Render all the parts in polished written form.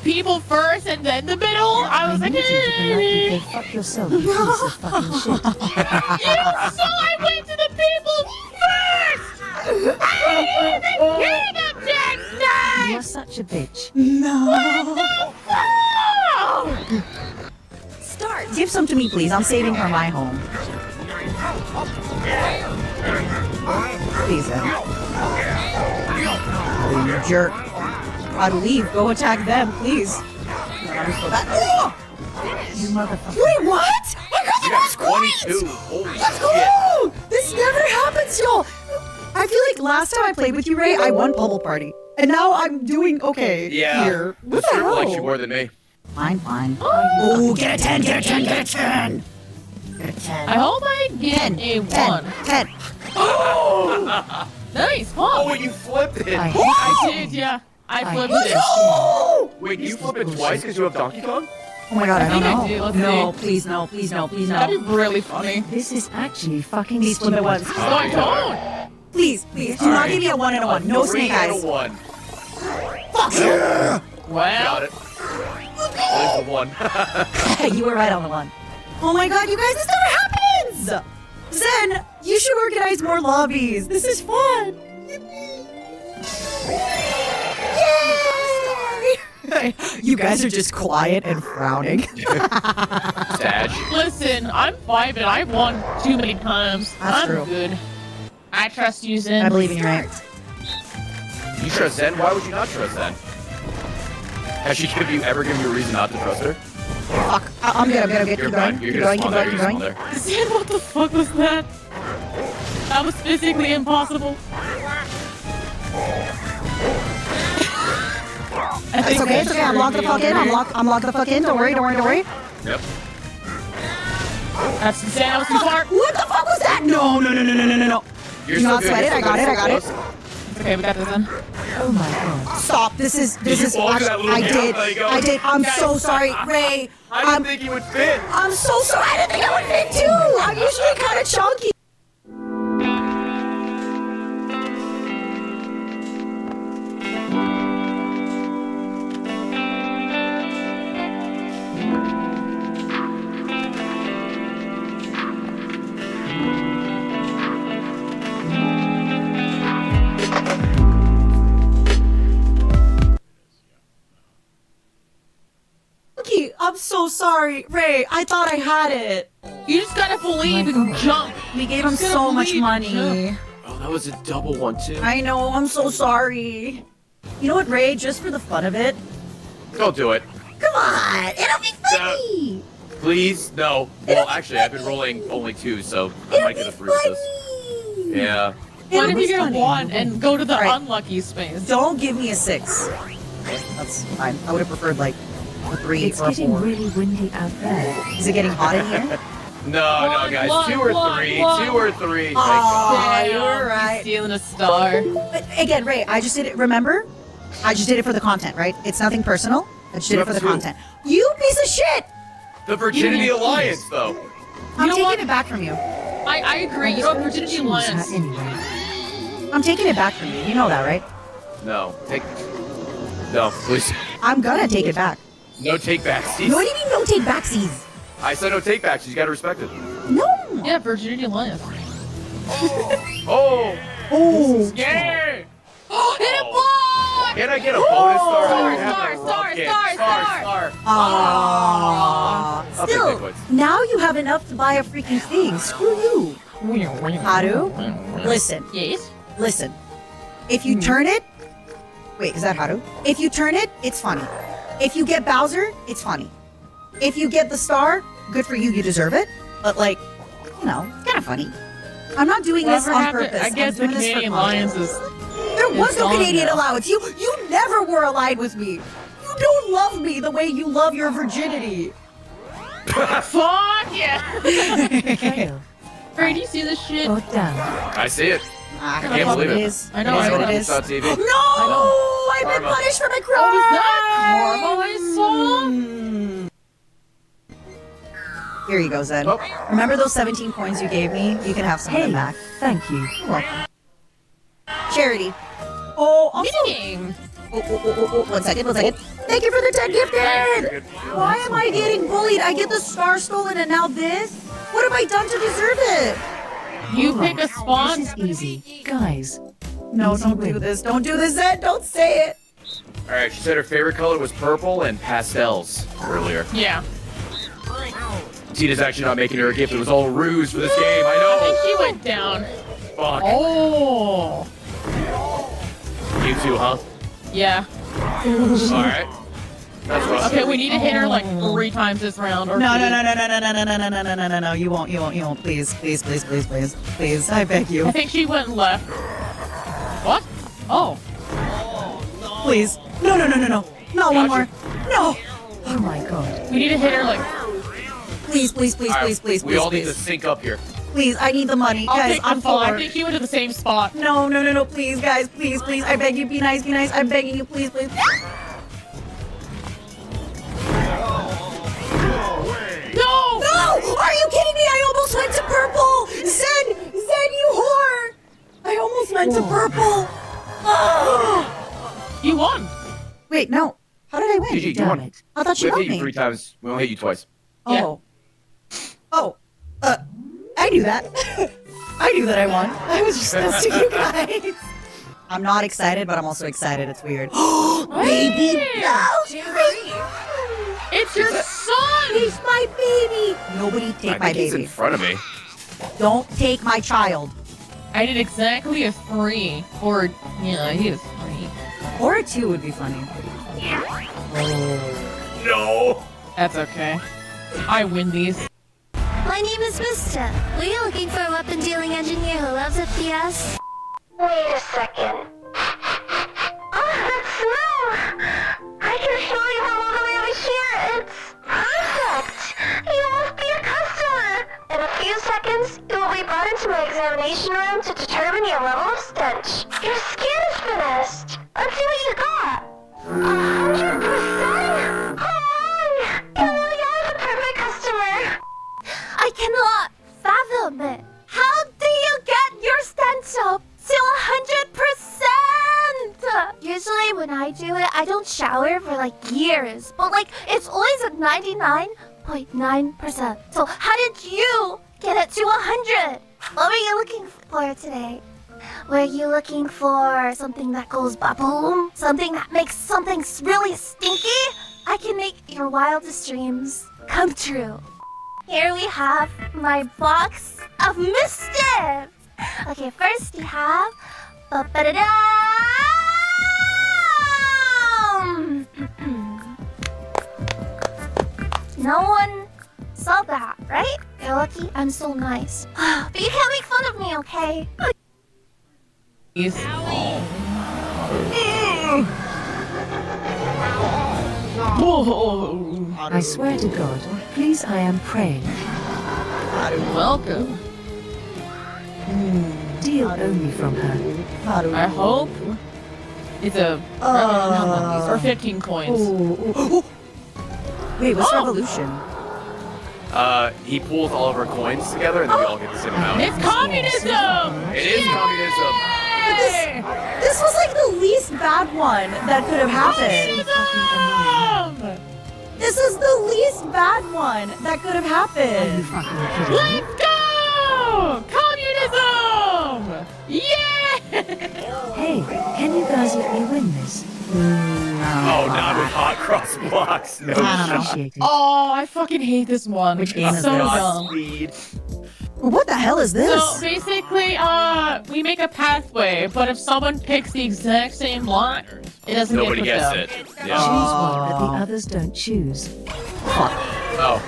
people first and then the middle. I was like, Fuck yourself, you piece of fucking shit. yeah, so I went to the people first. I didn't even hear them next time. You're such a bitch. No. Oh! Start. Give some to me, please. I'm saving her my home. Please, Ed. Oh, you jerk. I'd leave. Go attack them, please. Oh! You motherfucker. Wait, what? I got the most 22. coins! Holy Let's shit. go! This never happens, y'all. I feel like last time I played with you, Ray, I won Bubble Party. And now I'm doing okay Yeah. here. What This the trip likes you hell? more than me. Fine, fine. Oh, get a 10, get a 10, get a 10! Get a 10. I hope I get 10, a 10, 1. 10. Nice, Oh, huh? wait, you flipped it. I did, yeah. I flipped Let's it. go! Wait, you flip it twice because you have Donkey Kong? Oh my god, I don't think I know. do. Let's No, see. please no, please no, please That'd no. be really funny. This is actually fucking Please flip it once. No, I don't. Please, please, do not give me a 1 and a 1. No Three snake and eyes. a 1. Fuck yeah! Well, Got it. There's the 1. You were right on the 1. Oh my god, you guys, this never happens! Zen, you should organize more lobbies. This is fun. Yay! You guys are just quiet and frowning. Stash. listen, I'm 5 and I've won too many times. That's I'm true. good. I trust you, Zen. I believe in you, right? You trust Zen? Why would you not trust Zen? Has she ever given you a reason not to trust her? Fuck. I'm good, You're keep fine. going. You're Keep gonna going, keep spawn going, there. You're keep gonna going. spawn there. Zen, what the fuck was that? That was physically impossible. It's okay, it's okay. I'm locked the fuck in. I'm locked the fuck in. Don't worry, don't worry, don't worry. Yep. That's Zen, that was too far. What the fuck was that? No, no, no, no, no, no, no, no. You're Do so not good. sweat it. You're I so got good. it. I got it. It's okay, we got this, Zen. Oh my god. Stop. This is fall into that actually, little I gap? did. There you go. I did. I'm Guys, so sorry, Ray. I didn't think you would fit. I'm so sorry. I didn't think I would fit too. I'm usually kind of chunky. I'm so sorry, Ray. I thought I had it. You just gotta believe and jump. We gave him Just gotta so much believe and money. jump. Oh, that was a double one, too. I know. I'm so sorry. You know what, Ray? Just for the fun of it, Don't do it. come on. It'll be funny. Please? No. Well, actually, I've been rolling only 2, so I might get a 3 with this. Yeah. What if you get a funny. 1 and go to the Right. unlucky space? Don't give me a 6. That's fine. I would have preferred like a 3 It's or a getting 4. really windy out there. Is it getting hot in here? No, no, One, guys. one, 2 or one, 3. one. 2 or 3. Thank Aw. God. you're Damn, right. he's stealing a star. But again, Ray, I just did it. Remember? I just did it for the content, right? It's nothing personal. I just did You it for the have to. content. You piece of shit! The Virginity Alliance, though. I'm know taking what? it back from you. I agree. You know what, Virginity Choose Alliance. her anyway. I'm taking it back from you. You know that, right? No. Take. No, please. I'm gonna take it back. No take backs. What do you mean no take backsies? I said no take backs. You gotta respect it. No! Yeah, Virginity Alliance. Oh! Oh! Yeah! Hit a block! Can I get a bonus star? Star, I have star, a star, rocket. star, Star. Aww. I'll take Still, liquids. now you have enough to buy a freaking thing. Screw you. Haru, listen, Yes? listen. If you turn it... Wait, is that Haru? If you turn it, it's funny. If you get Bowser, it's funny. If you get the star, good for you, you deserve it. But like, you know, kind of funny. I'm not doing this Whatever on happened, purpose. I guess the I'm doing this for Canadian content. Alliance is... There was It's no gone Canadian now. allowance. You never were allied with me. You don't love me the way you love your virginity. Fuck yeah! Betrayal. Ray, do you see this shit? Go down. I see it. I can't believe it. is. I know, It is I what know. it is. It's on TV. No! I've been Karma. punished for my crime! Oh, is that karma I saw? Here you go, Zen. Oh. Remember those 17 coins you gave me? You can have some of them Hey, back. thank you. You're welcome. Charity. Oh, also, Game. Oh, 1 second, 1 second. Thank you for the 10 gifted! Why am I getting bullied? I get the star stolen and now this? What have I done to deserve it? You pick a spot. This is easy. Guys, No, easy don't win. do this. Don't do this, Ed. Don't say it. Alright, she said her favorite color was purple and pastels earlier. Yeah. Tina's actually not making her a gift. It was all a ruse for this game. I I know. think she went down. Fuck. Oh. You too, huh? Yeah. Alright. That's rough. Okay, we need to hit her like 3 times this round. Or No, two. no, no, no, no, no, no, no, no, no, no, no, no, no. You won't, you won't, you won't. Please, please, please, please, please. Please, I beg you. I think she went left. What? Oh. Please. No, no, no, no, no. Not one more. No. Oh my god. We need to hit her like. Please, please, please, Alright, please, please, we please, all need to please. sync up here. Please, I need the money. I'll Guys, take I'm the fall. I full. think you went to the same spot. No, no, no, no, please, guys, please, please. I beg you, be nice, be nice. I'm begging you, please, please. No! No! Are you kidding me? I almost went to purple! Zen, you whore! I almost went to purple! Oh! You won. Wait, no. How did I win? GG, you Damn won. it. I thought We you hit won you me. 3 times. We only hit you twice. Oh. Oh. I knew that. I knew that I won. I was just testing you guys. I'm not excited, but I'm also excited. It's weird. Baby! No! It's your son. He's my baby! Nobody I take my think he's in baby. front of me. Don't take my child. I did exactly a 3. Or, yeah, he is 3. Or a 2 would be funny. No! That's okay. I win these. My name is Mista. Were you looking for a weapon dealing engineer who loves FPS? Wait a second. Oh, that's smooth! I can show you how all the way over here. It's perfect! You must be a customer! In a few seconds, you will be brought into my examination room to determine your level of stench. Your skin is finished! Let's see what you got! 100%! Come on! You really are the perfect customer! I cannot fathom it. How do you get your stench up to 100%? Usually when I do it, I don't shower for like years. But like, it's always at 99.9%. So how did you get it to 100? What were you looking for today? Were you looking for something that goes ba-boom? Something that makes something really stinky? I can make your wildest dreams come true. Here we have my box of mischief. Okay, first we have ba-ba-da-dam! No one saw that, right? You're lucky I'm so nice. But you can't make fun of me, okay? These. Whoa. I swear to God, please I am praying. Welcome. Deal only from her. I hope it's a or 15 coins. Wait, what's Oh. revolution? He pulls all of our coins together and then we all get the same amount. It's communism! It is communism! Yay! This was like the least bad one that could have happened. Communism! This is the least bad one that could have Are you happened. fucking kidding me? Let's go! Communism! Yeah! Hey, can you guys let me win this? Oh, not with hot cross blocks. No I don't know. Appreciate it. Oh, I fucking hate this one. Which game It's is so this? dumb. Speed. What the hell is this? So basically, we make a pathway, but if someone picks the exact same block, it doesn't Nobody get gets put it. down. Choose Yeah. one that the others don't choose. Oh.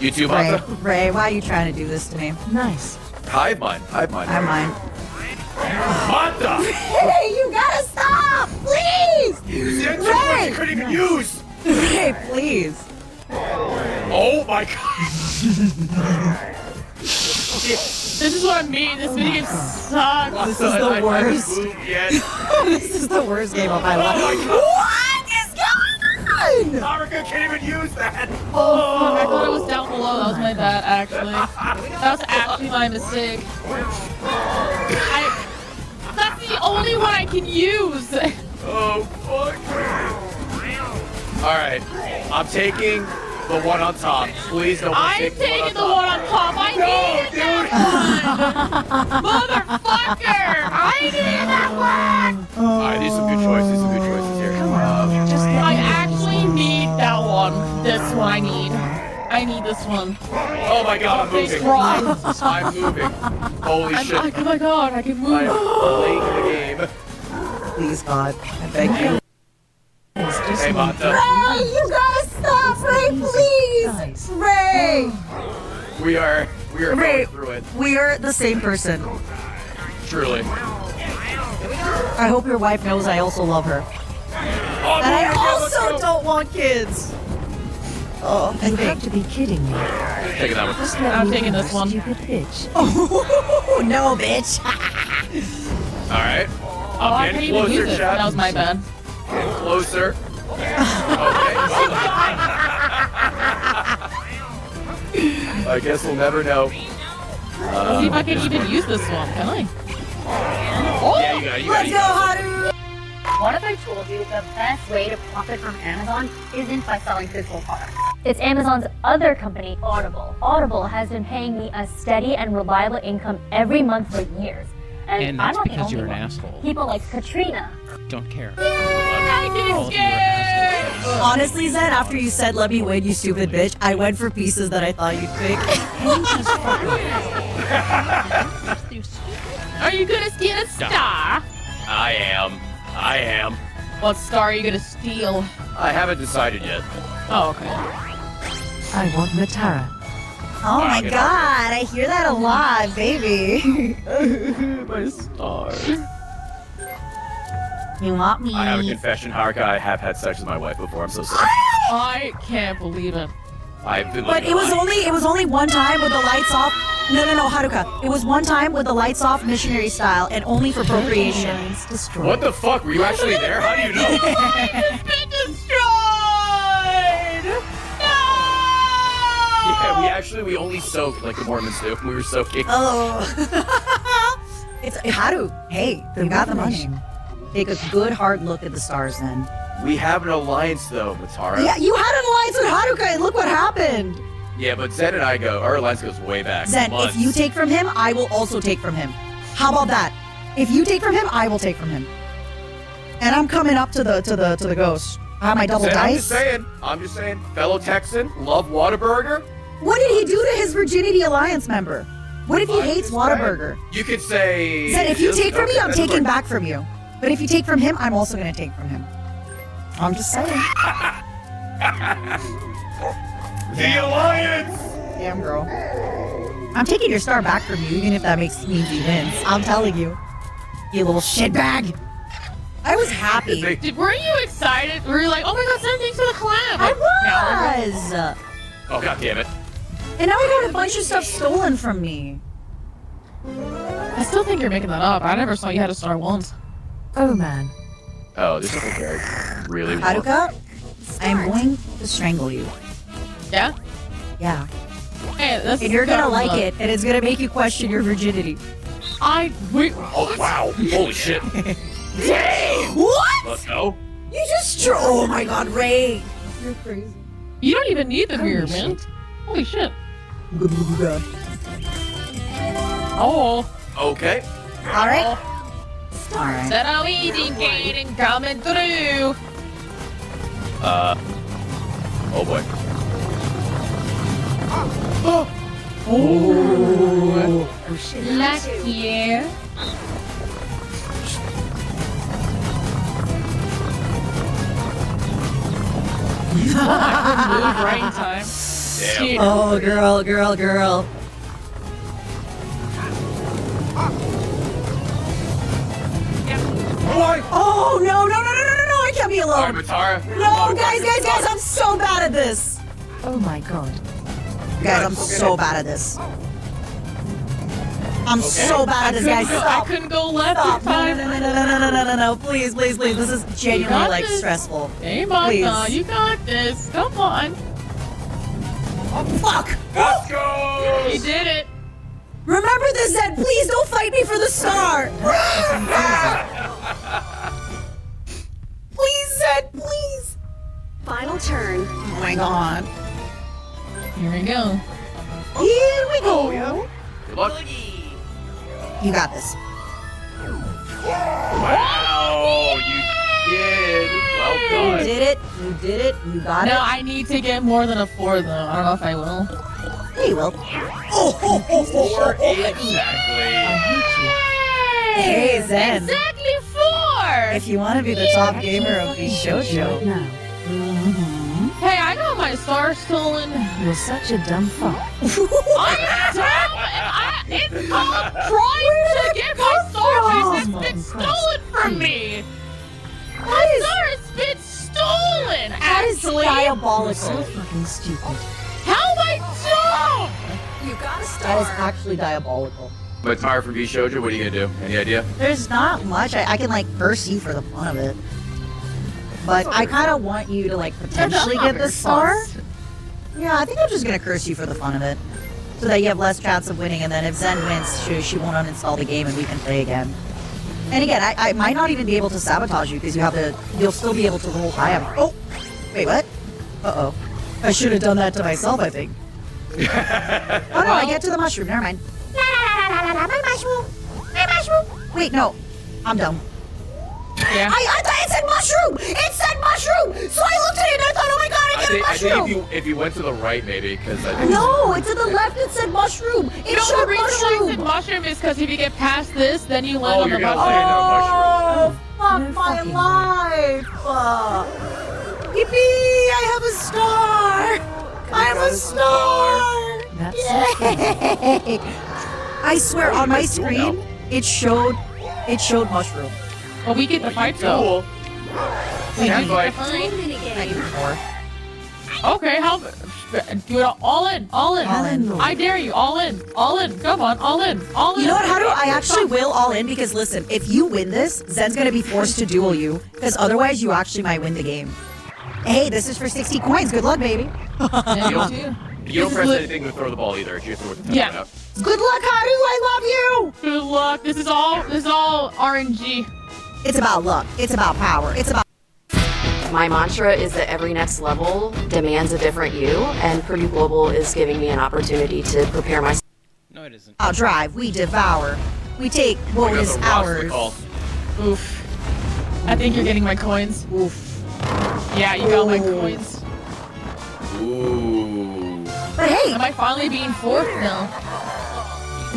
You too, Ray, Martha? Ray, why are you trying to do this to me? Nice. Hive mind. Hive mind. I mind. Martha! Hey, you gotta stop! Please! Ray! Couldn't even use! Ray, please. Oh my god! This is what I mean. This video game sucks. This is the worst. This is the worst game of my life. Oh my God. What is going on? America can't even use that! Oh, I thought it was down below. That was my bad, actually. That was actually my mistake. That's the only one I can use. Oh, fuck. Alright. I'm taking the one on top. Please don't I'm taking the one on top. I needed that one. Motherfucker. I needed that one. Alright, these are some good choices. Some good choices here. I actually need that one. This one I need. I need this one. Oh my god, I'm Stay moving. strong. I'm moving. Holy shit. Oh my god, I can move. I'm playing the game. Please, God. I beg you. Hey, Mata. Ray, you gotta stop, Ray, please. Guys. Ray. We are Ray, going through it. we're the same person. Truly. I hope your wife knows I also love her. Oh, And I let's also go. don't want kids. Oh, I You think. have to be kidding me. Taking that one. Just let I'm me taking have this a one. Stupid bitch. Oh, no, bitch. Alright. Oh, I I'm can't getting even use closer, it. chat. That was my bad. Getting closer. Okay. I guess we'll never know. See if I can even use this one. Can I? Oh! Yeah, you got it. Let's go, Haru. What if I told you the best way to profit from Amazon isn't by selling physical products? It's Amazon's other company, Audible. Audible has been paying me a steady and reliable income every month for years. And I'm that's not the because only you're an one. asshole. People like Katrina. Don't care. I can All of you are assholes. escape! Honestly, Zed, after you said "let me win, you stupid bitch," I went for pieces that I thought you'd pick. Are you gonna steal a star? I am. What star are you gonna steal? I haven't decided yet. Oh, okay. I want Matara. Oh my good. god, I hear that a lot, baby. My star. You want me? I have a confession, Haruka. I have had sex with my wife before. I'm so sorry. I can't believe it. I've been But living it a was lie. only one time with the lights off. No, Haruka. It was one time with the lights off, missionary style, and only for procreation. Lines destroyed. What the fuck? Were you actually there? How do you know? It's been destroyed! No! Yeah, we only soaked like the Mormons do. We were soaking. Oh. It's Haru. Hey, you got the money. Take a good hard look at the stars then. We have an alliance though, Matara. Yeah, you had an alliance with Haruka, and look what happened. Yeah, but Zen and I our alliance goes way back. Zen, months. if you take from him, I will also take from him. How about that? If you take from him, I will take from him. And I'm coming up to the ghost. I have my double Zen, dice. I'm just saying, fellow Texan, love Whataburger. What did he do to his Virginity Alliance member? What if he hates Whataburger? You could say. Zen, if you just- take from me, okay, I'm that's taking fine. back from you. But if you take from him, I'm also gonna take from him. I'm just saying. The alliance. Damn, girl. I'm taking your star back from you, even if that means he wins. I'm telling you. You little shitbag. I was happy. Weren't you excited? Were you like, oh my god, Zen, thanks for the collab? I Like, was. Oh god damn it. And now I got a bunch of stuff stolen from me. I still think you're making that up. I never saw you had a star once. Oh man. Oh, this is okay. Really. Haruka, I am going to strangle you. Yeah? Yeah. Hey, this And you're gonna is like it, and it's gonna make you question your virginity. Wait. Oh wow. Holy shit. What? Let's go. You just oh my god, Ray. You're crazy. You don't even need the Holy mirror, man. shit. Holy shit. Oh. Okay. Alright. Alright. That I'm eating gate and coming through. Oh boy. Oh shit. Lucky. Move right in time. Damn. Shit. Oh, girl. Oh, no, I can't be Alright, alone. Matara. No, guys, I'm so bad at this. Oh my god. Guys, I'm so bad at this. I'm so bad at this, guys. I Stop. couldn't go left Stop. this No, time. no. Please. This is genuinely, got like, this. stressful. Hey, Mata, Please. you got this. Come on. Fuck. Let's go. You did it. Remember this, Zed. Please don't fight me for the star. Final turn. Oh my god. Here we go. Here we go. Oh, yeah. Good luck. You got this. Wow, you did. Well You done. did it. You did it. You got No, it. I need to get more than a 4 though. I don't know if I will. Hey, Will. Four exactly. I hate you. Hey, Zen. Exactly 4! If you want to be the top gamer of the shoujo, Right now. Hey, I got my star stolen. You're such a dumb fuck. I'm dumb! It's called trying to get my star because it's been stolen from me! My star has been stolen, that is actually! So diabolical. fucking stupid. How am I dumb? You got a star. That is actually diabolical. But Tara from V Shoujo, what are you gonna do? Any idea? There's not much. I can like curse you for the fun of it. But I kind of want you to like potentially get the star. Yeah, I think I'm just gonna curse you for the fun of it, so that you have less chance of winning. And then if Zen wins, she won't uninstall the game and we can play again. And again, I might not even be able to sabotage you because you'll still be able to roll high on. Oh, wait, what? Uh oh, I should have done that to myself. I think. Oh no, I get to the mushroom. Never mind. My mushroom. My mushroom. Wait, no, I'm dumb. Yeah. I thought it said mushroom! It said mushroom! So I looked at it and I thought, oh my god, I get a I mushroom! think if you went to the right, maybe, because I think. No, it's to the left, it said mushroom! It No, showed the reason why I said mushroom! mushroom is because if you get past this, then you land Oh, on you're the gonna mushroom. land on a mushroom. Oh, fuck No my fucking life! Yippee! I have a star! I have a star! That's Yay! I swear, on my screen, it showed mushroom. But we get the fight though. Cool. We Yeah, do but- get the fight. I do 4. Okay, how? Do it all in, all in. All in. I dare you, all in, all in. Come on, all in, all in. You know what? How do I actually will all in? Because listen, if you win this, Zen's gonna be forced to duel you. Because otherwise, you actually might win the game. Hey, this is for 60 coins. Good luck, baby. Yeah, You you too. You don't This press is anything to throw the ball either. You have to work the Yeah. time out. Good luck, Haru. I love you. Good luck. This is all RNG. It's about luck. It's about power. It's about. My mantra is that every next level demands a different you, and Purdue Global is giving me an opportunity to prepare myself. No, it isn't. I'll drive. We devour. We take what We got is the rocks to ours. call. Oof. I think you're getting my coins. Oof. Yeah, you got my Ooh. coins. Ooh. But hey, Am I finally being 4th now?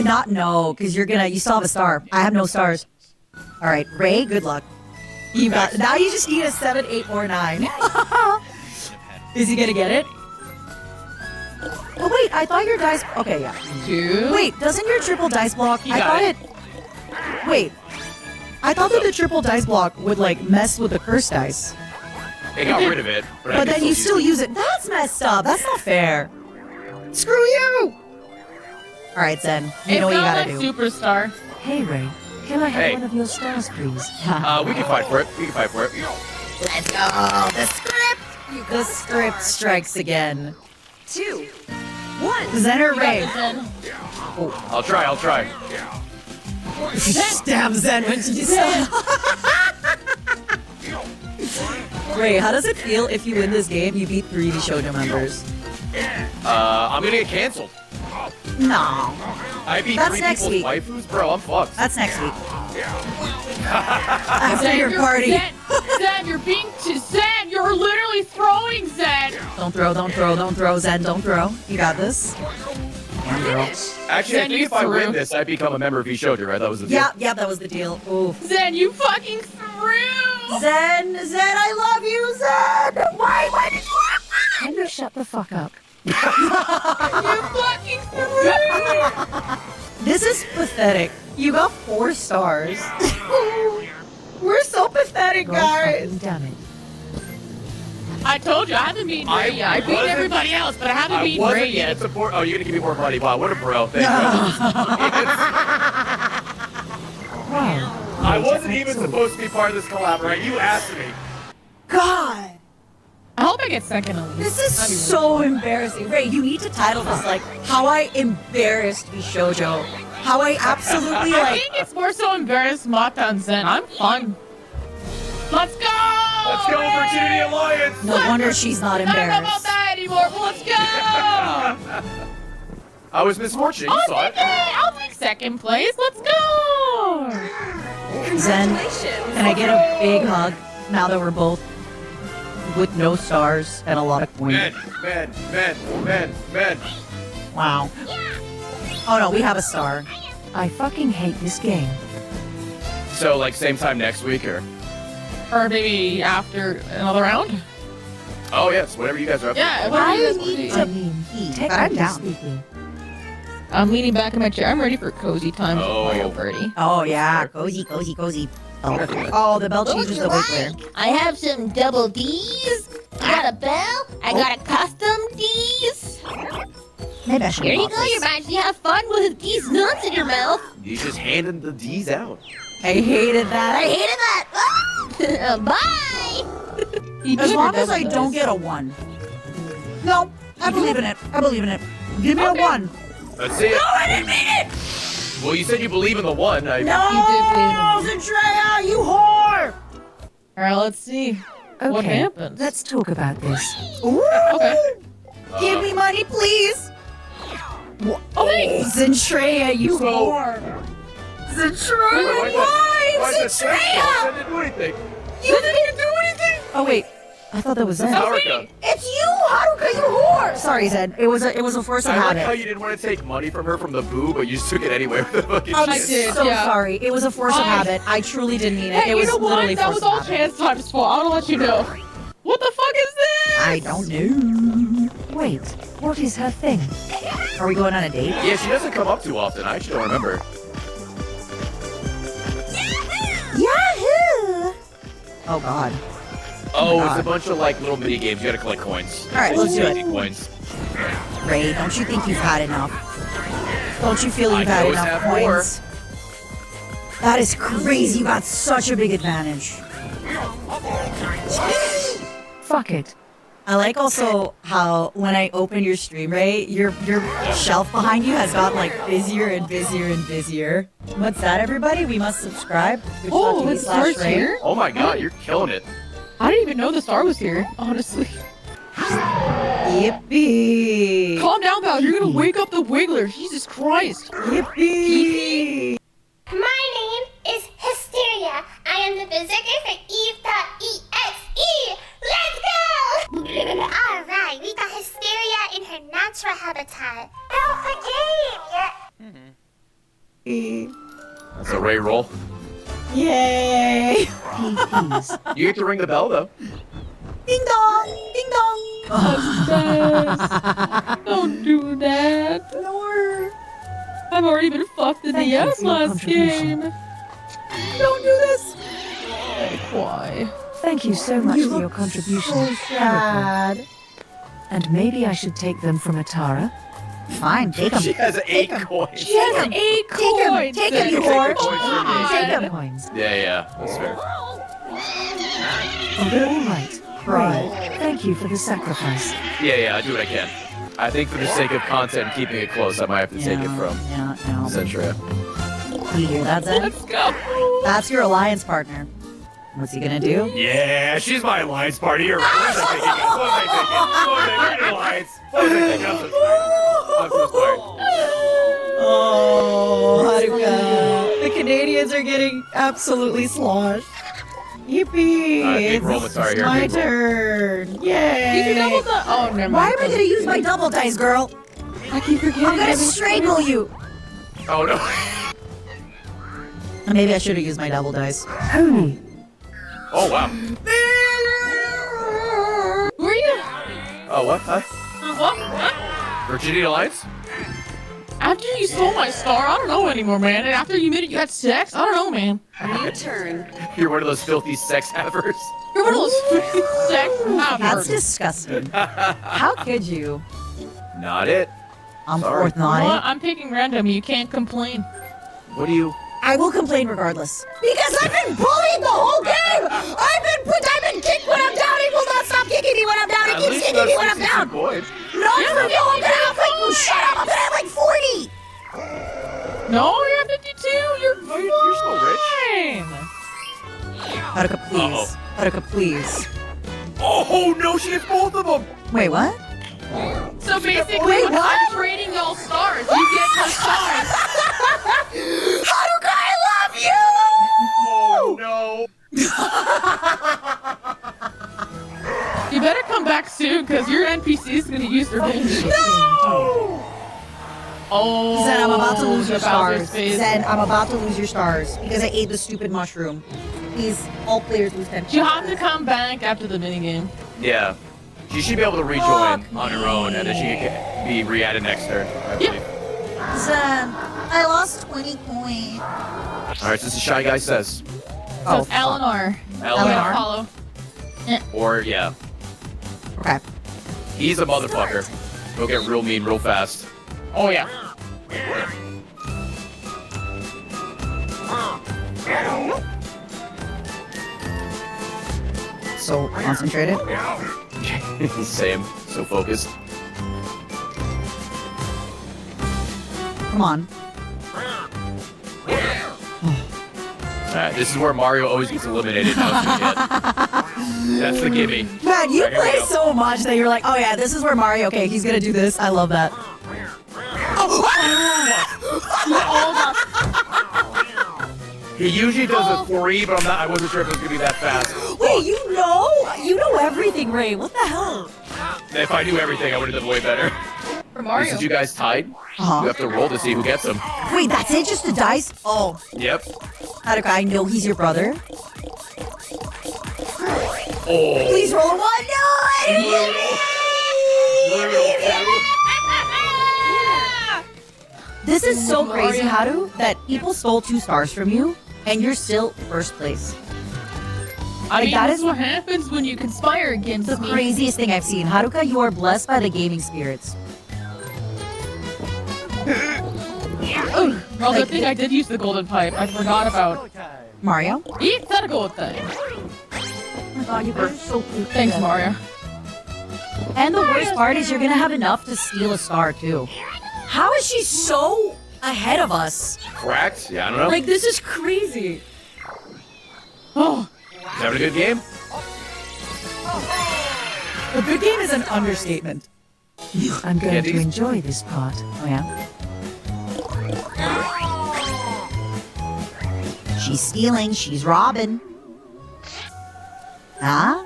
not no, because you still have a star. I have no stars. All right, Ray. Good luck. You got. Now you just need a 7, 8, or 9. Is he gonna get it? Oh wait, I thought your dice. Okay, yeah. 2. Wait, doesn't your triple dice block? You I got thought it. Wait, I thought that the triple dice block would like mess with the curse dice, They got rid of it, but, I but can then you use still use it. That's messed up. That's not fair. Screw you! All right, Zen. You It's know what you not gotta like do. Superstar. Hey, Ray. Can I have Hey. one of your stars, please? We can fight for it. We can fight for it. Let's go. The script. The script strikes again. 2, 1. Zen or You got Ray? this, Zen. I'll try. Stab Zen. When did you say? Ray, how does it feel if you win this game? You beat 3 shoujo members. I'm gonna get canceled. No, I beat That's 3 next people's week. waifus, bro. I'm fucked. that's next week. After Zen, your you're- party. Zen, you're being Zen, you're literally throwing Zen. Don't throw, Zen, don't throw. You got this. Damn girl. Actually, I Zen, think you if I win threw. this, I become a member of V-Shoujo, right? That was the deal. Yeah, that was the deal. Ooh. Zen, you fucking threw. Zen, I love you, Zen! Why did you Can you shut the fuck up? You fucking threw. This is pathetic. You got 4 stars. We're so pathetic, God guys. fucking damn it. I told you, I haven't beaten Ray yet. I beat wasn't- everybody else, but I haven't I beaten wasn't Ray even yet. support. Oh, you're gonna give me more money. Wow, what a bro. Thank you. Wow. I wasn't even supposed to be part of this collab, right? You asked me. God, I hope I get 2nd at least. this is That'd be so embarrassing. Ray, you need to title this like "How I Embarrassed Shoujo." How I absolutely I like. think it's more so embarrassed Mata and Zen. I'm fun. Let's go! Let's go, Virginity Alliance! No wonder she's not I don't know about embarrassed. that anymore, but let's go! I was misfortunate, you saw it. I'll take second place. Let's go! Zen, can I get a big hug now that we're both with no stars and a lot of coins? Men. Wow. Oh no, we have a star. I fucking hate this game. So, like, same time next week, or? Or maybe after another round? Oh, yes, whatever you guys are up to. Yeah, whatever you guys want to do. I mean, But I'm technically down. speaking. I'm leaning back in my chair. I'm ready for cozy time with Oh. Mario Party. Oh yeah, cozy. Oh, the bell changes the wiggler. I have some double D's. I got a bell. I got a custom D's. Maybe I should Here you mop go, this. Your Majesty. Have fun with these nuts in your mouth. You just handed the D's out. I hated that. I hated that. Bye. As long as I don't get a 1. No, I believe in it. Give me a 1. Let's see it. No, I didn't mean it. Well, you said you believe in the one. No, You did believe in Zendrea, you whore. All right, let's see. Okay, What happens? let's talk about this. Ooh. Okay. Give me money, please. Oh, thanks. Zendrea, you So- whore. Zendrea, why? Zendrea! Didn't do anything. You didn't do anything. Oh wait, I thought that was Zen. Haruka. It's you, Haruka, you whore. Sorry, Zen. It was a force of I like how habit. you didn't want to take money from her from the boo, but you just took it anyway with the fucking I'm I shit. did, so yeah. sorry. It was a force of I- habit. I truly didn't mean it. Hey, It was you know literally what? That force was of all habit. Chance Time's fault. I want to let you know. What the fuck is this? I don't know. Wait, what is her thing? Are we going on a date? Yeah, she doesn't come up too often. I actually don't remember. Yahoo! Oh God. Oh, God. it's a bunch of like little mini games. You gotta collect coins. All right, let's do it. Coins. Ray, don't you think you've had enough? Don't you feel I you've had always enough have more. coins? That is crazy. You got such a big advantage. Fuck it. I like also how when I open your stream, Ray, your shelf behind you has gotten like busier and busier and busier. What's that, everybody? We must subscribe. Oh, it starts Ray. here? Oh my god, you're killing it. I didn't even know the star was here, honestly. Yippee! Calm down, Val. You're gonna wake up the Wiggler. Jesus Christ. Yippee! My name is Hysteria. I am the berserker for Eve.exe. Let's go! Alright, we got Hysteria in her natural habitat. Alpha game! That's a Ray roll. Yay! Please. You get to ring the bell though. Ding dong! Ding dong! Don't do that. Lord. I've already been fucked in Thank the you ass for your last contribution. game. Don't do this! Why? Thank you so much You for your look contribution. so sad. And maybe I should take them from Atara? Fine, take them. She has 8 coins. She has 8 coins. Take 'em, you Take whore. the coins from me. Take 'em. Coins. Yeah, that's fair. All right. Ray, thank you for the sacrifice. Yeah, I do what I can. I think for the sake of content and keeping it close, I might have to take it from Yeah, no. Centria. You hear that, Zen? Let's go. That's your alliance partner. What's he gonna do? Yeah, she's my alliance party. You're right. What was I thinking of? What was I thinking? What was I thinking? Alliance. What was I thinking? I'm so sorry. I'm so sorry. Oh, Haruka. The Canadians are getting absolutely sloshed. Yippee! Big roll, sorry, here, my big roll. turn. Did Yay! you double the? Oh, never mind. Why am I gonna use my double dice, girl? I keep forgetting. I'm gonna strangle you. Oh no. Maybe I should have used my double dice. Holy. Oh wow. Who are you? Oh what? Huh? What? Virginity Alliance? After you stole my star, I don't know anymore, man. And after you admitted you had sex, I don't know, man. You're one of those filthy sex havers. You're one of those sex That's havers. disgusting. How could you? Not it. I'm Sorry. fourth You know what? naughty. I'm picking random. You can't complain. What do you? I will complain regardless. Because I've been bullied the whole game! I've been kicked when I'm down, it will not stop kicking me when I'm down, it At keeps least kicking me when that's I'm down! coins. Not for you, I'm gonna have like, shut up, I'm gonna have like 40! No, you're at 52. You're You're still rich. fine. Haruka, please. Haruka, please. Oh no, she has both of them. Wait, what? So basically, Wait, when what? I'm trading y'all stars, you get the stars. Haruka, I love you! Oh no. You better come back soon, because your NPC is going to use their bullshit. Oh, Zen, I'm about to lose your the Bowser's stars. face. Zen, I'm about to lose your stars because I ate the stupid mushroom. Please, all players lose 10. You have to come back after the minigame. Yeah. She should be able to rejoin on her own, and then she can be re-added next turn. I believe. Zen, I lost 20 coins. All right, since the shy guy says, So it's Eleanor. Eleanor, Follow. or yeah, Okay. he's a motherfucker. He'll get real mean real fast. Oh, yeah. So concentrated. Same, so focused. Come on. Alright, this is where Mario always gets eliminated. Now it's gonna hit. That's the gimme. Man, you Right, here we play go. so much that you're like, oh yeah, this is where Mario, okay, he's gonna do this. I love that. He usually does a 3, but I wasn't sure if it was gonna be that fast. Wait, you know everything, Ray. What the hell? If I knew everything, I would have done way better. For Mario. Since you guys tied, Uh-huh. you have to roll to see who gets them. Wait, that's it? Just the dice? Oh, Yep. Haruka, I know he's your brother. Oh. Please roll a 1. No, I didn't get it. This is so crazy, Haru, that people stole 2 stars from you, and you're still first place. I mean, that that's is- what happens when you conspire against The me. craziest thing I've seen. Haruka, you are blessed by the gaming spirits. Well, good thing I did use the golden pipe. I forgot about. Mario? Eat that gold thing. Oh my god, you guys are so cute. Thanks, Mario. And the worst part is you're gonna have enough to steal a star, too. How is she so ahead of us? Cracked? Yeah, I don't know. Like, this is crazy. Oh, Having a good game? A good game is an understatement. I'm going Yeah, to these- enjoy this part. Oh, yeah? She's stealing. She's robbing. Huh?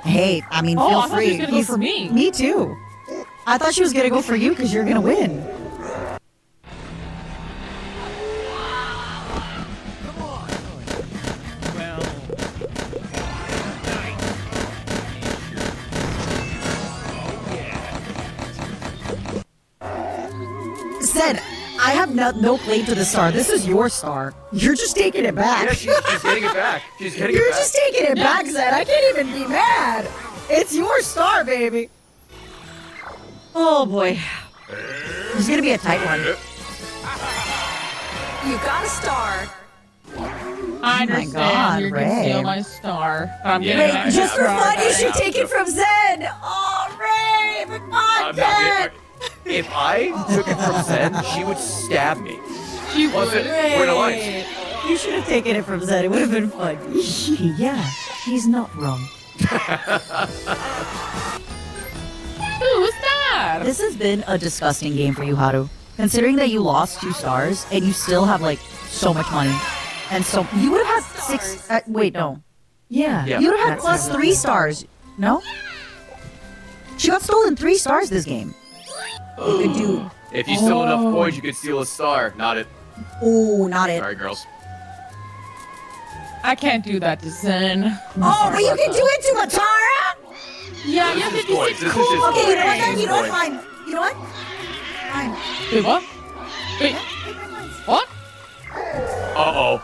Hey, I mean, Oh, feel I thought she free. was gonna go for me. Me too. I thought she was gonna go for you because you're gonna win. Said, I have no claim to the star. This is your star. You're just taking it back. Yeah, she's getting it back. She's getting You're it back. just taking it back, Zed. I can't even be mad. It's your star, baby. Oh boy. It's gonna be a tight one. You got a star. I Oh my understand God, you're gonna steal Ray. my star. I'm Yeah. getting Ray, that just for star fun, you back. should take it from Zed. Oh, Ray, the I'm not content. If I took it from Zen, she would stab me. She Wasn't would. we're in alliance. You should have taken it from Zed. It would have been fun. Yeah, he's not wrong. Who's that? This has been a disgusting game for you, Haru. Considering that you lost 2 stars and you still have like so much money, and so you would have had 6. Wait, no, Yeah. Yeah. you would have had That's plus how it 3 is. stars. No, she got stolen 3 stars this game. You could do. If you steal enough coins, you could steal a star. Not it. Oh, not it. Sorry, girls. I can't do that to Zen. Oh, but you can do it to Matara. Yeah, you This have is 56 coins. This is coins. just Okay, you know what? coins. Then you know what? Coins. Fine. You know what? Fine. Wait, what? Wait, what? Uh-oh.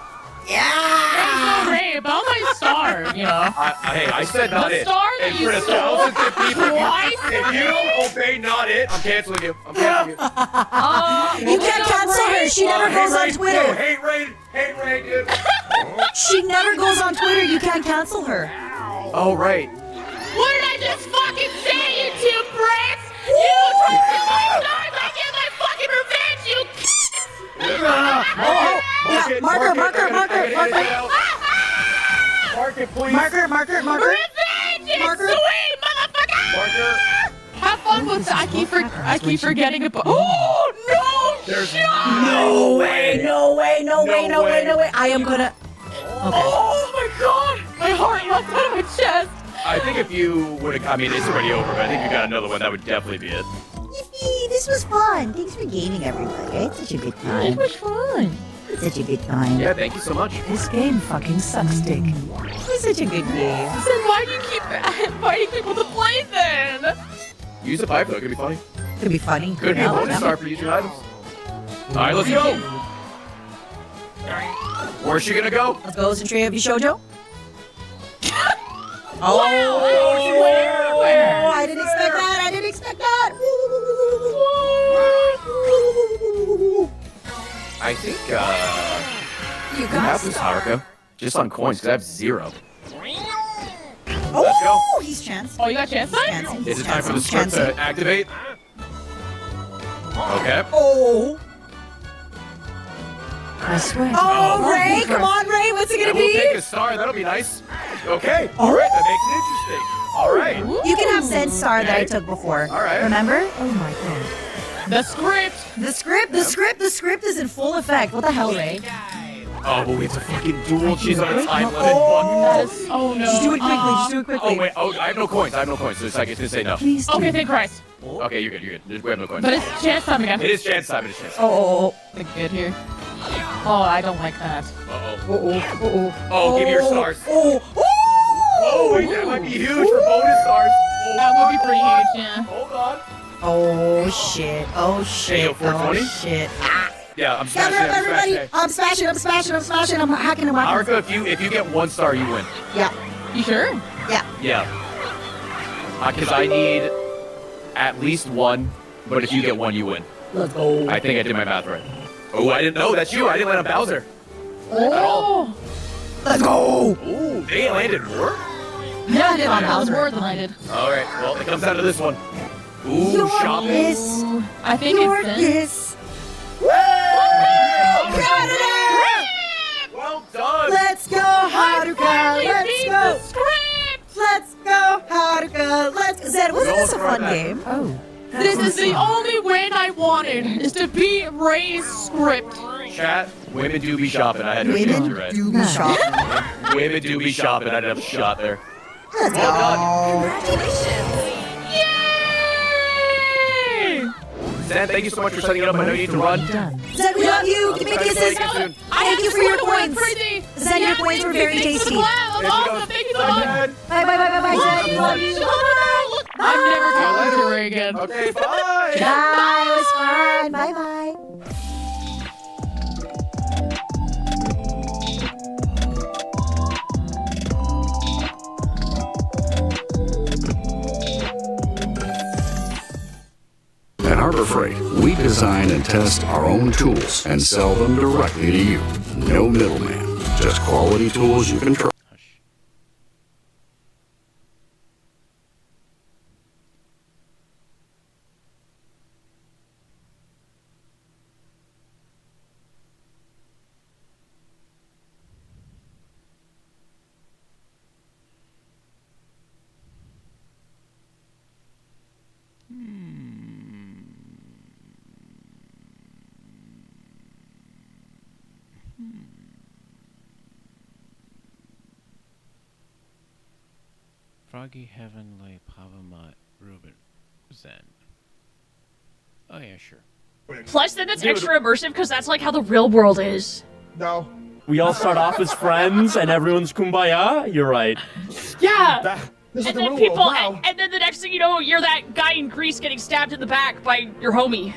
Yeah. Ray, about my star, you know. Hey, I said not The it. star that And you for the stole thousands of people, twice? if you don't obey not it, I'm canceling you. I'm canceling you. You can't cancel her. She never goes on Yo, Twitter. hate raid. Hate raid, dude. She never goes on Twitter. You can't cancel her. Oh, right. What did I just fucking say, you two brats? You tried to steal my stars! I get my fucking revenge, you Yeah, marker. I gotta edit it out. it, please. Marker. Revenge! It's Marker. sweet, motherfucker! Marker. Have fun with that. I keep forgetting about. Oh no! There's No way. I am gonna. Oh my god! My heart left out of my chest. I think if you would have, I mean, it's already over, but I think you got another one, that would definitely be it. Yippee! This was fun. Thanks for gaming, everybody. It's such a good time. It was fun. It's such a good time. Yeah, thank you so much. This game fucking sucks dick. It's such a good game. Then why do you keep inviting people to play then? Use the pipe though, it could be funny. Could be funny. Could be a Yeah, bonus yeah. star for using items. Alright, let's go! Where's she gonna go? Let's go, Century of Shoujo. Where? I didn't expect that. I think, You you have got this, Haruka. Just on coins, because I have 0. Oh, Let's go. he's chanced. Oh, you got a chance? Chancing. Is it time for the script to activate? Okay. Oh. I swear. Oh, Ray, come on, Ray. What's it And gonna we'll be? take a star, that'll be nice. Okay, alright, that makes it interesting. Alright. You can have Zen Star that I Okay. took before. All right. Remember? Oh my god. The script. The script is in full effect. What the hell, Ray? Oh, but it's a fucking duel. She's on a time limit. Yes. Oh no. Just do it quickly. Oh, wait. Oh, I have no coins. So it's like it's gonna say no. Please do. Okay, thank Christ. Okay, you're good. We have no coins. But it's chance time again. It is chance time. It is chance time. Oh. Good here. Oh, I don't like that. Uh-oh. Oh, give me your stars. Oh. Oh, wait, that might be huge for bonus stars. That would be pretty huge, yeah. Hold on. Oh shit. Hey, yo, 420? Oh shit. Yeah, I'm Gather smashing. up, everybody. I'm smashing. I'm hacking him. Haruka, if you get 1 star, you win. Yeah. You sure? Yeah. Because I need at least 1, but if you get 1, you win. Let's go. I think I did my math right. Oh, I didn't know. That's you. I didn't land on Bowser. Oh. Let's go. Ooh, they landed more? Yeah, I did. on That was Bowser. more than I did. Alright, well, it comes down to this one. Ooh, shopping. Yes. I think it's then. Yes. Well done. Let's go, Haruka. Finally Let's beat go. the script. Let's go, Haruka. Let's. Zed, wasn't this a fun game? Oh. This is the only win I wanted, is to beat Ray's script. Chat, women do be shopping. I had to change it right. do be shopping. Women do be shopping. I didn't have a shot there. Let's Well go. Yay! Zan, thank you so much for setting it up. I know you need to run. Done. Zed, we love you. Give me Try to kisses. make it soon. Thank you for your coins. Crazy. Zed, your coins were very tasty. That's awesome. Thank you so much. Zan. Bye, Zed. We love you. I'm never talking to Ray again. Okay, bye. Bye. It was fun. Bye. At Harbor Freight, we design and test our own tools and sell them directly to you. No middleman, just quality tools you can trust. Froggy Heavenly Pavamat Ruben Zen. Oh yeah, sure. Plus, then it's extra immersive because that's like how the real world is. No. We all start off as friends and everyone's kumbaya? You're right. Yeah. This is And the then real people, world now. and then the next thing you know, you're that guy in Greece getting stabbed in the back by your homie.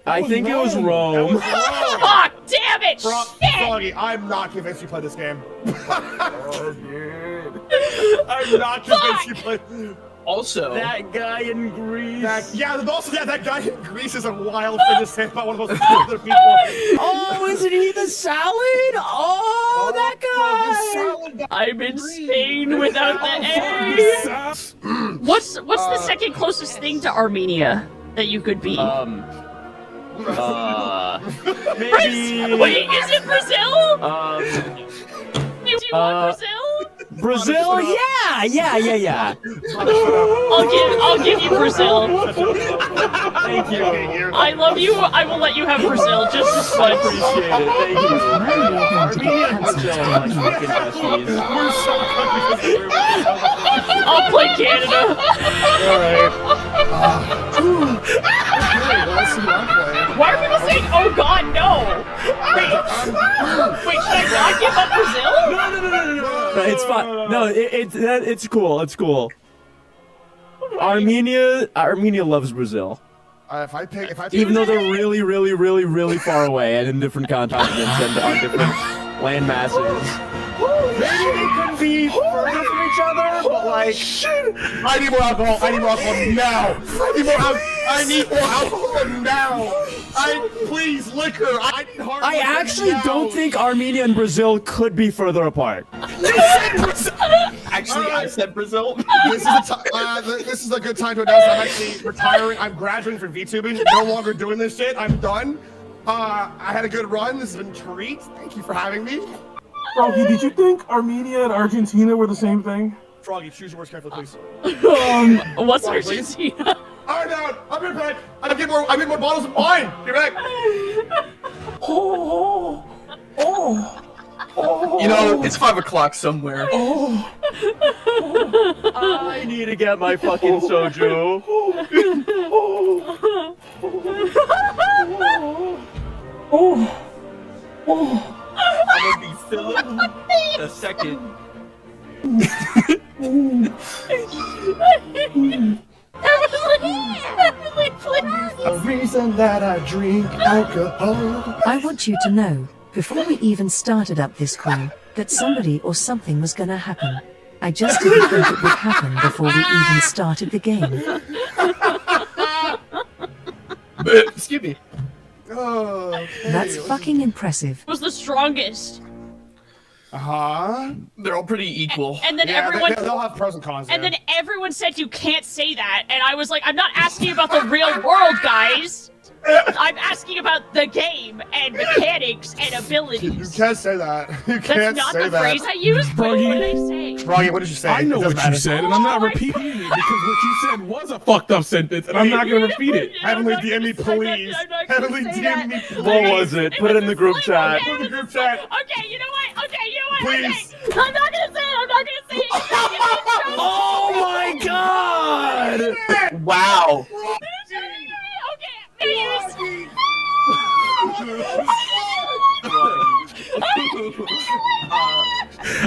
I think it was Rome. Fuck! Damn it! Shit! Froggy, I'm not convinced you played this game. I'm not convinced you played. Also, That guy in Greece. That guy in Greece is a wild thing to say about one of those other people. oh, isn't he the salad? Oh, that guy! I'm in Spain without the A. What's the second closest thing to Armenia that you could be? Maybe. Wait, is it Brazil? Do you want Brazil? Brazil? Yeah. I'll give you Brazil. Thank you. I love you. I will let you have Brazil just as much. Appreciate it. Thank you. Armenia and Brazil are like fucking besties. I'll play Canada. Alright. Why are people saying, oh god, no? Wait, should I not give up Brazil? No, it's fine. No, it's cool. It's cool. Armenia loves Brazil. If I pick, Even though they're really far away and in different continents and on different land masses. maybe they could be further from each other, but like, I need more alcohol. I need more alcohol now. I need more alcohol now. Please, liquor. I need hard. I actually don't think Armenia and Brazil could be further apart. Actually, I said Brazil. This is a good time to announce I'm actually retiring. I'm graduating from VTubing. No longer doing this shit. I'm done. I had a good run. This has been a treat. Thank you for having me. Froggy, did you think Armenia and Argentina were the same thing? Froggy, choose your words carefully, please. What's Argentina? Alright, now, I'll be back. I get more bottles of wine. Be back. You know, it's 5 o'clock somewhere. I need to get my fucking soju. I'm gonna be Philip the second. A reason that I drink alcohol. I want you to know, before we even started up this call, that somebody or something was gonna happen. I just didn't think it would happen before we even started the game. Excuse me. Oh, okay. That's fucking impressive. Was the strongest. They're all pretty equal. And then everyone they'll have pros and cons. And then everyone said you can't say that, and I was like, I'm not asking about the real world, guys. I'm asking about the game and mechanics and abilities. You can't say that. You can't say that. That's not the phrase I used. What did I say? Froggy, what did you say? I know what you said, and I'm not repeating it because what you said was a fucked up sentence, and I'm not gonna repeat it. Heavenly DM me, please. Heavenly DM me, please. What was it? Put it in the group chat. Put it in the group chat. Okay, you know what? Please. Okay. I'm not gonna say it. Oh my god! Wow.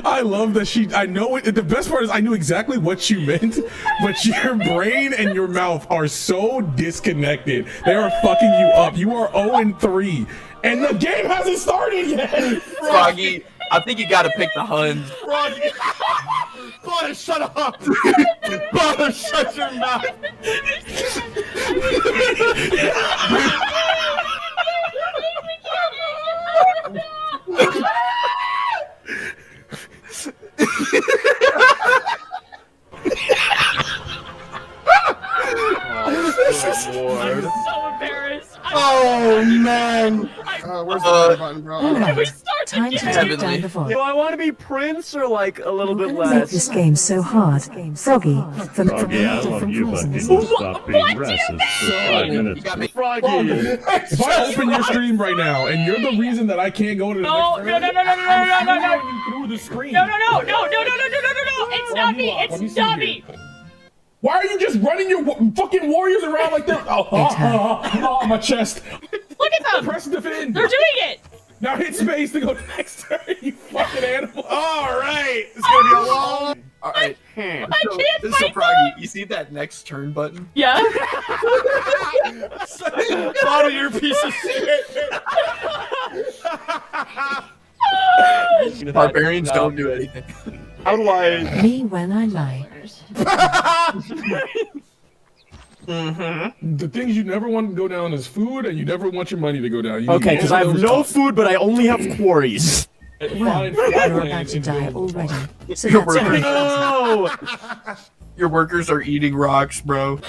I love that I know it. The best part is I knew exactly what you meant, but your brain and your mouth are so disconnected. They are fucking you up. You are 0-3, and the game hasn't started yet. Froggy, I think you gotta pick the Huns. Froggy. Butter, shut up! Butter, shut your mouth! I'm so embarrassed. Oh man! Where's the button, bro? Time to take down the void. Do I want to be Prince or like a little bit Make less? this game so hard. Froggy, for many I love different you, but reasons. you stop being racist for 5 minutes. Froggy. If I open your stream right now, and you're the reason that I can't go to the No. you through the screen. No. It's not me. It's not me. Why are you just running your fucking warriors around like that? Oh, my chest. Look at them. Press defend. They're doing it. Now hit space to go next turn, you fucking animal. All right, it's gonna be a long. All right. I can't So fight Froggy, you see that next turn button? Yeah. Bottle, your piece of shit. Barbarians don't do anything. How do I? Me when I lie. The things you never want to go down is food, and you never want your money to go down. Okay, because I have no food, but I only have quarries. Well, you're about to die already. So Your that's workers. No! Your workers are eating rocks, bro.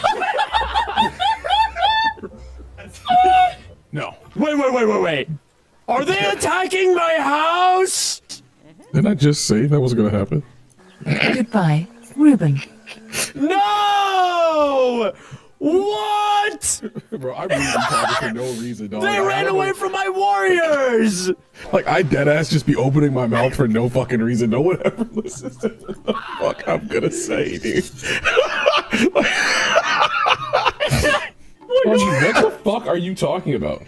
No. Wait. Are they attacking my house? Didn't I just say that was going to happen? Goodbye, Ruben. No! What? Bro, I really talking for no reason, dog. They ran away from my warriors! Like, I deadass just be opening my mouth for no fucking reason. No one ever listens to what the fuck I'm gonna say, dude. What the fuck are you talking about?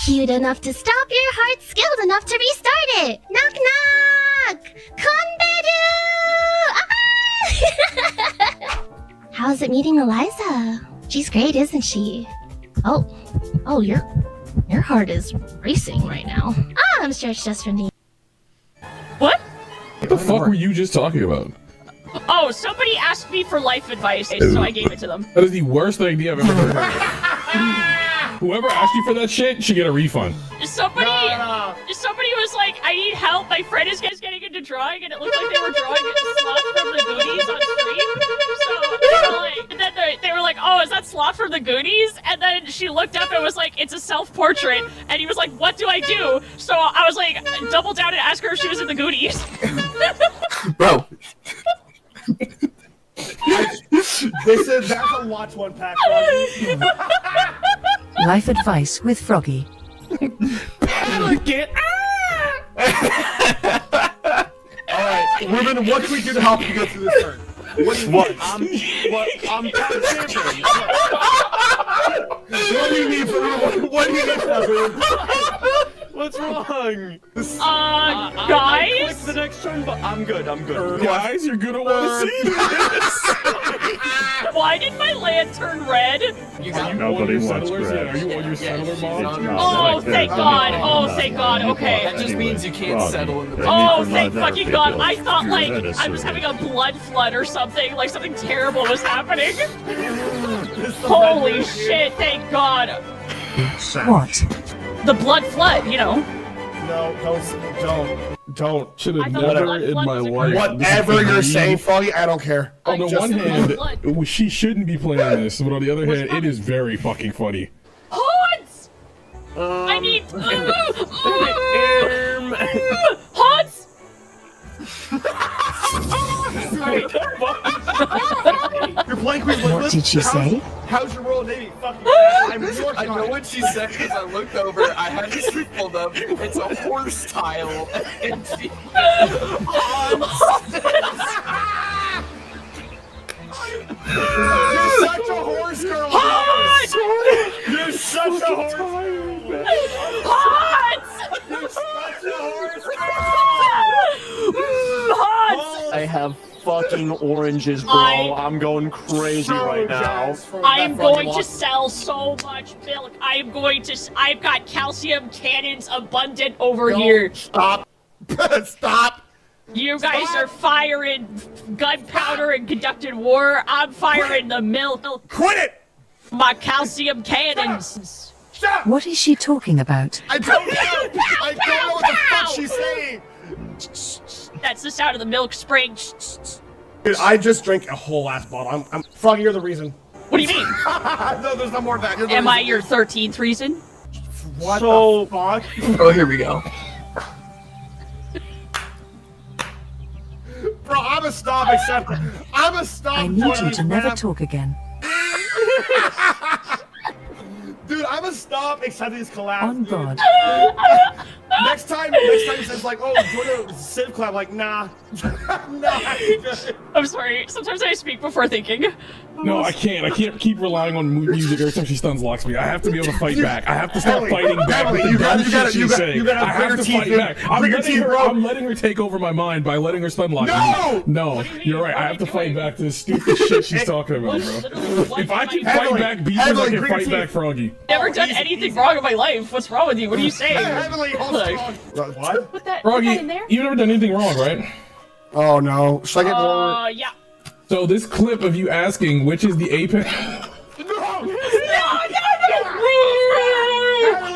Cute enough to stop your heart, skilled enough to restart it. Knock knock! Konbedu! Ah! How's it meeting Eliza? She's great, isn't she? Oh, your heart is racing right now. Ah, I'm sure it's just from the. What? What the fuck were you just talking about? Oh, somebody asked me for life advice, so I gave it to them. That is the worst idea I've ever heard. Whoever asked you for that shit should get a refund. Somebody was like, I need help. My friend is getting into drawing, and it looked like they were drawing a Sloth from the Goonies on stream. So they were like, and then they were like, oh, is that Sloth from the Goonies? And then she looked up and was like, it's a self-portrait. And he was like, what do I do? So I was like, double down and ask her if she was in the Goonies. Bro. They said that's a watch one pack. Life advice with Froggy. Get Alright, Ruben, what can we do to help you get through this turn? What? I'm kind of champion. What do you need from Ruben? What do you need from Ruben? What's wrong? Guys? Click the next turn, but I'm good. Guys, you're gonna want to see this. Why did my land turn red? Nobody wants bread. Are you on your settler mom? Oh, thank God. Oh, thank God. Okay. That just means you can't settle in the Oh, thank fucking God. I thought, like, I was having a blood flood or something. Like, something terrible was happening. Holy shit, thank God. What? The blood flood, you know. No, don't. Should have never in my life. Whatever you're saying, Froggy, I don't care. On the one hand, she shouldn't be playing this, but on the other hand, it is very fucking funny. Hans! I need... Hans! You're playing Queen What did she say? How's your Royal Navy? Fucking I'm working I know on what she said because I looked over. I had this pulled up. It's a horse tile. And she... You're such a horse girl. Hans! You're such a horse girl. Hans! You're such a horse girl. Hans! I have fucking oranges, bro. I'm going crazy right now. I am going to sell so much milk. I've got calcium cannons abundant over here. Stop. Stop. You guys are firing gunpowder and conducting war. I'm firing the milk. Quit it! My calcium cannons. Stop! What is she talking about? I don't know. I don't know what the fuck she's saying. That's the sound of the milk spring. Dude, I just drank a whole ass bottle. I'm Froggy, you're the reason. What do you mean? No, there's no more of that. Am I your 13th reason? What the fuck? Oh, here we go. Bro, I'ma stop accepting. I'ma stop. I need you to never talk again. Dude, I'ma stop accepting these collabs. On God. Next time it says like, oh, join a Civ collab, like, nah. Nah. I'm sorry. Sometimes I speak before thinking. No, I can't. I can't keep relying on music every time she stuns locks me. I have to be able to fight back. I have to stop fighting back with the dumb shit she's saying. I have to fight back. I'm letting her take over my mind by letting her stun lock me. No, you're right. I have to fight back to this stupid shit she's talking about, bro. If I can fight back bees, I can fight back Froggy. Never done anything wrong in my life. What's wrong with you? What are you saying? Heavily, what? Put that Froggy, in there? you've never done anything wrong, right? Oh no. Should I get more? Yeah. So this clip of you asking which is the apex. No!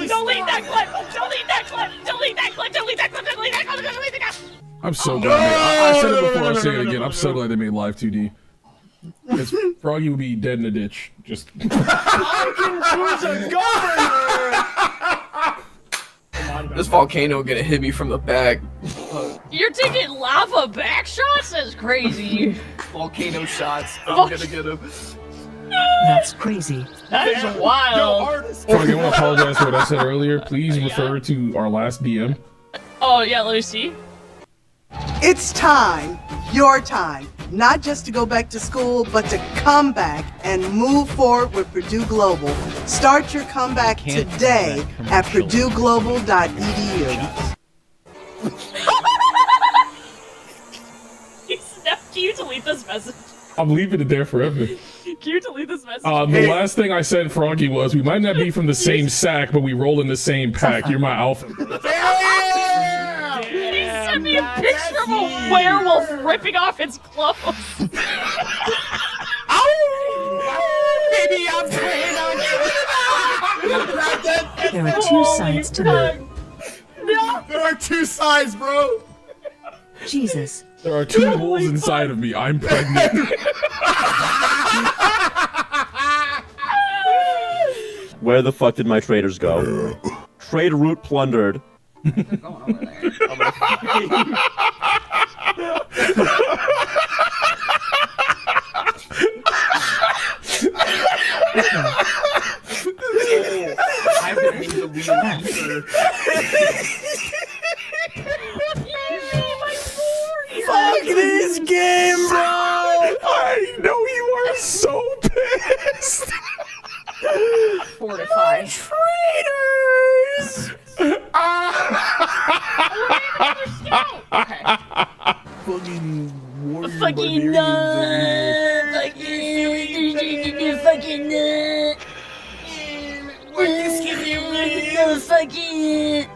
Don't leave that clip! Don't leave that clip! Don't leave that clip! Don't leave that clip! Don't leave that clip! Don't leave that clip! I'm so glad. I said it before. I'll say it again. I'm so glad they made Live 2D. Because Froggy would be dead in a ditch. Just. I can choose a governor. This volcano gonna hit me from the back. You're taking lava back shots? That's crazy. Volcano shots. I'm gonna get him. That's crazy. That is wild. Froggy, I want to apologize for what I said earlier. Please refer to our last DM. Oh, yeah, let me see. It's time, your time, not just to go back to school, but to come back and move forward with Purdue Global. Start your comeback today at purdueglobal.edu. Can you delete this message? I'm leaving it there forever. Can you delete this message? The last thing I said, Froggy, was we might not be from the same sack, but we roll in the same pack. You're my alpha. He sent me a picture of a werewolf ripping off its clothes. Baby, I'm praying on you. There are two sides to me. No, there are two sides, bro. Jesus. There are two wolves inside of me. I'm pregnant. Where the fuck did my traders go? Trade route plundered. Fuck this game, bro! I know you are so pissed. 4 to 5. Traitors! Fucking warrior. Fucking fucking What is giving me? fucking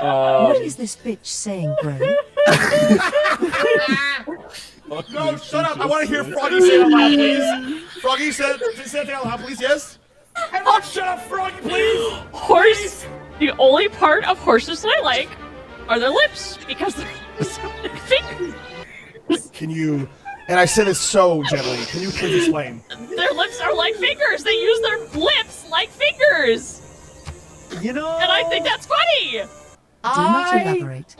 What is this bitch saying, bro? No, shut up! I want to hear Froggy say it out loud, please. Froggy, say it out loud, please. Yes. Everyone, shut up, Froggy, please. Horse. The only part of horses that I like are their lips because they're fingers. Can you? And I say this so gently. Can you please explain? Their lips are like fingers. They use their lips like fingers. You know. And I think that's funny. Do not elaborate.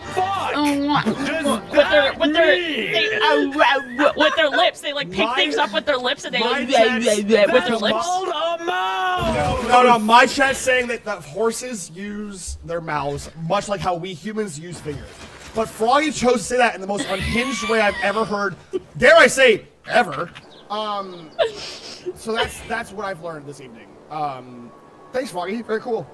With their lips, they like pick things up with their lips, and they like with their lips. No. My chat's saying that horses use their mouths much like how we humans use fingers. But Froggy chose to say that in the most unhinged way I've ever heard. Dare I say, ever. So that's what I've learned this evening. Thanks, Froggy. Very cool.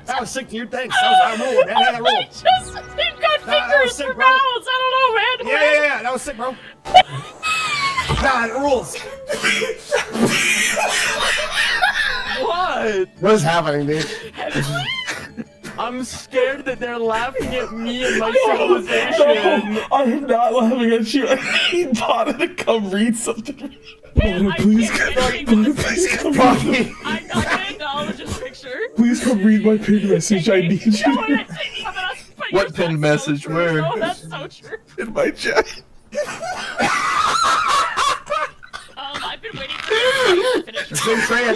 That was sick, dude. Thanks. That was man. That rule. They've got fingers for mouths. I don't know, man. Yeah. That was sick, bro. Nah, it rules. What? What is happening, dude? I'm scared that they're laughing at me and my civilization. No, I'm not laughing at you. I need Donna to come read something. Donna, please come read. I'm not gonna acknowledge this picture. Please come read my pin message. I need you. What pinned message? Where? Oh, that's so true. In my chat. I've been waiting for you to finish. Man,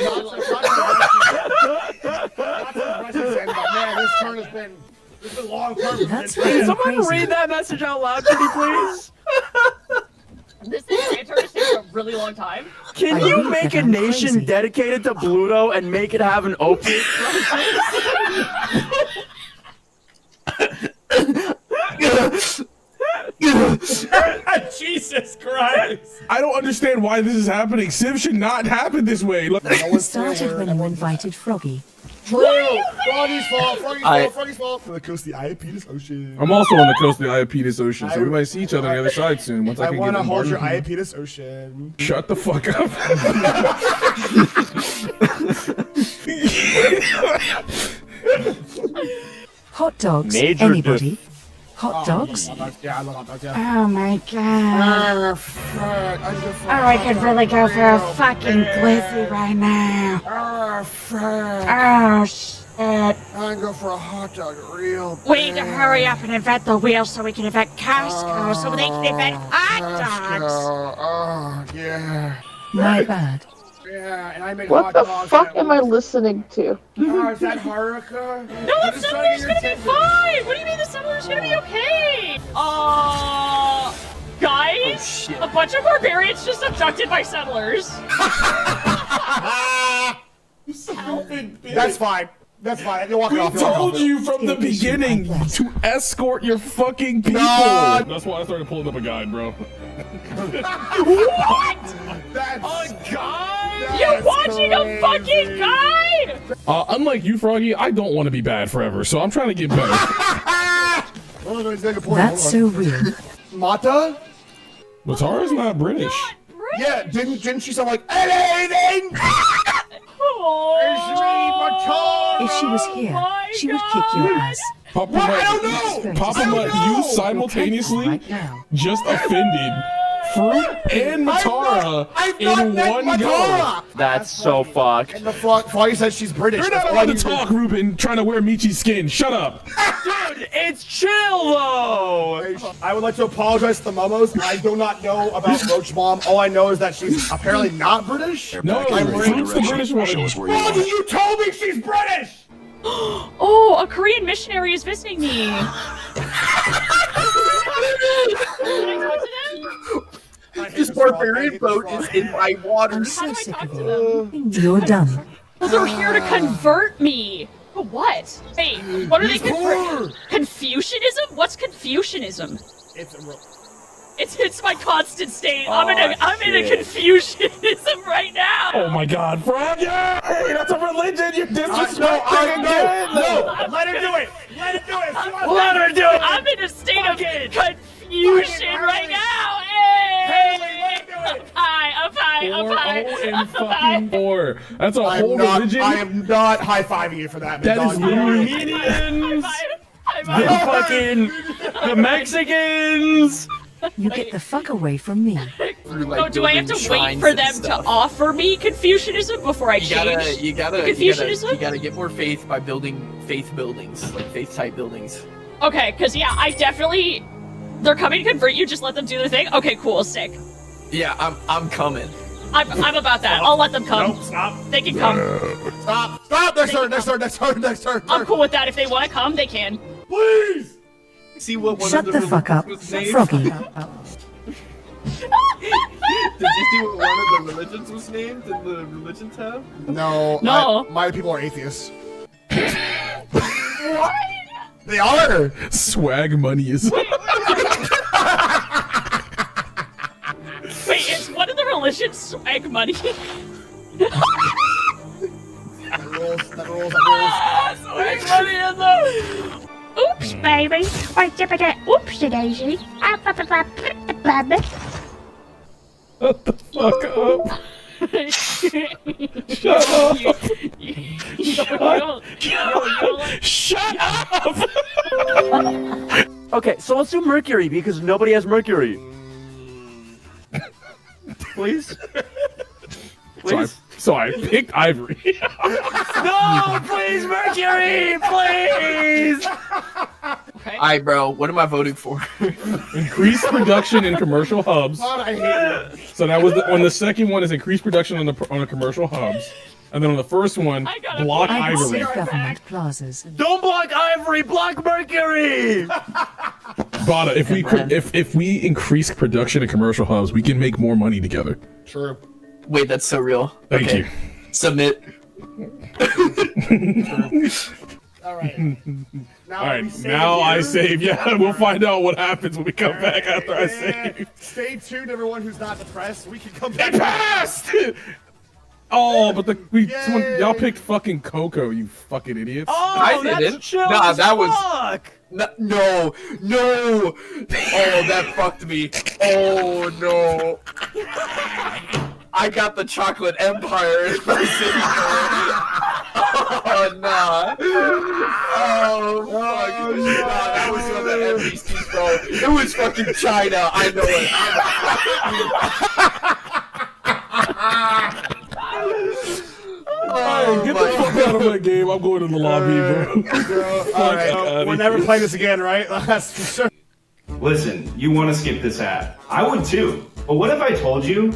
this turn has been a long turn. That's Can someone read that message out loud, pretty please? This is Aethernets takes a really long time. Can you make a nation dedicated to Bluto and make it have an opiate crisis? Jesus Christ! I don't understand why this is happening. Civ should not happen this way. It started when you invited Froggy. Froggy's fault. Froggy's fault. For the coast of the Iapetus Ocean. I'm also on the coast of the Iapetus Ocean, so we might see each other on the other side soon. Once I can want get to hold your bombarded. Iapetus Ocean. Shut the fuck up. Hot dogs. Major Anybody? Hot dogs? Yeah, I love hot dogs, yeah. Oh my god. Oh, I could really go for a fucking glizzy right now. Oh shit. I can go for a hot dog real We need to hurry up and invent the wheel so we can invent Costco so they can invent hot dogs. Oh, yeah. My bad. Yeah, and I made What hot the dogs fuck at am I listening to? Oh, is that Haruka? No, the settler's gonna be fine! What do you mean the settler's gonna be okay? Guys? A bunch of barbarians just abducted by settlers. That's fine. That's fine. You're walking We off. told you from the beginning to escort your fucking people. No. That's why I started pulling up a guide, bro. What? That's a guide? You're watching a fucking guide? Unlike you, Froggy, I don't want to be bad forever, so I'm trying to get better. That's so weird. Mata? Matara's not British. Yeah, didn't she sound like anything? If she was here, she would kick your ass. Papa What? I don't know. Papa Mutt, you simultaneously just offended Fruit and Matara in one go. That's so fucked. And the Froggy says she's British. You're not allowed to talk, Ruben, trying to wear Michi's skin. Shut up. Dude, it's chill though. I would like to apologize to the Momos. I do not know about Roach Mom. All I know is that she's apparently not British. No, Fruit's the British one. Froggy, you told me she's British! Oh, a Korean missionary is visiting me. This barbarian boat is in my waters. I'm so sick of you. You're done. Well, they're here to convert me. For what? Hey, what are they converting? Confucianism? What's Confucianism? It's my constant state. I'm in a Confucianism right now. Oh my God, Froggy! Hey, that's a religion. You're disrespecting again. No, let her do it. Let her do it. Let her do it. I'm in a state of confusion right now. Hey, up high, up high, up high. 4 and fucking 4. That's a whole religion. I am not high-fiving you for that. That is literally Armenians. The Mexicans. You get the fuck away from me. Oh, do I have to wait for them to offer me Confucianism before I change? You gotta get more faith by building faith buildings, like faith type buildings. Okay, because yeah, I definitely. They're coming to convert you. Just let them do their thing. Okay, cool, sick. Yeah, I'm coming. I'm about that. I'll let them come. Nope, stop. They can come. Stop. Next turn. I'm cool with that. If they want to come, they can. Please. See what one Shut of the fuck up, Froggy. Did you see what one of the religions was named in the religion tab? No. No. My people are atheists. What? They are. swag money is. Wait, is one of the religions swag money? That rules. Swag money in them. Oops, baby. Or zippity oopsie daisy. Shut the fuck up. Shut up! Okay, so let's do Mercury because nobody has Mercury. Please? Please? So I picked Ivory. No, please, Mercury, please! Alright, bro, what am I voting for? Increased production in commercial hubs. God, I hate you. So that was on the second one is increased production on the commercial hubs, and then on the first one, block Ivory. Government plazas. Don't block Ivory, block Mercury! Bada, if we increase production in commercial hubs, we can make more money together. True. Wait, that's so real. Thank you. Submit. Alright. Now I save. Yeah, we'll find out what happens when we come back after I save. Stay tuned, everyone who's not depressed. We can come back. It passed! Oh, but y'all picked fucking Coco, you fucking idiots. Oh, I that's didn't. chill Nah, as that was. fuck. No. Oh, that fucked me. Oh, no. I got the Chocolate Empire in my city. Oh, nah. Oh, fuck. Nah, that was one of the NPCs, bro. It was fucking China. I know it. Alright, get the fuck out of my game. I'm going to the lobby, bro. Alright, we're never playing this again, right? That's for sure. Listen, you want to skip this ad. I would too. But what if I told you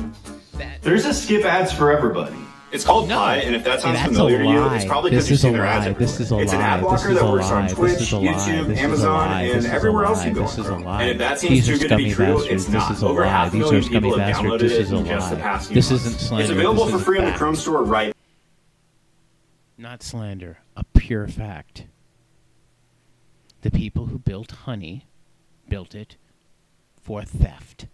there's a skip ads for everybody? It's called Pi, and if that sounds familiar to you, it's probably because you've seen their ads everywhere. It's an ad blocker that works on Twitch, YouTube, Amazon, and everywhere else you go on. And if that seems too good to be true, it's not. Over 500,000 people have downloaded it in just the past few months. Isn't slander. It's available for free on the Chrome store right. Not slander, a pure fact. The people who built honey built it for theft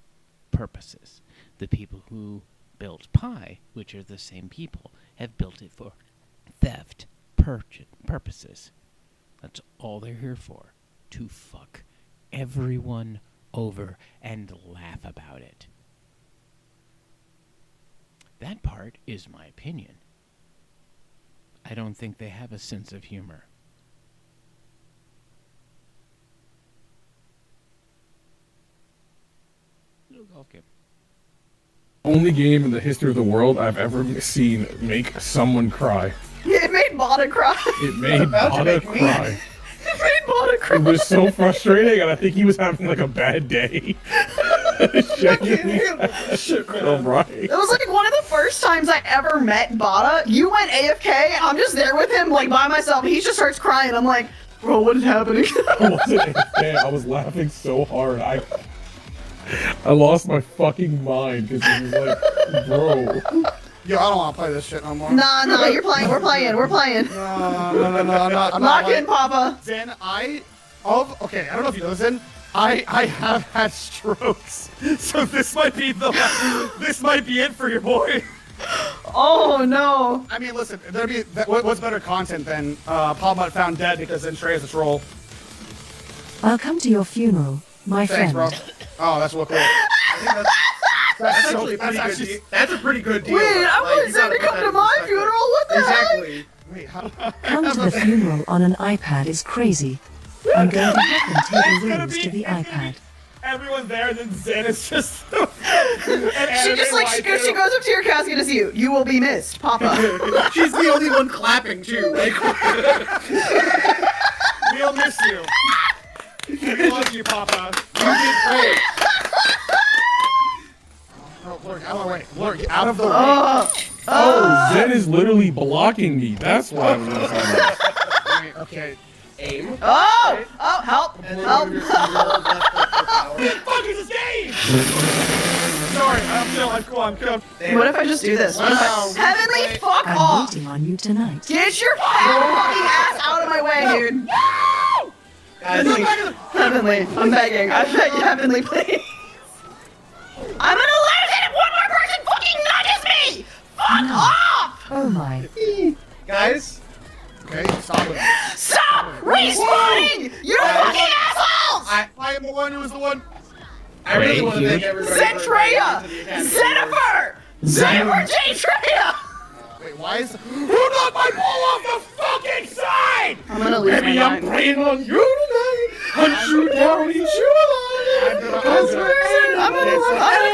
purposes. The people who built pie, which are the same people, have built it for theft purposes. That's all they're here for. To fuck everyone over and laugh about it. That part is my opinion. I don't think they have a sense of humor. Little golf game. Only game in the history of the world I've ever seen make someone cry. It made Bada cry. It made Bada cry. It made Bada cry. It was so frustrating, and I think he was having like a bad day. It was like one of the first times I ever met Bada. You went AFK, I'm just there with him, like by myself. He just starts crying. I'm like, bro, what is happening? I wasn't AFK. I was laughing so hard. I lost my fucking mind because he was like, bro. Yo, I don't want to play this shit no more. Nah, you're playing. We're playing. We're playing. No, I'm not. Lock in, Papa. Zen, okay, I don't know if you know Zen. I have had strokes, so this might be it for your boy. Oh no! I mean, listen, what's better content than Palmut found dead because Zen Trey has a troll. I'll come to your funeral, my Thanks, friend. bro. Oh, that's real cool. That's a pretty good deal. Wait, I want Zen to come to my funeral. What the Exactly. heck? Wait, Come to the funeral on an iPad is crazy. I'm going to have them take the rooms to the iPad. Everyone's there, and then Zen is just. She just like she goes up to your casket as you. You will be missed, Papa. She's the only one clapping too. Like, we'll miss you. We love you, Papa. You did great. Oh, Lord, out of the way. Lord, get out of the way. Oh, Zen is literally blocking me. That's why I'm gonna Wait, okay. Aim. Oh! Oh, help! Help! What the fuck is this game? Sorry, I'm still. I'm cool. I'm good. What if I just do this? What if I... Heavenly, fuck I'm off! waiting on you tonight. Get your fucking ass out of my way, dude! Heavenly, I'm begging. I beg you, Heavenly, please. I'm gonna let it if one more person fucking nudges me! Fuck off! Oh my. Guys. Okay, stop it. Stop respawning! You fucking assholes! I am the one who was the one. I really want to thank everybody. Zentreya! Zenifer! Zenifer J. Treya! Wait, why is... Who knocked my ball off the fucking side? I'm gonna lose Baby, my I'm mind. praying on you tonight. Hunt you down, eat you alive. I'm gonna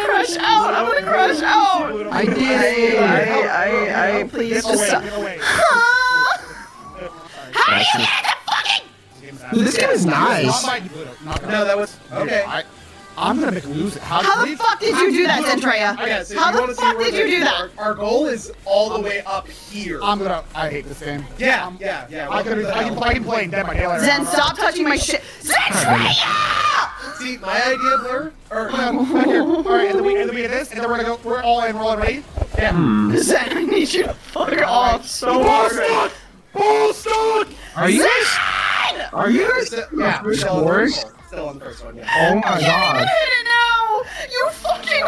crush out. I'm gonna crush out. I did. I please just stop. This game is nice. No, that was okay. I'm gonna make a lose it. How the fuck did you do that, Zentreya? How the fuck did you do that? Our goal is all the way up here. I hate this game. Yeah. I can play in Dead by Daylight. Zen, stop touching my shit. Zentreya! See, my idea, Blur. Right here. All right, and then we get this, and then we're gonna go. We're all in. We're all ready. Yeah. Zen, I need you to fuck off so hard. Ball stock. Are you guys? Yeah. We're still on the first one. Yeah. Oh my god. Hit it now! You fucking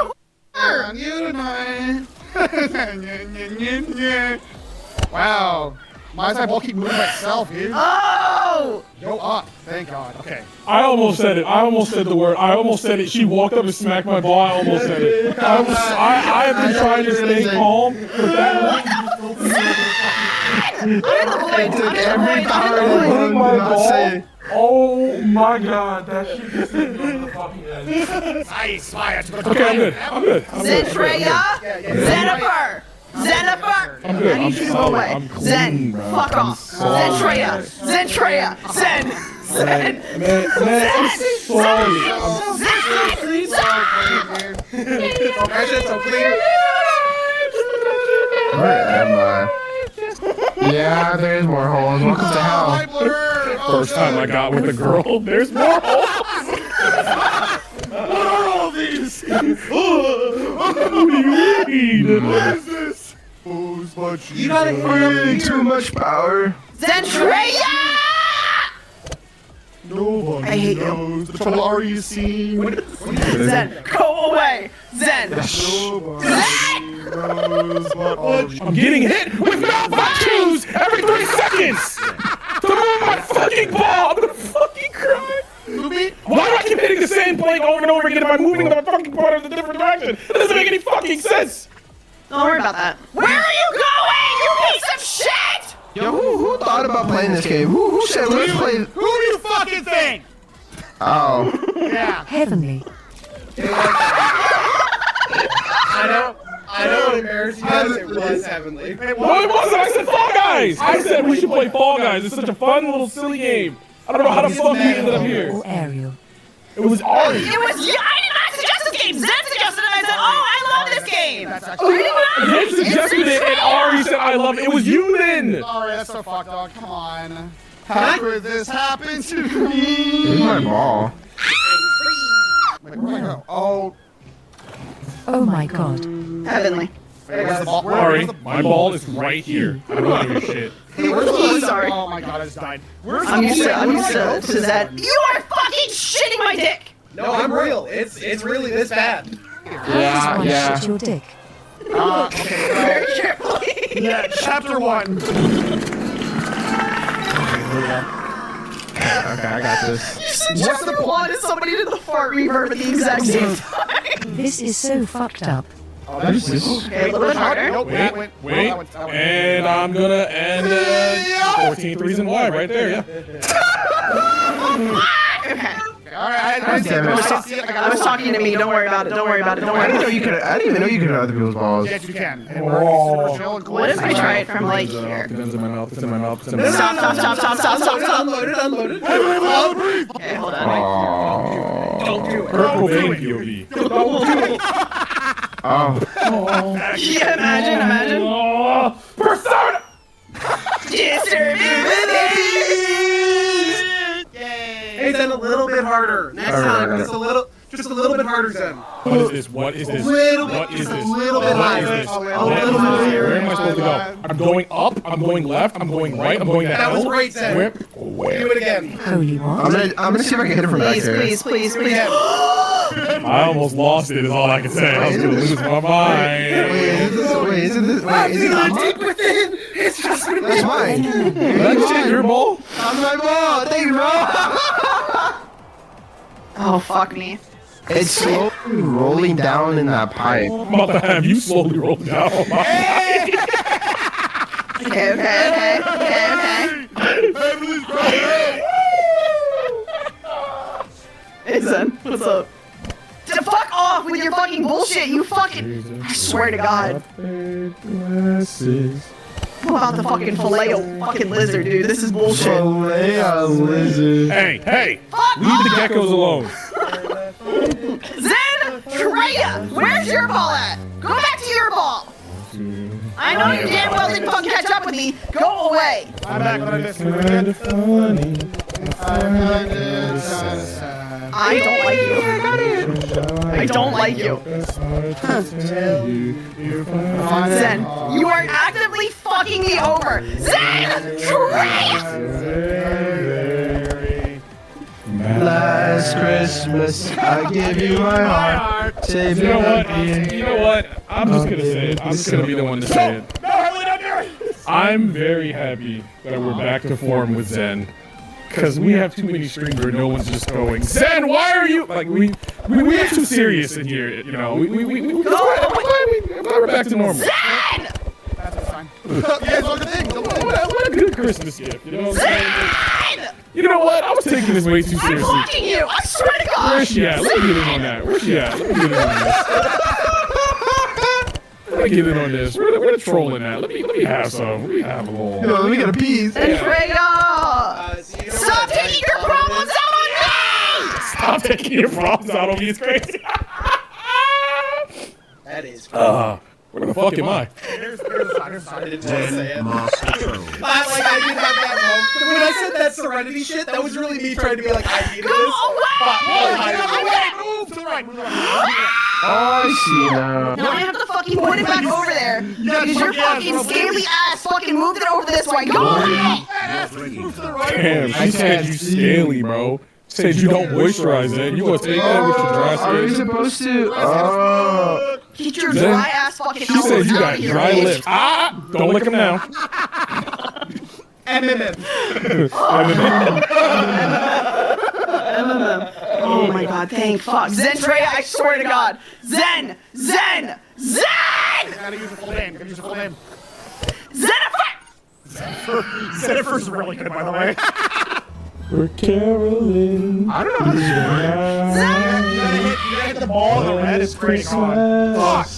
On you tonight. Wow. Why does that ball keep moving by itself, dude? Oh! Go up. Thank God. Okay. I almost said it. I almost said the word. I almost said it. She walked up and smacked my ball. I almost said it. I have been trying to stay calm, but that oh my god, that shit just hit me on the fucking head. Nice. Okay, I'm good. Zentreya! Zenifer! Zenifer! I'm good. I need you to go away. Zen, fuck off. Zentreya! Zentreya! Zen! Man, I'm sorry. Yeah, there's more holes. Welcome to hell. First time I got with a girl. There's more holes. What are all these? What do you mean? What is this? You got too much power. Zentreya! Nobody I hate knows the trouble are you seeing. Zen, go away! Zen! I'm getting hit with malfunctions every 3 seconds! To move my fucking ball! I'm gonna fucking cry! Why do I keep hitting the same plank over and over again if I'm moving the fucking part of the different direction? It doesn't make any fucking sense! Don't worry about that. Where are you going, you piece of shit? Yo, who thought about playing this game? Who said let's play? Who do you fucking think? Oh. Yeah. Heavenly. I know what embarrassing as it was heavenly. No, it wasn't! I said Fall Guys! I said we should play Fall Guys. It's such a fun little silly game. I don't know how the fuck we ended up here. Or Ariel. It was Ari. It was you. I did not suggest this game. Zen suggested it, and I said, "Oh, I love this game." Zen suggested it, and Ari said I love it. It was you then. Sorry, that's so fucked up. Come on. How could this happen to me? Where's my ball? Wait, where am I going? Oh. Oh my god. Heavenly. Ari, my ball is right here. I don't give a shit. Hey, where's the Sorry. Oh my god, I just died. I'm used to that. You are fucking shitting my dick. No, I'm real. It's really this bad. How does one shit your dick? Okay. Very carefully. Yeah, chapter 1. Okay, I got this. What's the plot? Is somebody did the fart reverb at the exact same time? This is so fucked up. What is this? Okay, a little bit harder. Wait, and I'm gonna end 14th reason why right there, yeah. Okay. Alright, I was talking to me. Don't worry about it. Don't worry about it. Don't worry. I didn't even know you could have other people's balls. Yes, you can. What if I try it from like here? It's in my mouth. It's in my mouth. It's in my mouth. Stop. Unloaded. Okay, hold on. Don't do it. Purple vein POV. Oh. Yeah, imagine. Persona! Hey, Zen, a little bit harder. Next time, just a little bit harder, Zen. What is this? What is this? What is this? A little bit What is higher. this? Where am I supposed to go? I'm going up. I'm going left. I'm going right. I'm going to hell. That was great, Zen. Where? Do it again. Holy what? I'm gonna see if I can hit it from back there. Please. I almost lost it. Is all I can say. I was gonna lose my mind. Wait, is it this? Wait, is it Not mine? deep within. It's just within. That's mine. That's shit. Your ball? That's my ball. Thank you, bro. Oh, fuck me. It's slowly rolling down in that pipe. I'm about to have you slowly roll down on my mind. Okay. Hey, Zen, what's up? Fuck off with your fucking bullshit, you fucking... I swear to God. I'm about to fucking fillet a fucking lizard, dude. This is bullshit. Fillet a lizard. Hey! Fuck Leave the off! geckos alone. Zen! Treya! Where's your ball at? Go back to your ball! I know you damn well didn't fucking catch up with me. Go away! I'm back when I miss you. I don't like you. I don't like you. Zen, you are actively fucking me over. Zen! Treya! Last Christmas, I gave you my heart. Save You know what? I'm just gonna say it. I'm just gonna be the one to say it. I'm very happy that we're back to form with Zen. Because we have too many streams where no one's just going, Zen, why are you? Like, we are too serious in here, you know. I'm glad we're back to normal. Zen! That's fine. Yeah, it's a good thing. What a good Christmas gift, you know what I'm saying? You know what? I was taking this way too I'm seriously. blocking you! I swear to God! Where's she at? Let me get in on that. Where's she at? Let me get in on this. Let me get in on this. We're trolling that. Let me have some. Let me have a little. Yo, let me get a piece. Treya! Stop taking your problems out on me! Stop taking your problems out on me. It's crazy. That is. Where the fuck am I? Here's the sign. I didn't want to say it. Master Troll. I did have that moment. When I said that Serenity shit, that was really me trying to be like, I needed this. Move to the right. Move to the right. Oh, I see now. Now I have to fucking put it back over there. Because your fucking scaly ass fucking moved it over this way. Go on! Damn, she said you scaly, bro. Said you don't moisturize it. You gonna take that with your dry skin? Are we supposed to? Get your dry ass fucking She said you got dry lips. Don't lick them now. MMM. Oh my god, thank fuck. Zen Trey, I swear to god. Zen! Gotta use a full name. Jennifer's really good, by the way. For Carolyn. I don't know how to score. You gotta hit the ball and the red is pretty gone. Fuck.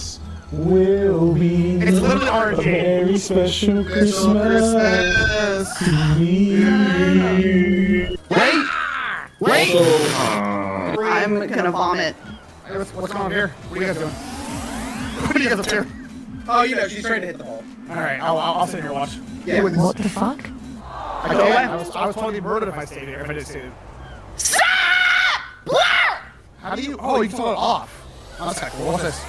Will be It's literally a RNG. very special Christmas to me. Wait! I'm gonna vomit. Hey, what's going on here? What are you guys doing? What are you guys up here? Oh, you know, she's trying to hit the ball. Alright, I'll sit here and watch. Yeah. What the fuck? I was totally murdered if I stayed here, if I didn't stay here. Stop! How do you? Oh, you can turn it off. Oh, that's kinda cool. What's this?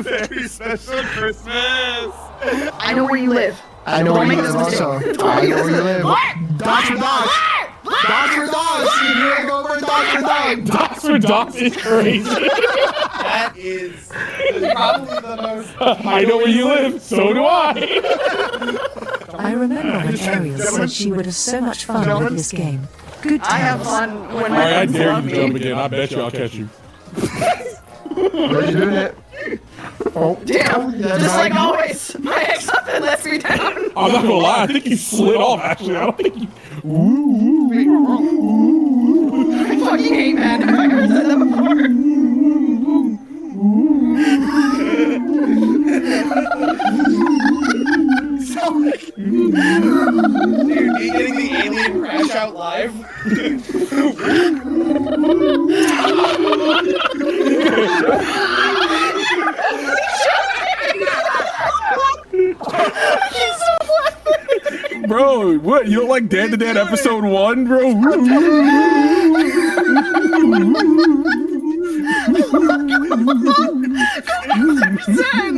Very special Christmas. I know where you live. I know where you live also. I know where you live. Dodge for dodge. Dodge for dodge. You gotta go for dodge for dodge. Dots for dots is crazy. That is probably the most. I know where you live. So do I. I remember when Ariel said she would have so much fun with this game. Good times. I have fun when Alright, I my dare love you to me. jump again. I bet you I'll catch you. Where'd you do that? Oh. Damn, just like always, my ex up and lets me down. I'm not gonna lie, I think you slid off actually. I don't think you. I fucking hate man. I've never said that before. Dude, me getting the alien crash out live. Bro, what? You don't like Dead to Dead episode 1, bro? Zen!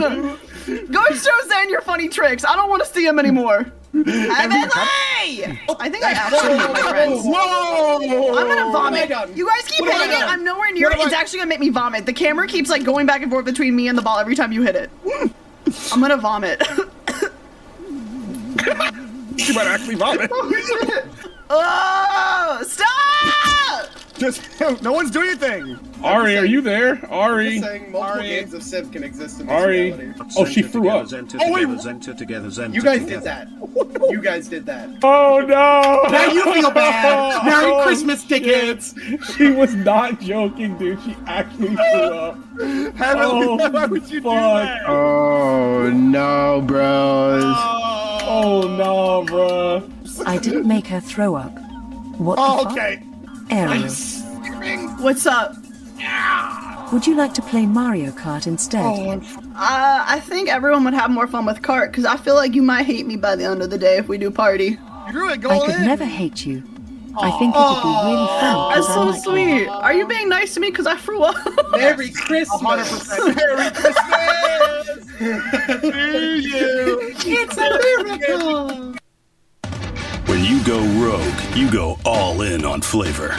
Go show Zen your funny tricks. I don't want to see him anymore. Emily! I think I actually hate my friends. Whoa! I'm gonna vomit. You guys keep hitting it. I'm nowhere near it. It's actually gonna make me vomit. The camera keeps like going back and forth between me and the ball every time you hit it. I'm gonna vomit. You might actually vomit. Oh! Stop! Just no one's doing anything. Ari, are you there? Ari. Just saying multiple games of Civ can exist in this Ari. reality. Oh, she threw up. Oh wait, you guys did that. You guys did that. Oh no! Now you feel bad. Merry Christmas tickets. She was not joking, dude. She actually threw up. Why would you do that? Oh no, bros. Oh no, bro. I didn't make her throw up. What the fuck? Okay. Ariel, What's up? would you like to play Mario Kart instead? I think everyone would have more fun with Kart, because I feel like you might hate me by the end of the day if we do party. You're I could never hate you. I think it'd be really funny. That's 'cause I so like you. sweet. Are you being nice to me because I threw up? Merry Christmas. 100%. Merry Christmas to you. It's a miracle. When you go rogue, you go all in on flavor.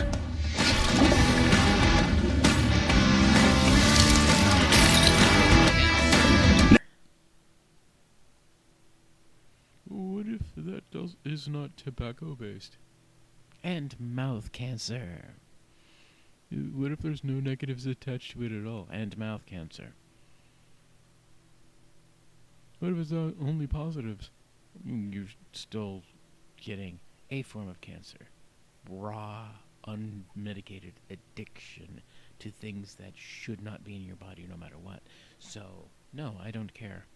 What if that is not tobacco based? And mouth cancer. What if there's no negatives attached to it at all? And mouth cancer. What if it's only positives? You're still getting a form of cancer. Raw, unmedicated addiction to things that should not be in your body no matter what. So, no, I don't care.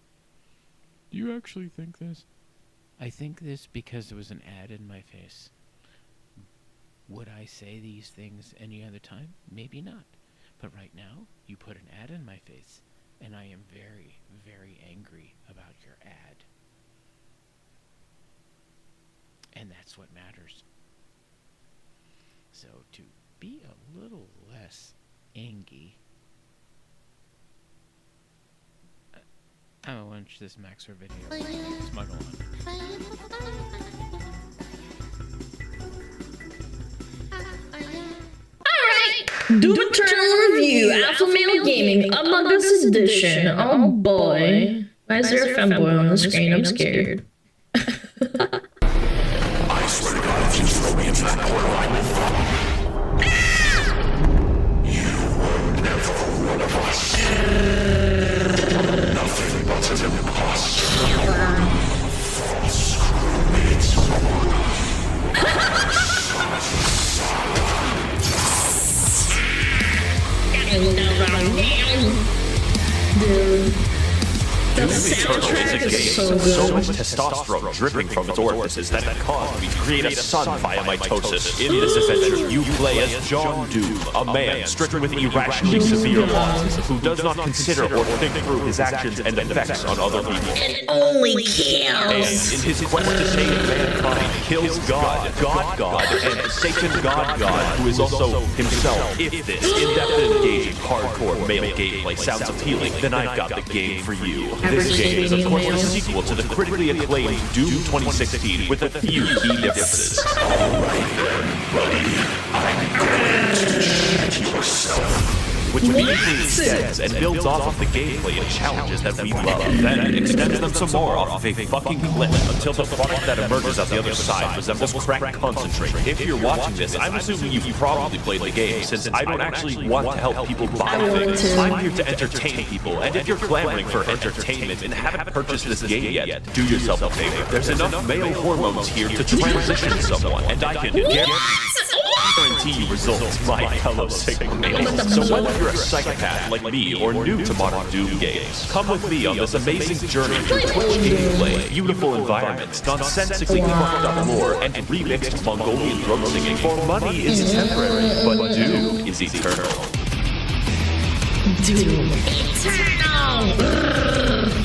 Do you actually think this? I think this because there was an ad in my face. Would I say these things any other time? Maybe not. But right now, you put an ad in my face, and I am very, very angry about your ad. And that's what matters. So to be a little less angy, I'm gonna watch this Maxor video. Smuggle on. Doom Eternal Review, Alpha Male Gaming, Among Us Edition. Oh boy. Why is there a femboy on the screen? I'm scared. I swear to God, if you throw me into that portal, I will fall. You were never one of us. Nothing but an imposter. False crewmates. Dude. The Doom Eternal soundtrack is a is game so with so good. much testosterone dripping from its orifices that it caused me to create a son via mitosis. In this adventure, you play as John Doom, a man stricken with irrationally severe laws, who does not consider or think through his actions and effects on other people. It only And kills. in his quest to save mankind, kills God, and Satan God, who is also himself. If this in-depth and engaging hardcore male gameplay sounds appealing, then I've got the game for you. This game is of course a sequel to the critically acclaimed Doom 2016 with a few key differences. Alright then, buddy. I'm going to cheat yourself. Which meaningfully extends and builds off of the gameplay and challenges that we love. Then it extends them some more off of a fucking cliff until the product that emerges out the other side resembles crack concentrate. If you're watching this, I'm assuming you've probably played the game, since I don't actually want to help people buy things. I'm here to entertain people, and if you're clamoring for entertainment and haven't purchased this game yet, do yourself a favor. There's enough male hormones here to transition someone, and I can guarantee you results, my fellow Sigma males. So whether you're a psychopath like me or new to modern Doom games, come with me on this amazing journey through Twitch gameplay, beautiful environments, nonsensically fucked up lore, and remixed Mongolian throat singing. For money is temporary, but Doom is eternal. Doom Eternal!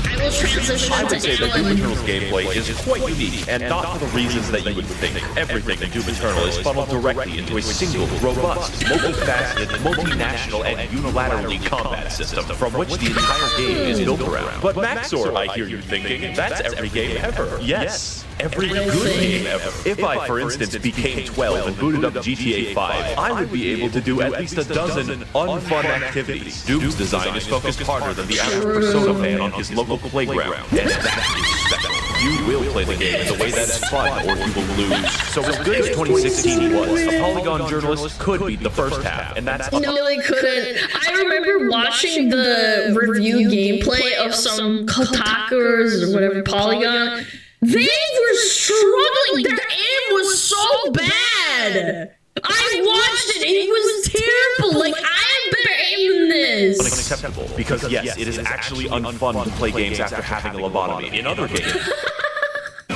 I will transition I would to say that Doom Alan. Eternal's gameplay is quite unique, and not for the reasons that you would think. Everything in Doom Eternal is funneled directly into a single, robust, multifaceted, multinational, and unilaterally combat system, from which the entire game is built around. But Maxor, I hear you thinking, that's every game ever. Yes. Every good game ever. If I, for instance, became 12 and booted up GTA 5, I would be able to do at least a dozen unfun activities. Doom's design is focused harder than the average Persona fan on his local playground, and that is special. You will play the game in the way that is fun, or you will lose. So as good as 2016 was, a Polygon journalist could beat the first half, and that's... No, they couldn't. I remember watching the review gameplay of some Kotakus or whatever, Polygon. They were struggling. Their aim was so bad. I watched it. It was terrible. Like, I have better aim than this. Unacceptable, because yes, it is actually unfun to play games after having a lobotomy. In other games,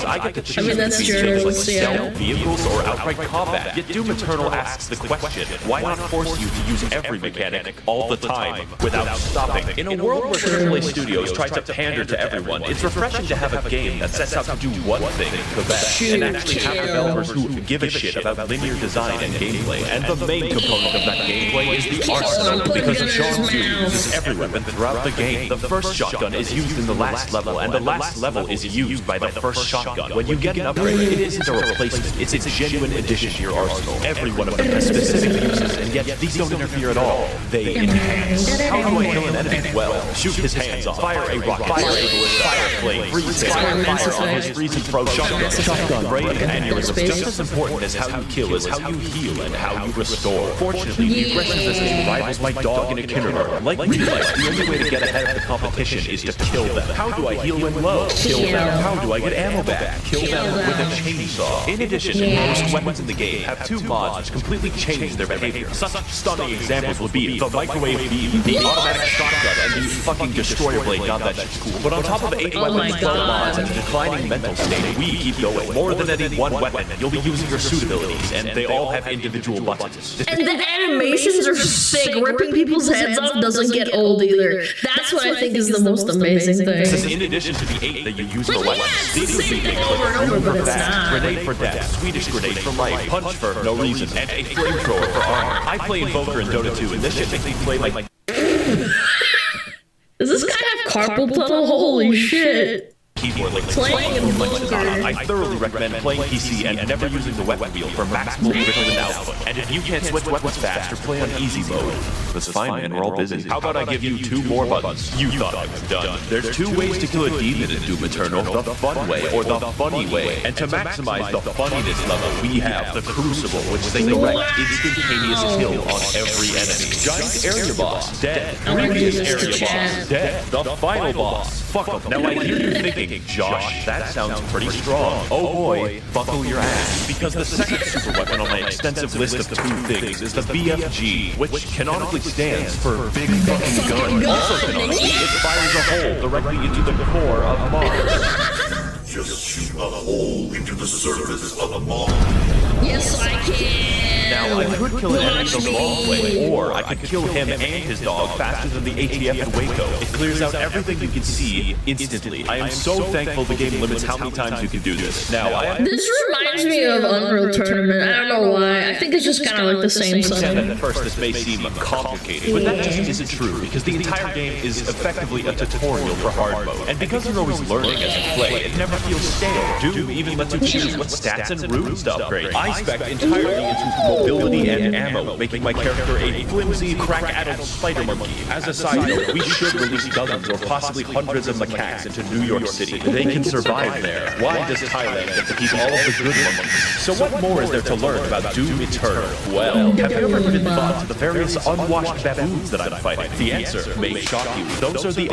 I get to choose between things like stealth, vehicles, or outright combat. Yet Doom Eternal asks the question, why not force you to use every mechanic all the time without stopping? In a world where AAA studios try to pander to everyone, it's refreshing to have a game that sets out to do one thing the best, and actually have developers who give a shit about linear design and gameplay. And the main component of that gameplay is the arsenal, because John Doom uses every weapon throughout the game. The first shotgun is used in the last level, and the last level is used by the first shotgun. When you get an upgrade, it isn't a replacement, it's a genuine addition to your arsenal. Every one of them has specific uses, and yet these don't interfere at all. They enhance. How do I kill an enemy? Well, shoot his hands off, fire a rock, fire a ballista, fire a flame, freeze him, fire on his freeze and throw shotgun, raid aneurysm. Just as important as how you kill is how you heal and how you restore. Fortunately, the aggression of this game rivals my dog in a kindergarten. Like real life, the only way to get ahead of the competition is to kill them. How do I heal when low? Kill them. How do I get ammo back? combat, kill them with a chainsaw. In addition, most weapons in the game have two mods which completely change their behavior. Such stunning examples would be the microwave beam, the automatic shotgun, and the fucking destroyer blade. God, that shit's cool. But on top of 8 weapons, 12 mods, and a declining mental state, we keep going. More than any one weapon, you'll be using your suit abilities, and they all have individual buttons. And the animations are sick. Ripping people's heads off doesn't get old either. That's what I think is the most amazing thing. This is in addition to the 8 that you use for weapons. These would be things like grenade for death, Swedish grenade for life, punch for no reason, and a flamethrower for armor. I play Invoker in Dota 2, and this shit makes me play like... Does this guy have carpal tunnel? Holy shit. Keyboard like playing Invoker. I thoroughly recommend playing PC and never using the weapon wheel for maximal riddle output. And if you can't switch weapons fast or play on easy mode, that's fine, man, we're all busy. How about I give you 2 more buttons? You thought I was done. There's 2 ways to kill a demon in Doom Eternal, the fun way or the funny way. And to maximize the funniness level, we have the Crucible, which is a direct, instantaneous kill on every enemy. Giant area boss, dead. Previous area boss, dead. The final boss, fuck em. Now I hear you thinking, Josh, that sounds pretty strong. Oh boy, buckle your ass. Because the second super weapon on my extensive list of 2 things is the BFG, which canonically stands for Big Fucking Gun. Also canonically, it fires a hole directly into the core of Mars. Just shoot a hole into the surface of the Mars. Yes, I can. Now, I could kill an enemy the long way, or I could kill him and his dog faster than the ATF in Waco. It clears out everything you can see instantly. I am so thankful the game limits how many times you can do this. Now, This reminds me of Unreal Tournament. I don't know why. I think it's just kind of like the same setting. At first, this may seem complicated, but that just isn't true, because the entire game is effectively a tutorial for hard mode. And because you're always learning as you play, it never feels stale. Doom even lets you choose what stats and runes to upgrade. I spec entirely into mobility and ammo, making my character a flimsy, crack-addled spider monkey. As a side note, we should release dozens or possibly hundreds of macaques into New York City. They can survive there. Why does Thailand get to keep all of the good monkeys? So what more is there to learn about Doom Eternal? Well, have you ever given thought to the various unwashed baboons that I'm fighting? The answer may shock you. Those are the...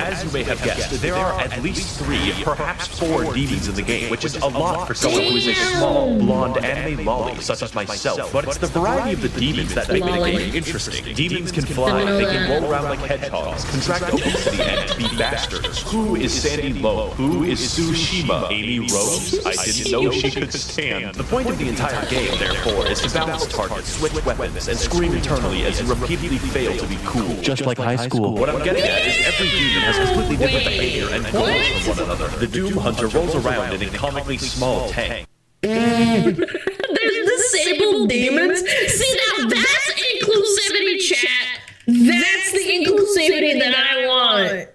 As you may have guessed, there are at least 3, perhaps 4 demons in the game, which is a lot for someone who is a small, blonde anime lolly such as myself. But it's the variety of the demons that make the game interesting. Demons can fly, they can roll around like hedgehogs, contract obesity, and be bastards. Who is Sandy Lowe? Who is Tsushima? Amy Rose? I didn't know she could stand. The point of the entire game, therefore, is to balance targets, switch weapons, and scream eternally as you repeatedly fail to be cool. Just like high school. What I'm getting at is every demon has completely different behavior and goals from one another. The Doom Hunter rolls around in a comically small tank. There's disabled demons? See, now that's inclusivity, chat. That's the inclusivity that I want.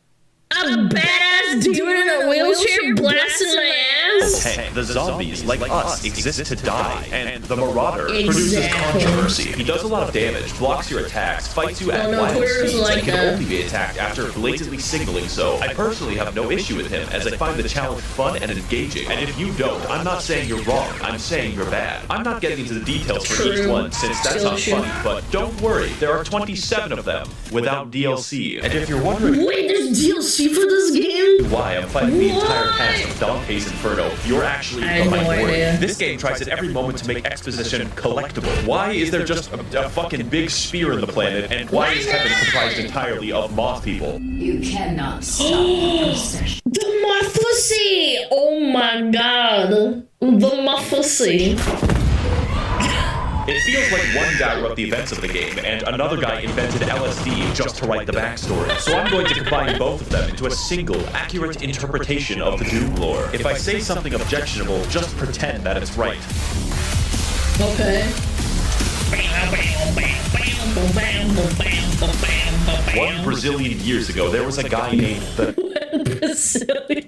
A badass demon in a wheelchair blasting my ass? Hey, the zombies, like us, exist to die, and the Marauder produces controversy. He does a lot of damage, blocks your attacks, fights you at wild speeds, and can only be attacked after blatantly signaling so. I personally have no issue with him, as I find the challenge fun and engaging. And if you don't, I'm not saying you're wrong, I'm saying you're bad. I'm not getting into the details for each one, since that's not funny, but don't worry, there are 27 of them, without DLC. And if you're wondering... Wait, there's DLC for this game? Why I'm fighting the entire cast of Dante's Inferno, you're actually the minority. This game tries at every moment to make exposition collectible. Why is there just a fucking big spear in the planet, and why is heaven comprised entirely of moth people? You cannot stop the procession. The Mophacy! Oh my god. The Mophacy. It feels like one guy wrote the events of the game, and another guy invented LSD just to write the backstory. So I'm going to combine both of them into a single, accurate interpretation of the Doom lore. If I say something objectionable, just pretend that it's right. Okay. One Brazilian years ago, there was a guy named the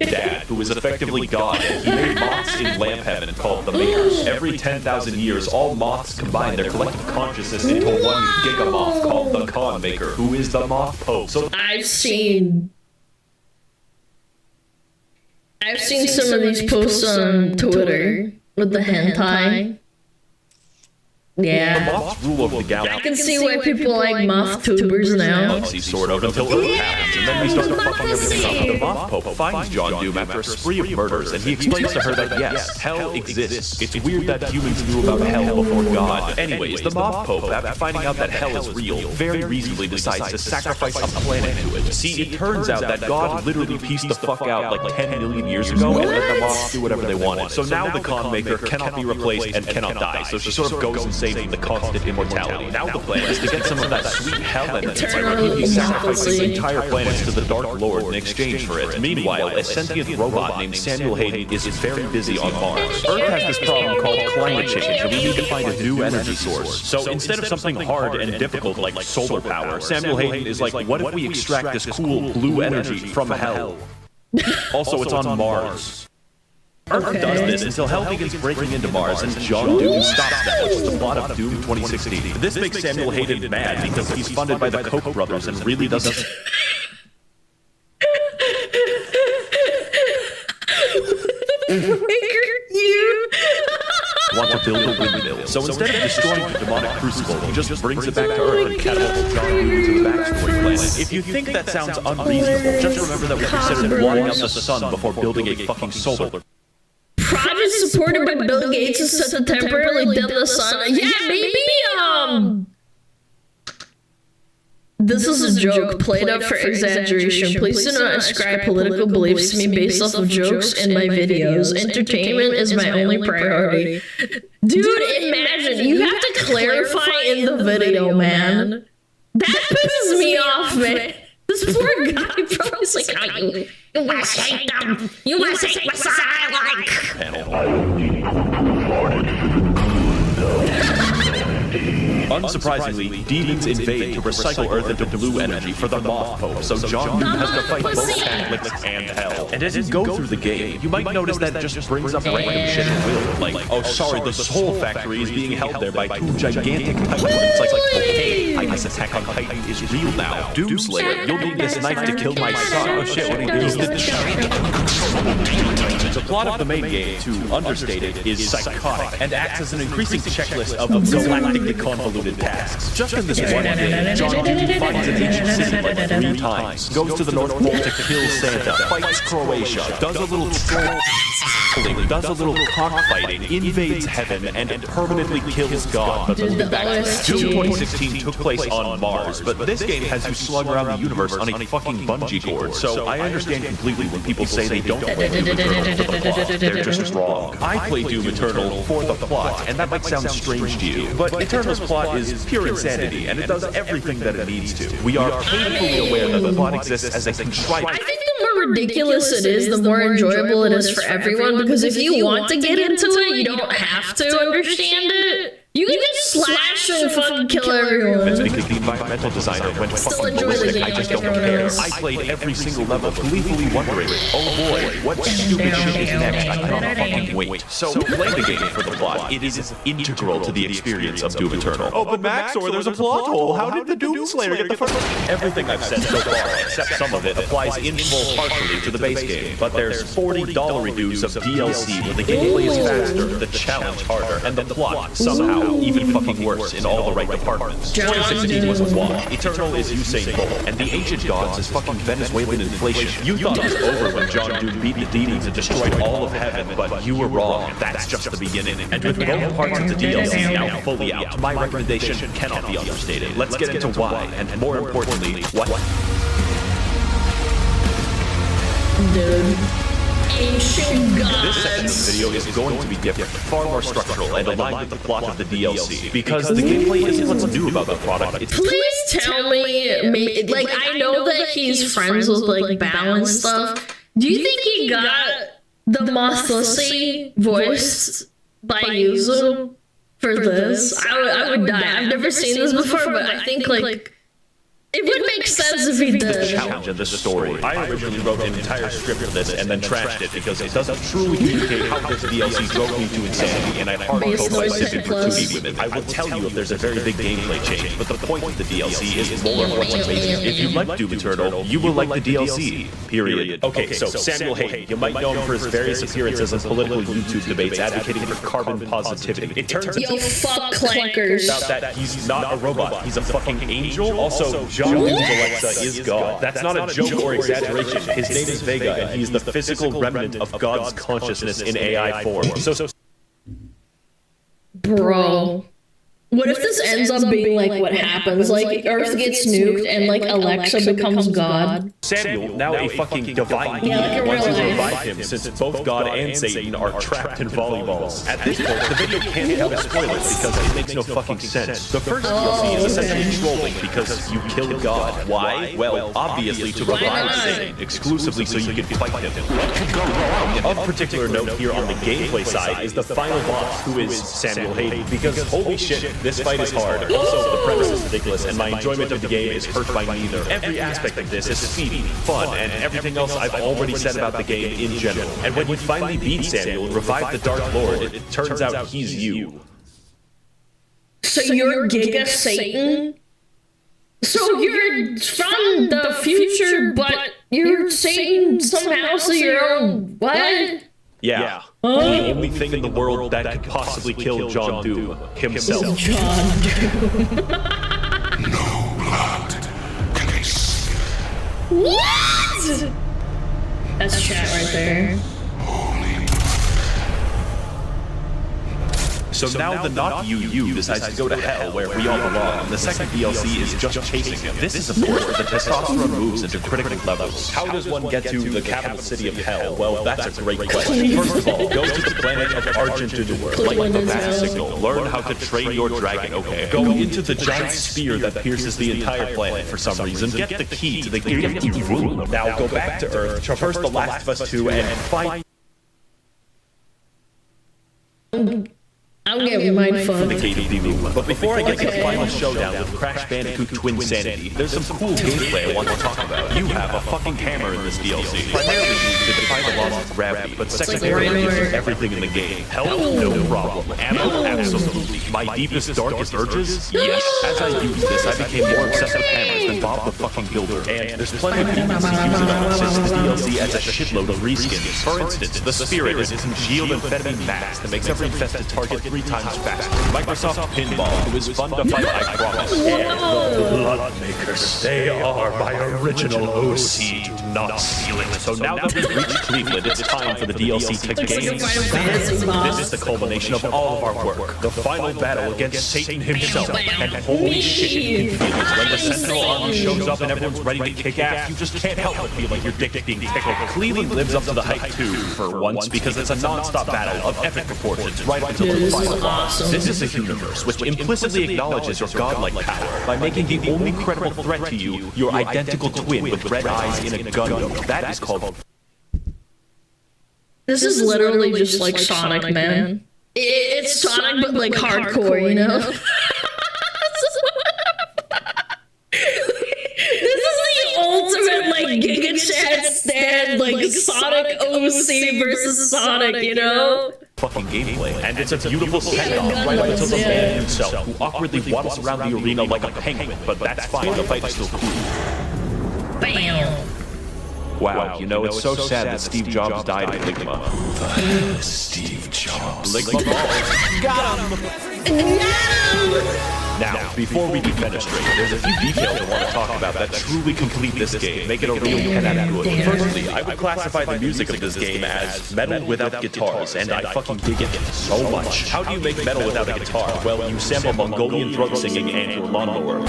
Dad, who was effectively God, and he made moths in lamp heaven called the Makers. Every 10,000 years, all moths combine their collective consciousness into one gigamoth called the Con Maker, who is the Moth Pope. So I've seen some of these posts on Twitter with the hentai. Yeah. The Moth's rule of the galaxy. I can see why people like moth tubers now. Sort of, until Earth happens, and then we start fucking everything up. The Moth Pope finds John Doom after a spree of murders, and he explains to her that yes, hell exists. It's weird that humans knew about hell before God. Anyways, the Moth Pope, after finding out that hell is real, very reasonably decides to sacrifice a planet to it. See, it turns out that God literally pieced the fuck out like 10 million years ago and let the Moths do whatever they wanted. So now the con maker cannot be replaced and cannot die, so she sort of goes insane from the constant immortality. Now the plan is to get some of that sweet hell energy by repeatedly sacrificing entire planets to the Dark Lord in exchange for it. Meanwhile, a sentient robot named Samuel Hayden is very busy on Mars. Earth has this problem called climate change, and we need to find a new energy source. So instead of something hard and difficult like solar power, Samuel Hayden is like, what if we extract this cool blue energy from hell? Also, it's on Mars. Earth does this until hell begins breaking into Mars and John Doom stops them, which is the plot of Doom 2016. This makes Samuel Hayden mad because he's funded by the Koch brothers and really doesn't... want to build a windmill. So instead of destroying the demonic crucible, he just brings it back to Earth and catapults John Doom into the backstory planet. If you think that sounds unreasonable, just remember that we considered blotting out the sun before building a fucking solar. Project supported by Bill Gates is set to temporarily dim the sun. Yeah, maybe, this is a joke played up for exaggeration. Please do not ascribe political beliefs to me based off of jokes in my videos. Entertainment is my only priority. Dude, imagine, you have to clarify in the video, man. That pisses me off, man. This poor guy probably's like, oh, you must hate them. You must hate what Unsurprisingly, demons invade to recycle Earth into blue energy for the Moth Pope, so John Doom has to fight both Catholics and hell. And as you go through the game, you might notice that just brings up random shit at will, like, oh sorry, the Soul Factory is being held there by two gigantic titans. It's like, okay, Titan's Attack on Titan is real now. Doomslayer, you'll need this knife to kill my son. Oh shit, what do you do? The plot of the main game, to understate it, is psychotic, and acts as an increasing checklist of galactically convoluted tasks. Just in this one game, John Doom finds an ancient city like 3 times, goes to the North Pole to kill Santa, fights Croatia, does a little cockfighting, invades heaven, and permanently kills God, but will be back. Doom 2016 took place on Mars, but this game has you slung around the universe on a fucking bungee cord, so I understand completely when people say they don't play Doom Eternal for the plot. They're just wrong. I play Doom Eternal for the plot, and that might sound strange to you, but Eternal's plot is pure insanity, and it does everything that it needs to. We are painfully aware that the plot exists as a contrived... I think the more ridiculous it is, the more enjoyable it is for everyone, because if you want to get into it, you don't have to understand it. You can just slash and fucking kill everyone. It's because the environmental designer went fucking ballistic, I just don't care. I played every single level, gleefully wondering, oh boy, what stupid shit is next? I cannot fucking wait. So play the game for the plot. It is integral to the experience of Doom Eternal. Oh, but Maxor, there's a plot hole. How did the Doomslayer get the first... Everything I've said so far, except some of it, applies in full partially to the base game. But there's $40 reduce of DLC where the gameplay is faster, the challenge harder, and the plot, somehow, even fucking worse in all the right departments. 2016 was a wash. Eternal is Usain Bolt, and the ancient gods is fucking Venezuelan inflation. You thought it was over when John Doom beat the demons and destroyed all of heaven, but you were wrong. That's just the beginning. And with both parts of the DLC now fully out, my recommendation cannot be understated. Let's get into why, and more importantly, what... Dude. Ancient gods. This section of the video is going to be different, far more structural, and aligned with the plot of the DLC. Because the gameplay isn't what's new about the product. Please tell me, like, I know that he's friends with, like, Bao and stuff. Do you think he got the Mothlicity voiced by Yuzu for this? I would die. I've never seen this before, but I think, like, It would make sense if he The did. challenge of this story. I originally wrote an entire script for this and then trashed it because it doesn't truly communicate how this DLC drove me to insanity, and I hardcore my sipping for 2D women. I will tell you if there's a very big gameplay change, but the point of the DLC is more of what's amazing. If you like Doom Eternal, you will like the DLC. Period. Okay, so Samuel Hayden, you might know him for his various appearances in political YouTube debates advocating for carbon positivity. It turns Yo, fuck clankers. out that he's not a robot, he's a fucking angel. Also, John Doom's Alexa is God. That's not a joke or exaggeration. His name is Vega, and he's the physical remnant of God's consciousness in AI form. Bro. What if this ends up being like what happens? Like Earth gets nuked and like Alexa becomes God. Samuel, now a fucking divine being, like wants to revive him since both God and Satan are trapped in volleyballs. At this point, the video can't have a spoiler because it makes no fucking sense. The first DLC is essentially trolling because you killed God. Why? Well, obviously to revive Satan, exclusively so you can fight him. What could go wrong? Of particular note here on the gameplay side is the final boss, who is Samuel Hayden, because holy shit, this fight is hard. Also, the premise is ridiculous, and my enjoyment of the game is hurt by neither. Every aspect of this is speedy, fun, and everything else I've already said about the game in general. And when you finally beat Samuel and revive the Dark Lord, it turns out he's you. So you're Giga Satan? So you're from the future, but you're Satan somehow, so you're own what? Yeah. The only thing in the world that could possibly kill John Doom himself. John Doom. What? That's chat right there. So now the not you decides to go to hell where we all belong. The second DLC is just chasing him. This is of course where the testosterone moves into critical levels. How does one get to the capital city of hell? Well, that's a great question. First of all, go to the planet of Argentinur, like the bat signal. Learn how to train your dragon, okay? Go into the giant spear that pierces the entire planet for some reason. Get the key to the empty room. Now go back to Earth, traverse the Last of Us 2, and find... I'm getting mindfucked. The gate of the room. But before I get to the final showdown with Crash Bandicoot Twin Sanity, there's some cool gameplay I want to talk about. You have a fucking hammer in this DLC, primarily used to defy the laws of gravity, but secondarily used for everything in the game. Health? No problem. Ammo? Absolutely. My deepest, darkest urges? Yes. As I used this, I became more obsessed with hammers than Bob the fucking Builder. And there's plenty of demons to use it on, since this DLC has a shitload of reskins. For instance, the Spirit is congealed amphetamine max that makes every infested target 3 times faster. Microsoft Pinball, who is fun to fight, I promise. And the Bloodmakers, they are my original OC. Do not steal it. So now that we've reached Cleveland, it's time for the DLC to gain. This is the culmination of all of our work. The final battle against Satan himself. And holy shit, you can feel it. When the Central Army shows up and everyone's ready to kick ass, you just can't help but feel like your dick being tickled. Cleveland lives up to the hype too, for once, because it's a non-stop battle of epic proportions right until the final boss. This is a universe which implicitly acknowledges your godlike power by making the only credible threat to you your identical twin with red eyes in a Gundam. That is called... This is literally just like Sonic, man. It's Sonic, but like hardcore, you know? This is the ultimate like Giga Chat stand, like Sonic OC versus Sonic, you know? Fucking gameplay, and it's a beautiful send-off right up until the man himself, who awkwardly waddles around the arena like a penguin, but that's fine, the fight is still cool. Bam! Wow, you know, it's so sad that Steve Jobs died of Ligma. Who the hell is Steve Jobs? Ligma balls. Got him! Now, before we defenestrate, there's a few details I want to talk about that truly complete this game, make it a real 10 out of good. Firstly, I would classify the music of this game as metal without guitars, and I fucking dig it so much. How do you make metal without a guitar? Well, you sample Mongolian throat singing and your lawnmower.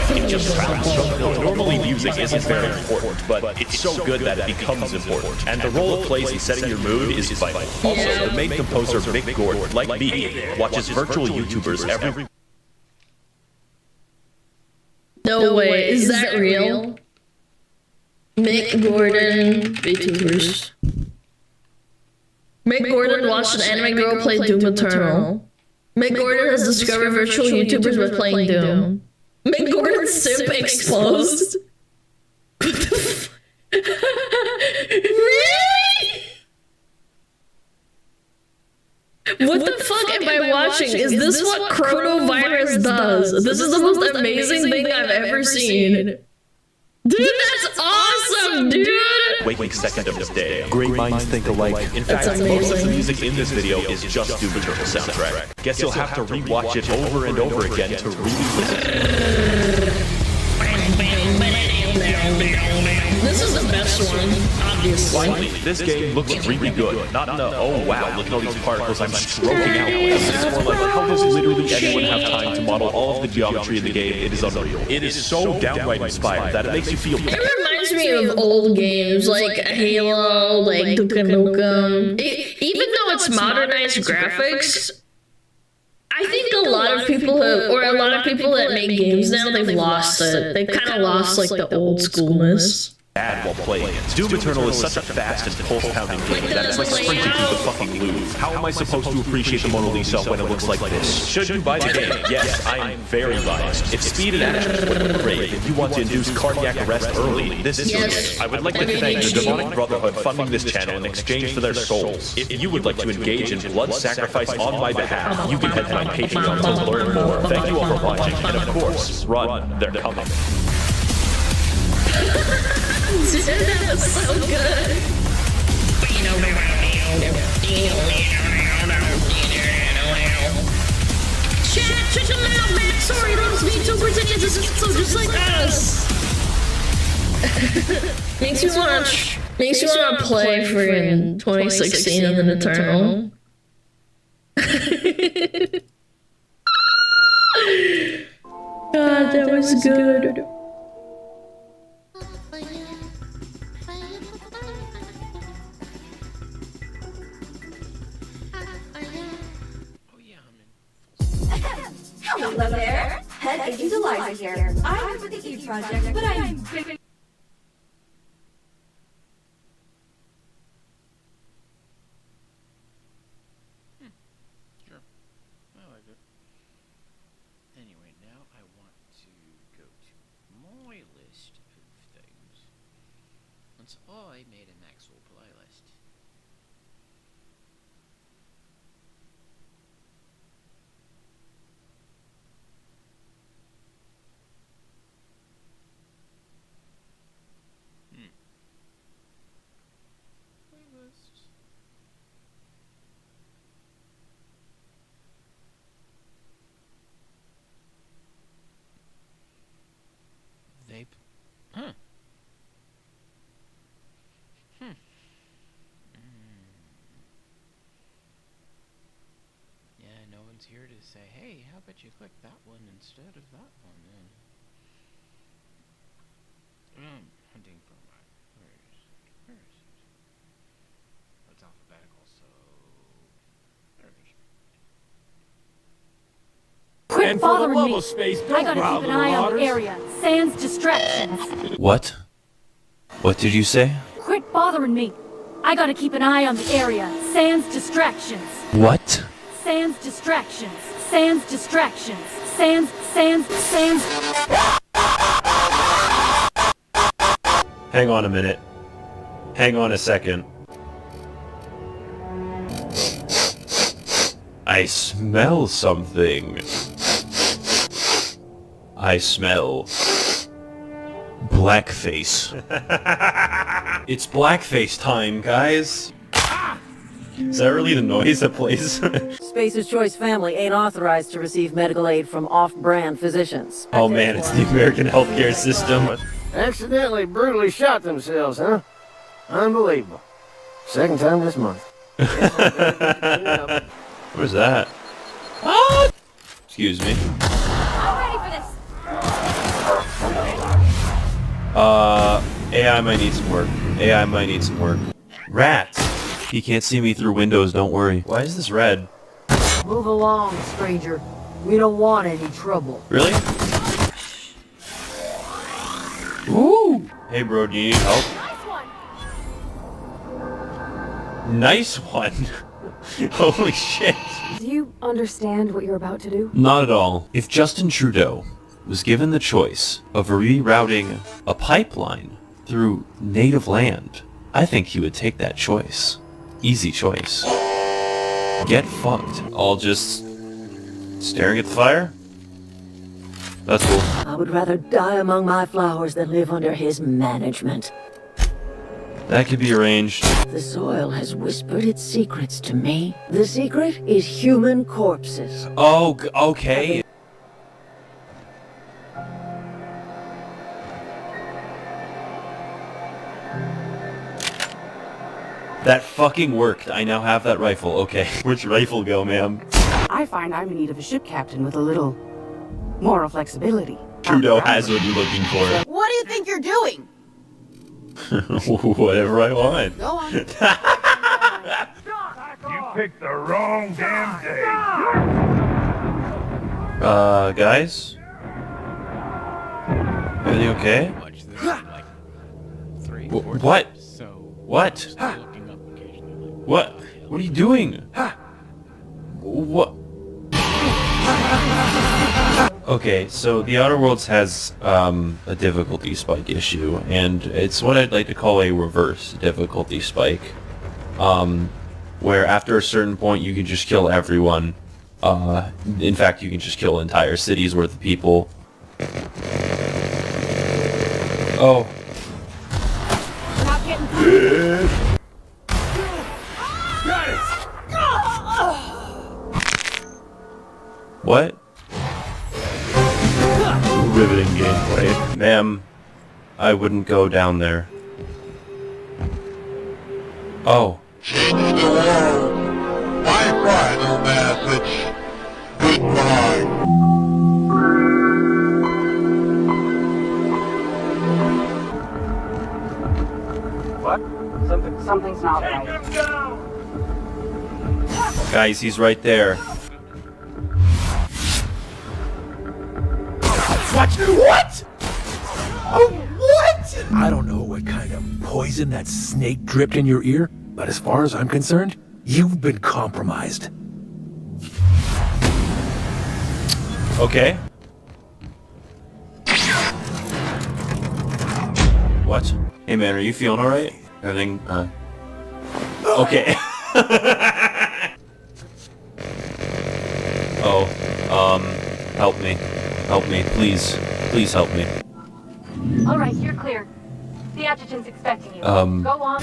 It just travels. Normally music isn't very important, but it's so good that it becomes important. And the role it plays in setting your mood is vital. Also, the main composer, Mick Gordon, like me, watches virtual YouTubers every... No way, is that real? Mick Gordon, VTubers. Mick Gordon watched an anime girl play Doom Eternal. Mick Gordon has discovered virtual YouTubers by playing Doom. Make Gordon's simp exposed. Really? What the fuck am I watching? Is this what coronavirus does? This is the most amazing thing I've ever seen. Dude, that's awesome, dude! Waking second of this day. Great minds think alike. In fact, most of the music in this video is just Doom Eternal soundtrack. Guess you'll have to rewatch it over and over again to really listen. This is the best one, obviously. Finally, this game looks really good. Not in the, oh wow, look at all these particles I'm stroking out. It's more like, how does literally anyone have time to model all of the geometry in the game? It is unreal. It is so downright inspired that it makes you feel... It reminds me of old games like Halo, like Duke Nukem. Even though it's modernized graphics, I think a lot of people that make games now, they've lost it. They've kind of lost like the old schoolness. Bad while playing it. Doom Eternal is such a fast and pulse-pounding game that it's like sprinting through the fucking Louvre. How am I supposed to appreciate the Mona Lisa when it looks like this? Should you buy the game? Yes, I am very biased. If speed and action is what you crave, if you want to induce cardiac arrest early, this is your game. I would like to thank the Demonic Brotherhood funding this channel in exchange for their souls. If you would like to engage in blood sacrifice on my behalf, you can head to my Patreon to learn more. Thank you all for watching, and of course, run, they're coming. Dude, that was so good. Check them out, man. Sorry, those VTubers and just schizo just like us. Makes me want to play friggin' 2016 and then Eternal. God, that was good. Hello there, Head Agent Eliza here. I work for the E Project, but I'm very... Sure. I like it. Anyway, now I want to go to my list of things. Once I made an actual playlist. Vape. Huh. Yeah, no one's here to say, hey, how about you click that one instead of that one? Hunting for my... Where is it? It's alphabetical, so... There it is. Quit bothering me! Space, I gotta keep an eye on the area. Sans distractions. What? What did you say? Quit bothering me! I gotta keep an eye on the area. Sans distractions. What? Sans distractions. Sans distractions. Sans. Hang on a minute. Hang on a second. I smell something. I smell blackface. It's blackface time, guys. Is that really the noise that plays? Spacer's Choice family ain't authorized to receive medical aid from off-brand physicians. Oh man, it's the American healthcare system. Accidentally brutally shot themselves, huh? Unbelievable. Second time this month. What was that? Ah! Excuse me. I'm ready for this. AI might need some work. AI might need some work. Rats! He can't see me through windows, don't worry. Why is this red? Move along, stranger. We don't want any trouble. Really? Ooh! Hey bro, do you need help? Nice one! Holy shit. Do you understand what you're about to do? Not at all. If Justin Trudeau was given the choice of rerouting a pipeline through native land, I think he would take that choice. Easy choice. Get fucked. All just staring at the fire? That's cool. I would rather die among my flowers than live under his management. That could be arranged. The soil has whispered its secrets to me. The secret is human corpses. Oh, okay. That fucking worked. I now have that rifle. Okay. Where'd your rifle go, ma'am? I find I'm in need of a ship captain with a little moral flexibility. Trudeau has what you're looking for. What do you think you're doing? Whatever I want. Go on. You picked the wrong damn day. Guys? Everything okay? What? What? What? What are you doing? What? Okay, so the Outer Worlds has a difficulty spike issue, and it's what I'd like to call a reverse difficulty spike, where after a certain point you can just kill everyone. In fact, you can just kill entire cities worth of people. Oh. What? Riveting gameplay. Ma'am, I wouldn't go down there. Oh. Change the world. My final message. Goodbye. What? Something's not right. Guys, he's right there. What? Oh, what? I don't know what kind of poison that snake dripped in your ear, but as far as I'm concerned, you've been compromised. Okay. What? Hey man, are you feeling alright? Everything, okay. Oh, help me. Help me, please. Please help me. All right, you're clear. The adjutant's expecting you. Go on.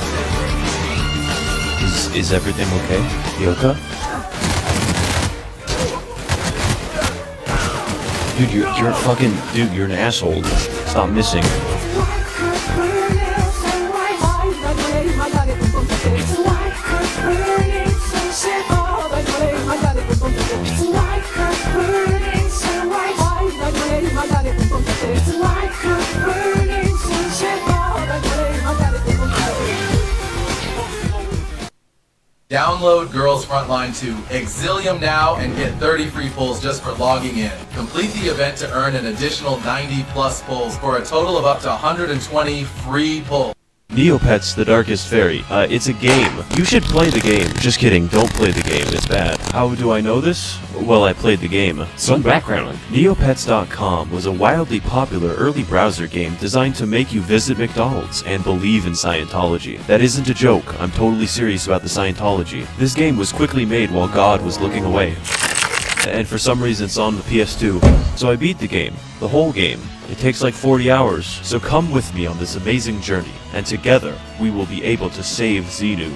Is everything okay? Yoka? Dude, you're fucking... Dude, you're an asshole. Stop missing. Download Girls Frontline 2 Exilium now and get 30 free pulls just for logging in. Complete the event to earn an additional 90 plus pulls for a total of up to 120 free pulls. Neopets the Darkest Fairy. It's a game. You should play the game. Just kidding, don't play the game, it's bad. How do I know this? Well, I played the game. Some background. Neopets.com was a wildly popular early browser game designed to make you visit McDonald's and believe in Scientology. That isn't a joke, I'm totally serious about the Scientology. This game was quickly made while God was looking away. And for some reason it's on the PS2. So I beat the game. The whole game. It takes like 40 hours, so come with me on this amazing journey, and together, we will be able to save Xenu.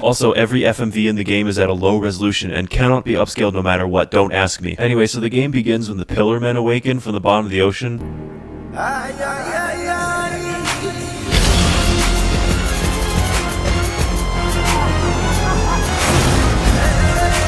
Also, every FMV in the game is at a low resolution and cannot be upscaled no matter what, don't ask me. Anyway, so the game begins when the Pillar Men awaken from the bottom of the ocean.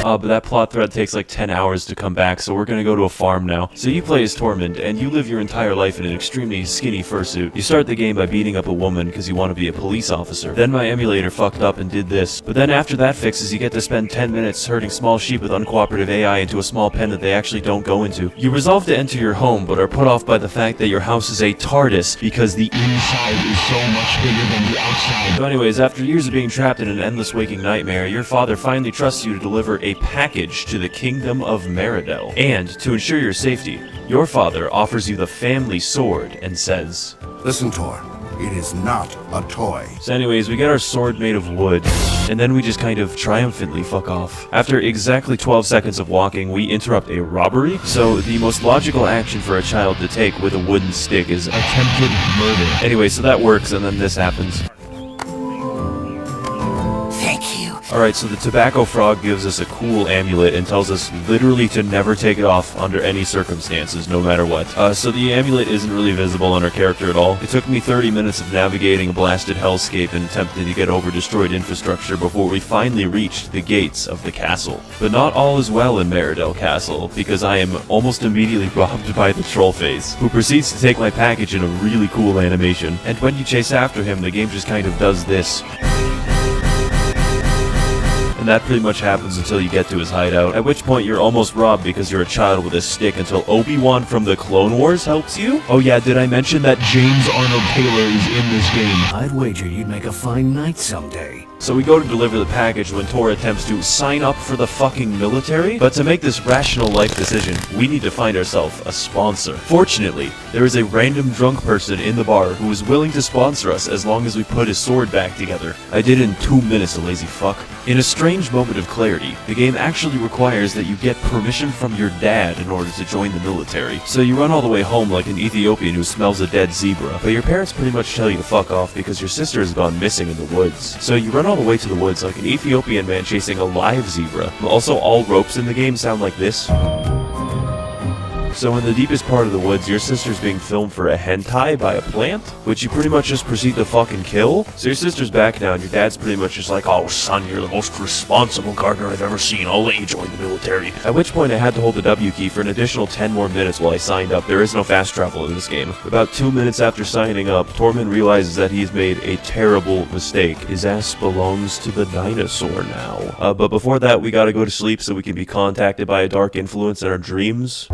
But that plot thread takes like 10 hours to come back, so we're gonna go to a farm now. So you play as Tormund, and you live your entire life in an extremely skinny fursuit. You start the game by beating up a woman because you want to be a police officer. Then my emulator fucked up and did this. But then after that fixes, you get to spend 10 minutes herding small sheep with uncooperative AI into a small pen that they actually don't go into. You resolve to enter your home, but are put off by the fact that your house is a TARDIS because the inside is so much bigger than the outside. So anyways, after years of being trapped in an endless waking nightmare, your father finally trusts you to deliver a package to the kingdom of Meridel. And to ensure your safety, your father offers you the family sword and says, "Listen, Tor. It is not a toy." So anyways, we get our sword made of wood, and then we just kind of triumphantly fuck off. After exactly 12 seconds of walking, we interrupt a robbery. So the most logical action for a child to take with a wooden stick is attempted murder. Anyway, so that works, and then this happens. Alright, so the tobacco frog gives us a cool amulet and tells us literally to never take it off under any circumstances, no matter what. So the amulet isn't really visible on our character at all. It took me 30 minutes of navigating a blasted hellscape and attempting to get over destroyed infrastructure before we finally reached the gates of the castle. But not all is well in Meridel Castle, because I am almost immediately robbed by the Trollface, who proceeds to take my package in a really cool animation. And when you chase after him, the game just kind of does this. And that pretty much happens until you get to his hideout, at which point you're almost robbed because you're a child with a stick until Obi-Wan from the Clone Wars helps you? Oh yeah, did I mention that James Arnold Taylor is in this game? I'd wager you'd make a fine knight someday. So we go to deliver the package when Tor attempts to sign up for the fucking military, but to make this rational life decision, we need to find ourselves a sponsor. Fortunately, there is a random drunk person in the bar who is willing to sponsor us as long as we put his sword back together. I did it in 2 minutes, a lazy fuck. In a strange moment of clarity, the game actually requires that you get permission from your dad in order to join the military. So you run all the way home like an Ethiopian who smells a dead zebra, but your parents pretty much tell you to fuck off because your sister has gone missing in the woods. So you run all the way to the woods like an Ethiopian man chasing a live zebra. Also, all ropes in the game sound like this. So in the deepest part of the woods, your sister's being filmed for a hentai by a plant, which you pretty much just proceed to fucking kill. So your sister's back now, and your dad's pretty much just like, "Oh son, you're the most responsible gardener I've ever seen, I'll let you join the military." At which point I had to hold the W key for an additional 10 more minutes while I signed up. There is no fast travel in this game. About 2 minutes after signing up, Tormund realizes that he's made a terrible mistake. His ass belongs to the dinosaur now. But before that, we gotta go to sleep so we can be contacted by a dark influence in our dreams.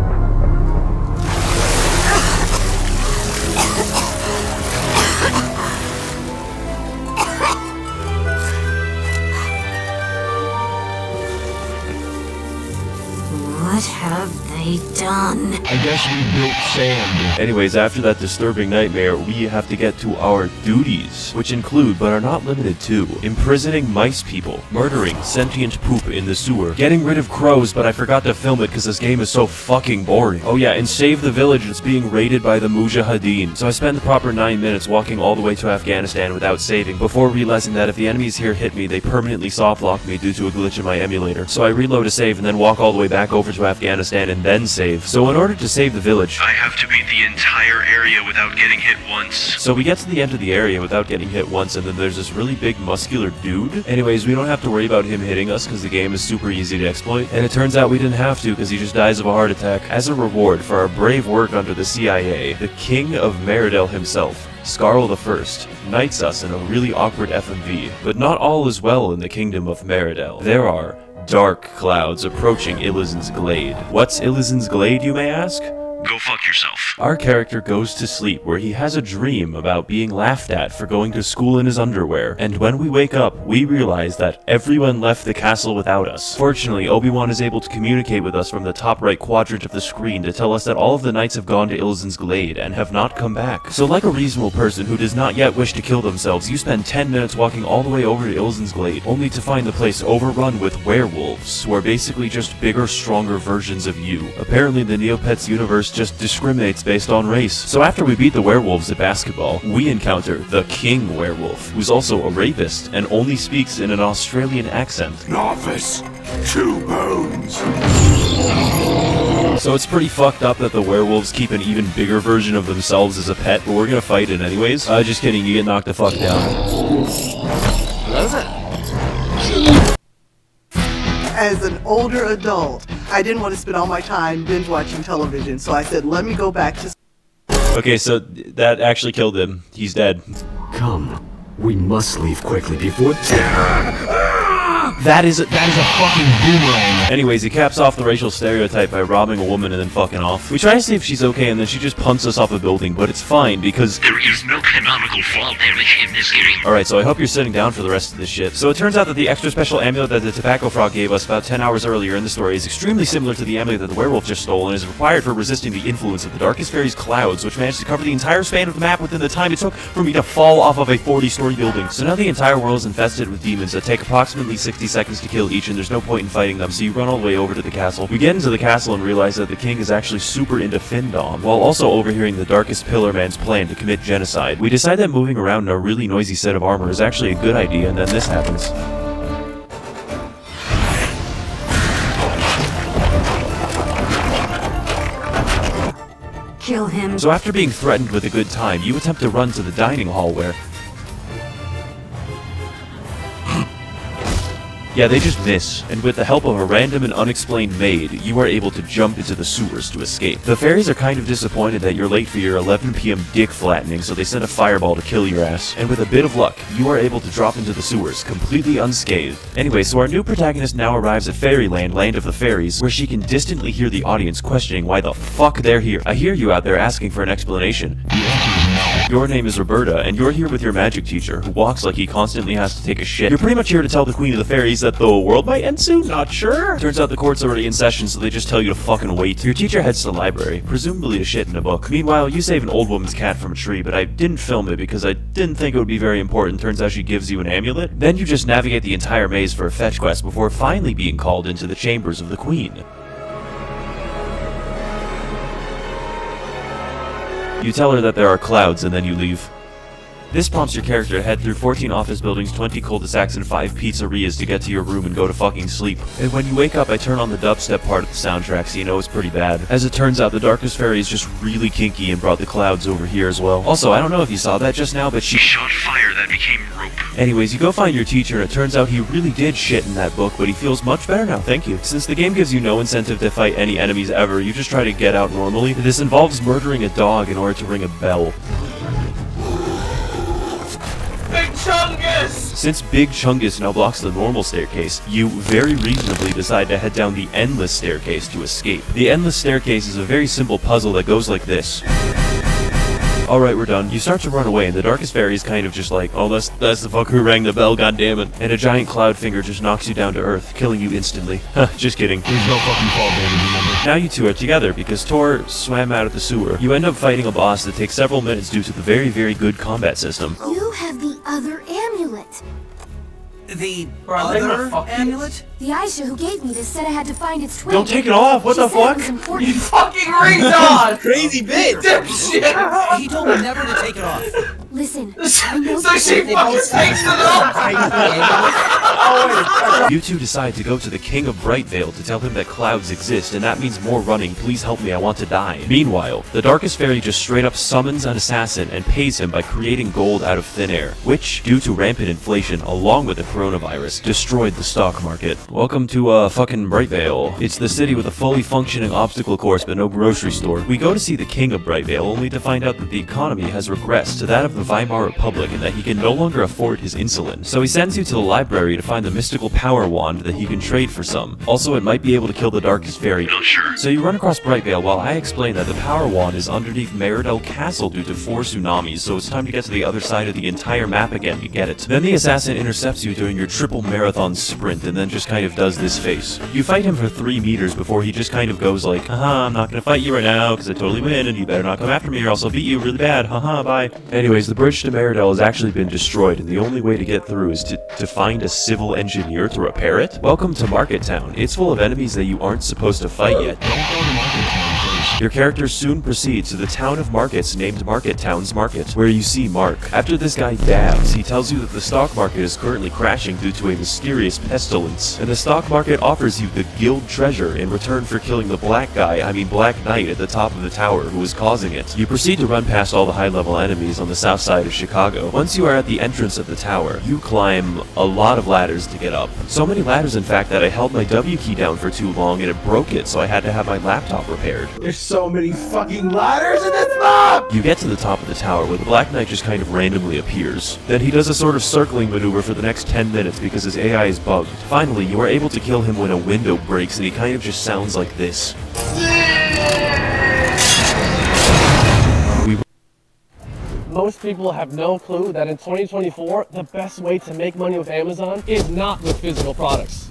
What have they done? I guess we built sand. Anyways, after that disturbing nightmare, we have to get to our duties, which include, but are not limited to, imprisoning mice people, murdering sentient poop in the sewer, getting rid of crows, but I forgot to film it because this game is so fucking boring. Oh yeah, and save the village that's being raided by the Mujahideen. So I spent the proper 9 minutes walking all the way to Afghanistan without saving, before realizing that if the enemies here hit me, they permanently softlock me due to a glitch in my emulator. So I reload a save and then walk all the way back over to Afghanistan and then save. So in order to save the village, I have to beat the entire area without getting hit once. So we get to the end of the area without getting hit once, and then there's this really big muscular dude. Anyways, we don't have to worry about him hitting us because the game is super easy to exploit, and it turns out we didn't have to because he just dies of a heart attack. As a reward for our brave work under the CIA, the King of Meridel himself, Skarl I, knights us in a really awkward FMV. But not all is well in the kingdom of Meridel. There are dark clouds approaching Illizin's Glade. What's Illizin's Glade, you may ask? Go fuck yourself. Our character goes to sleep where he has a dream about being laughed at for going to school in his underwear, and when we wake up, we realize that everyone left the castle without us. Fortunately, Obi-Wan is able to communicate with us from the top right quadrant of the screen to tell us that all of the knights have gone to Illizin's Glade and have not come back. So like a reasonable person who does not yet wish to kill themselves, you spend 10 minutes walking all the way over to Illizin's Glade, only to find the place overrun with werewolves, who are basically just bigger, stronger versions of you. Apparently the Neopets universe just discriminates based on race. So after we beat the werewolves at basketball, we encounter the King Werewolf, who's also a rapist and only speaks in an Australian accent. Novice, 2 bones. So it's pretty fucked up that the werewolves keep an even bigger version of themselves as a pet, but we're gonna fight it anyways. Just kidding, you get knocked the fuck down. As an older adult, I didn't want to spend all my time binge watching television, so I said, let me go back to... Okay, so that actually killed him. He's dead. Come, we must leave quickly before... That is a fucking boomerang. Anyways, he caps off the racial stereotype by robbing a woman and then fucking off. We try to see if she's okay, and then she just punts us off a building, but it's fine because there is no canonical fault in this game. Alright, so I hope you're sitting down for the rest of this shit. So it turns out that the extra special amulet that the tobacco frog gave us about 10 hours earlier in the story is extremely similar to the amulet that the werewolf just stole and is required for resisting the influence of the Darkest Fairy's clouds, which managed to cover the entire span of the map within the time it took for me to fall off of a 40-story building. So now the entire world is infested with demons that take approximately 60 seconds to kill each, and there's no point in fighting them, so you run all the way over to the castle. We get into the castle and realize that the king is actually super into FIYAH, while also overhearing the Darkest Pillar Man's plan to commit genocide. We decide that moving around in a really noisy set of armor is actually a good idea, and then this happens. Kill him. So after being threatened with a good time, you attempt to run to the dining hall where... Yeah, they just miss, and with the help of a random and unexplained maid, you are able to jump into the sewers to escape. The fairies are kind of disappointed that you're late for your 11 p.m. dick flattening, so they send a fireball to kill your ass. And with a bit of luck, you are able to drop into the sewers, completely unscathed. Anyway, so our new protagonist now arrives at Fairyland, Land of the Fairies, where she can distantly hear the audience questioning why the fuck they're here. I hear you out there asking for an explanation. Your name is Roberta, and you're here with your magic teacher, who walks like he constantly has to take a shit. You're pretty much here to tell the Queen of the Fairies that the world might end soon? Not sure? Turns out the court's already in session, so they just tell you to fucking wait. Your teacher heads to the library, presumably to shit in a book. Meanwhile, you save an old woman's cat from a tree, but I didn't film it because I didn't think it would be very important. Turns out she gives you an amulet. Then you just navigate the entire maze for a fetch quest before finally being called into the chambers of the Queen. You tell her that there are clouds, and then you leave. This prompts your character to head through 14 office buildings, 20 cul-de-sacs, and 5 pizzerias to get to your room and go to fucking sleep. And when you wake up, I turn on the dubstep part of the soundtrack, so you know it's pretty bad. As it turns out, the Darkest Fairy is just really kinky and brought the clouds over here as well. Also, I don't know if you saw that just now, but she shot fire that became rope. Anyways, you go find your teacher, and it turns out he really did shit in that book, but he feels much better now, thank you. Since the game gives you no incentive to fight any enemies ever, you just try to get out normally. This involves murdering a dog in order to ring a bell. Big Chungus! Since Big Chungus now blocks the normal staircase, you very reasonably decide to head down the endless staircase to escape. The endless staircase is a very simple puzzle that goes like this. Alright, we're done. You start to run away, and the Darkest Fairy is kind of just like, oh, that's the fuck who rang the bell, goddammit. And a giant cloud finger just knocks you down to earth, killing you instantly. Just kidding. There's no fucking fall damage, remember? Now you two are together, because Tor swam out of the sewer. You end up fighting a boss that takes several minutes due to the very, very good combat system. You have the other amulet. The other amulet? The Aisha who gave me this said I had to find its twin. Don't take it off! What the fuck? You fucking retard! Crazy bitch! Dipshit! He told me never to take it off. Listen, So she fucking takes it off! You two decide to go to the King of Brightvale to tell him that clouds exist, and that means more running. Please help me, I want to die. Meanwhile, the Darkest Fairy just straight up summons an assassin and pays him by creating gold out of thin air, which, due to rampant inflation along with the coronavirus, destroyed the stock market. Welcome to fucking Brightvale. It's the city with a fully functioning obstacle course but no grocery store. We go to see the King of Brightvale only to find out that the economy has regressed to that of the Weimar Republic and that he can no longer afford his insulin. So he sends you to the library to find the mystical power wand that he can trade for some. Also, it might be able to kill the Darkest Fairy. Not sure. So you run across Brightvale while I explain that the power wand is underneath Meridel Castle due to 4 tsunamis, so it's time to get to the other side of the entire map again. You get it. Then the assassin intercepts you during your triple marathon sprint and then just kind of does this face. You fight him for 3 meters before he just kind of goes like, haha, I'm not gonna fight you right now because I totally win and you better not come after me or else I'll beat you really bad, haha, bye. Anyways, the bridge to Meridel has actually been destroyed and the only way to get through is to find a civil engineer to repair it. Welcome to Market Town. It's full of enemies that you aren't supposed to fight yet. Don't go to Market Town. Your character soon proceeds to the town of markets named Market Town's Market, where you see Mark. After this guy dabs, he tells you that the stock market is currently crashing due to a mysterious pestilence, and the stock market offers you the guild treasure in return for killing the Black Knight at the top of the tower who is causing it. You proceed to run past all the high-level enemies on the south side of Chicago. Once you are at the entrance of the tower, you climb a lot of ladders to get up. So many ladders, in fact, that I held my W key down for too long and it broke it, so I had to have my laptop repaired. There's so many fucking ladders in this map! You get to the top of the tower where the Black Knight just kind of randomly appears. Then he does a sort of circling maneuver for the next 10 minutes because his AI is bugged. Finally, you are able to kill him when a window breaks and he kind of just sounds like this. Most people have no clue that in 2024, the best way to make money with Amazon is not with physical products.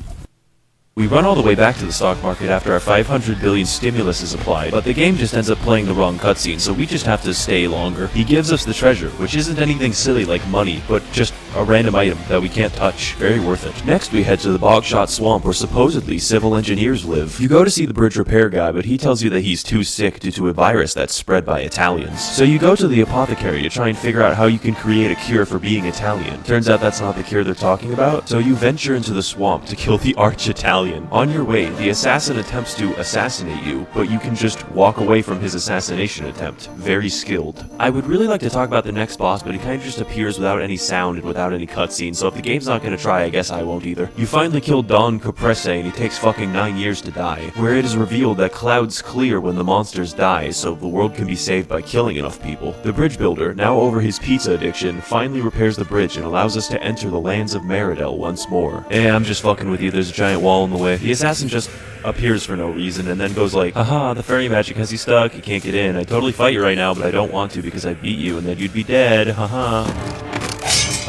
We run all the way back to the stock market after our 500 billion stimulus is applied, but the game just ends up playing the wrong cutscene, so we just have to stay longer. He gives us the treasure, which isn't anything silly like money, but just a random item that we can't touch. Very worth it. Next, we head to the Bogshot Swamp where supposedly civil engineers live. You go to see the bridge repair guy, but he tells you that he's too sick due to a virus that's spread by Italians. So you go to the apothecary to try and figure out how you can create a cure for being Italian. Turns out that's not the cure they're talking about, so you venture into the swamp to kill the arch-Italian. On your way, the assassin attempts to assassinate you, but you can just walk away from his assassination attempt. Very skilled. I would really like to talk about the next boss, but he kind of just appears without any sound and without any cutscene, so if the game's not gonna try, I guess I won't either. You finally kill Don Caprese, and he takes fucking 9 years to die, where it is revealed that clouds clear when the monsters die, so the world can be saved by killing enough people. The bridge builder, now over his pizza addiction, finally repairs the bridge and allows us to enter the lands of Meridel once more. I'm just fucking with you, there's a giant wall in the way. The assassin just appears for no reason and then goes like, haha, the fairy magic has you stuck, you can't get in. I'd totally fight you right now, but I don't want to because I beat you and then you'd be dead, haha.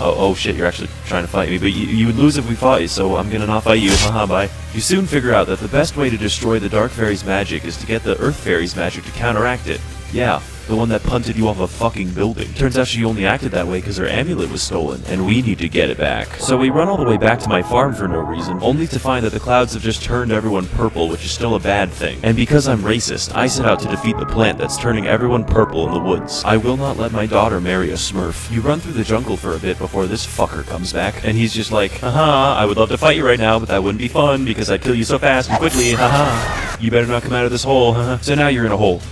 Oh shit, you're actually trying to fight me, but you would lose if we fought you, so I'm gonna not fight you, haha, bye. You soon figure out that the best way to destroy the Dark Fairy's magic is to get the Earth Fairy's magic to counteract it. Yeah, the one that punted you off a fucking building. Turns out she only acted that way because her amulet was stolen, and we need to get it back. So we run all the way back to my farm for no reason, only to find that the clouds have just turned everyone purple, which is still a bad thing. And because I'm racist, I set out to defeat the plant that's turning everyone purple in the woods. I will not let my daughter marry a smurf. You run through the jungle for a bit before this fucker comes back, and he's just like, haha, I would love to fight you right now, but that wouldn't be fun because I'd kill you so fast and quickly, haha. You better not come out of this hole, haha. So now you're in a hole.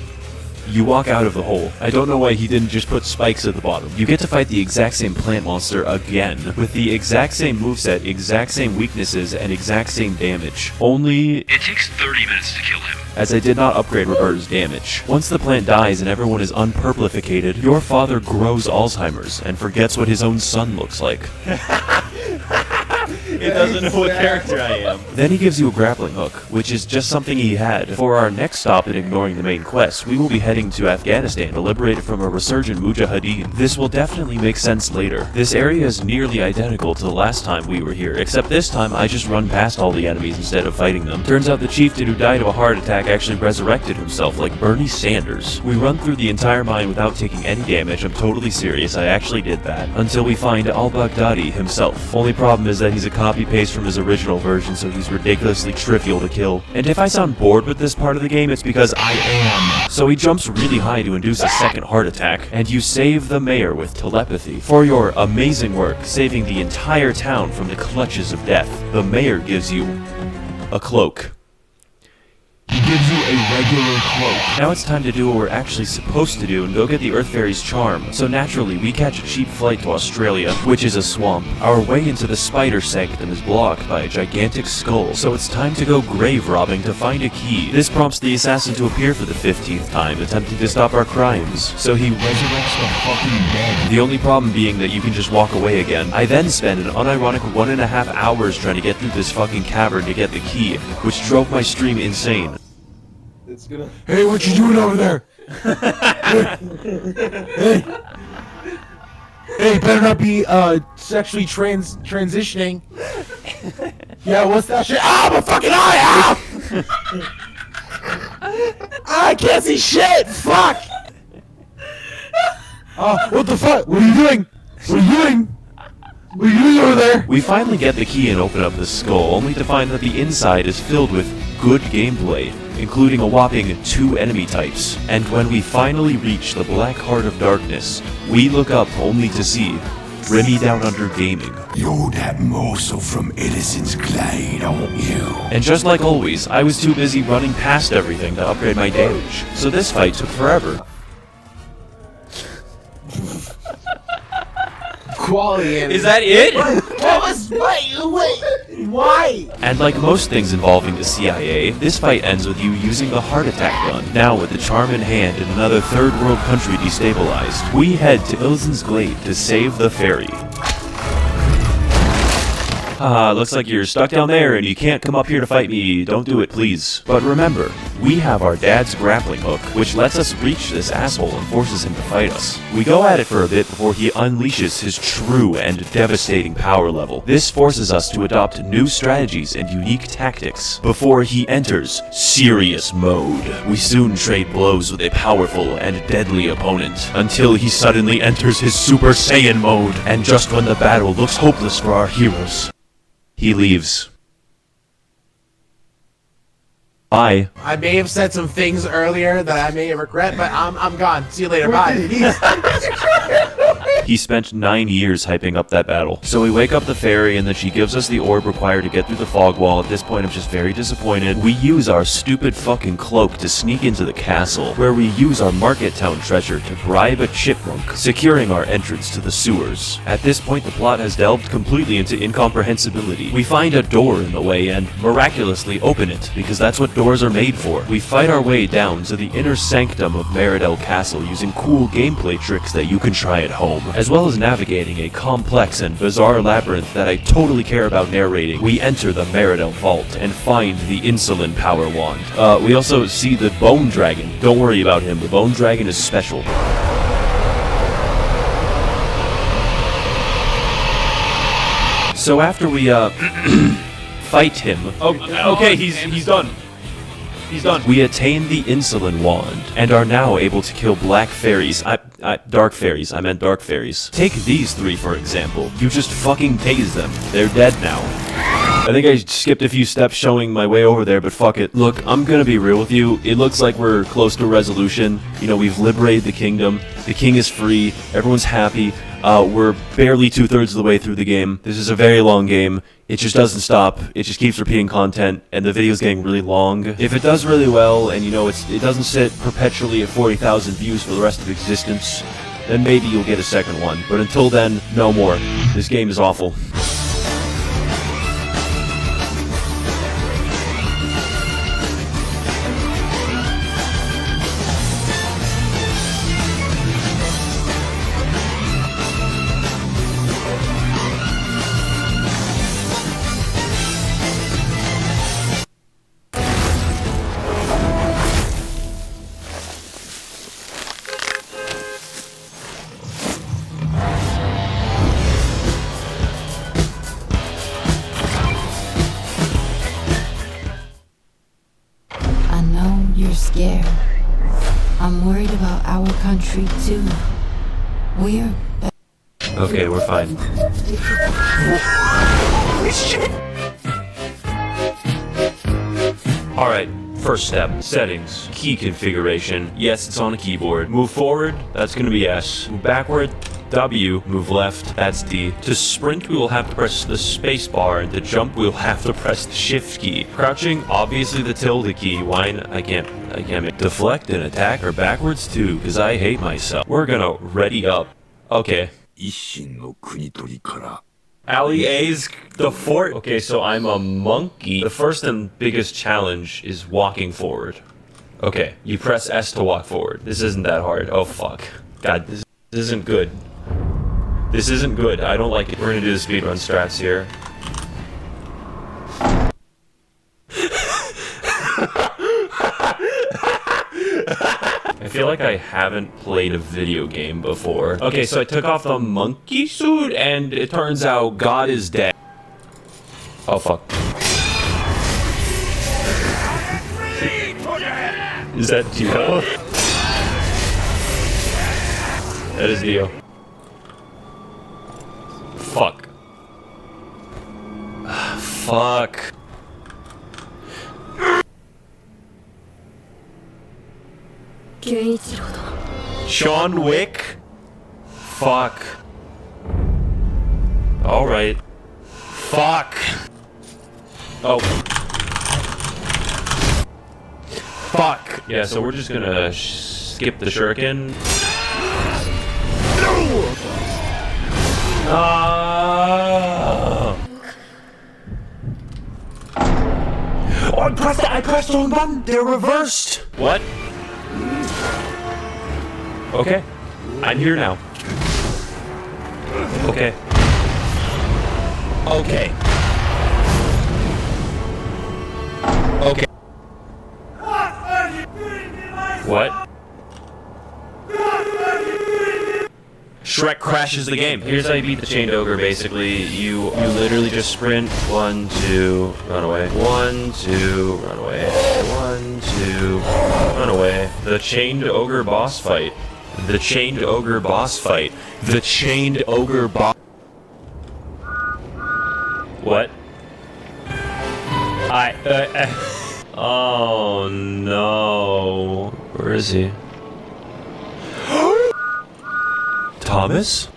You walk out of the hole. I don't know why he didn't just put spikes at the bottom. You get to fight the exact same plant monster again, with the exact same moveset, exact same weaknesses, and exact same damage. Only it takes 30 minutes to kill him, as I did not upgrade Roberta's damage. Once the plant dies and everyone is unpurplificated, your father grows Alzheimer's and forgets what his own son looks like. It doesn't know what character I am. Then he gives you a grappling hook, which is just something he had. For our next stop in ignoring the main quest, we will be heading to Afghanistan to liberate it from a resurgent mujahideen. This will definitely make sense later. This area is nearly identical to the last time we were here, except this time I just run past all the enemies instead of fighting them. Turns out the chieftain who died of a heart attack actually resurrected himself like Bernie Sanders. We run through the entire mine without taking any damage. I'm totally serious, I actually did that. Until we find al-Baghdadi himself. Only problem is that he's a copy-paste from his original version, so he's ridiculously trivial to kill. And if I sound bored with this part of the game, it's because I am. So he jumps really high to induce a second heart attack, and you save the mayor with telepathy. For your amazing work, saving the entire town from the clutches of death, the mayor gives you a cloak. He gives you a regular cloak. Now it's time to do what we're actually supposed to do and go get the Earth Fairy's charm. So naturally, we catch a cheap flight to Australia, which is a swamp. Our way into the spider sanctum is blocked by a gigantic skull, so it's time to go grave robbing to find a key. This prompts the assassin to appear for the 15th time, attempting to stop our crimes. So he resurrects the fucking dead. The only problem being that you can just walk away again. I then spend an unironic 1.5 hours trying to get through this fucking cavern to get the key, which drove my stream insane. It's gonna... Hey, what you doing over there? Hey, better not be sexually transitioning. Yeah, what's that shit? Ah, my fucking eye! Ah! I can't see shit! Fuck! What the fuck? What are you doing? What are you doing? What are you doing over there? We finally get the key and open up the skull, only to find that the inside is filled with good gameplay, including a whopping 2 enemy types. And when we finally reach the Black Heart of Darkness, we look up only to see Remy Down Under Gaming. You're that morsel from Edison's Glade, aren't you? And just like always, I was too busy running past everything to upgrade my damage, so this fight took forever. quality animation. Is that it? Wait, why? And like most things involving the CIA, this fight ends with you using the heart attack gun. Now with the charm in hand and another third world country destabilized, we head to Ilzen's Glade to save the ferry. Looks like you're stuck down there and you can't come up here to fight me. Don't do it, please. But remember, we have our dad's grappling hook, which lets us reach this asshole and forces him to fight us. We go at it for a bit before he unleashes his true and devastating power level. This forces us to adopt new strategies and unique tactics before he enters serious mode. We soon trade blows with a powerful and deadly opponent until he suddenly enters his Super Saiyan mode. And just when the battle looks hopeless for our heroes, he leaves. Bye. I may have said some things earlier that I may regret, but I'm gone. See you later. Bye. He spent 9 years hyping up that battle. So we wake up the fairy and then she gives us the orb required to get through the fog wall. At this point I'm just very disappointed. We use our stupid fucking cloak to sneak into the castle, where we use our market town treasure to bribe a chipmunk, securing our entrance to the sewers. At this point the plot has delved completely into incomprehensibility. We find a door in the way and miraculously open it, because that's what doors are made for. We fight our way down to the inner sanctum of Meridel Castle using cool gameplay tricks that you can try at home, as well as navigating a complex and bizarre labyrinth that I totally care about narrating. We enter the Meridel Vault and find the Insulin Power Wand. We also see the Bone Dragon. Don't worry about him, the Bone Dragon is special. So after we, fight him... Oh, okay, he's done. He's done. We attain the Insulin Wand, and are now able to kill black fairies. Dark fairies. I meant dark fairies. Take these three, for example. You just fucking tase them. They're dead now. I think I skipped a few steps showing my way over there, but fuck it. Look, I'm gonna be real with you. It looks like we're close to a resolution. You know, we've liberated the kingdom. The king is free. Everyone's happy. We're barely 2/3 of the way through the game. This is a very long game. It just doesn't stop. It just keeps repeating content, and the video's getting really long. If it does really well, and you know, it doesn't sit perpetually at 40,000 views for the rest of existence, then maybe you'll get a second one. But until then, no more. This game is awful. Scared. I'm worried about our country too. We're... Okay, we're fine. Alright, first step, settings, key configuration. Yes, it's on a keyboard. Move forward, that's gonna be S. Move backward, W. Move left, that's D. To sprint, we will have to press the space bar, and to jump, we'll have to press the shift key. Crouching, obviously the tilde key. Why? I can't make deflect and attack are backwards too, because I hate myself. We're gonna ready up. Okay. Ali A's the fort. Okay, so I'm a monkey. The first and biggest challenge is walking forward. Okay, you press S to walk forward. This isn't that hard. Oh fuck. God, this isn't good. This isn't good. I don't like it. We're gonna do the speedrun strats here. I feel like I haven't played a video game before. Okay, so I took off the monkey suit, and it turns out God is dead. Oh, fuck. Is that Dio? That is Dio. Fuck. Fuck. John Wick? Fuck. Alright. Fuck. Oh. Fuck. Yeah, so we're just gonna skip the shuriken. Oh, I pressed the wrong button. They're reversed. What? Okay. I'm here now. Okay. Okay. Okay. What? Shrek crashes the game. Here's how you beat the chained ogre, basically. You literally just sprint. 1, 2, run away. 1, 2, run away. 1, 2, run away. The chained ogre boss fight. The chained ogre boss fight. The chained ogre boss. What? Oh no. Where is he? Thomas?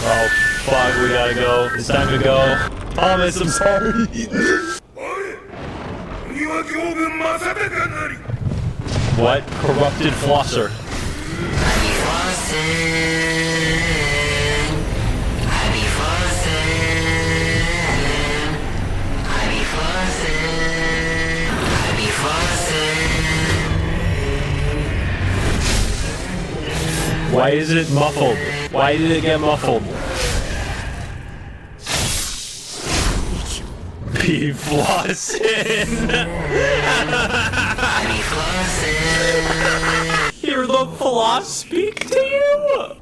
Oh fuck, we gotta go. It's time to go. Thomas, I'm sorry. What? Corrupted flosser. Why is it muffled? Why did it get muffled? Be flossin'. Hear the floss speak to you?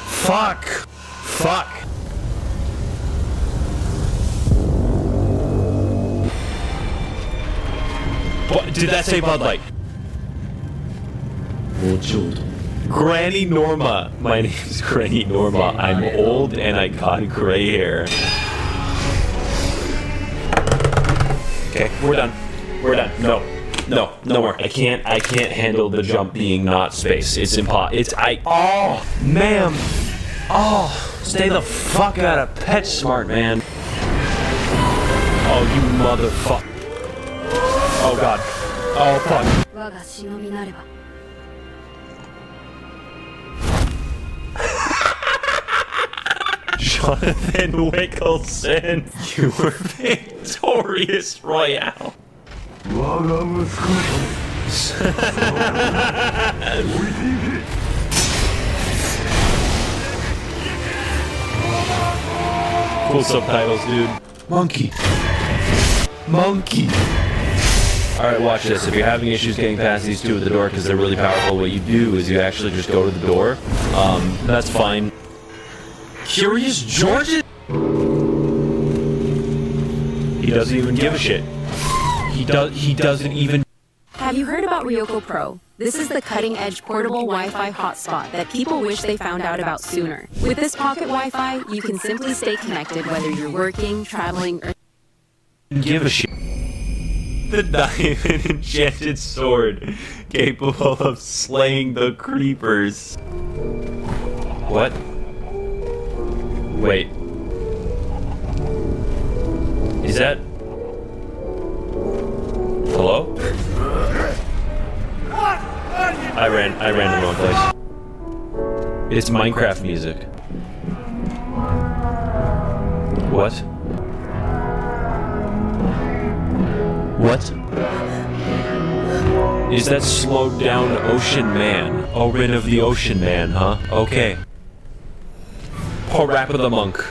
Fuck. Fuck. What? Did that say Bud Light? Granny Norma. My name's Granny Norma. I'm old and I got gray hair. Okay, we're done. We're done. No more. I can't handle the jump being not space. It's oh, ma'am. Oh, stay the fuck out of PetSmart, man. Oh, you motherfucker. Oh god. Oh fuck. Jonathan Wickelson, you were victorious, Royale. Cool subtitles, dude. Monkey. Alright, watch this. If you're having issues getting past these two at the door because they're really powerful, what you do is you actually just go to the door. That's fine. Curious George? He doesn't even give a shit. He doesn't even. Have you heard about Ryoko Pro? This is the cutting-edge portable Wi-Fi hotspot that people wish they found out about sooner. With this pocket Wi-Fi, you can simply stay connected whether you're working, traveling, or give a shit. The diamond enchanted sword, capable of slaying the creepers. What? Wait. Is that? Hello? I ran the wrong place. It's Minecraft music. What? What? Is that slowed down Ocean Man? Orin of the Ocean Man, huh? Okay. Parappa the Monk.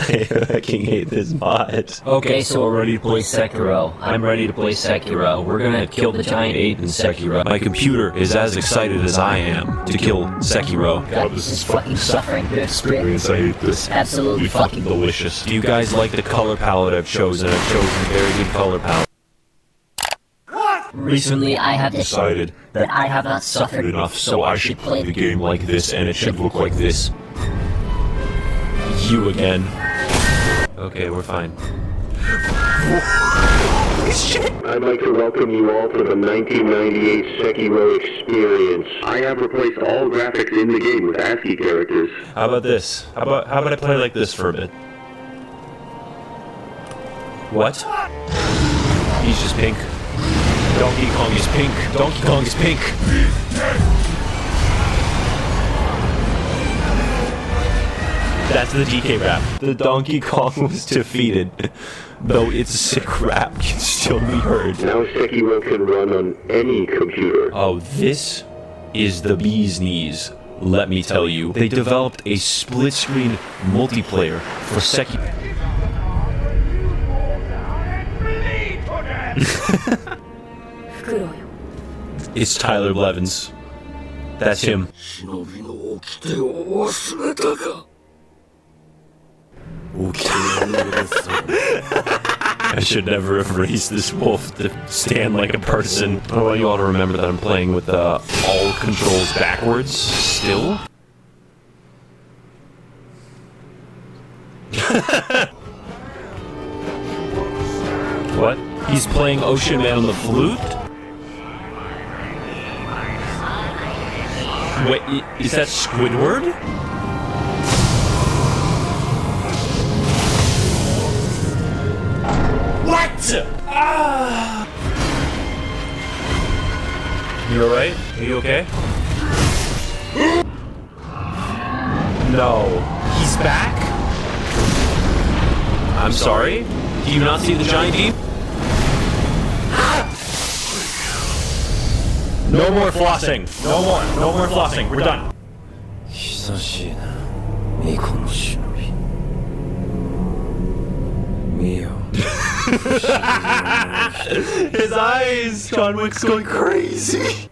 I fucking hate this mod. Okay, so we're ready to play Sekiro. I'm ready to play Sekiro. We're gonna kill the giant ape in Sekiro. My computer is as excited as I am to kill Sekiro. God, this is fucking suffering. Good experience. I hate this. Absolutely fucking delicious. Do you guys like the color palette I've chosen? I've chosen a very good color palette. Recently, I have decided that I have not suffered enough, so I should play the game like this, and it should look like this. You again. Okay, we're fine. I'd like to welcome you all to the 1998 Sekiro experience. I have replaced all graphics in the game with ASCII characters. How about this? How about I play like this for a bit? What? He's just pink. Donkey Kong is pink. Donkey Kong is pink. That's the DK rap. The Donkey Kong was defeated. Though its sick rap can still be heard. Now Sekiro can run on any computer. Oh, this is the bee's knees. Let me tell you. They developed a split-screen multiplayer for Sekiro. It's Tyler Blevins. That's him. I should never have raised this wolf to stand like a person. I want you all to remember that I'm playing with all controls backwards still. What? He's playing Ocean Man on the flute? Wait, is that Squidward? What? Ah! You alright? Are you okay? No. He's back? I'm sorry? Do you not see the giant deep? No more flossing. No more flossing. We're done. His eyes! John Wick's going crazy.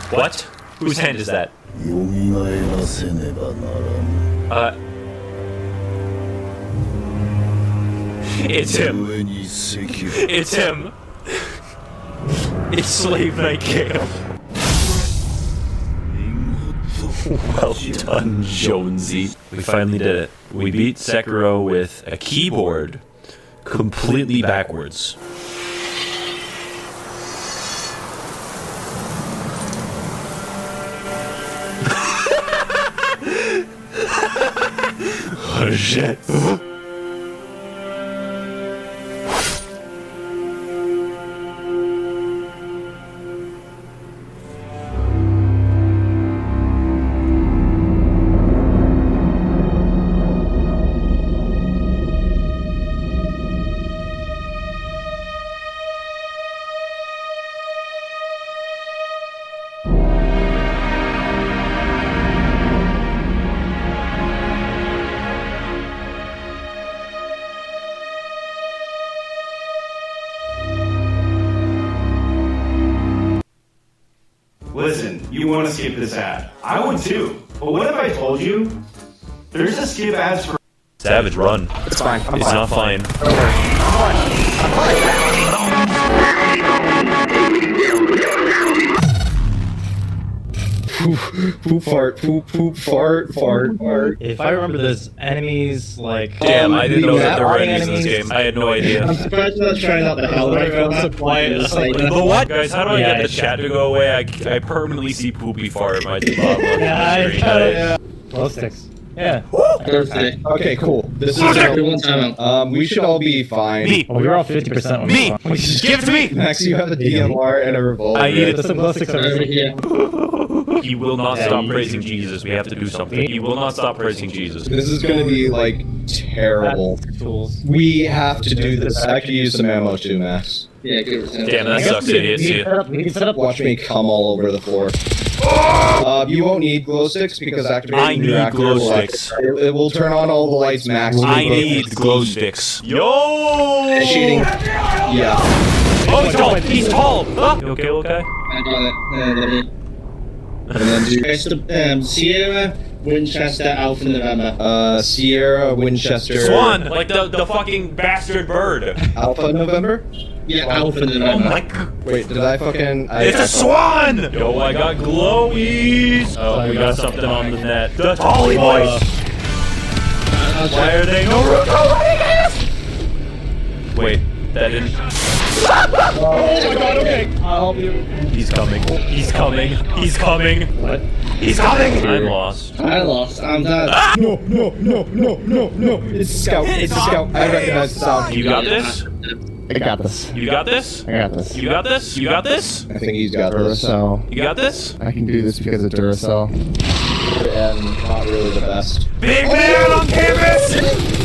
What? Whose hand is that? It's him. It's him. It's Slave Knight Camp. Well done, Jonesy. We finally did it. We beat Sekiro with a keyboard completely backwards. Oh shit. Listen, you want to skip this ad. I would too. But what if I told you there's a skip ads for Savage, run. It's fine. It's not fine. Poop fart, poop fart. If I remember, there's enemies like. Damn, I didn't know that there were enemies in this game. I had no idea. I'm surprised you're not trying out the hell. So quiet. It's like, the what? Guys, how do I get the chat to go away? I permanently see poopy fart. My yeah. Glow sticks. Yeah. Thursday. Okay, cool. This is everyone's time. We should all be fine. Me. Oh, we were all 50%. Me. Give it to me. Max, you have a DMR and a revolver. I need it. Some glow sticks over here. He will not stop praising Jesus. We have to do something. He will not stop praising Jesus. This is going to be like terrible. We have to do this. I could use some ammo too, Max. Yeah, good. Damn, that sucks, idiot. See ya. Watch me come all over the floor. You won't need glow sticks because activating I need glow sticks. It will turn on all the lights, Max. I need glow sticks. Yo! Cheating. Yeah. Oh, he's tall. He's tall. Huh? You okay? Okay. I got it. And then do Sierra, Winchester, Alpha November. Sierra, Winchester. Swan, like the fucking bastard bird. Alpha November. elephant in my mouth. Wait, did I fucking... It's a swan! Yo, I got glowies! Oh, we got something on the net. The Tolly Boys! Why are they no Wait, that didn't... Oh my god, okay. I'll help you. He's coming. He's coming. He's coming. What? He's coming! I'm lost. I lost. I'm dead. Ah! No. It's a scout. It's a scout. I recognize the sound. You got this? I got this. You got this? I got this. You got this? You got this? I think he's got Duracell. You got this? I can do this because of Duracell. And not really the best. Big man on campus!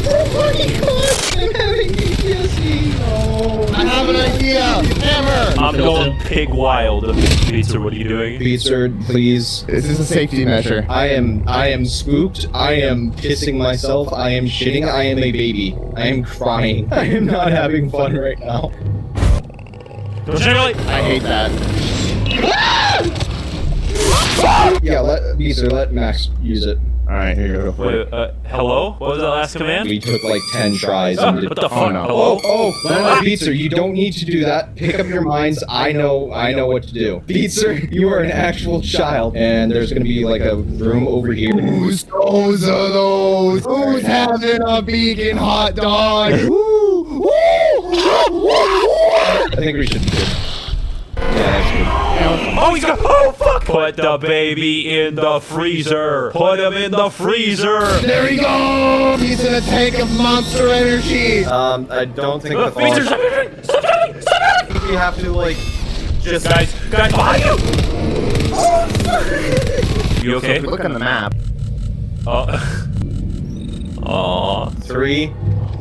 Oh my god! I'm having PTSD. No. I have an idea. Hammer. I'm going pig wild. Pizza, what are you doing? Pizza, please. This is a safety measure. I am spooked. I am pissing myself. I am shitting. I am a baby. I am crying. I am not having fun right now. Don't generally. I hate that. Yeah, let Max use it. Alright, here you go. Wait, hello? What was that last command? We took like 10 tries and did. What the fuck? Oh, no. Hello? No, Pizza, you don't need to do that. Pick up your minds. I know what to do. Pizza, you are an actual child. And there's gonna be like a room over here. Whose those are those? Who's having a vegan hot dog? I think we should do it. Yeah, that's good. Oh, he's got. Oh, fuck! Put the baby in the freezer. Put him in the freezer. There we go. He's in a tank of monster energy. I don't think the freezer's. Stop shooting! We have to like just guys behind you. You okay? Look on the map. Oh. 3,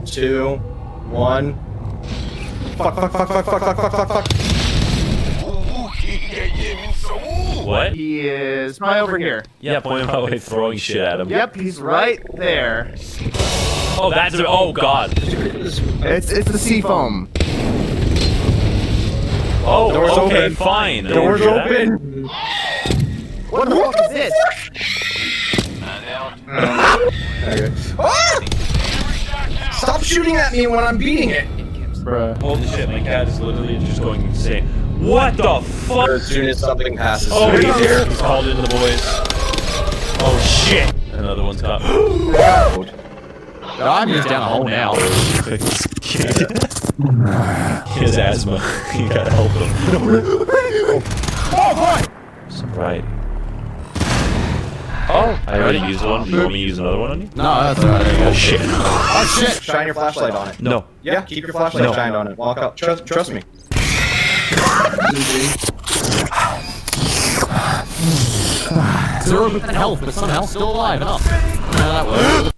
2, 1. Fuck. What? He is right over here. Yeah, point him out way throwing shit at him. Yep, he's right there. Oh, that's it. Oh, God. It's the sea foam. Oh, door's okay, open. fine. Door's open. What the fuck is this? Okay. Stop shooting at me when I'm beating it. Bruh. Holy shit, my cat is literally just going insane. What the fuck? As soon as something passes. Oh, he's here. He's called into the boys. Oh, shit. Another one's got. I'm just down a hole now. He has asthma. You gotta help him. Oh, boy! Right. Oh, I already used one. Do you want me to use another one on you? No, that's alright. Oh, shit. Oh, shit! Shine your flashlight on it. No. Yeah, keep your flashlight shined on it. Walk up. Trust me. Zero health, but somehow still alive enough. That was.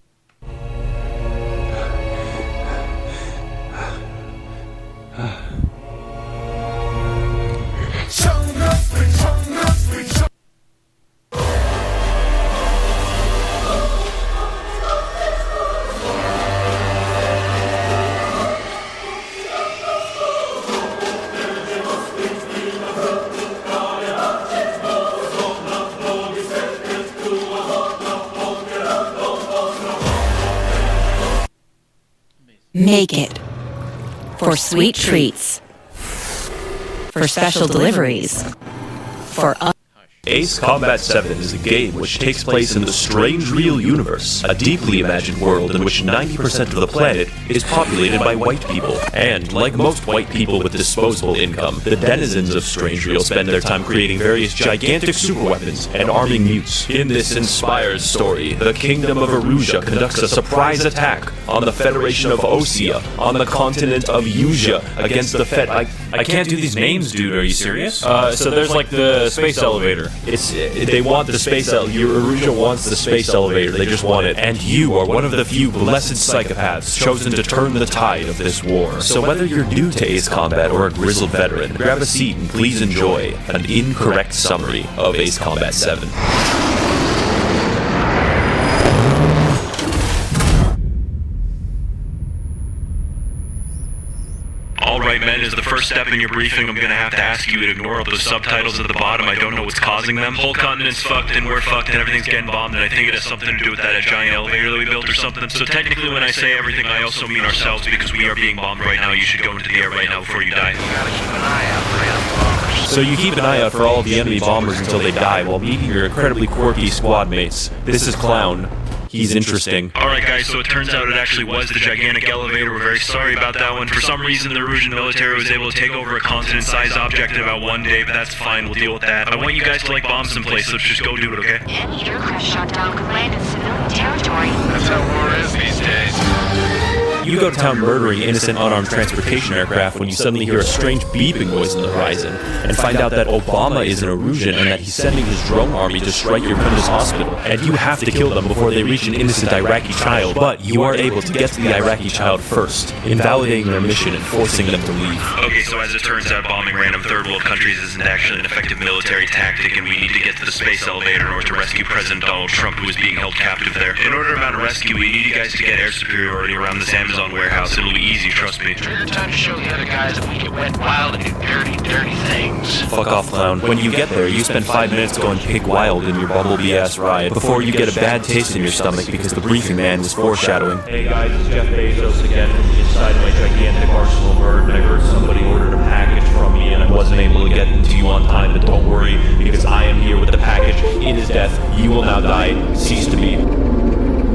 Make it. For sweet treats. For special deliveries. For Ace Combat 7 is a game which takes place in the strange real universe, a deeply imagined world in which 90% of the planet is populated by white people. And, like most white people with disposable income, the denizens of Strange Real spend their time creating various gigantic superweapons and arming mutes. In this inspired story, the Kingdom of Erusia conducts a surprise attack on the Federation of Osea on the continent of Eusia against the Fed. I can't do these names, dude. Are you serious? So there's like the space elevator. They want the space elevator. Erusia wants the space elevator. They just want it. And you are one of the few blessed psychopaths chosen to turn the tide of this war. So whether you're new to Ace Combat or a grizzled veteran, grab a seat and please enjoy an incorrect summary of Ace Combat 7. Alright men, is the first step in your briefing. I'm gonna have to ask you to ignore all the subtitles at the bottom. I don't know what's causing them. Whole continent's fucked and we're fucked and everything's getting bombed, and I think it has something to do with that giant elevator that we built or something. So technically when I say everything, I also mean ourselves, because we are being bombed right now. You should go into the air right now before you die. So you keep an eye out for all of the enemy bombers until they die while meeting your incredibly quirky squad mates. This is Clown. He's interesting. Alright guys, so it turns out it actually was the gigantic elevator. We're very sorry about that one. For some reason the Rougean military was able to take over a continent-sized object in about 1 day, but that's fine, we'll deal with that. I want you guys to like bomb someplace, so just go do it, okay? Any aircraft shot down could land in civilian territory. That's how war is these days. You go to town murdering innocent unarmed transportation aircraft when you suddenly hear a strange beeping noise in the horizon, and find out that Obama is an Erusian and that he's sending his drone army to strike your Kunduz hospital, and you have to kill them before they reach an innocent Iraqi child, but you are able to get to the Iraqi child first, invalidating their mission and forcing them to leave. Okay, so as it turns out, bombing random third world countries isn't actually an effective military tactic, and we need to get to the space elevator in order to rescue President Donald Trump, who is being held captive there. In order to mount a rescue, we need you guys to get air superiority around this Amazon warehouse. It'll be easy, trust me. It's your time to show the other guys that we can wet wild and do dirty, dirty things. Fuck off, Clown. When you get there, you spend 5 minutes going pig wild in your bumblebee-ass ride before you get a bad taste in your stomach because the briefing man was foreshadowing. Hey guys, it's Jeff Bezos again from inside my gigantic arsenal bird, and I heard somebody ordered a package from me and I wasn't able to get it to you on time, but don't worry, because I am here with the package. It is death. You will now die. Cease to be.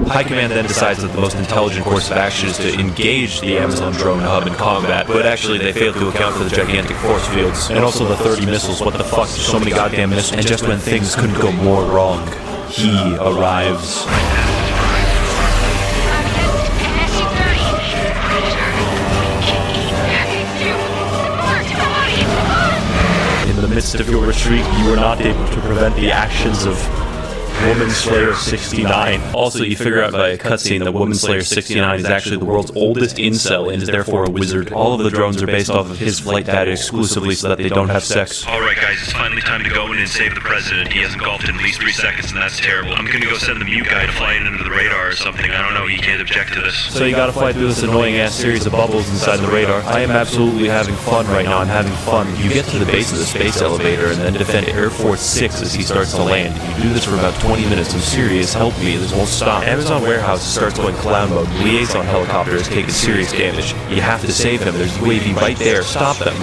High Command then decides that the most intelligent course of action is to engage the Amazon drone hub in combat, but actually they fail to account for the gigantic force fields, and also the 30 missiles. What the fuck, there's so many goddamn missiles. And just when things couldn't go more wrong, he arrives. In the midst of your retreat, you were not able to prevent the actions of Woman Slayer 69. Also, you figure out by a cutscene that Woman Slayer 69 is actually the world's oldest incel and is therefore a wizard. All of the drones are based off of his flight data exclusively so that they don't have sex. Alright guys, it's finally time to go in and save the president. He hasn't golfed in at least 3 seconds and that's terrible. I'm gonna go send the mute guy to fly in under the radar or something. I don't know, he can't object to this. So you gotta fly through this annoying ass series of bubbles inside the radar. I am absolutely having fun right now. I'm having fun. You get to the base of the space elevator and then defend Air Force 6 as he starts to land. You do this for about 20 minutes. I'm serious, help me, this won't stop. Amazon warehouse starts going clown mode. Liaison helicopter is taking serious damage. You have to save him. There's UAV right there. Stop them.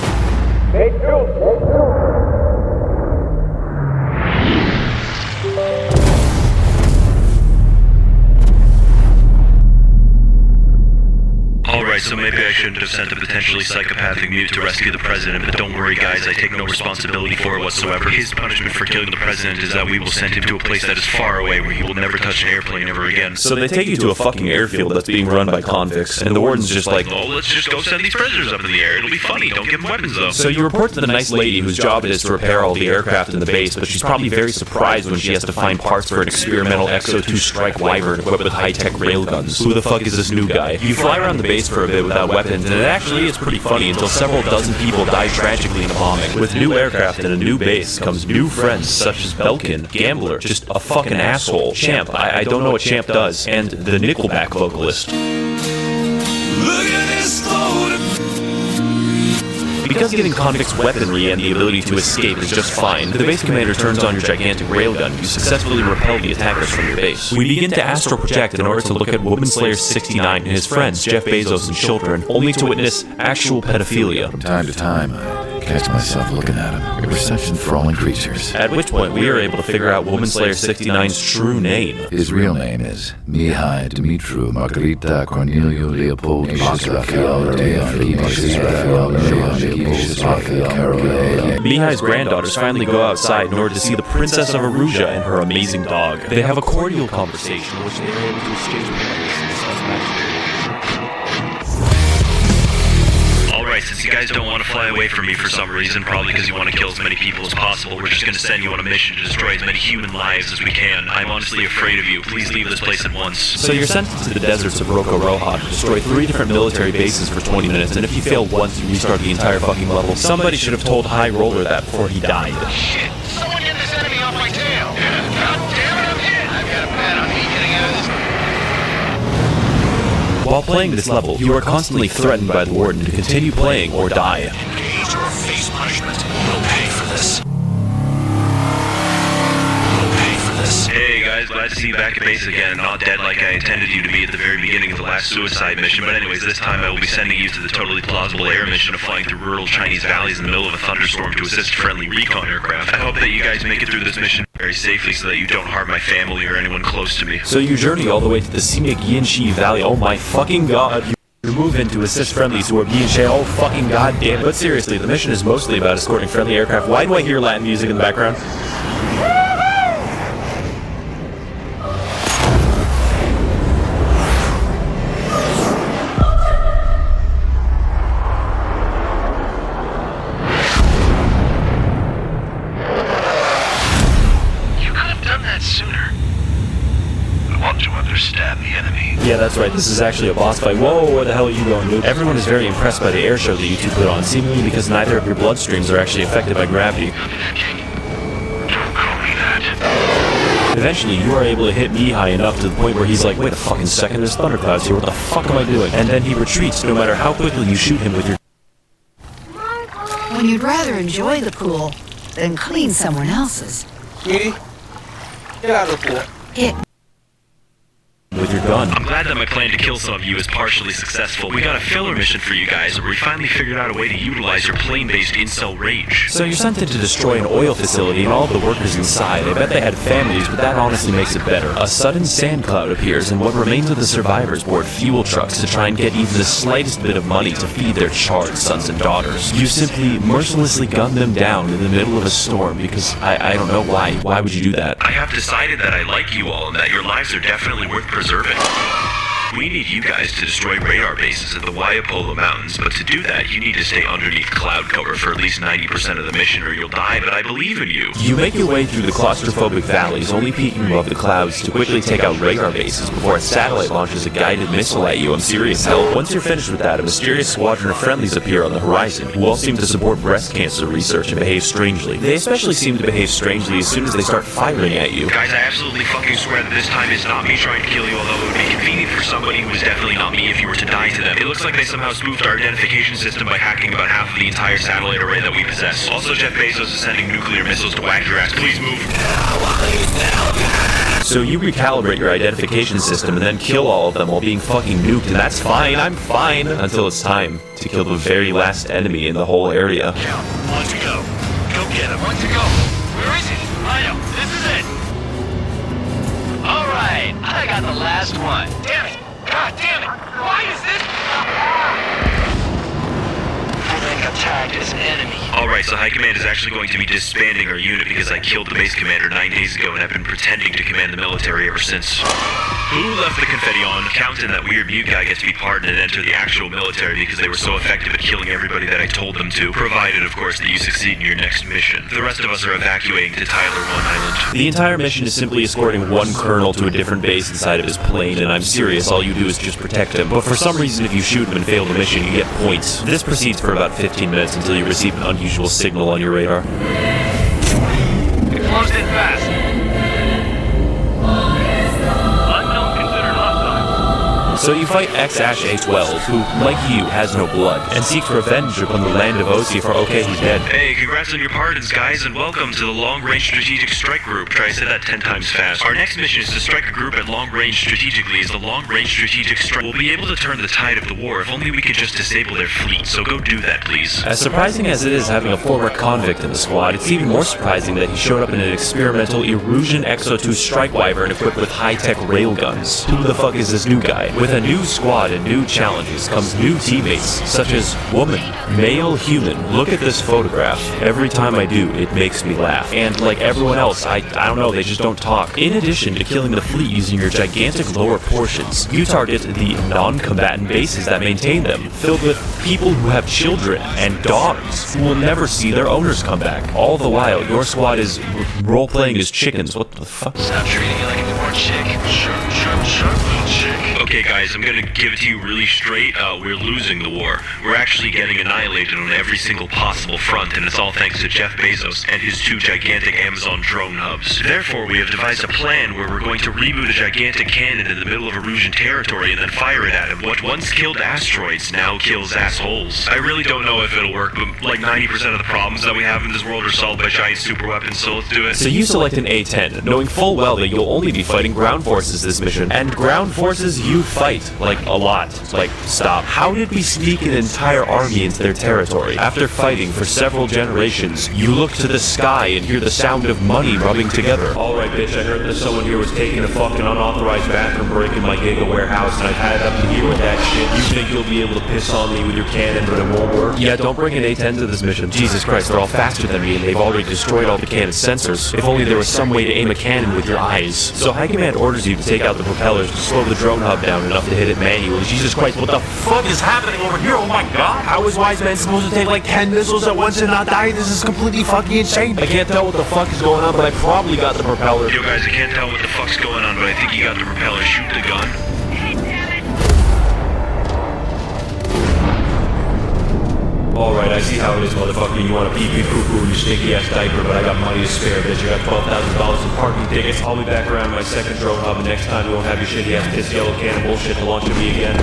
Alright, so maybe I shouldn't have sent a potentially psychopathic mute to rescue the president, but don't worry guys, I take no responsibility for it whatsoever. His punishment for killing the president is that we will send him to a place that is far away where he will never touch an airplane ever again. So they take you to a fucking airfield that's being run by convicts, and the warden's just like, oh, let's just go send these prisoners up in the air, it'll be funny, don't give them weapons though. So you report to the nice lady whose job it is to repair all the aircraft in the base, but she's probably very surprised when she has to find parts for an experimental XO2 Strike Wyvern equipped with high-tech railguns. Who the fuck is this new guy? You fly around the base for a bit without weapons, and it actually is pretty funny until several dozen people die tragically in a bombing. With new aircraft and a new base comes new friends such as Belkin, Gambler, just a fucking asshole, Champ, I don't know what Champ does, and the Nickelback vocalist. Look at this photo. Because getting convicts weaponry and the ability to escape is just fine, the base commander turns on your gigantic railgun. You successfully repel the attackers from your base. We begin to astral project in order to look at Woman Slayer 69 and his friends, Jeff Bezos and children, only to witness actual pedophilia. From time to time, I catch myself looking at him. We're such enthralling creatures. At which point, we are able to figure out Woman Slayer 69's true name. His real name is Mihai Dumitru Margarita Cornelio Leopold Raphael Mihai's granddaughters finally go outside in order to see the Princess of Aruja and her amazing dog. They have a cordial conversation in which they are able to exchange memories and discuss magic. Alright, since you guys don't want to fly away from me for some reason, probably because you want to kill as many people as possible, we're just going to send you on a mission to destroy as many human lives as we can. I'm honestly afraid of you. Please leave this place at once. So you're sent to the deserts of Roko Roja to destroy 3 different military bases for 20 minutes, and if you fail once, you restart the entire fucking level. Somebody should have told High Roller that before he died. Shit! Someone get this enemy off my tail! God damn it, I'm hit! I've got a bet on me getting out of this. While playing this level, you are constantly threatened by the warden to continue playing or die. Engage or face punishment. We'll pay for this. Hey guys, glad to see you back at base again. Not dead like I intended you to be at the very beginning of the last suicide mission, but anyways, this time I will be sending you to the totally plausible air mission of flying through rural Chinese valleys in the middle of a thunderstorm to assist friendly recon aircraft. I hope that you guys make it through this mission very safely so that you don't harm my family or anyone close to me. So you journey all the way to the scenic Yinshi Valley. Oh my fucking god. You move in to assist friendlies who are being shot. Oh fucking goddamn. But seriously, the mission is mostly about escorting friendly aircraft. Why do I hear Latin music in the background? Yeah, that's right. This is actually a boss fight. Whoa, where the hell are you going, dude? Everyone is very impressed by the air show that you two put on, seemingly because neither of your bloodstreams are actually affected by gravity. Eventually, you are able to hit Mihai enough to the point where he's like, wait a fucking second, there's thunderclouds here, what the fuck am I doing? And then he retreats no matter how quickly you shoot him with your... When you'd rather enjoy the pool than clean someone else's. Sweetie, get out of the pool. with your gun. I'm glad that my plan to kill some of you is partially successful. We got a filler mission for you guys where we finally figured out a way to utilize your plane-based incel rage. So you're sent in to destroy an oil facility and all of the workers inside. I bet they had families, but that honestly makes it better. A sudden sand cloud appears and what remains of the survivors board fuel trucks to try and get even the slightest bit of money to feed their charred sons and daughters. You simply mercilessly gun them down in the middle of a storm because I don't know why. Why would you do that? I have decided that I like you all and that your lives are definitely worth preserving. We need you guys to destroy radar bases at the FIYAH Mountains, but to do that, you need to stay underneath cloud cover for at least 90% of the mission or you'll die, but I believe in you. You make your way through the claustrophobic valleys, only peeking above the clouds to quickly take out radar bases before a satellite launches a guided missile at you. I'm serious, hell. Once you're finished with that, a mysterious squadron of friendlies appear on the horizon, who all seem to support breast cancer research and behave strangely. They especially seem to behave strangely as soon as they start firing at you. Guys, I absolutely fucking swear that this time is not me trying to kill you, although it would be convenient for somebody who is definitely not me if you were to die to them. It looks like they somehow spoofed our identification system by hacking about half of the entire satellite array that we possess. Also, Jeff Bezos is sending nuclear missiles to whack your ass. Please move. So you recalibrate your identification system and then kill all of them while being fucking nuked, and that's fine, I'm fine, until it's time to kill the very last enemy in the whole area. One to go. Go get him. One to go. Where is he? I know. This is it. Alright, I got the last one. Damn it. God damn it! Why is this? I think I tagged his enemy. Alright, so High Command is actually going to be disbanding our unit because I killed the base commander 9 days ago and have been pretending to command the military ever since. Who left the confetti on? Count and that weird mute guy gets to be pardoned and enter the actual military because they were so effective at killing everybody that I told them to. Provided, of course, that you succeed in your next mission. The rest of us are evacuating to Tyler 1 Island. The entire mission is simply escorting one colonel to a different base inside of his plane, and I'm serious, all you do is just protect him. But for some reason, if you shoot him and fail the mission, you get points. This proceeds for about 15 minutes until you receive an unusual signal on your radar. It closed in fast. So you fight X-A12, who, like you, has no blood, and seeks revenge upon the land of Osi for okay, he's dead. Hey, congrats on your pardons, guys, and welcome to the Long Range Strategic Strike Group. Try to say that 10 times fast. Our next mission is to strike a group at long range strategically as the Long Range Strategic Strike. We'll be able to turn the tide of the war if only we could just disable their fleet, so go do that, please. As surprising as it is having a former convict in the squad, it's even more surprising that he showed up in an experimental Erusian Exo-2 strike wyvern equipped with high-tech railguns. Who the fuck is this new guy? With a new squad and new challenges comes new teammates, such as woman, male human. Look at this photograph. Every time I do, it makes me laugh. And like everyone else, I don't know, they just don't talk. In addition to killing the fleet using your gigantic lower portions, you target the non-combatant bases that maintain them, filled with people who have children and dogs who will never see their owners come back. All the while, your squad is role-playing as chickens. What the fuck? Stop treating you like a newborn chick. Sure, little chick. Okay, guys. guys, I'm gonna give it to you really straight. We're losing the war. We're actually getting annihilated on every single possible front, and it's all thanks to Jeff Bezos and his 2 gigantic Amazon drone hubs. Therefore, we have devised a plan where we're going to reboot a gigantic cannon in the middle of Erusian territory and then fire it at him. What once killed asteroids now kills assholes. I really don't know if it'll work, but like 90% of the problems that we have in this world are solved by giant super weapons, so let's do it. So you select an A10, knowing full well that you'll only be fighting ground forces this mission. And ground forces you fight, like, a lot. Like, stop. How did we sneak an entire army into their territory? After fighting for several generations, you look to the sky and hear the sound of money rubbing together. Alright, bitch, I heard that someone here was taking a fucking unauthorized bathroom break in my Giga warehouse, and I've had it up to here with that shit. You think you'll be able to piss on me with your cannon, but it won't work? Yeah, don't bring an A10 to this mission. Jesus Christ, they're all faster than me, and they've already destroyed all the cannon's sensors. If only there was some way to aim a cannon with your eyes. So High Command orders you to take out the propellers to slow the drone hub down enough to hit it manually. Jesus Christ, what the fuck is happening over here? Oh my god! How is Wise Man supposed to take like 10 missiles at once and not die? This is completely fucking insane. I can't tell what the fuck is going on, but I probably got the propeller. Yo guys, I can't tell what the fuck's going on, but I think you got the propeller. Shoot the gun. Alright, I see how it is, motherfucker. You want to pee-pee poo-poo in your stinky-ass diaper, but I got money to spare, bitch. I got $12,000 in parking tickets. I'll be back around my second drone hub, and next time you won't have your shitty-ass piss yellow can of bullshit to launch at me again.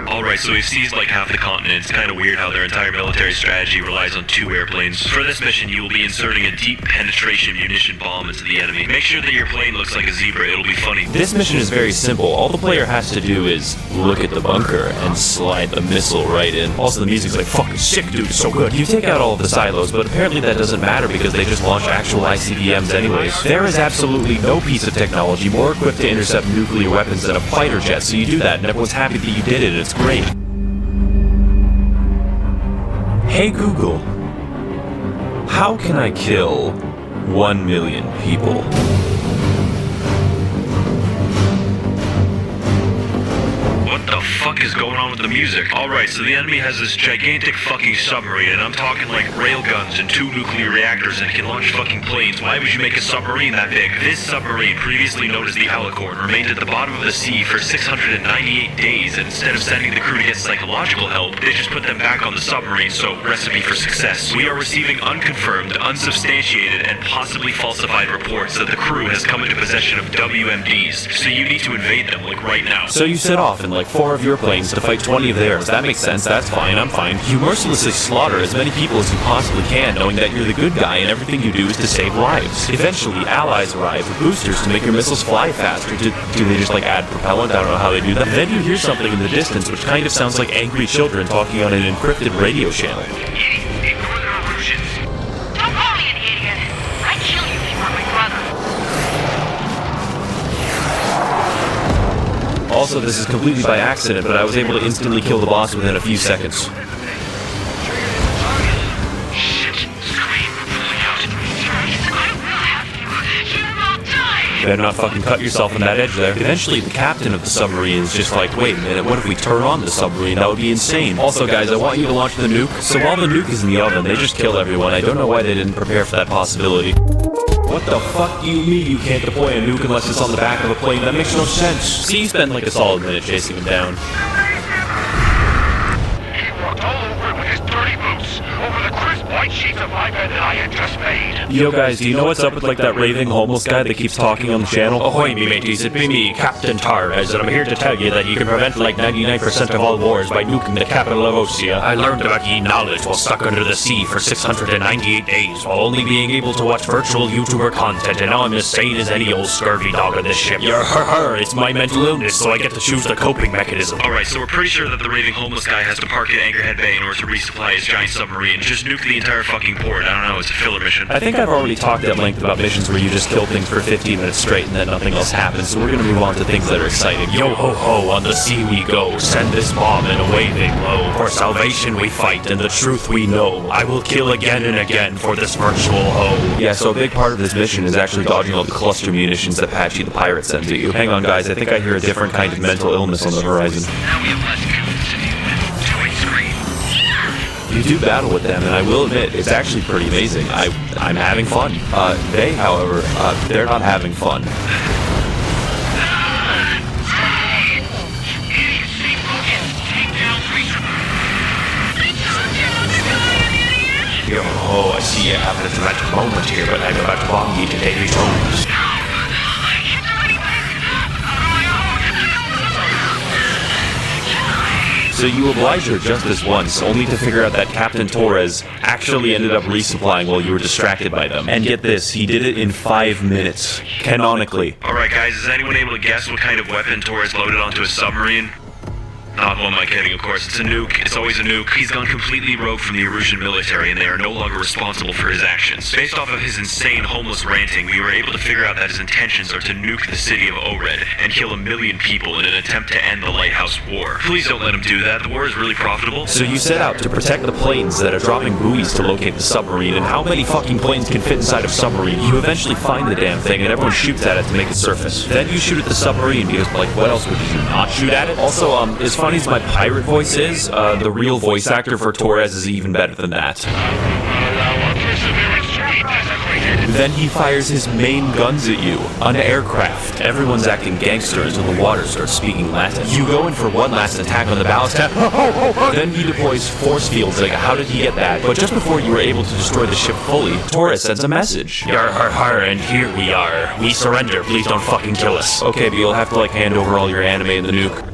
Alright, so we've seized like half the continent. It's kind of weird how their entire military strategy relies on 2 airplanes. For this mission, you will be inserting a deep penetration munition bomb into the enemy. Make sure that your plane looks like a zebra, it'll be funny. This mission is very simple. All the player has to do is look at the bunker and slide the missile right in. Also, the music's like fucking sick, dude. It's so good. You take out all of the silos, but apparently that doesn't matter because they just launch actual ICBMs anyways. There is absolutely no piece of technology more equipped to intercept nuclear weapons than a fighter jet, so you do that, and everyone's happy that you did it. It's great. Hey Google, how can I kill 1 million people? What the fuck is going on with the music? Alright, so the enemy has this gigantic fucking submarine, and I'm talking like railguns and 2 nuclear reactors, and it can launch fucking planes. Why would you make a submarine that big? This submarine, previously known as the Alicorn, remained at the bottom of the sea for 698 days, and instead of sending the crew to get psychological help, they just put them back on the submarine, so recipe for success. We are receiving unconfirmed, unsubstantiated, and possibly falsified reports that the crew has come into possession of WMDs, so you need to invade them, like right now. So you set off in like 4 of your planes to fight 20 of theirs. That makes sense, that's fine, I'm fine. You mercilessly slaughter as many people as you possibly can, knowing that you're the good guy and everything you do is to save lives. Eventually, allies arrive with boosters to make your missiles fly faster. Do they just like add propellant? I don't know how they do that. Then you hear something in the distance which kind of sounds like angry children talking on an encrypted radio channel. Ignore the illusions. Don't call me an idiot. I'd kill you if you were my brother. Also, this is completely by accident, but I was able to instantly kill the boss within a few seconds. Better not fucking cut yourself on that edge there. Eventually, the captain of the submarine is just like, wait a minute, what if we turn on the submarine? That would be insane. Also, guys, I want you to launch the nuke. So while the nuke is in the oven, they just kill everyone. I don't know why they didn't prepare for that possibility. What the fuck do you mean you can't deploy a nuke unless it's on the back of a plane? That makes no sense. See, you spend like a solid minute chasing him down. He walked all over it with his dirty boots, over the crisp white sheets of my bed that I had just made. Yo guys, do you know what's up with like that raving homeless guy that keeps talking on the channel? Ahoy me mateys, it be me, Captain Tarres, and I'm here to tell you that you can prevent like 99% of all wars by nuking the capital of Osea. I learned about ye knowledge while stuck under the sea for 698 days, while only being able to watch virtual YouTuber content, and now I'm as sane as any old scurvy dog on this ship. It's my mental illness, so I get to choose the coping mechanism. Alright, so we're pretty sure that the raving homeless guy has to park at Anchorhead Bay in order to resupply his giant submarine. Just nuke the entire fucking port. I don't know, it's a filler mission. I think I've already talked at length about missions where you just kill things for 15 minutes straight and then nothing else happens, so we're gonna move on to things that are exciting. Yo ho ho, on the sea we go, send this bomb and away they blow. For salvation we fight and the truth we know. I will kill again and again for this virtual hoe. Yeah, so a big part of this mission is actually dodging all the cluster munitions that Patchy the pirate sends at you. Hang on guys, I think I hear a different kind of mental illness on the horizon. Now we have less capacity with 2-way screen. You do battle with them, and I will admit, it's actually pretty amazing. I'm having fun. They, however, they're not having fun. Oh, I see you having a dramatic moment here, but I'm about to bomb you to daily tones. So you obliged her just this once, only to figure out that Captain Torres actually ended up resupplying while you were distracted by them. And get this, he did it in 5 minutes. Canonically. Alright guys, is anyone able to guess what kind of weapon Torres loaded onto a submarine? Not one am I kidding, of course. It's a nuke. It's always a nuke. He's gone completely rogue from the Erusian military, and they are no longer responsible for his actions. Based off of his insane, homeless ranting, we were able to figure out that his intentions are to nuke the city of Ored and kill 1 million people in an attempt to end the Lighthouse War. Please don't let him do that. The war is really profitable. So you set out to protect the planes that are dropping buoys to locate the submarine, and how many fucking planes can fit inside a submarine? You eventually find the damn thing, and everyone shoots at it to make it surface. Then you shoot at the submarine, because, like, what else would you not shoot at it? Also, as funny as my pirate voice is, the real voice actor for Torres is even better than that. Then he fires his main guns at you, an aircraft. Everyone's acting gangster until the water starts speaking Latin. You go in for one last attack on the ballast tank. Then he deploys force fields. Like, how did he get that? But just before you were able to destroy the ship fully, Torres sends a message. Yar har har, and here we are. We surrender. Please don't fucking kill us. Okay, but you'll have to, like, hand over all your anime and the nuke.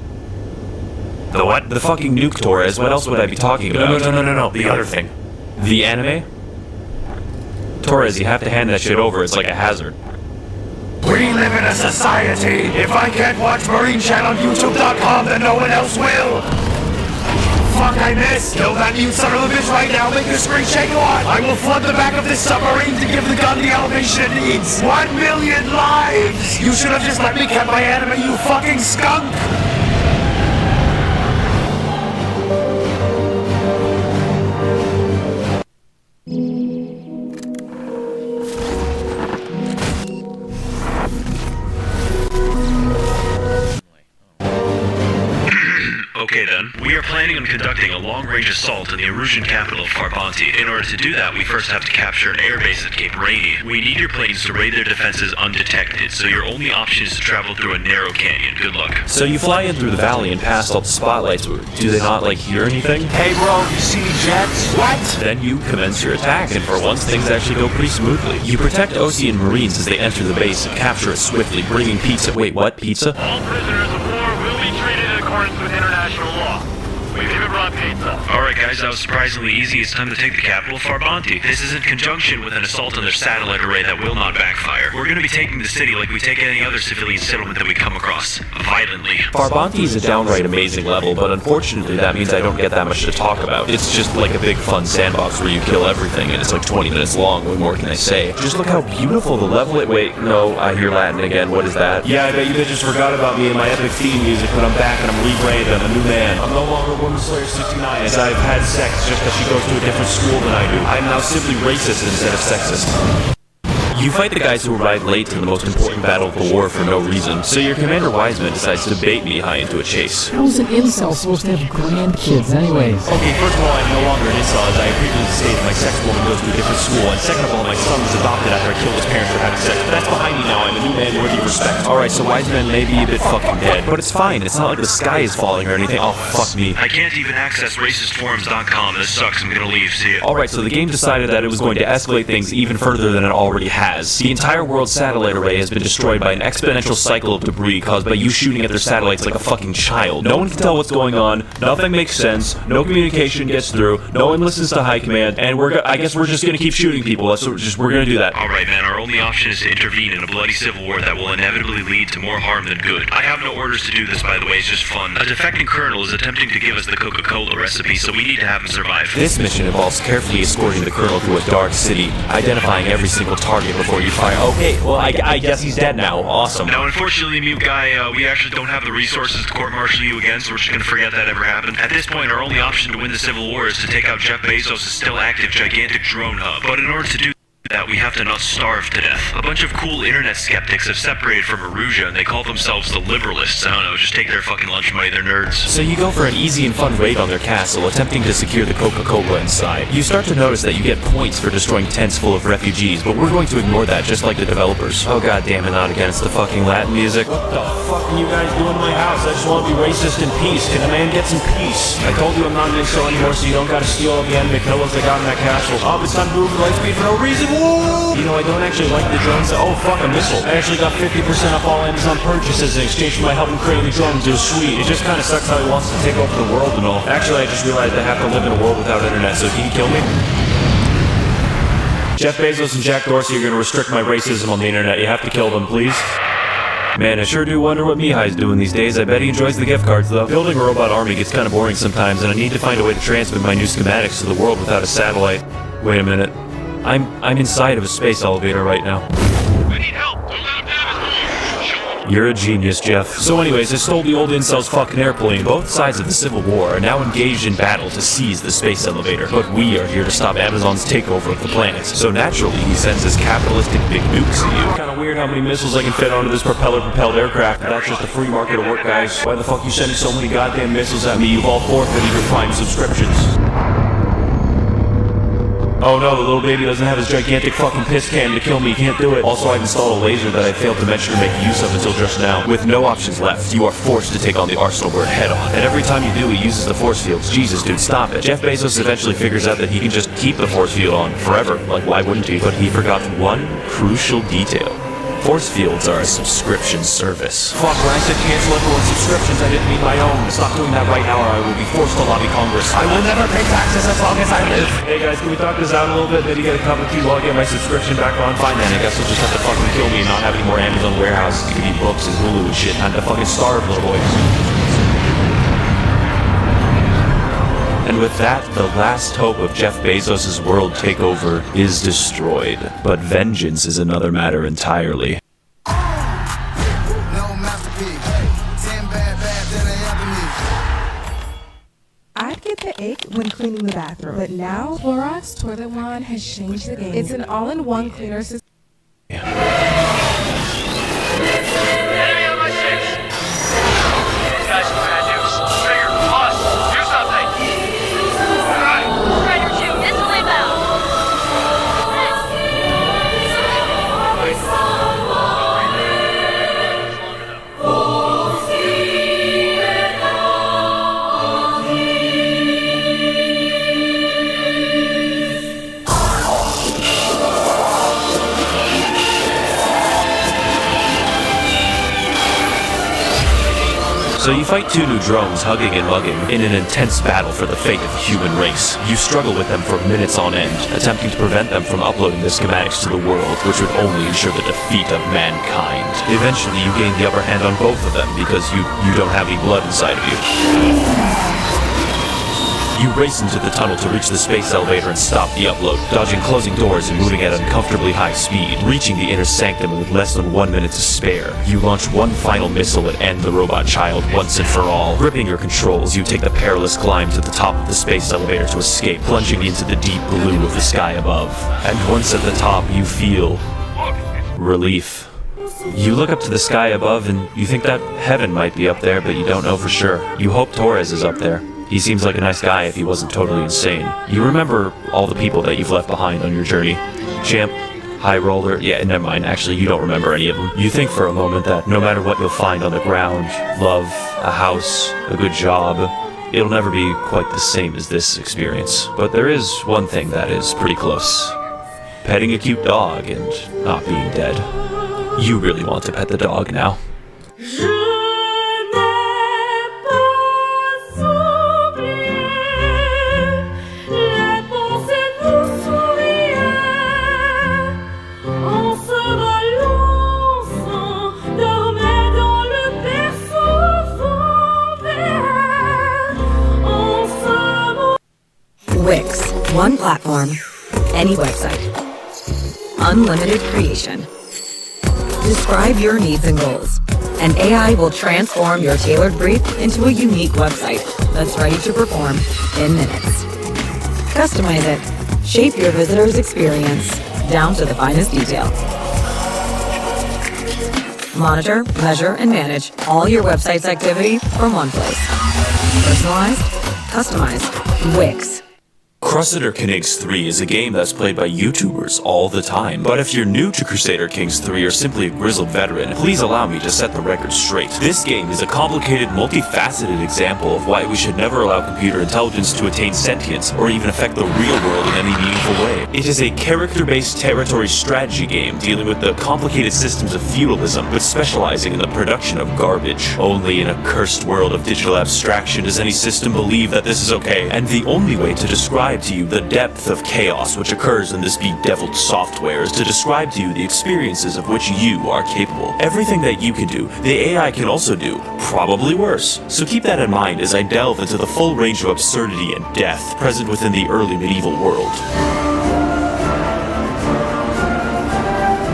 The what? The fucking nuke, Torres. What else would I be talking about? No. The other thing. The anime? Torres, you have to hand that shit over. It's like a hazard. We live in a society. If I can't watch Marine Chat on YouTube.com, then no one else will. Fuck, I missed. Kill that mute son of a bitch right now. Make the screen shake a lot. I will flood the back of this submarine to give the gun the elevation it needs. 1 million lives. You should have just let me keep my anime, you fucking skunk. Okay then, we are planning on conducting a long-range assault in the Erusian capital of Farbanti. In order to do that, we first have to capture an airbase at Cape Rainy. We need your planes to raid their defenses undetected, so your only option is to travel through a narrow canyon. Good luck. So you fly in through the valley and past all the spotlights. Do they not, like, hear anything? Hey bro, you see me jets? What? Then you commence your attack, and for once things actually go pretty smoothly. You protect Ocean Marines as they enter the base and capture it swiftly, bringing pizza. Wait, what? Pizza? All prisoners of war will be treated in accordance with international law. We've even brought pizza. Alright guys, that was surprisingly easy. It's time to take the capital of Farbanti. This is in conjunction with an assault on their satellite array that will not backfire. We're going to be taking the city like we take any other civilian settlement that we come across. Violently. Farbanti is a downright amazing level, but unfortunately that means I don't get that much to talk about. It's just like a big fun sandbox where you kill everything, and it's like 20 minutes long. What more can I say? Just look how beautiful the level is. Wait, no, I hear Latin again. What is that? Yeah, I bet you bitches forgot about me and my epic theme music, but I'm back and I'm rebranded. I'm a new man. I'm no longer Woman Slayer 69, as I've had sex just because she goes to a different school than I do. I'm now simply racist instead of sexist. You fight the guys who arrived late to the most important battle of the war for no reason, so your Commander Wiseman decides to bait me high into a chase. How's an incel supposed to have grandkids anyways? Okay, first of all, I'm no longer an incel, as I previously stated my sex woman goes to a different school, and second of all, my son was adopted after I killed his parents for having sex. But that's behind me now. I'm a new man worthy of respect. Alright, so Wiseman may be a bit fucking dead, but it's fine. It's not like the sky is falling or anything. Oh, fuck me. I can't even access racistforums.com. This sucks. I'm gonna leave. See ya. Alright, so the game decided that it was going to escalate things even further than it already has. The entire world's satellite array has been destroyed by an exponential cycle of debris caused by you shooting at their satellites like a fucking child. No one can tell what's going on, nothing makes sense, no communication gets through, no one listens to high command, and I guess we're just gonna keep shooting people. That's what we're gonna do that. Alright man, our only option is to intervene in a bloody civil war that will inevitably lead to more harm than good. I have no orders to do this, by the way, it's just fun. A defecting colonel is attempting to give us the Coca-Cola recipe, so we need to have him survive. This mission involves carefully escorting the colonel through a dark city, identifying every single target before you fire. Okay, well, I guess he's dead now. Awesome. Now, unfortunately, mute guy, we actually don't have the resources to court-martial you again, so we're just gonna forget that ever happened. At this point, our only option to win the Civil War is to take out Jeff Bezos' still active gigantic drone hub. But in order to do that we have to not starve to death. A bunch of cool internet skeptics have separated from Aruja and they call themselves the liberalists. I don't know, just take their fucking lunch money, they're nerds. So you go for an easy and fun raid on their castle, attempting to secure the Coca-Cola inside. You start to notice that you get points for destroying tents full of refugees, but we're going to ignore that just like the developers. Oh god damn it, not against the fucking Latin music. What the fuck are you guys doing in my house? I just want to be racist in peace. Can a man get some peace? I told you I'm not an incel anymore, so you don't gotta steal all the anime pillows I got in that castle. Oh, it's time to move the light speed for no reason. Woo! You know, I don't actually like the drones. Oh, fuck, a missile. I actually got 50% off all Amazon purchases in exchange for my help in creating the drones. It was sweet. It just kind of sucks how he wants to take over the world and all. Actually, I just realized I have to live in a world without internet, so can you kill me? Jeff Bezos and Jack Dorsey are going to restrict my racism on the internet. You have to kill them, please. Man, I sure do wonder what Mihai's doing these days. I bet he enjoys the gift cards, though. Building a robot army gets kind of boring sometimes, and I need to find a way to transmit my new schematics to the world without a satellite. Wait a minute. I'm inside of a space elevator right now. I need help. Don't let him have his. You're a genius, Jeff. So anyways, I stole the old incel's fucking airplane. Both sides of the Civil War are now engaged in battle to seize the space elevator. But we are here to stop Amazon's takeover of the planet. So naturally, he sends his capitalistic big nukes at you. Kinda weird how many missiles I can fit onto this propeller-propelled aircraft. That's just a free market of work, guys. Why the fuck you sending so many goddamn missiles at me? You've all forfeited your Prime subscriptions. Oh no, the little baby doesn't have his gigantic fucking piss can to kill me. He can't do it. Also, I've installed a laser that I failed to mention to make use of until just now. With no options left, you are forced to take on the Arsenal bird head on. And every time you do, he uses the force fields. Jesus, dude, stop it. Jeff Bezos eventually figures out that he can just keep the force field on forever. Like, why wouldn't he? But he forgot one crucial detail. Force fields are a subscription service. Fuck, when I said cancel everyone's subscriptions, I didn't mean my own. Stop doing that right now or I will be forced to lobby Congress. I will never pay taxes as long as I live. Hey guys, can we talk this out a little bit? Maybe get a cup of tea while I get my subscription back on? Fine then, I guess you'll just have to fucking kill me and not have any more Amazon warehouses to give you books and Hulu and shit. Time to fucking starve, little boy. And with that, the last hope of Jeff Bezos' world takeover is destroyed. But vengeance is another matter entirely. I'd get the ache when cleaning the bathroom, but now Clorox Toilet Wand has changed the game. It's an all-in-one cleaner system. So you fight two new drones hugging and mugging in an intense battle for the fate of the human race. You struggle with them for minutes on end, attempting to prevent them from uploading the schematics to the world, which would only ensure the defeat of mankind. Eventually you gain the upper hand on both of them because you don't have any blood inside of you. You race into the tunnel to reach the space elevator and stop the upload, dodging closing doors and moving at uncomfortably high speed. Reaching the inner sanctum with less than 1 minute to spare, you launch one final missile and end the robot child once and for all. Gripping your controls, you take the perilous climb to the top of the space elevator to escape, plunging into the deep blue of the sky above. And once at the top, you feel relief. You look up to the sky above and you think that heaven might be up there, but you don't know for sure. You hope Torres is up there. He seems like a nice guy if he wasn't totally insane. You remember all the people that you've left behind on your journey. Champ, High Roller, yeah, never mind, actually you don't remember any of them. You think for a moment that no matter what you'll find on the ground, love, a house, a good job, it'll never be quite the same as this experience. But there is one thing that is pretty close. Petting a cute dog and not being dead. You really want to pet the dog now. Wix. One platform. Any website. Unlimited creation. Describe your needs and goals. And AI will transform your tailored brief into a unique website that's ready to perform in minutes. Customize it. Shape your visitor's experience. down to the finest detail. Monitor, measure, and manage all your website's activity from one place. Personalized, customized, Wix. Crusader Kings 3 is a game that's played by YouTubers all the time. But if you're new to Crusader Kings 3 or simply a grizzled veteran, please allow me to set the record straight. This game is a complicated, multifaceted example of why we should never allow computer intelligence to attain sentience or even affect the real world in any meaningful way. It is a character-based territory strategy game dealing with the complicated systems of feudalism, but specializing in the production of garbage. Only in a cursed world of digital abstraction does any system believe that this is okay, and the only way to describe to you the depth of chaos which occurs in this bedeviled software is to describe to you the experiences of which you are capable. Everything that you can do, the AI can also do, probably worse. So keep that in mind as I delve into the full range of absurdity and death present within the early medieval world.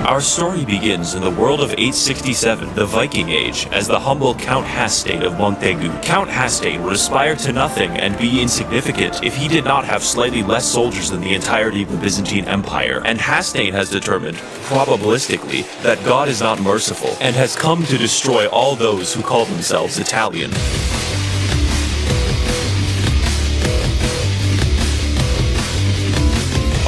Our story begins in the world of 867, the Viking Age, as the humble Count Hastain of Montaigu. Count Hastain would aspire to nothing and be insignificant if he did not have slightly less soldiers than the entirety of the Byzantine Empire, and Hastain has determined, probabilistically, that God is not merciful, and has come to destroy all those who call themselves Italian.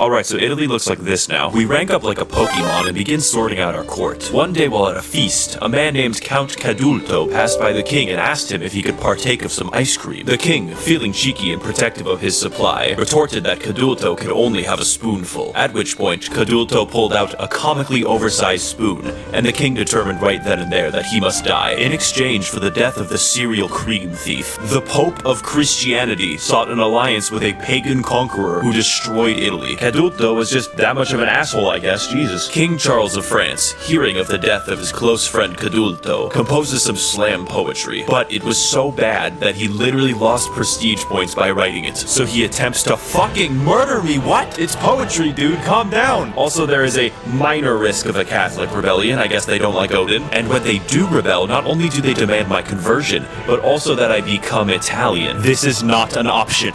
Alright, so Italy looks like this now. We rank up like a Pokemon and begin sorting out our court. One day while at a feast, a man named Count Cadulto passed by the king and asked him if he could partake of some ice cream. The king, feeling cheeky and protective of his supply, retorted that Cadulto could only have a spoonful, at which point Cadulto pulled out a comically oversized spoon, and the king determined right then and there that he must die, in exchange for the death of the serial cream thief. The Pope of Christianity sought an alliance with a pagan conqueror who destroyed Italy. Cadulto was just that much of an asshole, I guess, Jesus. King Charles of France, hearing of the death of his close friend Cadulto, composes some slam poetry, but it was so bad that he literally lost prestige points by writing it, so he attempts to fucking murder me. What? It's poetry, dude, calm down. Also, there is a minor risk of a Catholic rebellion. I guess they don't like Odin, and when they do rebel, not only do they demand my conversion, but also that I become Italian. This is not an option.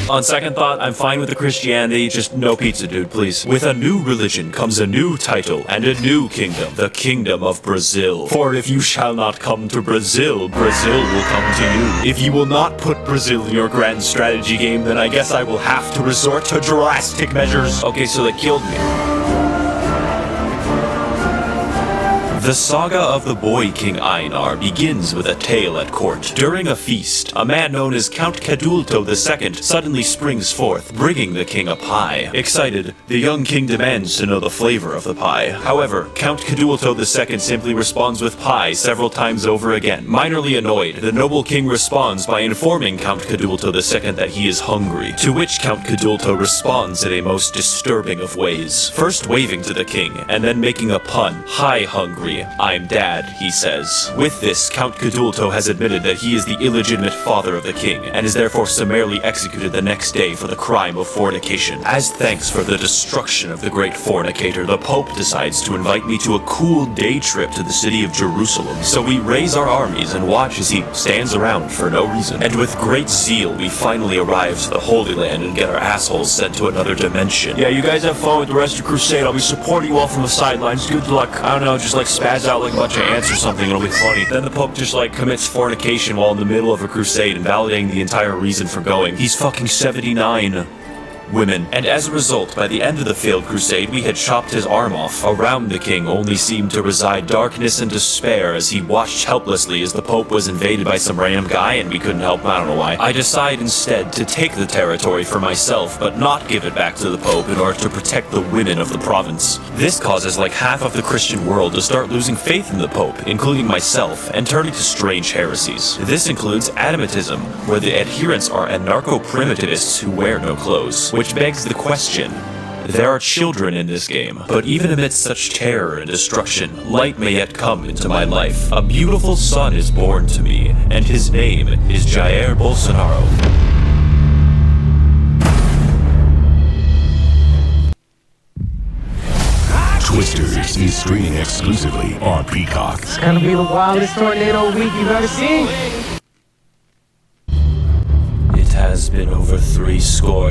On second thought, I'm fine with the Christianity, just no pizza, dude, please. With a new religion comes a new title and a new kingdom, the Kingdom of Brazil. For if you shall not come to Brazil, Brazil will come to you. If you will not put Brazil in your grand strategy game, then I guess I will have to resort to drastic measures. Okay, so they killed me. The saga of the boy King Einar begins with a tale at court. During a feast, a man known as Count Cadulto II suddenly springs forth, bringing the king a pie. Excited, the young king demands to know the flavor of the pie. However, Count Cadulto II simply responds with pie several times over again. Minorly annoyed, the noble king responds by informing Count Cadulto II that he is hungry, to which Count Cadulto responds in a most disturbing of ways. First waving to the king, and then making a pun. "Hi, hungry. I'm dad," he says. With this, Count Cadulto has admitted that he is the illegitimate father of the king, and is therefore summarily executed the next day for the crime of fornication. As thanks for the destruction of the great fornicator, the Pope decides to invite me to a cool day trip to the city of Jerusalem. So we raise our armies and watch as he stands around for no reason. And with great zeal, we finally arrive to the Holy Land and get our assholes sent to another dimension. Yeah, you guys have fun with the rest of Crusade. I'll be supporting you all from the sidelines. Good luck. I don't know, just like spaz out like a bunch of ants or something, it'll be funny. Then the Pope just like commits fornication while in the middle of a crusade, invalidating the entire reason for going. He's fucking 79 women. And as a result, by the end of the failed crusade, we had chopped his arm off. Around the king only seemed to reside darkness and despair as he watched helplessly as the Pope was invaded by some random guy and we couldn't help him, I don't know why. I decide instead to take the territory for myself, but not give it back to the Pope in order to protect the women of the province. This causes like half of the Christian world to start losing faith in the Pope, including myself, and turning to strange heresies. This includes Adamitism, where the adherents are anarcho-primitivists who wear no clothes. Which begs the question, there are children in this game, but even amidst such terror and destruction, light may yet come into my life. A beautiful son is born to me, and his name is Jair Bolsonaro. Twisters is streaming exclusively on Peacock. It's gonna be the wildest tornado week you've ever seen. It has has been over 70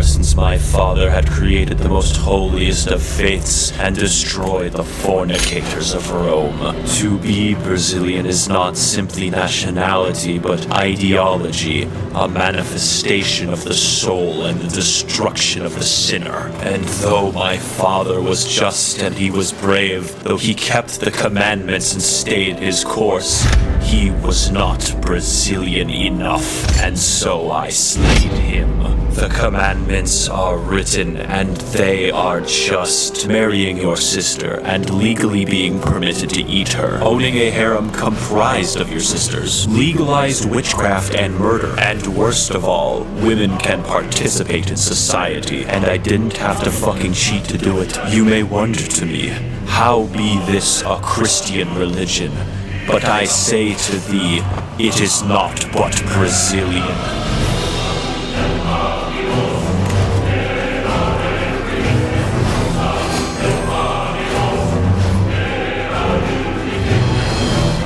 since my father had created the most holiest of faiths and destroyed the fornicators of Rome. To be Brazilian is not simply nationality, but ideology, a manifestation of the soul and the destruction of the sinner. And though my father was just and he was brave, though he kept the commandments and stayed his course, he was not Brazilian enough, and so I slayed him. The commandments are written, and they are just marrying your sister and legally being permitted to eat her, owning a harem comprised of your sisters, legalized witchcraft and murder, and worst of all, women can participate in society, and I didn't have to fucking cheat to do it. You may wonder to me, how be this a Christian religion? But I say to thee, it is not but Brazilian.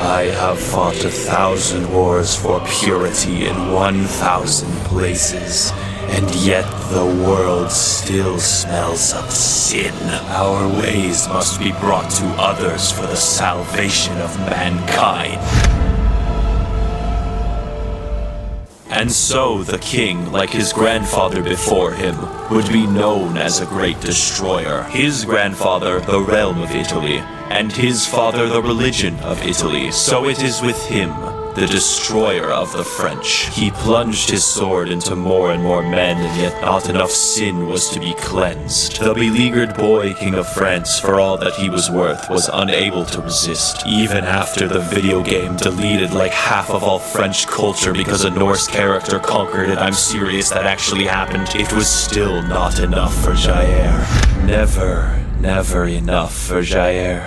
I have fought 1,000 wars for purity in 1,000 places, and yet the world still smells of sin. Our ways must be brought to others for the salvation of mankind. And so the king, like his grandfather before him, would be known as a great destroyer. His grandfather, the realm of Italy, and his father, the religion of Italy. So it is with him, the destroyer of the French. He plunged his sword into more and more men, and yet not enough sin was to be cleansed. The beleaguered boy, king of France, for all that he was worth, was unable to resist. Even after the video game deleted like half of all French culture because a Norse character conquered it, I'm serious, that actually happened, it was still not enough for Jair. Never enough for Jair.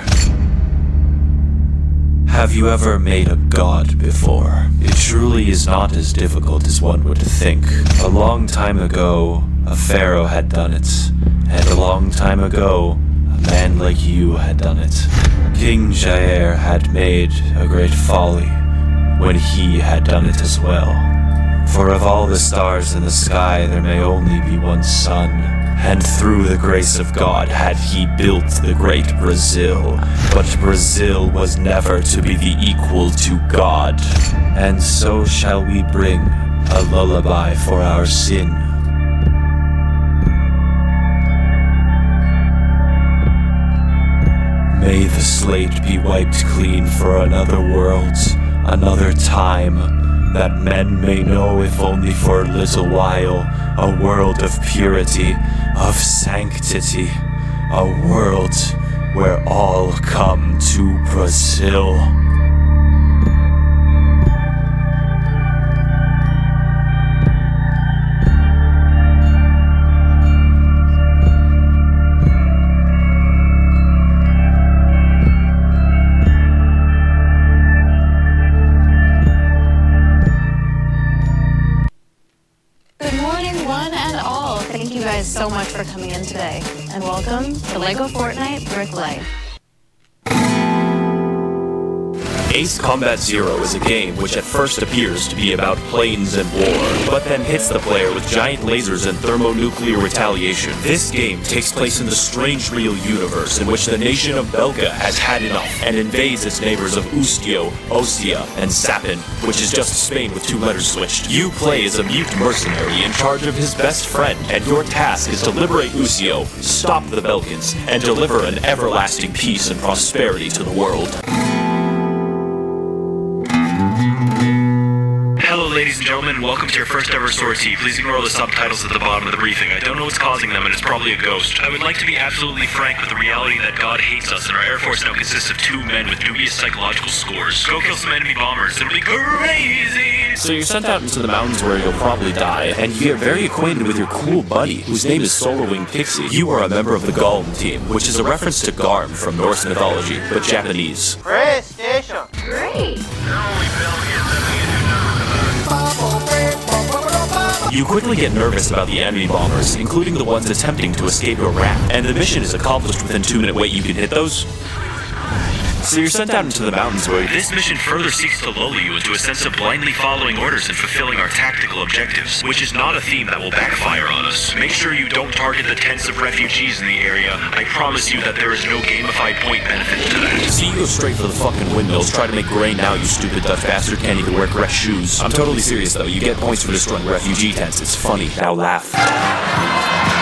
Have you ever made a god before? It truly is not as difficult as one would think. A long time ago, a pharaoh had done it, and a long time ago, a man like you had done it. King Jair had made a great folly when he had done it as well. For of all the stars in the sky, there may only be one sun. And through the grace of God had he built the great Brazil. But Brazil was never to be the equal to God. And so shall we bring a lullaby for our sin. May the slate be wiped clean for another world, another time, that men may know, if only for a little while, a world of purity, of sanctity, a world where all come to Brazil. So much for coming in today, and welcome to LEGO Fortnite Brick Life. Ace Combat Zero is a game which at first appears to be about planes and war, but then hits the player with giant lasers and thermonuclear retaliation. This game takes place in the strange real universe in which the nation of Belga has had enough and invades its neighbors of Ustio, Ostia, and Sapin, which is just Spain with 2 letters switched. You play as a mute mercenary in charge of his best friend, and your task is to liberate Ustio, stop the Belgians, and deliver an everlasting peace and prosperity to the world. Hello, ladies and gentlemen, welcome to your first ever sortie. Please ignore the subtitles at the bottom of the briefing. I don't know what's causing them, and it's probably a ghost. I would like to be absolutely frank with the reality that God hates us, and our Air Force now consists of 2 men with dubious psychological scores. Go kill some enemy bombers, it'll be crazy! So you're sent out into the mountains where you'll probably die, and you get very acquainted with your cool buddy, whose name is Solar Wing Pixie. You are a member of the Golem team, which is a reference to Garm from Norse mythology, but Japanese. Press station. Great! You quickly get nervous about the enemy bombers, including the ones attempting to escape your ramp, and the mission is accomplished within 2-minute wait. You can hit those. So you're sent out into the mountains where... This mission further seeks to lull you into a sense of blindly following orders and fulfilling our tactical objectives, which is not a theme that will backfire on us. Make sure you don't target the tents of refugees in the area. I promise you that there is no gamified point benefit to that. See, you go straight for the fucking windmills. Try to make grain now, you stupid Dutch bastard. Can't even wear correct shoes. I'm totally serious though. You get points for destroying refugee tents. It's funny. Now laugh.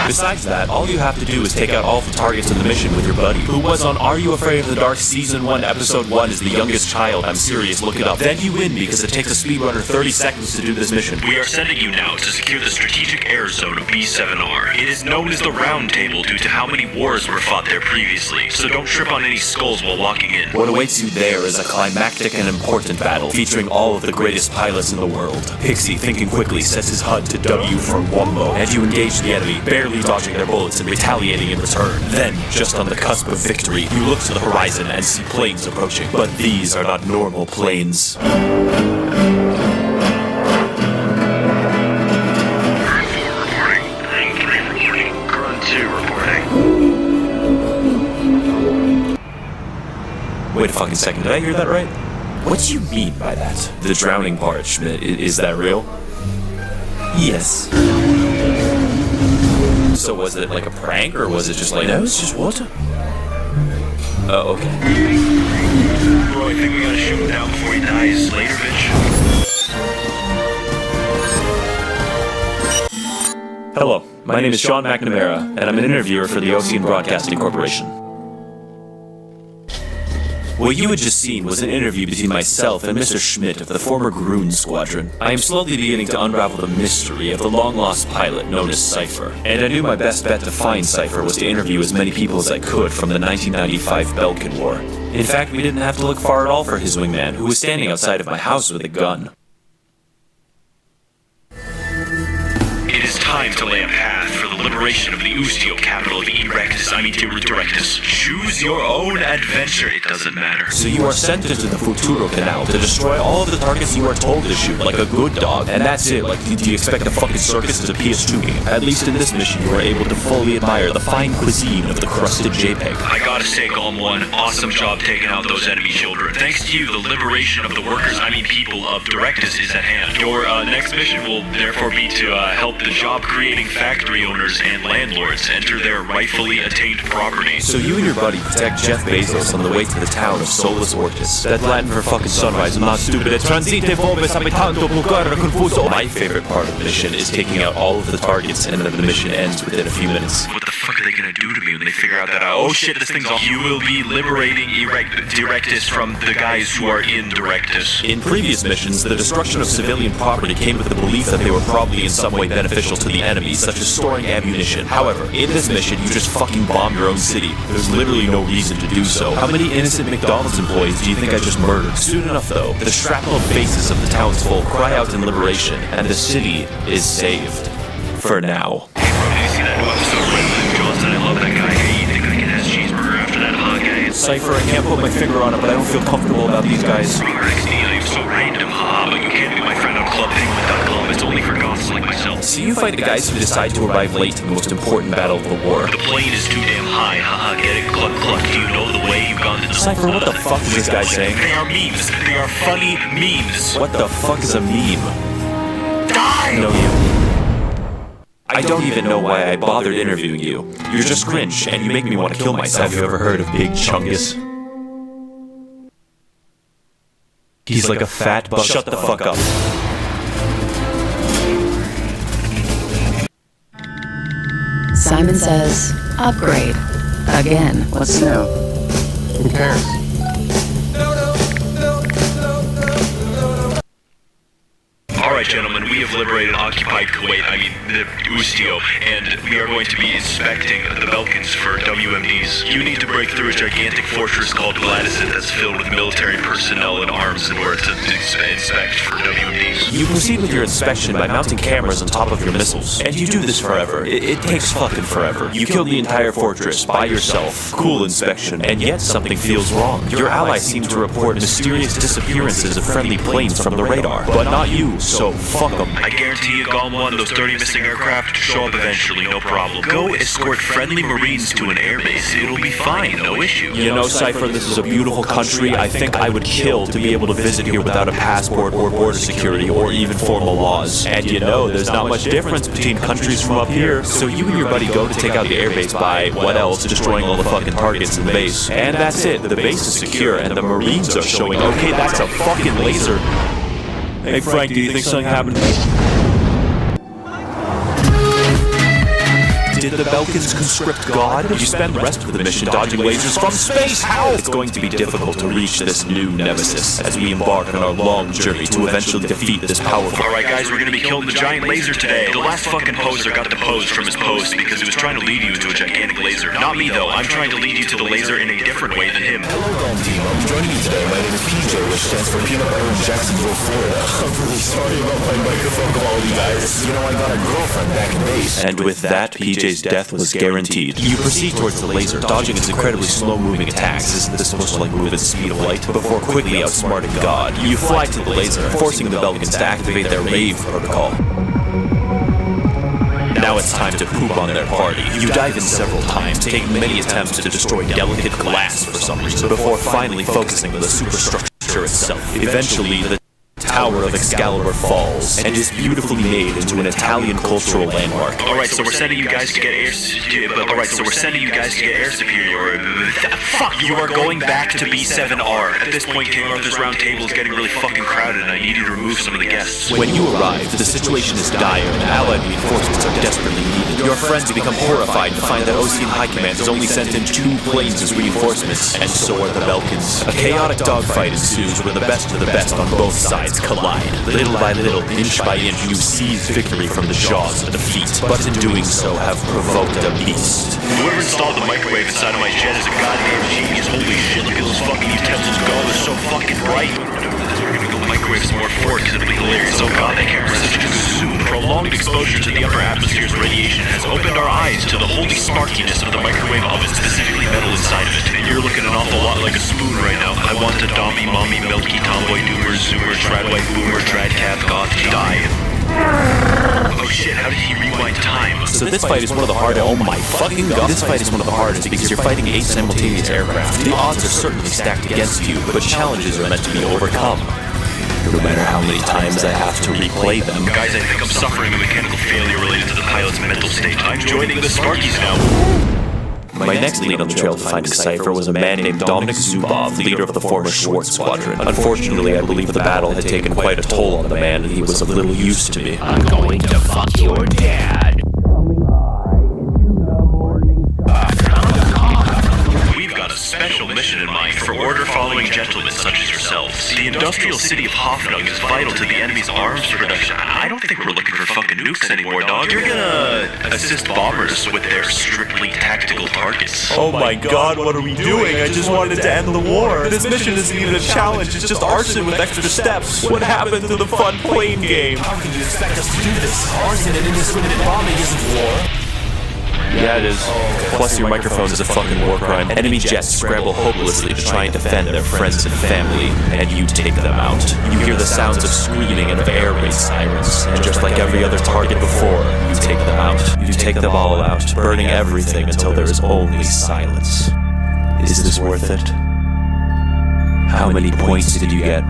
Besides that, all you have to do is take out all the targets of the mission with your buddy, who was on Are You Afraid of the Dark Season 1, Episode 1 is the youngest child. I'm serious, look it up. Then you win because it takes a speedrunner 30 seconds to do this mission. We are sending you now to secure the strategic air zone of B7R. It is known as the Round Table due to how many wars were fought there previously, so don't trip on any skulls while walking in. What awaits you there is a climactic and important battle featuring all of the greatest pilots in the world. Pixie, thinking quickly, sets his HUD to W for Wumbo, and you engage the enemy, barely dodging their bullets and retaliating in return. Then, just on the cusp of victory, you look to the horizon and see planes approaching. But these are not normal planes. Wait a fucking second, did I hear that right? What do you mean by that? The drowning part, Schmidt, is that real? Yes. So was it like a prank, or was it just like, no, it's just water? Oh, okay. Bro, I think we gotta shoot him down before he dies. Later, bitch. Hello, my name is Sean McNamara, and I'm an interviewer for the Ocean Broadcasting Corporation. What you had just seen was an interview between myself and Mr. Schmidt of the former Groon Squadron. I am slowly beginning to unravel the mystery of the long-lost pilot known as Cypher, and I knew my best bet to find Cypher was to interview as many people as I could from the 1995 Belkin War. In fact, we didn't have to look far at all for his wingman, who was standing outside of my house with a gun. It is time to lay a path for the liberation of the Ustio capital of Directus. Choose your own adventure, it doesn't matter. So you are sent into the Futuro Canal to destroy all of the targets you are told to shoot, like a good dog, and that's it. Like, do you expect a fucking circus as a PS2 game? At least in this mission, you are able to fully admire the fine cuisine of the crusted JPEG. I gotta say, Golem 1, awesome job taking out those enemy children. Thanks to you, the liberation of the people of Directus is at hand. Your next mission will therefore be to help the job-creating factory owners and landlords enter their rightfully attained property. So you and your buddy protect Jeff Bezos on the way to the town of Solus Ortis. That's Latin for fucking sunrise. I'm not stupid. Transite vobis habitando vulgara confuso. My favorite part of the mission is taking out all of the targets, and then the mission ends within a few minutes. What the fuck are they gonna do to me when they figure out that, oh shit, this thing's on? You will be liberating Directus from the guys who are in Directus. In previous missions, the destruction of civilian property came with the belief that they were probably in some way beneficial to the enemy, such as storing ammunition. However, in this mission, you just fucking bomb your own city. There's literally no reason to do so. How many innocent McDonald's employees do you think I just murdered? Soon enough, though, the shrapnel faces of the townsfolk cry out in liberation, and the city is saved. For now. Hey bro, did you see that new episode of Red Johnson? I love that guy. Hey, you think I can have cheeseburger after that hot guy? Cypher, I can't put my finger on it, but I don't feel comfortable about these guys. RXD, you're so random, haha, but you can't be my friend on clubpenguin.com. It's only for goths like myself. So you fight the guys who decide to arrive late in the most important battle of the war. The plane is too damn high, haha, get it? Cluck, cluck. Do you know the way you've gone to the... Cypher, what the fuck is this guy saying? They are memes. They are funny memes. What the fuck is a meme? Die! No, you. I don't even know why I bothered interviewing you. You're just cringe, and you make me want to kill myself. Have you ever heard of Big Chungus? He's like a fat bug. Shut the fuck up. Simon says, upgrade. Again. What's new? Who cares? Alright, gentlemen, we have liberated occupied Kuwait, the Ustio, and we are going to be inspecting the Belkans for WMDs. You need to break through a gigantic fortress called Gladysith that's filled with military personnel and arms in order to inspect for WMDs. You proceed with your inspection by mounting cameras on top of your missiles, and you do this forever. It takes fucking forever. You kill the entire fortress by yourself. Cool inspection, and yet something feels wrong. Your allies seem to report mysterious disappearances of friendly planes from the radar, but not you, so fuck them. I guarantee you, Golem 1, those 30 missing aircraft show up eventually, no problem. Go escort friendly Marines to an airbase. It'll be fine, no issue. You know, Cypher, this is a beautiful country. I think I would kill to be able to visit here without a passport or border security or even formal laws. And you know, there's not much difference between countries from up here. So you and your buddy go to take out the airbase by, what else, destroying all the fucking targets in the base. And that's it. The base is secure and the Marines are showing. Okay, that's a fucking laser. Hey Frank, do you think something happened? Did the Belkans conscript God? You spend the rest of the mission dodging lasers from space. How? It's going to be difficult to reach this new nemesis as we embark on our long journey to eventually defeat this powerful. Alright guys, we're gonna be killing the giant laser today. The last fucking poser got deposed from his post because he was trying to lead you to a gigantic laser. Not me though, I'm trying to lead you to the laser in a different way than him. Hello, Dom team. I'm joining you today. My name is PJ, which stands for Peanut Butter in Jacksonville, Florida. I'm really sorry about my microphone quality, guys. You know, I got a girlfriend back in base. And with that, PJ's death was guaranteed. You proceed towards the laser, dodging its incredibly slow-moving attacks. Isn't this supposed to like move at the speed of light? Before quickly outsmarting God, you fly to the laser, forcing the Belkans to activate their rave protocol. Now it's time to poop on their party. You dive in several times, taking many attempts to destroy delicate glass for some reason, before finally focusing on the superstructure itself. Eventually, the Tower of Excalibur falls and is beautifully made into an Italian cultural landmark. Alright, so we're sending you guys to get air superior. Fuck, you are going back to B7R. At this point, King Arthur's round table is getting really fucking crowded and I need you to remove some of the guests. When you arrive, the situation is dire and allied reinforcements are desperately needed. Your friends become horrified to find that Ocean High Command has only sent in 2 planes as reinforcements, and so are the Belkans. A chaotic dogfight ensues where the best of the best on both sides collide. Little by little, inch by inch, you seize victory from the jaws of defeat, but in doing so have provoked a beast. Whoever installed the microwave inside of my jet is a goddamn genius. Holy shit, look at those fucking utensils go, they're so fucking bright. We're gonna go microwave some more fork because it'll be hilarious. Oh god, that camera is such a good zoom. Prolonged exposure to the upper atmosphere's radiation has opened our eyes to the holy sparkiness of the microwave oven, specifically metal inside of it. And you're looking an awful lot like a spoon right now. I want a dommy, mommy, milky, tomboy, doomer, zoomer, trad white, boomer, trad cat, goth, die. Oh shit, how did he rewind time? So this fight is one of the hardest. Oh my fucking god. This fight is one of the hardest because you're fighting 8 simultaneous aircraft. The odds are certainly stacked against you, but challenges are meant to be overcome. No matter how many times I have to replay them. Guys, I think I'm suffering a mechanical failure related to the pilot's mental state. I'm joining the Sparkies now. My next lead on the trail to finding Cypher was a man named Dominic Zubov, leader of the former Schwartz Squadron. Unfortunately, I believe the battle had taken quite a toll on the man, and he was of little use to me. I'm going to fuck your dad. We've got a special mission in mind for order-following gentlemen such as yourselves. The industrial city of Hoffnung is vital to the enemy's arms production. I don't think we're looking for fucking nukes anymore, dog. You're gonna assist bombers with their strictly tactical targets. Oh my god, what are we doing? I just wanted to end the war. This mission isn't even a challenge, it's just arson with extra steps. What happened to the fun plane game? How can you expect us to do this? Arson and indiscriminate bombing isn't war. Yeah, it is. Plus, your microphone is a fucking war crime. Enemy jets scramble hopelessly to try and defend their friends and family, and you take them out. You hear the sounds of screaming and of air raid sirens, and just like every other target before, you take them out. You take them all out, burning everything until there is only silence. Is this worth it? How many points did you get?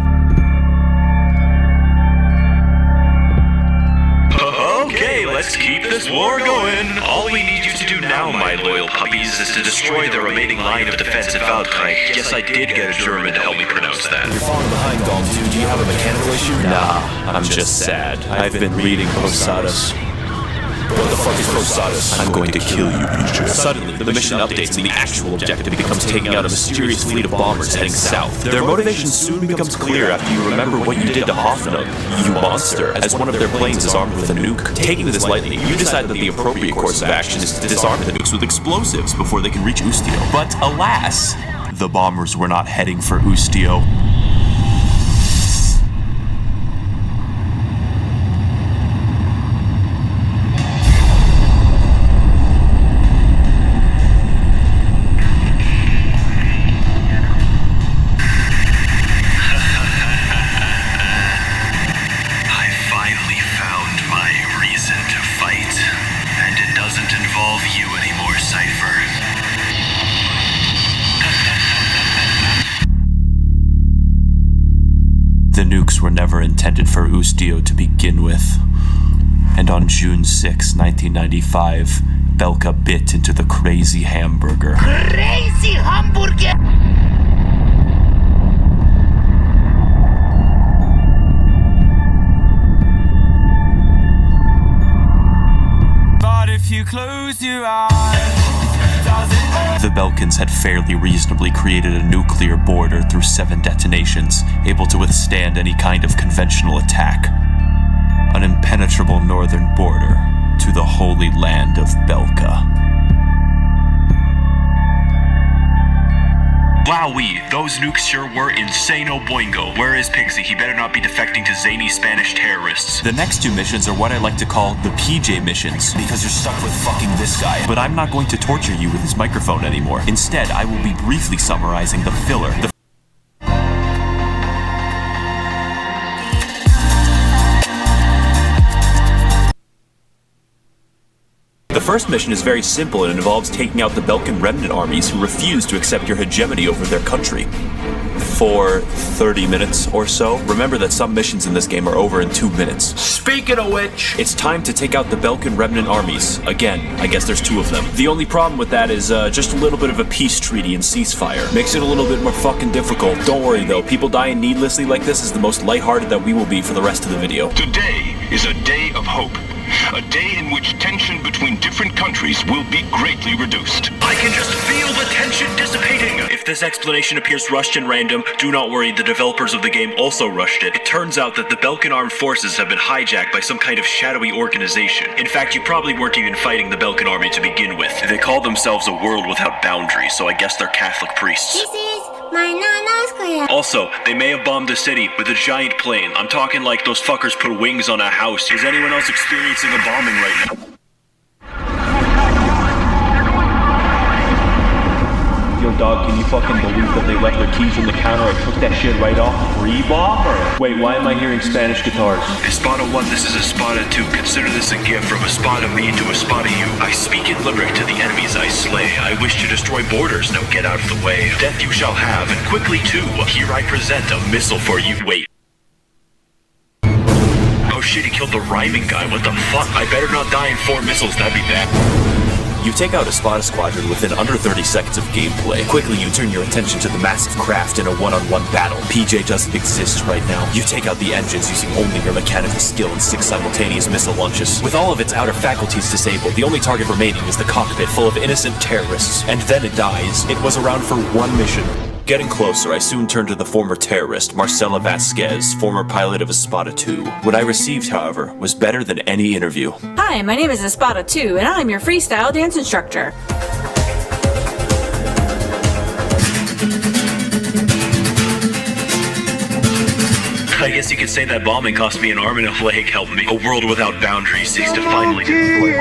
Okay, let's keep this war going. All we need you to do now, my loyal puppies, is to destroy the remaining line of defense at Waldkreich. Yes, I did get a German to help me pronounce that. You're falling behind, Dom, dude. Do you have a mechanical issue? Nah, I'm just sad. I've been reading Posadas. What the fuck is Posadas? I'm going to kill you, PJ. Suddenly, the mission updates and the actual objective becomes taking out a mysterious fleet of bombers heading south. Their motivation soon becomes clear after you remember what you did to Hoffnung, you monster, as one of their planes is armed with a nuke. Taking this lightly, you decide that the appropriate course of action is to disarm the nukes with explosives before they can reach Ustio. But alas, the bombers were not heading for Ustio. I finally found The nukes were never intended for Ustio to begin with. And on June 6, 1995, Belka bit into the crazy hamburger. Crazy hamburger! But if you close your eyes, the Belkans had fairly reasonably created a nuclear border through 7 detonations, able to withstand any kind of conventional attack. An impenetrable northern border to the holy land of Belka. Wowee, those nukes sure were insano boingo. Where is Pixie? He better not be defecting to zany Spanish terrorists. The next 2 missions are what I like to call the PJ missions, because you're stuck with fucking this guy. But I'm not going to torture you with his microphone anymore. Instead, I will be briefly summarizing the filler. The first mission is very simple and involves taking out the Belkan remnant armies who refuse to accept your hegemony over their country. For 30 minutes or so. Remember that some missions in this game are over in 2 minutes. Speaking of which, it's time to take out the Belkan remnant armies. Again, I guess there's 2 of them. The only problem with that is just a little bit of a peace treaty and ceasefire. Makes it a little bit more fucking difficult. Don't worry though, people dying needlessly like this is the most lighthearted that we will be for the rest of the video. Today is a day of hope. A day in which tension between different countries will be greatly reduced. I can just feel the tension dissipating! If this explanation appears rushed and random, do not worry, the developers of the game also rushed it. It turns out that the Belkan armed forces have been hijacked by some kind of shadowy organization. In fact, you probably weren't even fighting the Belkan army to begin with. They call themselves a world without boundaries, so I guess they're Catholic priests. This is my nana's square. Also, they may have bombed a city with a giant plane. I'm talking like those fuckers put wings on a house. Is anyone else experiencing a bombing right now? Yo dog, can you fucking believe that they left their keys on the counter and took that shit right off? Free bomb or? Wait, why am I hearing Spanish guitars? Espada 1, this is Espada 2. Consider this a gift from Espada me to Espada you. I speak in limerick to the enemies I slay. I wish to destroy borders, now get out of the way. Death you shall have, and quickly too. Here I present a missile for you. Wait. Oh shit, he killed the rhyming guy. What the fuck? I better not die in 4 missiles, that'd be bad. You take out a Espada squadron within under 30 seconds of gameplay. Quickly, you turn your attention to the massive craft in a one-on-one battle. PJ doesn't exist right now. You take out the engines using only your mechanical skill and 6 simultaneous missile launches. With all of its outer faculties disabled, the only target remaining is the cockpit full of innocent terrorists. And then it dies. It was around for 1 mission. Getting closer, I soon turned to the former terrorist, Marcela Vasquez, former pilot of Espada 2. What I received, however, was better than any interview. Hi, my name is Espada 2, and I'm your freestyle dance instructor. I guess you could say that bombing cost me an arm and a leg, help me. A world without boundaries seeks to finally destroy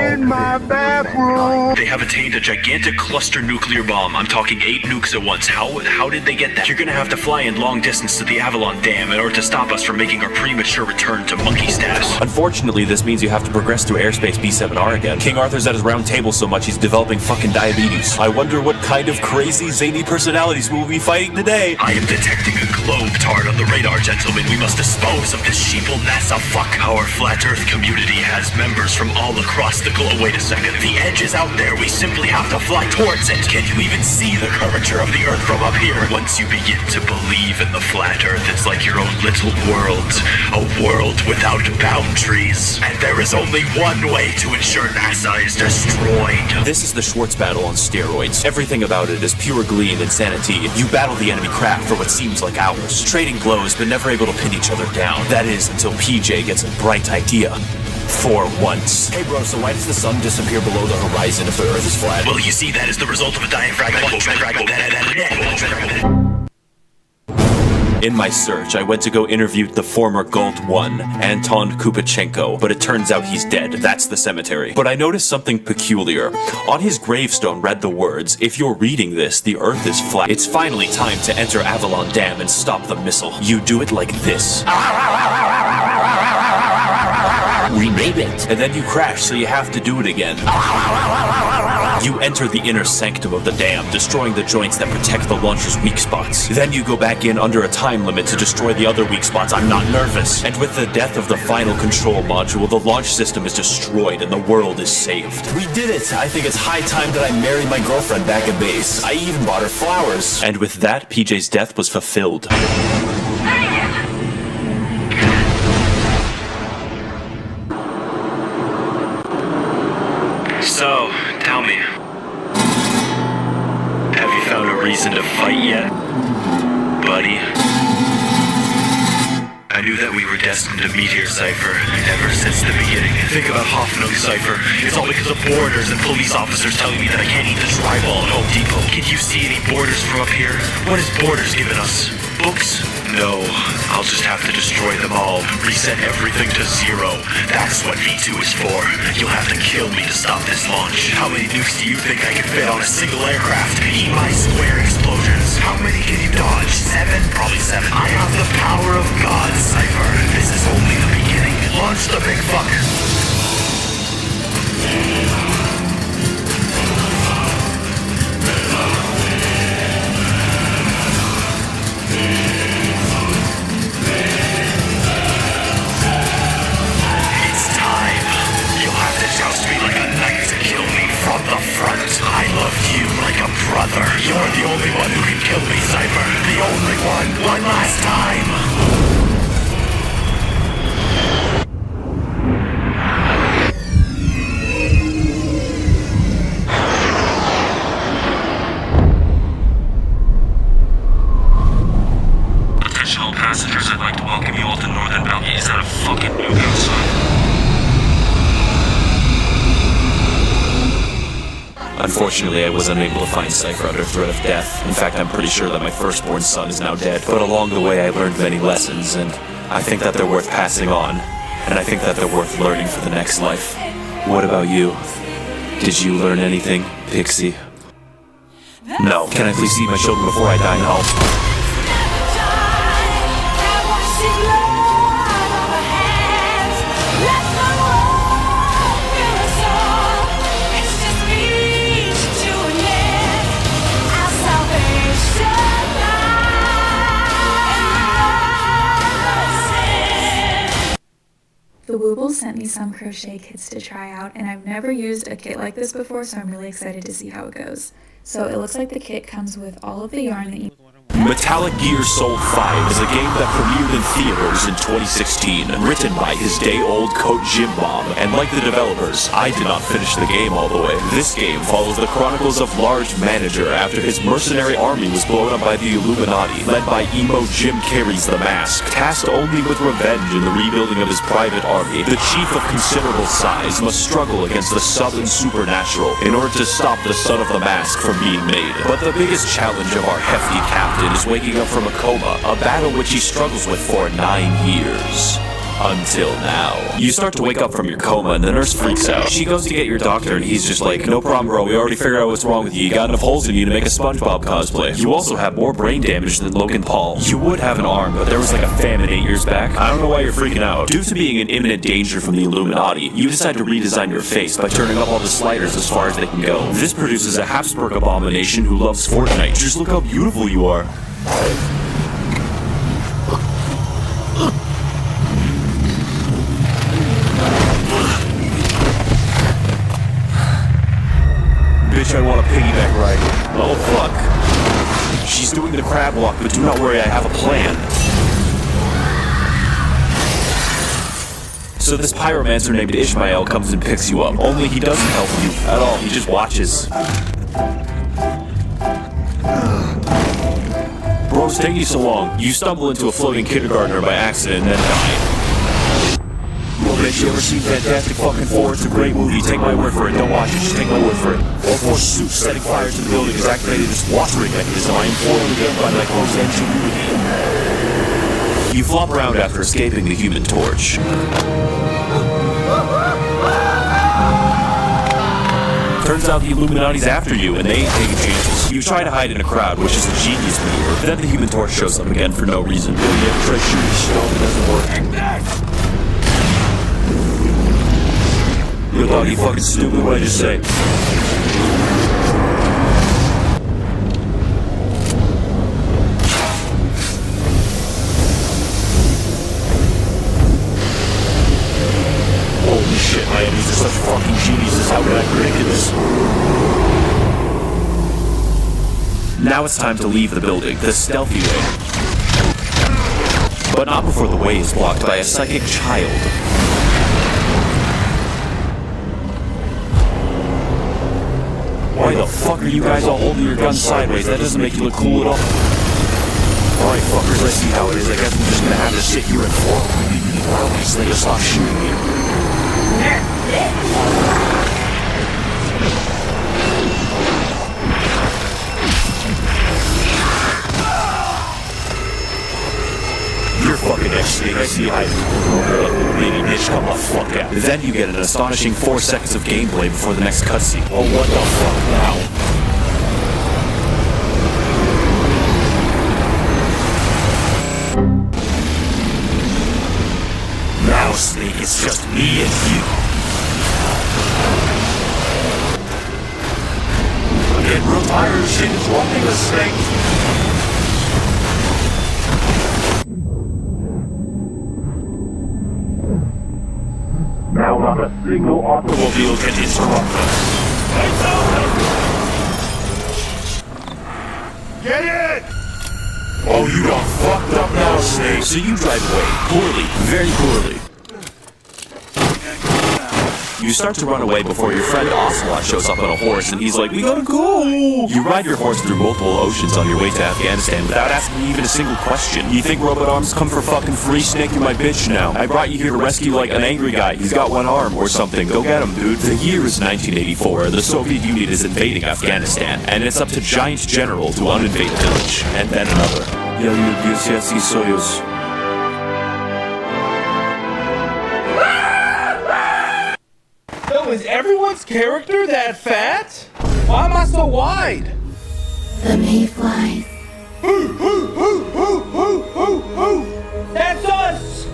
all. They have attained a gigantic cluster nuclear bomb. I'm talking 8 nukes at once. How did they get that? You're gonna have to fly in long distance to the Avalon Dam in order to stop us from making our premature return to monkey status. Unfortunately, this means you have to progress through airspace B7R again. King Arthur's at his round table so much he's developing fucking diabetes. I wonder what kind of crazy, zany personalities we'll be fighting today. I am detecting a globe tard on the radar, gentlemen. We must dispose of this sheeple mess of fuck. Our flat earth community has members from all across the globe. Wait a second. The edge is out there. We simply have to fly towards it. Can you even see the curvature of the earth from up here? Once you begin to believe in the flat earth, it's like your own little world. A world without boundaries. And there is only one way to ensure NASA is destroyed. This is the Schwartz battle on steroids. Everything about it is pure glee and insanity. You battle the enemy craft for what seems like hours, trading blows but never able to pin each other down. That is until PJ gets a bright idea. For once. Hey bro, so why does the sun disappear below the horizon if the earth is flat? Well, you see, that is the result of a diaphragmatic. In my search, I went to go interview the former Galt 1, Anton Kupachenko, but it turns out he's dead. That's the cemetery. But I noticed something peculiar. On his gravestone read the words, "If you're reading this, the earth is flat." It's finally time to enter Avalon Dam and stop the missile. You do it like this. Remade it. And then you crash, so you have to do it again. You enter the inner sanctum of the dam, destroying the joints that protect the launcher's weak spots. Then you go back in under a time limit to destroy the other weak spots. I'm not nervous. And with the death of the final control module, the launch system is destroyed and the world is saved. We did it! I think it's high time that I married my girlfriend back at base. I even bought her flowers. And with that, PJ's death was fulfilled. So, tell me, have you found a reason to fight yet, buddy? I knew that we were destined to meet here, Cypher, ever since the beginning. Think about Hoffnung, Cypher. It's all because of borders and police officers telling me that I can't eat this drywall at Home Depot. Can you see any borders from up here? What has borders given us? Books? No, I'll just have to destroy them all. Reset everything to 0. That's what V2 is for. You'll have to kill me to stop this launch. How many nukes do you think I can fit on a single aircraft? Eat my square explosions. How many can you dodge? 7? Probably 7. I have the power of God, Cypher. This is only the beginning. Launch the big fuck. From the front, I loved you like a brother. You're the only one who can kill me, Cypher. The only one last time. Attention all passengers, I'd like to welcome you all to Northern Belgium. Is that a fucking nuke outside? Unfortunately, I was unable to find Cypher under threat of death. In fact, I'm pretty sure that my firstborn son is now dead. But along the way, I learned many lessons, and I think that they're worth passing on. And I think that they're worth learning for the next life. What about you? Did you learn anything, Pixie? No. Can I please see my children before I die? No. The Woobles sent me some crochet kits to try out, and I've never used a kit like this before, so I'm really excited to see how it goes. So it looks like the kit comes with all of the yarn that you... Metallic Gear Solid 5 is a game that premiered in theaters in 2016, written by his day-old coach Jim Bob, and like the developers, I did not finish the game all the way. This game follows the chronicles of Large Manager after his mercenary army was blown up by the Illuminati, led by emo Jim Carrey's The Mask. Tasked only with revenge in the rebuilding of his private army, the chief of considerable size must struggle against the sudden supernatural in order to stop the son of the Mask from being made. But the biggest challenge of our hefty captain is waking up from a coma, a battle which he struggles with for 9 years. Until now. You start to wake up from your coma and the nurse freaks out. She goes to get your doctor and he's just like, no problem bro, we already figured out what's wrong with you. You got enough holes in you to make a SpongeBob cosplay. You also have more brain damage than Logan Paul. You would have an arm, but there was like a famine 8 years back. I don't know why you're freaking out. Due to being in imminent danger from the Illuminati, you decide to redesign your face by turning up all the sliders as far as they can go. This produces a Habsburg abomination who loves Fortnite. Just look how beautiful you are. Bitch, I want a piggyback ride. Oh, fuck. She's doing the crab walk, but do not worry, I have a plan. So this pyromancer named Ishmael comes and picks you up. Only he doesn't help you at all, he just watches. Bro, it's taking you so long. You stumble into a floating kindergartner by accident and then die. Well, bitch, you ever seen Fantastic fucking Four? It's a great movie, take my word for it. Don't watch it, just take my word for it. All four suits setting fire to the building is activated this watering mechanism. I implore you to by my close ingenuity. You flop around after escaping the Human Torch. Turns out the Illuminati's after you, and they ain't taking chances. You try to hide in a crowd, which is a genius maneuver. Then the Human Torch shows up again for no reason. Really, you ever try shooting stone, it doesn't work. dog, you fucking stupid, what did I just say? Holy shit, my enemies are such fucking geniuses, how could I predict this? Now it's time to leave the building, the stealthy way. But not before the way is blocked by a psychic child. Why the fuck are you guys all holding your guns sideways? That doesn't make you look cool at all. Alright fuckers, I see how it is. I guess I'm just gonna have to sit here and fall. So they just stop shooting me. You're fucking ex-snake, I see how baby bitch, come the fuck out. Then you get an astonishing 4 seconds of gameplay before the next cutscene. Oh, what the fuck now? Now, Snake, it's just me and you. I'm getting real tired of shit. It's walking a snake. Now not a single automobile can disrupt us. Get it! Oh, you done fucked up now, Snake. So you drive away. Poorly. Very poorly. You start to run away before your friend Ocelot shows up on a horse and he's like, we gotta go! You ride your horse through multiple oceans on your way to Afghanistan without asking even a single question. You think robot arms come for fucking free? Snake, you're my bitch now. I brought you here to rescue like an angry guy. He's got one arm or something. Go get him, dude. The year is 1984. The Soviet Union is invading Afghanistan. And it's up to Giant General to uninvade a village. And then another. Я люблю Советский Союз. Is everyone's character that fat? Why am I so wide? The mayflies. Who? That's us!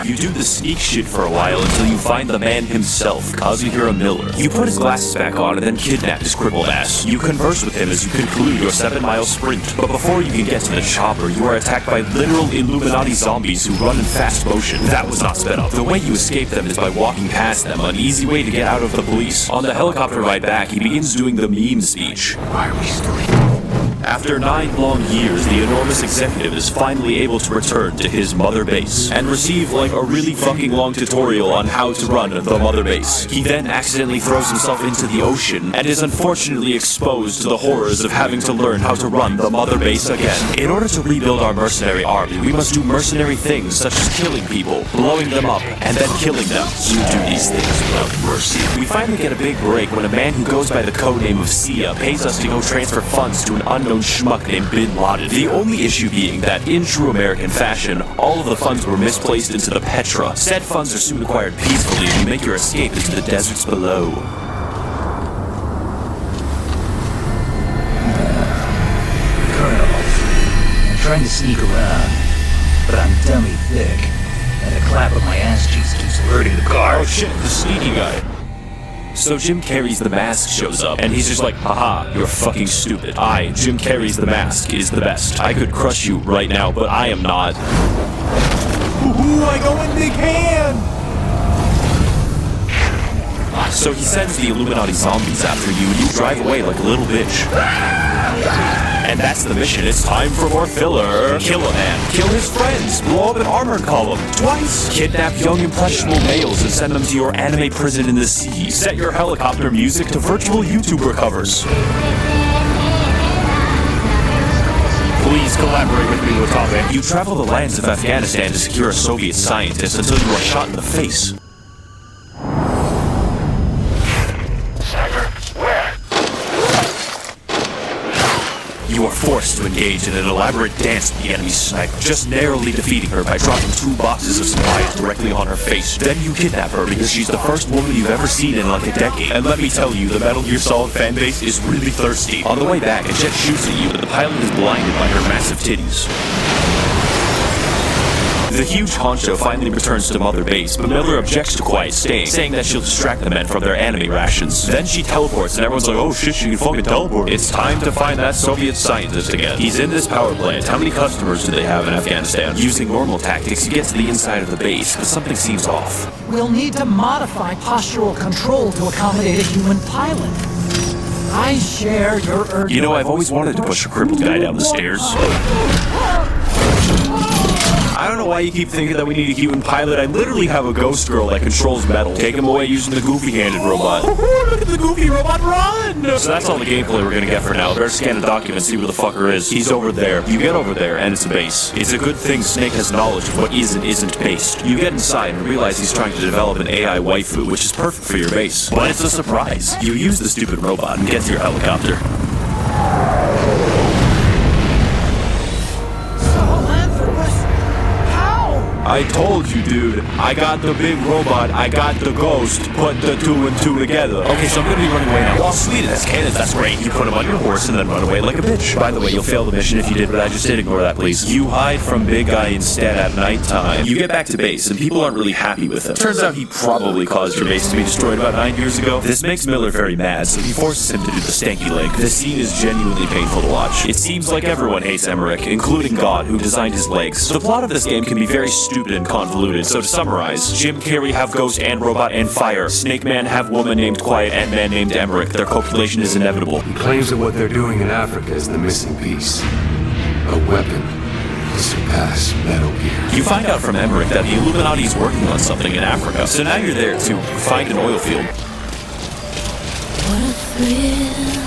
You do the sneak shit for a while until you find the man himself, Kazuhira Miller. You put his glasses back on and then kidnap his crippled ass. You converse with him as you conclude your 7-mile sprint. But before you can get to the chopper, you are attacked by literal Illuminati zombies who run in fast motion. That was not sped up. The way you escape them is by walking past them, an easy way to get out of the police. On the helicopter ride back, he begins doing the meme speech. Why are we still here? After 9 long years, the enormous executive is finally able to return to his mother base and receive like a really fucking long tutorial on how to run the mother base. He then accidentally throws himself into the ocean and is unfortunately exposed to the horrors of having to learn how to run the mother base again. In order to rebuild our mercenary army, we must do mercenary things such as killing people, blowing them up, and then killing them. You do these things without mercy. We finally get a big break when a man who goes by the codename of Sia pays us to go transfer funds to an unknown schmuck named Bin Laden. The only issue being that, in true American fashion, all of the funds were misplaced into the Petra. Said funds are soon acquired peacefully and you make your escape into the deserts below. Colonel, I'm trying to sneak around, but I'm dummy thick, and a clap of my ass cheeks keeps alerting the car. Oh shit, the sneaky guy. So Jim Carrey's The Mask shows up, and he's just like, haha, you're fucking stupid. Jim Carrey's The Mask, is the best. I could crush you right now, but I am not. Ooh, I go in big hand! So he sends the Illuminati zombies after you, and you drive away like a little bitch. And that's the mission. It's time for more filler. Kill a man. Kill his friends. Blow up an armored column. Twice. Kidnap young impressionable males and send them to your anime prison in the sea. Set your helicopter music to virtual YouTuber covers. Please collaborate with me, Watabe. You travel the lands of Afghanistan to secure a Soviet scientist until you are shot in the face. You are forced to engage in an elaborate dance with the enemy's sniper, just narrowly defeating her by dropping 2 boxes of supplies directly on her face. Then you kidnap her because she's the first woman you've ever seen in like a decade. And let me tell you, the Metal Gear Solid fanbase is really thirsty. On the way back, a jet shoots at you, but the pilot is blinded by her massive titties. The huge honcho finally returns to Mother Base, but Miller objects to quiet staying, saying that she'll distract the men from their anime rations. Then she teleports, and everyone's like, oh shit, she can fucking teleport. It's time to find that Soviet scientist again. He's in this power plant. How many customers do they have in Afghanistan? Using normal tactics, you get to the inside of the base, but something seems off. We'll need to modify postural control to accommodate a human pilot. I share your urge. You know, I've always wanted to push a crippled guy down the stairs. I don't know why you keep thinking that we need a human pilot. I literally have a ghost girl that controls metal. Take him away using the goofy-handed robot. Look at the goofy robot run! So that's all the gameplay we're gonna get for now. Better scan the document, see where the fucker is. He's over there. You get over there, and it's a base. It's a good thing Snake has knowledge of what is and isn't based. You get inside and realize he's trying to develop an AI waifu, which is perfect for your base. But it's a surprise. You use the stupid robot and get to your helicopter. I told you, dude. I got the big robot, I got the ghost. Put the 2 and 2 together. Okay, so I'm gonna be running away now. Oh, sweet, that's cannons, that's great. You put him on your horse and then run away like a bitch. By the way, you'll fail the mission if you did what I just did. Ignore that, please. You hide from Big Guy instead at nighttime. You get back to base, and people aren't really happy with him. Turns out he probably caused your base to be destroyed about 9 years ago. This makes Miller very mad, so he forces him to do the stanky leg. This scene is genuinely painful to watch. It seems like everyone hates Emmerich, including God, who designed his legs. The plot of this game can be very stupid and convoluted, so to summarize, Jim Carrey have Ghost and Robot and Fire. Snake Man have woman named Quiet and man named Emmerich. Their copulation is inevitable. He claims that what they're doing in Africa is the missing piece. A weapon to surpass Metal Gear. You find out from Emmerich that the Illuminati is working on something in Africa, so now you're there to find an oil field.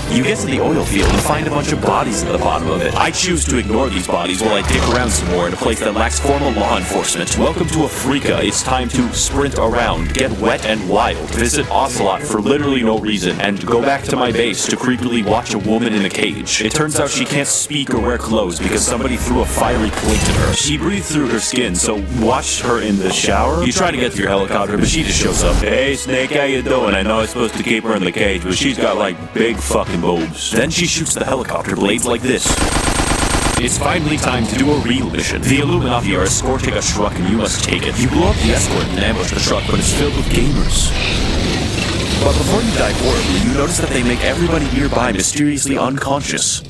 You get to the oil field and find a bunch of bodies at the bottom of it. I choose to ignore these bodies while I dig around some more in a place that lacks formal law enforcement. Welcome to Africa. It's time to sprint around, get wet and wild, visit Ocelot for literally no reason, and go back to my base to creepily watch a woman in a cage. It turns out she can't speak or wear clothes because somebody threw a fiery plate at her. She breathed through her skin, so watch her in the shower. You try to get to your helicopter, but she just shows up. Hey, Snake, how you doing? I know I'm supposed to keep her in the cage, but she's got like big fucking boobs. Then she shoots the helicopter blades like this. It's finally time to do a real mission. The Illuminati are escorting a truck and you must take it. You blow up the escort and ambush the truck, but it's filled with gamers. But before you die horribly, you notice that they make everybody nearby mysteriously unconscious.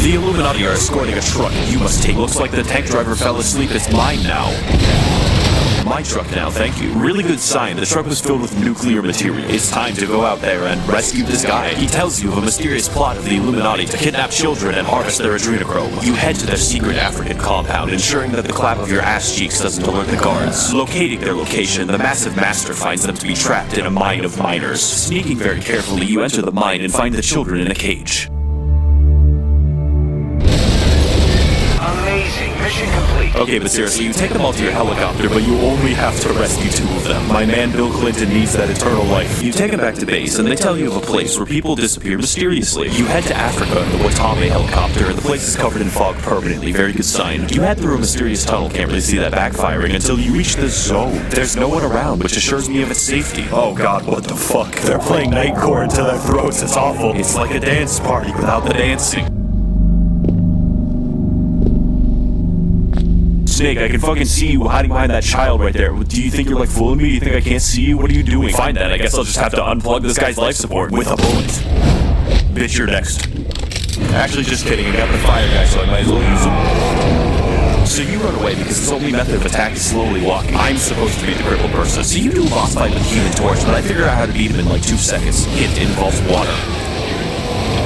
The Illuminati are escorting a truck and you must take. Looks like the tank driver fell asleep. It's mine now. My truck now, thank you. Really good sign. The truck was filled with nuclear material. It's time to go out there and rescue this guy. He tells you of a mysterious plot of the Illuminati to kidnap children and harvest their adrenochrome. You head to their secret African compound, ensuring that the clap of your ass cheeks doesn't alert the guards. Locating their location, the massive master finds them to be trapped in a mine of miners. Sneaking very carefully, you enter the mine and find the children in a cage. Amazing. Mission complete. Okay, but seriously, you take them all to your helicopter, but you only have to rescue 2 of them. My man Bill Clinton needs that eternal life. You take him back to base, and they tell you of a place where people disappear mysteriously. You head to Africa in the Watame helicopter, and the place is covered in fog permanently. Very good sign. You head through a mysterious tunnel, can't really see that backfiring, until you reach the zone. There's no one around, which assures me of its safety. Oh god, what the fuck? They're playing Nightcore into their throats, it's awful. It's like a dance party without the dancing. Snake, I can fucking see you hiding behind that child right there. Do you think you're like fooling me? Do you think I can't see you? What are you doing? Fine then, I guess I'll just have to unplug this guy's life support with a bullet. Bitch, you're next. Actually, just kidding, I got the fire guy, so I might as well use him. So you run away because his only method of attack is slowly walking. I'm supposed to be the crippled person. So you do a boss fight with Human Torch, but I figured out how to beat him in like 2 seconds. Hint, it involves water.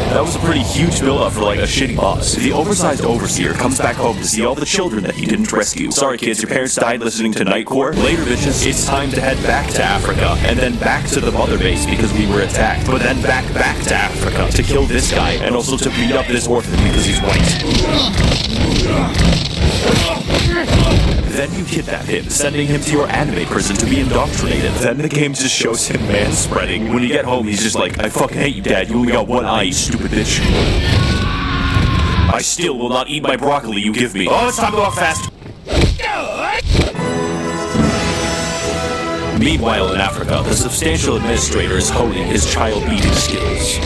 That was a pretty huge build-up for like a shitty boss. The oversized overseer comes back home to see all the children that he didn't rescue. Sorry kids, your parents died listening to Nightcore. Later bitches, it's time to head back to Africa, and then back to the mother base because we were attacked, but then back to Africa to kill this guy, and also to beat up this orphan because he's white. Then you kidnap him, sending him to your anime prison to be indoctrinated. Then the game just shows him manspreading. When you get home, he's just like, I fucking hate you, Dad. You only got one eye, you stupid bitch. I still will not eat my broccoli you give me. Oh, it's time to walk fast. Meanwhile in Africa, the substantial administrator is honing his child-beating skills.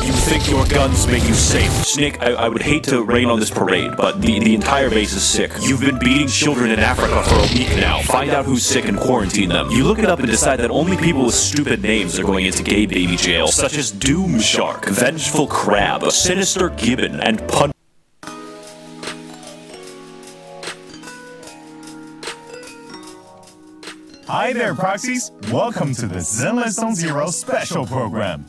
You think your guns make you safe. Snake, I would hate to rain on this parade, but the entire base is sick. You've been beating children in Africa for a week now. Find out who's sick and quarantine them. You look it up and decide that only people with stupid names are going into gay baby jail, such as Doom Shark, Vengeful Crab, Sinister Gibbon, and Pun. Hi there, proxies. Welcome to the Zenless on Zero special program.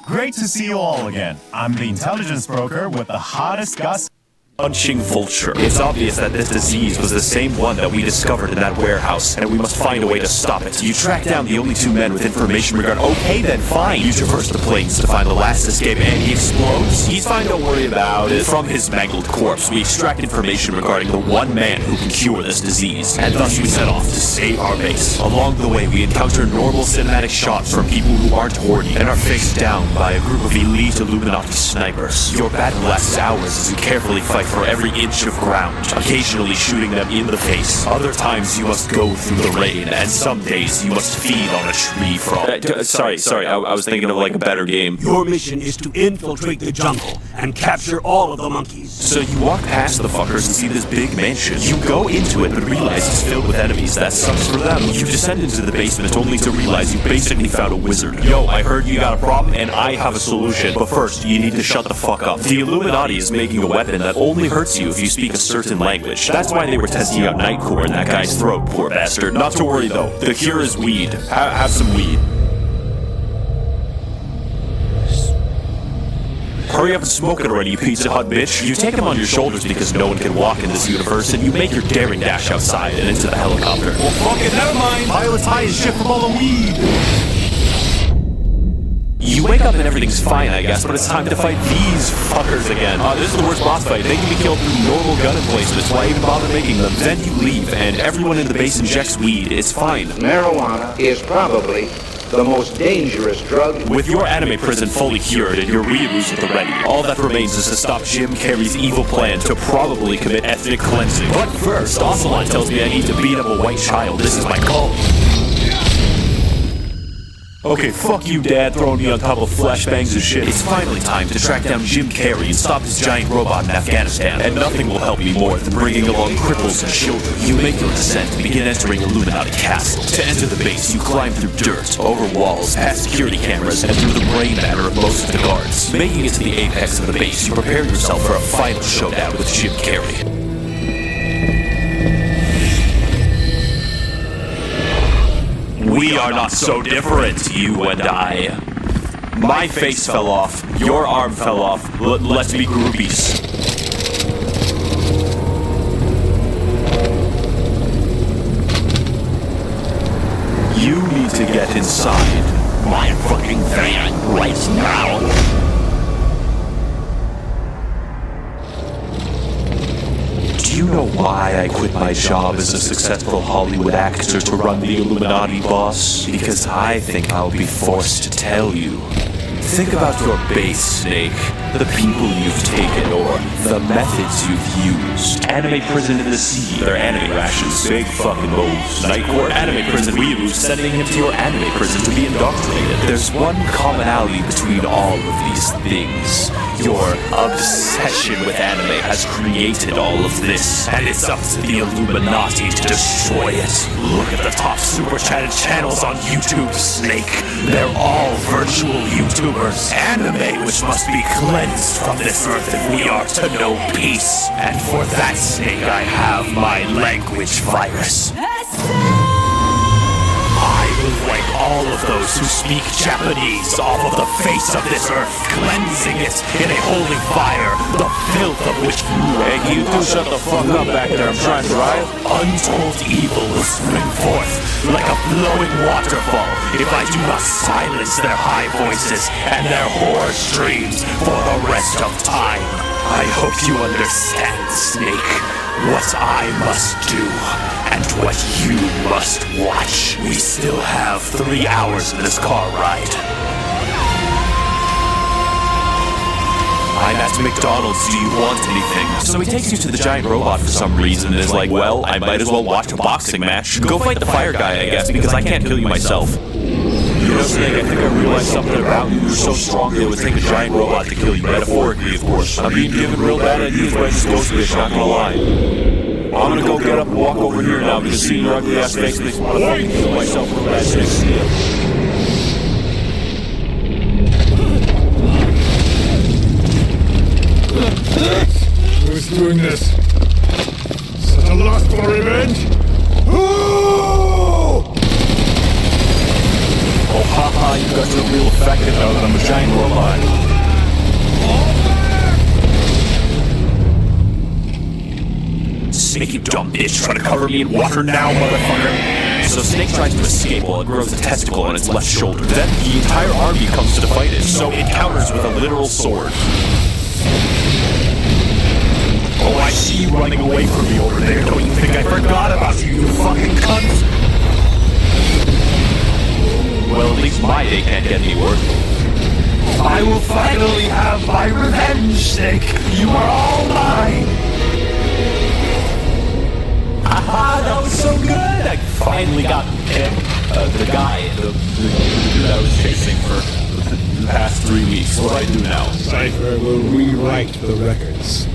Great to see you all again. I'm the intelligence broker with the hottest gossip. Punching vulture. It's obvious that this disease was the same one that we discovered in that warehouse, and we must find a way to stop it. You track down the only two men with information regarding— Okay then, fine. You traverse the plains to find the last escape, and he explodes? He's fine, don't worry about it. From his mangled corpse, we extract information regarding the one man who can cure this disease, and thus we set off to save our base. Along the way, we encounter normal cinematic shots from people who aren't horny, and are faced down by a group of elite Illuminati snipers. Your battle lasts hours as you carefully fight for every inch of ground, occasionally shooting them in the face. Other times you must go through the rain, and some days you must feed on a tree frog. Sorry, I was thinking of like a better game. Your mission is to infiltrate the jungle and capture all of the monkeys. So you walk past the fuckers and see this big mansion. You go into it but realize it's filled with enemies. That sucks for them. You descend into the basement only to realize you basically found a wizard. Yo, I heard you got a problem and I have a solution. But first, you need to shut the fuck up. The Illuminati is making a weapon that only hurts you if you speak a certain language. That's why they were testing out Nightcore in that guy's throat, poor bastard. Not to worry though, the cure is weed. Have some weed. Hurry up and smoke it already, you Pizza Hut bitch. You take him on your shoulders because no one can walk in this universe, and you make your daring dash outside and into the helicopter. Well, fuck it, never mind. Pilot's high as shit from all the weed. You wake up and everything's fine, I guess, but it's time to fight these fuckers again. This is the worst boss fight. They can be killed through normal gun emplacements. Why even bother making them? Then you leave, and everyone in the base injects weed. It's fine. Marijuana is probably the most dangerous drug. With your anime prison fully cured and your weeaboos at the ready, all that remains is to stop Jim Carrey's evil plan to probably commit ethnic cleansing. But first, Ocelot tells me I need to beat up a white child. This is my call. Okay, fuck you, Dad, throwing me on top of flashbangs and shit. It's finally time to track down Jim Carrey and stop his giant robot in Afghanistan. And nothing will help me more than bringing along cripples and children. You make your descent and begin entering Illuminati Castle. To enter the base, you climb through dirt, over walls, past security cameras, and through the brain matter of most of the guards. Making it to the apex of the base, you prepare yourself for a final showdown with Jim Carrey. We are not so different, you and I. My face fell off, your arm fell off, let's be groupies. You need to get inside my fucking van right now. Do you know why I quit my job as a successful Hollywood actor to run the Illuminati, boss? Because I think I'll be forced to tell you. Think about your base, Snake. The people you've taken, or the methods you've used. Anime prison in the sea, their anime rations, big fucking moves. Nightcore, anime prison, weeaboos, sending him to your anime prison to be indoctrinated. There's one commonality between all of these things. Your obsession with anime has created all of this, and it's up to the Illuminati to destroy it. Look at the top super chatted channels on YouTube, Snake. They're all virtual YouTubers. Anime which must be cleansed from this earth if we are to know peace. And for that, Snake, I have my language virus. I will wipe all of those who speak Japanese off of the face of this earth, cleansing it in a holy fire, the filth of which you are. Hey, you do shut the fuck up back there, I'm trying to drive. Untold evil will spring forth like a flowing waterfall if I do not silence their high voices and their horror streams for the rest of time. I hope you understand, Snake, what I must do and what you must watch. We still have 3 hours of this car ride. I'm at to McDonald's, do you want anything? So he takes you to the giant robot for some reason and is like, well, I might as well watch a boxing match. Go fight the fire guy, I guess, because I can't kill you myself. You know, Snake, I think I realized something about you. You're so strong that it would take a giant robot to kill you, metaphorically, of course. I'm being given real bad ideas by this ghost bitch, not gonna lie. I'm gonna go get up and walk over here now because seeing your ugly ass face makes me want to fucking kill myself real bad, Snake. Who's doing this? Such a lust for revenge? Oh, haha, you guys are real effective now that I'm a giant robot. Snake, you dumb bitch, trying to cover me in water now, motherfucker. So Snake tries to escape while it grows a testicle on its left shoulder. Then the entire army comes to fight it, so it counters with a literal sword. Oh, I see you running away from me over there. Don't you think I forgot about you, you fucking cunt? Well, at least my day can't get any worse. I will finally have my revenge, Snake. You are all mine. Haha, that was so good! I finally got him, the guy that I was chasing for the past 3 weeks. What do I do now? Cypher will rewrite the records.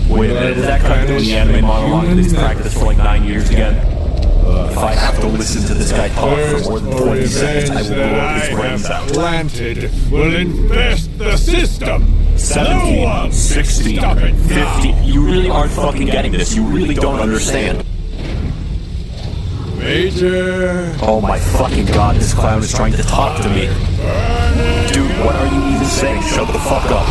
Wait a minute, is that guy doing the anime monologue that he's practiced for like 9 years again? If I have to listen to this guy talk for more than 20 seconds, I will blow his brains out. Planted will infest the system. 17, 16, 15. You really aren't fucking getting this. You really don't understand. Major. Oh my fucking god, this clown is trying to talk to me. Dude, what are you even saying? Shut the fuck up.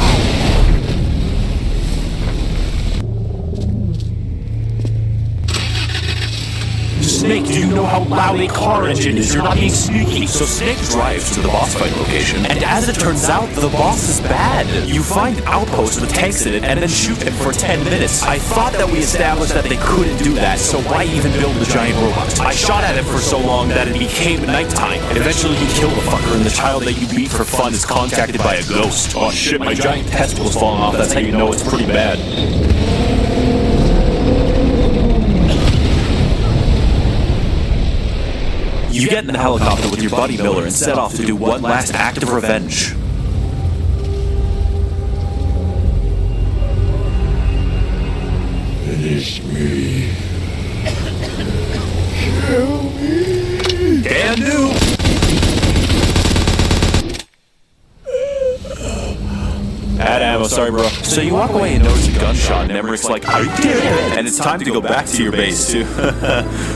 Snake, do you know how loud a car engine is? You're not being sneaky. So Snake drives to the boss fight location, and as it turns out, the boss is bad. You find outposts with tanks in it, and then shoot him for 10 minutes. I thought that we established that they couldn't do that, so why even build the giant robot? I shot at him for so long that it became nighttime. Eventually you kill the fucker, and the child that you beat for fun is contacted by a ghost. Oh shit, my giant testicle's falling off. That's how you know it's pretty bad. You get in the helicopter with your buddy Miller and set off to do one last act of revenge. Finish me. Kill me. Can do. Bad ammo, sorry bro. So you walk away and notice a gunshot, and Emmerich's like, I did it! And it's time to go back to your base to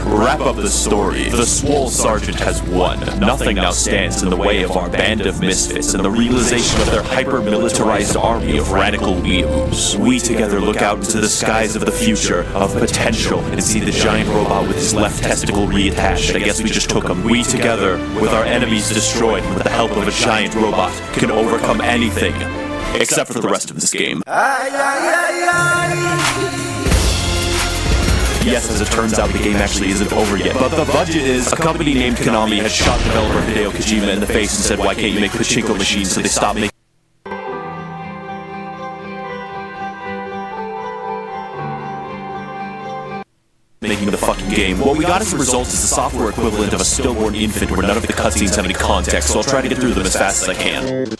wrap up the story. The Swole Sergeant has won. Nothing now stands in the way of our band of misfits and the realization of their hyper-militarized army of radical weeaboos. We together look out into the skies of the future, of potential, and see the giant robot with his left testicle reattached. I guess we just took him. We together, with our enemies destroyed, with the help of a giant robot, can overcome anything. Except for the rest of this game. Yes, as it turns out, the game actually isn't over yet. But the budget is, a company named Konami has shot developer Hideo Kojima in the face and said, why can't you make pachinko machines? So they stopped making the fucking game. What we got as a result is the software equivalent of a stillborn infant where none of the cutscenes have any context, so I'll try to get through them as fast as I can.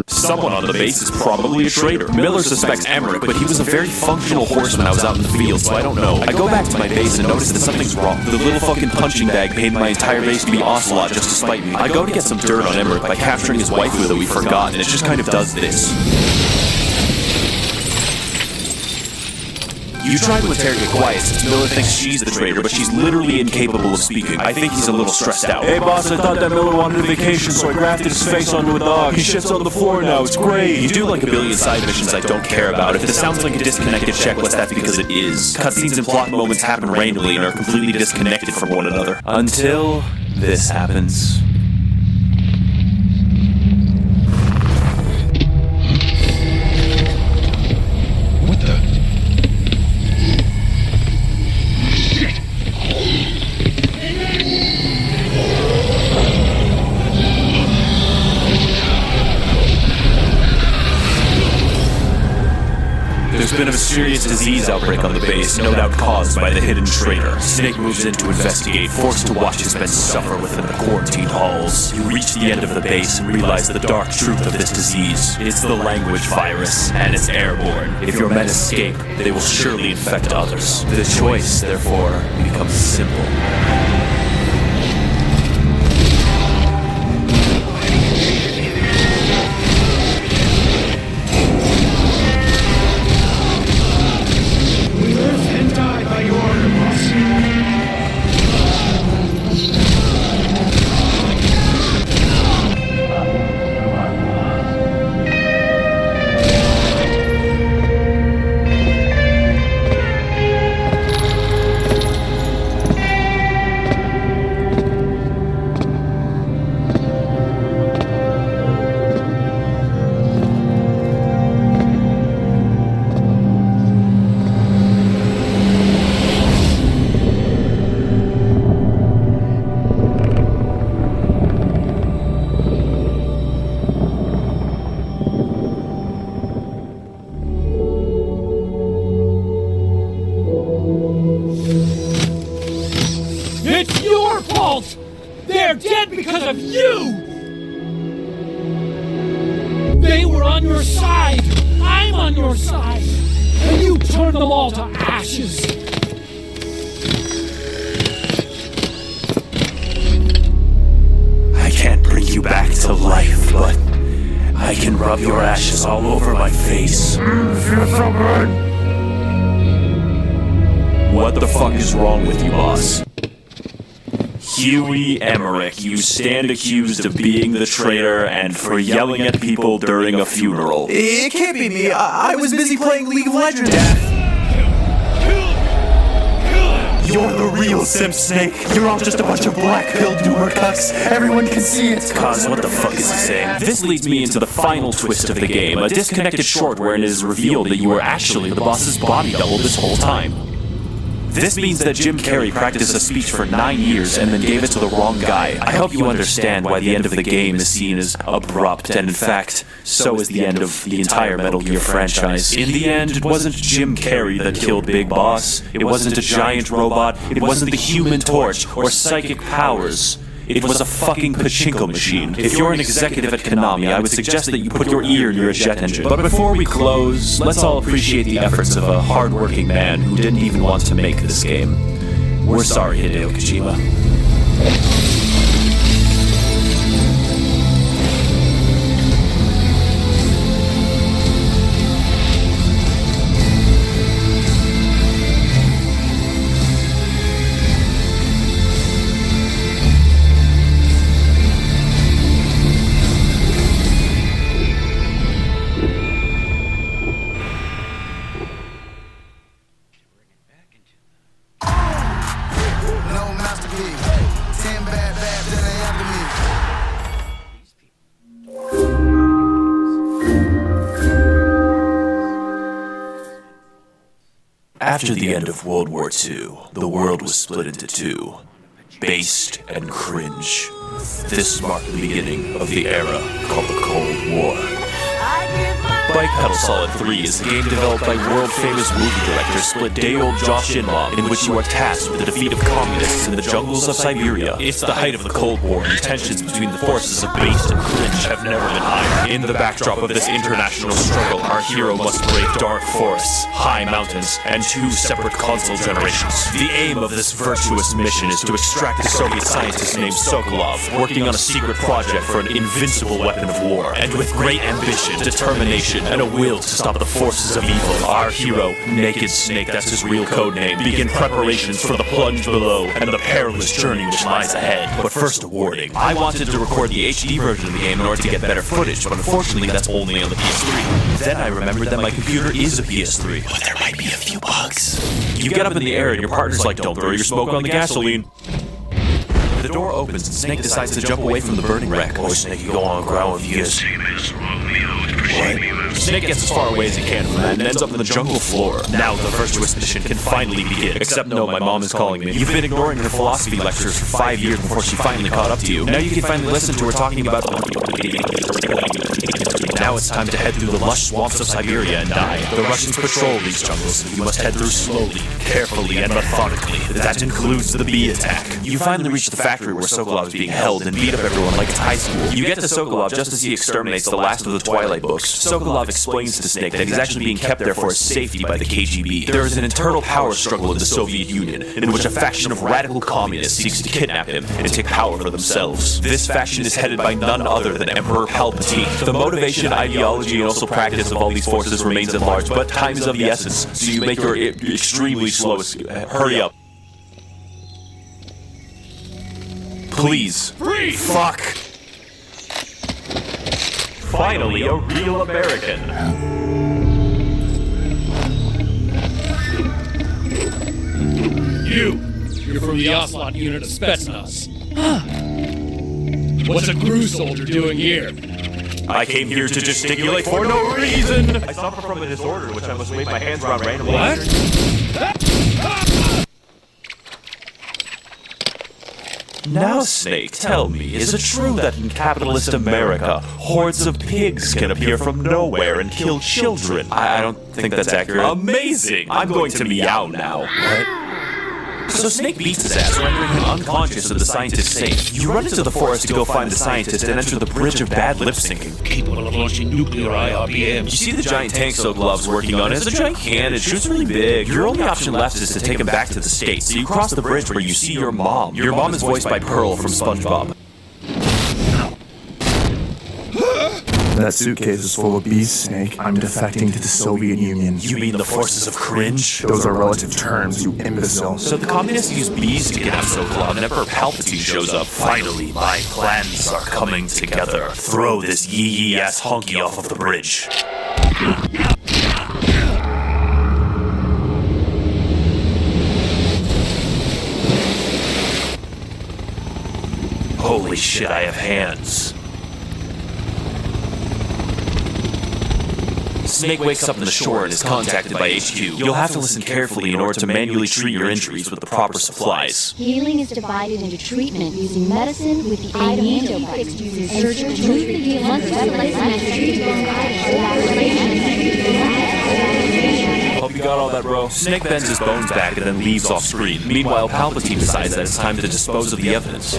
Someone on the base is probably a traitor. Miller suspects Emmerich, but he was a very functional horseman I was out in the field, so I don't know. I go back to my base and notice that something's wrong. The little fucking punching bag paid my entire base to be Ocelot just to spite me. I go to get some dirt on Emmerich by capturing his waifu that we forgot, and it just kind of does this. You try to interrogate quiet since Miller thinks she's the traitor, but she's literally incapable of speaking. I think he's a little stressed out. Hey boss, I thought that Miller wanted a vacation, so I grafted his face onto a dog. He shits on the floor now, it's great. You do like a billion side missions I don't care about. If this sounds like a disconnected checklist, that's because it is. Cutscenes and plot moments happen randomly and are completely disconnected from one another. Until this happens. There's been a mysterious disease outbreak on the base, no doubt caused by the hidden traitor. Snake moves in to investigate, forced to watch his men suffer within the quarantined halls. You reach the end of the base and realize the dark truth of this disease. It's the language virus, and it's airborne. If your men escape, they will surely infect others. The choice, therefore, becomes simple. It's your fault! They're dead because of you! They were on your side! I'm on your side! And you turned them all to ashes! I can't bring you back to life, but I can rub your ashes all over my face. Feels so good. What the fuck is wrong with you, boss? Huey Emmerich, you stand accused of being the traitor and for yelling at people during a funeral. It can't be me. I was busy playing League of Legends. You're the real Simp Snake. You're all just a bunch of black-pilled doer cucks. Everyone can see it. Cause what the fuck is he saying? This leads me into the final twist of the game, a disconnected short wherein it is revealed that you were actually the boss's body double this whole time. This means that Jim Carrey practiced a speech for 9 years and then gave it to the wrong guy. I hope you understand why the end of the game is seen as abrupt, and in fact, so is the end of the entire Metal Gear franchise. In the end, it wasn't Jim Carrey that killed Big Boss. It wasn't a giant robot. It wasn't the Human Torch or psychic powers. It was a fucking pachinko machine. If you're an executive at Konami, I would suggest that you put your ear near a jet engine. But before we close, let's all appreciate the efforts of a hard-working man who didn't even want to make this game. We're sorry, Hideo Kojima. After the end of World War II, the world was split into two, based and cringe. This marked the beginning of the era called the Cold War. Bike Pedal Solid 3 is a game developed by world-famous movie director split-day-old Josh Inmon, in which you are tasked with the defeat of communists in the jungles of Siberia. It's the height of the Cold War, and tensions between the forces of based and cringe have never been higher. In the backdrop of this international struggle, our hero must brave dark forests, high mountains, and 2 separate console generations. The aim of this virtuous mission is to extract a Soviet scientist named Sokolov, working on a secret project for an invincible weapon of war. And with great ambition, determination, and a will to stop the forces of evil, our hero, Naked Snake, that's his real code name, begin preparations for the plunge below and the perilous journey which lies ahead. But first, a warning. I wanted to record the HD version of the game in order to get better footage, but unfortunately that's only on the PS3. Then I remembered that my computer is a PS3, but there might be a few bugs. You get up in the air and your partner's like, don't throw your smoke on the gasoline. The door opens and Snake decides to jump away from the burning wreck. Boy, Snake, you go on ground with you. What? Snake gets as far away as he can from that and ends up on the jungle floor. Now the virtuous mission can finally begin. Except no, my mom is calling me. You've been ignoring her philosophy lectures for 5 years before she finally caught up to you. Now you can finally listen to her talking about... Now it's time to head through the lush swamps of Siberia and die. The Russians patrol these jungles, so you must head through slowly, carefully, and methodically. That includes the bee attack. You finally reach the factory where Sokolov is being held and beat up everyone like it's high school. You get to Sokolov just as he exterminates the last of the Twilight books. Sokolov explains to Snake that he's actually being kept there for his safety by the KGB. There is an internal power struggle in the Soviet Union, in which a faction of radical communists seeks to kidnap him and take power for themselves. This faction is headed by none other than Emperor Palpatine. The motivation, ideology, and also practice of all these forces remains at large, but time is of the essence, so you make your extremely slow hurry up. Please. Free! Fuck! Finally, a real American. You're from the Ocelot unit of Spetsnaz. What's a crew soldier doing here? I came here to gesticulate for no reason! I suffer from a disorder which I must wave my hands around randomly. What? Now, Snake, tell me, is it true that in capitalist America, hordes of pigs can appear from nowhere and kill children? I don't think that's accurate. Amazing! I'm going to meow now. What? So Snake beats his ass, rendering him unconscious and the scientist safe. You run into the forest to go find the scientist and enter the bridge of bad lip syncing. Capable of launching nuclear IRBMs. You see the giant tank Sokolov's working on. It's a giant cannon. It shoots really big. Your only option left is to take him back to the States. So you cross the bridge where you see your mom. Your mom is voiced by Pearl from SpongeBob. That suitcase is full of bees, Snake. I'm defecting to the Soviet Union. You mean the forces of cringe? Those are relative terms, you imbecile. So the communists use bees to get out Sokolov, and Emperor Palpatine shows up. Finally, my plans are coming together. Throw this yee-yee-ass honky off of the bridge. Holy shit, I have hands. Snake wakes up on the shore and is contacted by HQ. You'll have to listen carefully in order to manually treat your injuries with the proper supplies. Healing is divided into treatment using medicine with the item window fixed using surgery. Move the healing Hope you got all that, bro. Snake bends his bones back and then leaves off screen. Meanwhile, Palpatine decides that it's time to dispose of the evidence.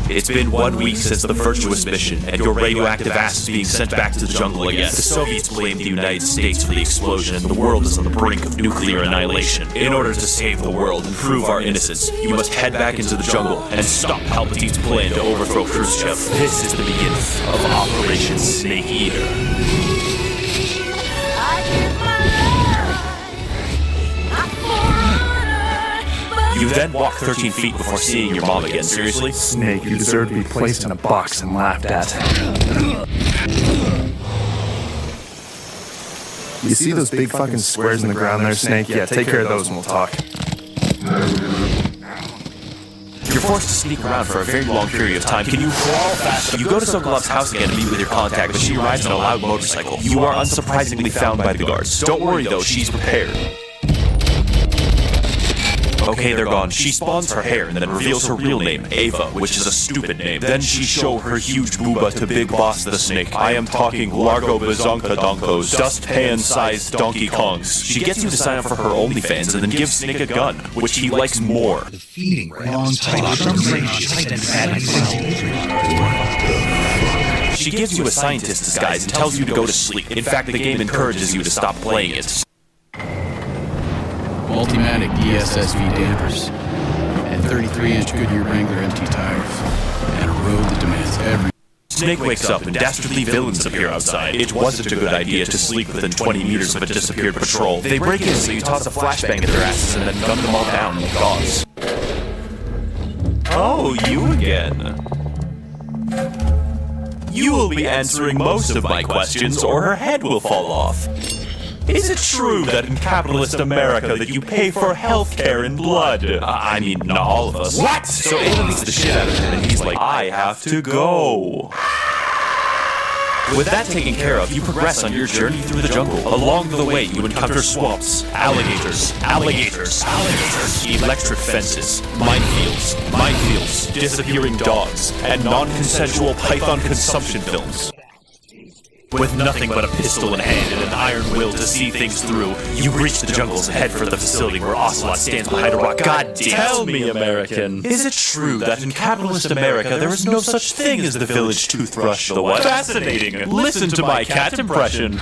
It's been 1 week since the Virtuous mission, and your radioactive ass is being sent back to the jungle again. The Soviets blame the United States for the explosion, and the world is on the brink of nuclear annihilation. In order to save the world and prove our innocence, you must head back into the jungle and stop Palpatine's plan to overthrow Khrushchev. This is the beginning of Operation Snake Eater. You then walk 13 feet before seeing your mom again. Seriously? Snake, you deserve to be placed in a box and laughed at. You see those big fucking squares in the ground there, Snake? Yeah, take care of those and we'll talk. You're forced to sneak around for a very long period of time. Can you crawl faster? You go to Sokolov's house again to meet with your contact, but she rides on a loud motorcycle. You are unsurprisingly found by the guards. Don't worry though, she's prepared. Okay, they're gone. She spawns her hair and then reveals her real name, Ava, which is a stupid name. Then she show her huge booba to Big Boss the Snake. I am talking Largo Bazonka Donkos, dustpan-sized Donkey Kongs. She gets you to sign up for her OnlyFans and then gives Snake a gun, which he likes more. Feeding long time. She gives you a scientist disguise and tells you to go to sleep. In fact, the game encourages you to stop playing it. Multimatic DSSV dampers, and 33-inch Goodyear Wrangler empty tires, and a road that demands every... Snake wakes up and dastardly villains appear outside. It wasn't a good idea to sleep within 20 meters of a disappeared patrol. They break in, so you toss a flashbang at their asses and then gun them all down with gauze. Oh, you again. You will be answering most of my questions, or her head will fall off. Is it true that in capitalist America that you pay for healthcare in blood? I mean, not all of us. What? So Ava beats the shit out of him and he's like, I have to go. With that taken care of, you progress on your journey through the jungle. Along the way, you encounter swamps, alligators, electric fences, minefields, disappearing dogs, and non-consensual python consumption films. With nothing but a pistol in hand and an iron will to see things through, you reach the jungles and head for the facility where Ocelot stands behind a rock. God damn. Tell me, American, is it true that in capitalist America there is no such thing as the village toothbrush? The what? Fascinating. Listen to my cat impression.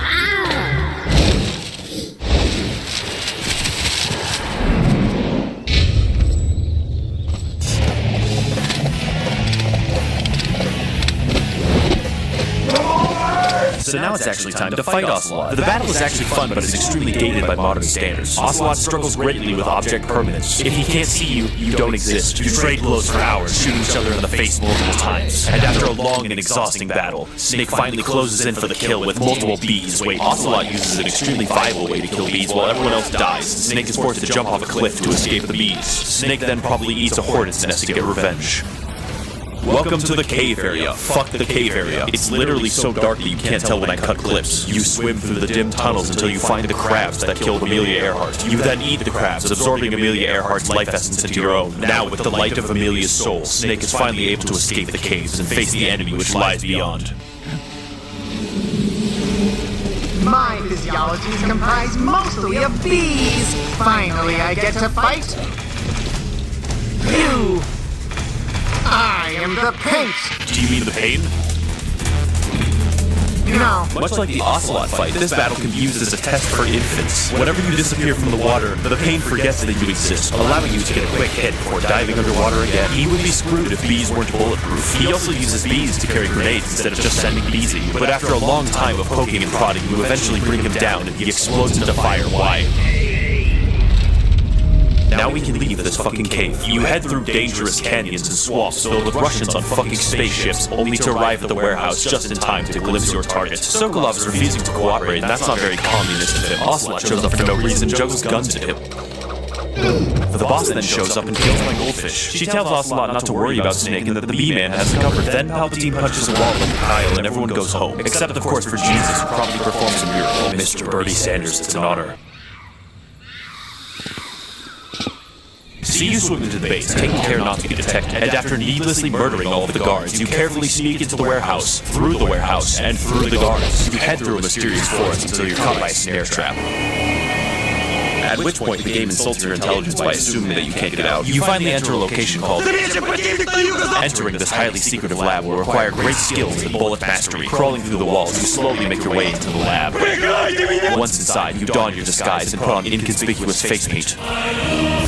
So now it's actually time to fight Ocelot. The battle is actually fun, but it's extremely dated by modern standards. Ocelot struggles greatly with object permanence. If he can't see you, you don't exist. You trade blows for hours, shooting each other in the face multiple times. And after a long and exhausting battle, Snake finally closes in for the kill with multiple bees. Wait, Ocelot uses an extremely viable way to kill bees while everyone else dies. Snake is forced to jump off a cliff to escape the bees. Snake then probably eats a hornet's nest to get revenge. Welcome to the cave area. Fuck the cave area. It's literally so dark that you can't tell when I cut clips. You swim through the dim tunnels until you find the crabs that killed Amelia Earhart. You then eat the crabs, absorbing Amelia Earhart's life essence into your own. Now, with the light of Amelia's soul, Snake is finally able to escape the caves and face the enemy which lies beyond. My physiology is comprised mostly of bees. Finally, I get to fight you. I am the paint! Do you mean the pain? No. Much like the Ocelot fight, this battle can be used as a test for infants. Whenever you disappear from the water, the pain forgets that you exist, allowing you to get a quick hit before diving underwater again. He would be screwed if bees weren't bulletproof. He also uses bees to carry grenades instead of just sending bees at you. But after a long time of poking and prodding, you eventually bring him down and he explodes into fire. Why? Now we can leave this fucking cave. You head through dangerous canyons and swamps filled with Russians on fucking spaceships, only to arrive at the warehouse just in time to glimpse your target. Sokolov is refusing to cooperate, and that's not very communist of him. Ocelot shows up for no reason, juggles guns at him. The boss then shows up and kills my goldfish. She tells Ocelot not to worry about Snake and that the Bee-Man has covered. Then Palpatine punches a wall like Kyle and everyone goes home. Except, of course, for Jesus, who probably performs a miracle. Mr. Bernie Sanders, it's an honor. See you swim into the base, taking care not to be detected, and after needlessly murdering all of the guards, you carefully sneak into the warehouse, through the warehouse, and through the guards. You head through a mysterious forest until you're caught by a snare trap. At which point, the game insults your intelligence by assuming that you can't get out. You finally enter a location called... Entering this highly secretive lab will require great skills and bullet mastery. Crawling through the walls, you slowly make your way into the lab. Once inside, you don your disguise and put on inconspicuous face paint.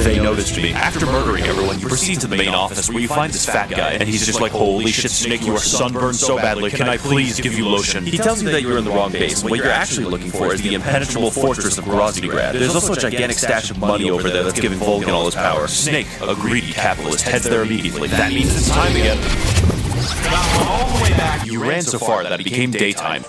They noticed me. After murdering everyone, you proceed to the main office where you find this fat guy, and he's just like, holy shit, Snake, you are sunburned so badly, can I please give you lotion? He tells you that you're in the wrong base, and what you're actually looking for is the impenetrable fortress of Groznygrad. There's also a gigantic stash of money over there that's giving Volgin all his power. Snake, a greedy capitalist, heads there immediately. That means it's time again. All the way back. You ran so far that it became daytime.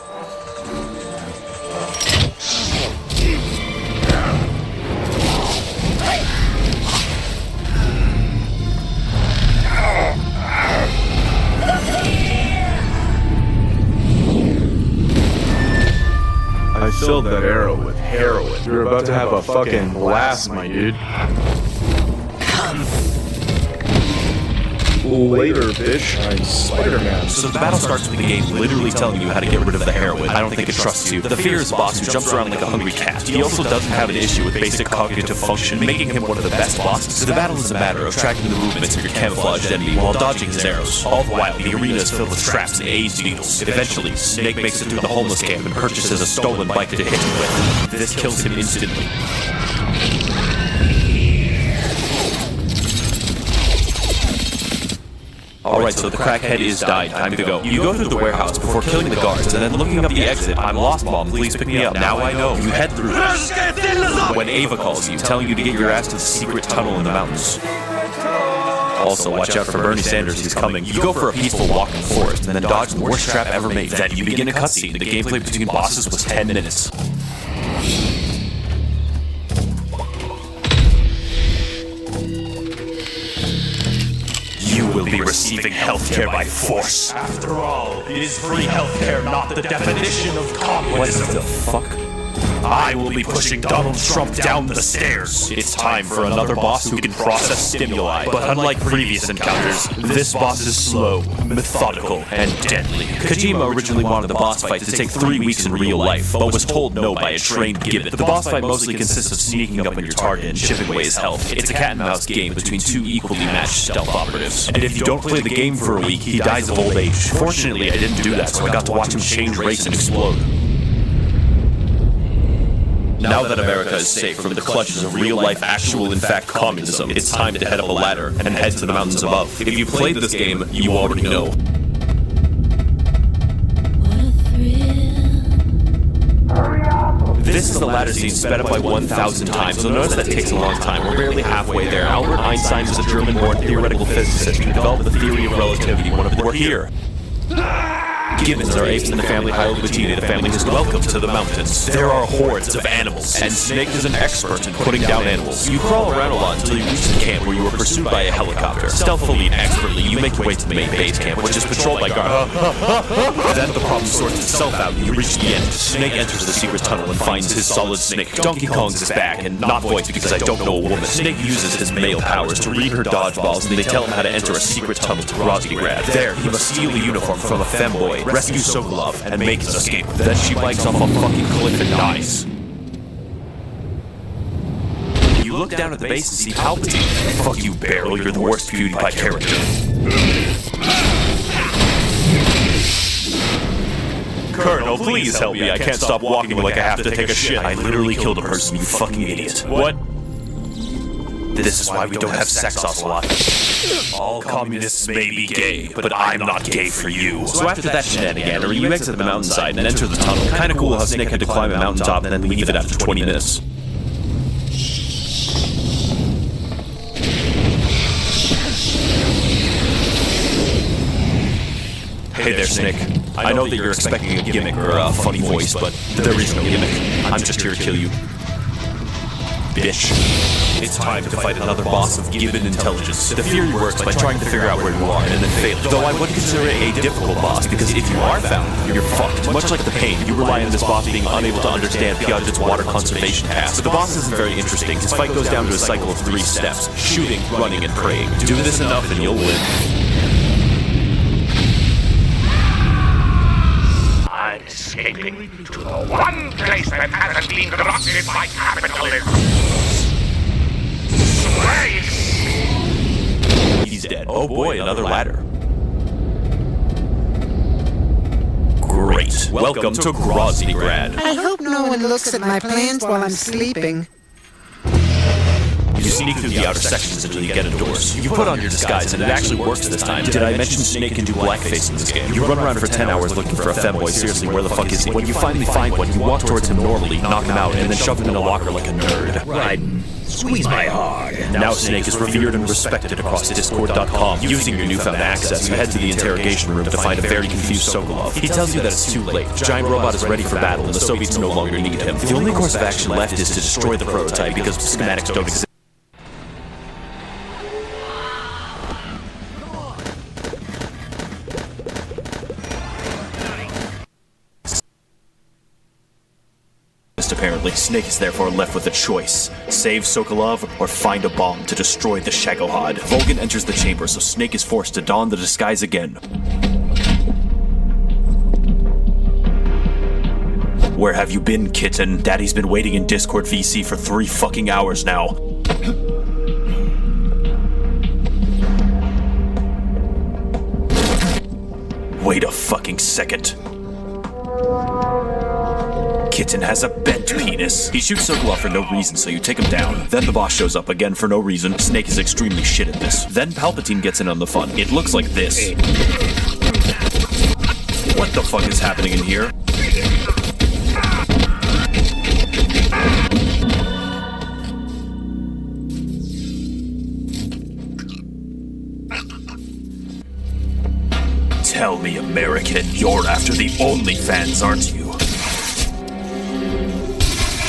I filled that arrow with heroin. You're about to have a fucking blast, my dude. Later, bitch. I'm Spider-Man. So the battle starts with the game literally telling you how to get rid of the heroin. I don't think it trusts you. The fear is a boss who jumps around like a hungry cat. He also doesn't have an issue with basic cognitive function, making him one of the best bosses. So the battle is a matter of tracking the movements of your camouflaged enemy while dodging his arrows. All the while, the arena is filled with traps and AIDS needles. Eventually, Snake makes it through the homeless camp and purchases a stolen bike to hit him with. This kills him instantly. Alright, so the crackhead is died. Time to go. You go through the warehouse before killing the guards, and then looking up the exit. I'm lost, Mom. Please pick me up. Now I know. You head through. When Ava calls you, telling you to get your ass to the secret tunnel in the mountains. Also, watch out for Bernie Sanders. He's coming. You go for a peaceful walk in the forest, and then dodge the worst trap ever made. Then you begin a cutscene. The gameplay between bosses was 10 minutes. You will be be receiving healthcare by force. After all, is free healthcare not the definition of communism? What the fuck? I will be pushing Donald Trump down the stairs. It's time for another boss who can process stimuli. But unlike previous encounters, this boss is slow, methodical, and deadly. Kojima originally wanted the boss fight to take 3 weeks in real life, but was told no by a trained gibbet. The boss fight mostly consists of sneaking up on your target and chipping away his health. It's a cat and mouse game between two equally matched stealth operatives. And if you don't play the game for a week, he dies of old age. Fortunately, I didn't do that, so I got to watch him change race and explode. Now that America is safe from the clutches of real-life, actual-in-fact communism, it's time to head up a ladder and head to the mountains above. If you played this game, you already know. This is the ladder scene sped up by 1,000 times, so notice that takes a long time. We're barely halfway there. Albert Einstein was a German-born theoretical physicist who developed the theory of relativity. We're here. Gibbons are apes in the family Hylobatina. The family is welcome to the mountains. There are hordes of animals, and Snake is an expert in putting down animals. You crawl around a lot until you reach the camp where you are pursued by a helicopter. Stealthily and expertly, you make your way to the main base camp, which is patrolled by guards. Then the problem sorts itself out, and you reach the end. Snake enters the secret tunnel and finds his solid snake. Donkey Kong's his back, and not voiced because I don't know a woman. Snake uses his male powers to read her dodgeballs, and they tell him how to enter a secret tunnel to Groznygrad. There, he must steal a uniform from a femboy, rescue Sokolov, and make his escape. Then she bikes off a fucking cliff and dies. You look down at the base and see Palpatine. Fuck you, Barrel, you're the worst PewDiePie character. Colonel, please help me. I can't stop walking like I have to take a shit. I literally killed a person, you fucking idiot. What? This is why we don't have sex ocelot. All communists may be gay, but I'm not gay for you. So after that shenaniganery, you exit the mountainside and enter the tunnel. Kinda cool how Snake had to climb a mountaintop and then leave it after 20 minutes. Hey there, Snake. I know that you're expecting a gimmick or a funny voice, but there is no gimmick. I'm just here to kill you. Bitch. It's time to fight another boss of gibbon intelligence. The theory works by trying to figure out where you are and then failing. Though I would consider it a difficult boss, because if you are found, you're fucked. Much like the Pain, you rely on this boss being unable to understand Piaget's water conservation task. But the boss isn't very interesting. His fight goes down to a cycle of 3 steps: shooting, running, and praying. Do this enough and you'll win. I'm escaping to the one place that hasn't been corrupted by capitalism. He's dead. Oh boy, another ladder. Great. Welcome to Groznygrad. I hope no one looks at my plans while I'm sleeping. You sneak through the outer sections until you get indoors. You put on your disguise and it actually works this time. Did I mention Snake can do blackface in this game? You run around for 10 hours looking for a femboy. Seriously, where the fuck is he? When you finally find one, you walk towards him normally, knock him out, and then shove him in a locker like a nerd. Right. Squeeze my hard. Now Snake is revered and respected across Discord.com. Using your newfound access, you head to the interrogation room to find a very confused Sokolov. He tells you that it's too late. The giant robot is ready for battle and the Soviets no longer need him. The only course of action left is to destroy the prototype because schematics don't exist. Apparently, Snake is therefore left with a choice: save Sokolov or find a bomb to destroy the Shagohod. Volgin enters the chamber, so Snake is forced to don the disguise again. Where have you been, kitten? Daddy's been waiting in Discord VC for 3 fucking hours now. Wait a fucking second. Kitten has a bent penis. He shoots Sokolov for no reason, so you take him down. Then the boss shows up again for no reason. Snake is extremely shit at this. Then Palpatine gets in on the fun. It looks like this. What the fuck is happening in here? Tell me, American, you're after the OnlyFans, aren't you?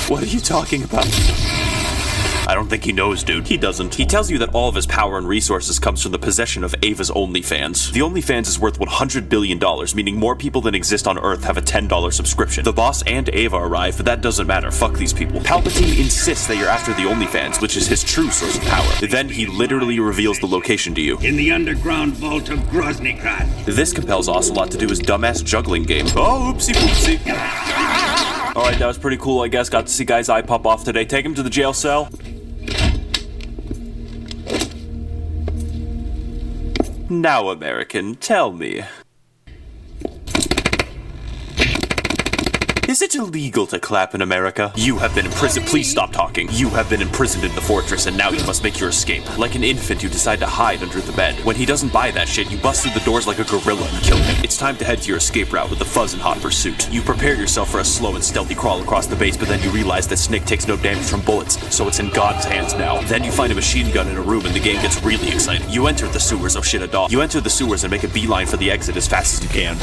What are you talking about? I don't think he knows, dude. He doesn't. He tells you that all of his power and resources comes from the possession of Ava's OnlyFans. The OnlyFans is worth $100 billion, meaning more people than exist on Earth have a $10 subscription. The boss and Ava arrive, but that doesn't matter. Fuck these people. Palpatine insists that you're after the OnlyFans, which is his true source of power. Then he literally reveals the location to you. In the underground vault of Groznygrad. This compels Ocelot to do his dumbass juggling game. Oh, oopsie poopsie. Alright, that was pretty cool, I guess. Got to see Guy's eye pop off today. Take him to the jail cell. Now, American, tell me. Is it illegal to clap in America? You have been imprisoned. Please stop talking. You have been imprisoned in the fortress, and now you must make your escape. Like an infant, you decide to hide under the bed. When he doesn't buy that shit, you bust through the doors like a gorilla and kill him. It's time to head to your escape route with the Fuzz in hot pursuit. You prepare yourself for a slow and stealthy crawl across the base, but then you realize that Snake takes no damage from bullets, so it's in God's hands now. Then you find a machine gun in a room, and the game gets really exciting. You enter the sewers. Oh shit, a dog. You enter the sewers and make a beeline for the exit as fast as you can.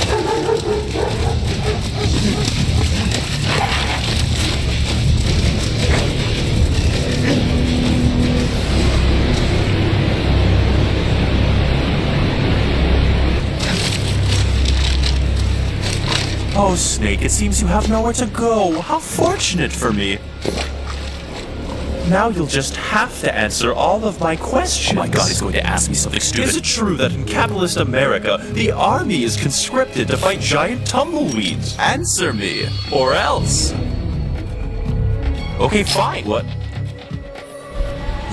Oh, Snake, it seems you have nowhere to go. How fortunate for me. Now you'll just have to answer all of my questions. Oh my god, he's going to ask me something stupid. Is it true that in capitalist America, the army is conscripted to fight giant tumbleweeds? Answer me, or else. Okay, fine. What?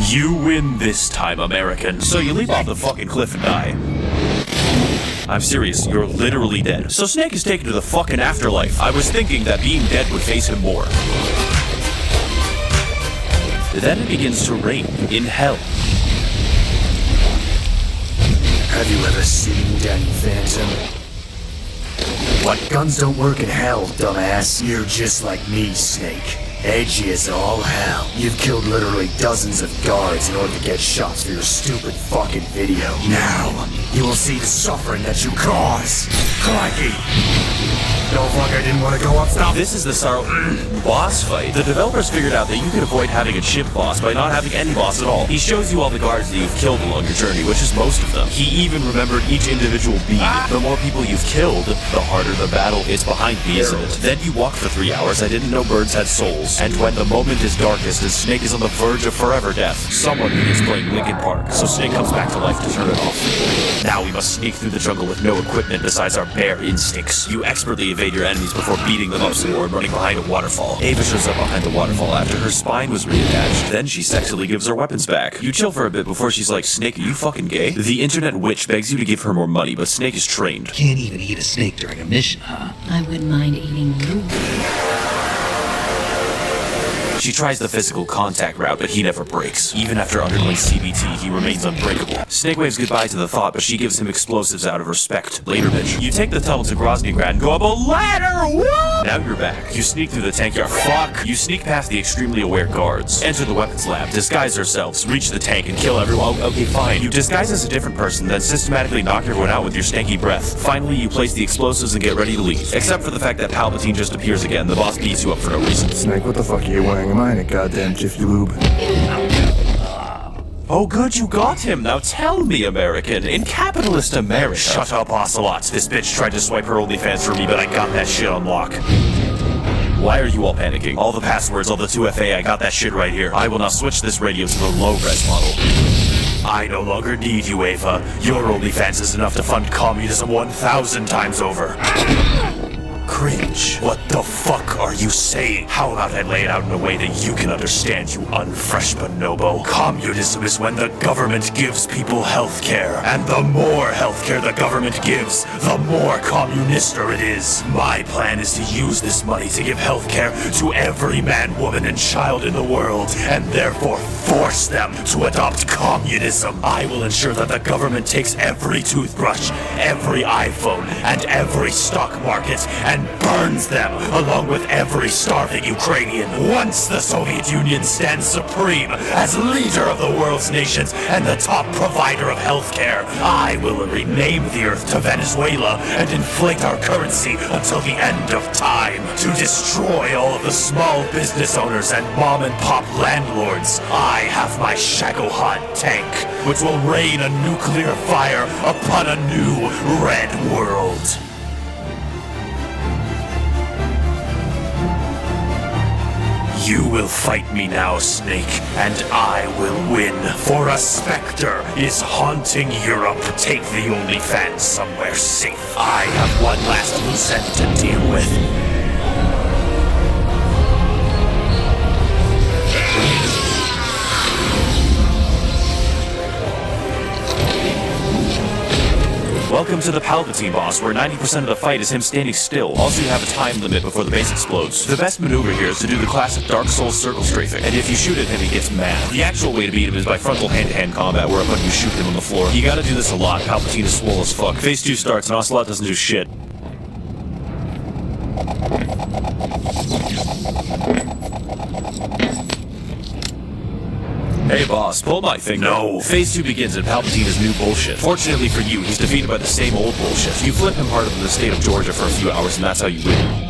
You win this time, American. So you leap off the fucking cliff and die. I'm serious, you're literally dead. So Snake is taken to the fucking afterlife. I was thinking that being dead would face him more. Then it begins to rain in hell. Have you ever seen Danny Phantom? What? Guns don't work in hell, dumbass. You're just like me, Snake. Edgy as all hell. You've killed literally dozens of guards in order to get shots for your stupid fucking video. Now, you will see the suffering that you cause. Crikey! No fuck, I didn't want to go up, stop. This is the boss fight. The developers figured out that you could avoid having a chimp boss by not having any boss at all. He shows you all the guards that you've killed along your journey, which is most of them. He even remembered each individual bead. The more people you've killed, the harder the battle is behind me, isn't it? Then you walk for 3 hours. I didn't know birds had souls. And when the moment is darkest and Snake is on the verge of forever death, someone begins playing Linkin Park, so Snake comes back to life to turn it off. Now we must sneak through the jungle with no equipment besides our bare instincts. You expertly evade your enemies before beating them up some more and running behind a waterfall. Ava shows up behind the waterfall after her spine was reattached. Then she sexily gives her weapons back. You chill for a bit before she's like, Snake, are you fucking gay? The internet witch begs you to give her more money, but Snake is trained. Can't even eat a snake during a mission, huh? I wouldn't mind eating you. She tries the physical contact route, but he never breaks. Even after undergoing CBT, he remains unbreakable. Snake waves goodbye to the thought, but she gives him explosives out of respect. Later, bitch. You take the tunnel to Groznygrad and go up a ladder! Whoa! Now you're back. You sneak through the tank yard. Fuck! You sneak past the extremely aware guards. Enter the weapons lab, disguise yourselves, reach the tank, and kill everyone. Okay, fine. You disguise as a different person, then systematically knock everyone out with your stanky breath. Finally, you place the explosives and get ready to leave. Except for the fact that Palpatine just appears again. The boss beats you up for no reason. Snake, what the fuck are you wearing? Am I in a goddamn Jiffy Lube? Oh good, you got him. Now tell me, American, in capitalist America... Shut up, Ocelot. This bitch tried to swipe her OnlyFans for me, but I got that shit on lock. Why are you all panicking? All the passwords, all the 2FA, I got that shit right here. I will now switch this radio to the low-res model. I no longer need you, Ava. Your OnlyFans is enough to fund communism 1,000 times over. Cringe. What the fuck are you saying? How about I lay it out in a way that you can understand, you unfresh bonobo? Communism is when the government gives people healthcare, and the more healthcare the government gives, the more communister it is. My plan is to use this money to give healthcare to every man, woman, and child in the world, and therefore force them to adopt communism. I will ensure that the government takes every toothbrush, every iPhone, and every stock market, and and burns them, along with every starving Ukrainian. Once the Soviet Union stands supreme as leader of the world's nations and the top provider of healthcare, I will rename the Earth to Venezuela and inflate our currency until the end of time. To destroy all of the small business owners and mom-and-pop landlords, I have my Shagohod tank, which will rain a nuclear fire upon a new red world. You will fight me now, Snake, and I will win. For a specter is haunting Europe. Take the OnlyFans somewhere safe. I have one last loose end to deal with. Welcome to the Palpatine boss, where 90% of the fight is him standing still. Also, you have a time limit before the base explodes. The best maneuver here is to do the classic Dark Souls circle strafing, and if you shoot at him, he gets mad. The actual way to beat him is by frontal hand-to-hand combat, where upon you shoot him on the floor. You gotta do this a lot. Palpatine is swole as fuck. Phase 2 starts, and Ocelot doesn't do shit. Hey boss, pull my finger. No. Phase 2 begins and Palpatine is new bullshit. Fortunately for you, he's defeated by the same old bullshit. You flip him harder than the state of Georgia for a few hours and that's how you win.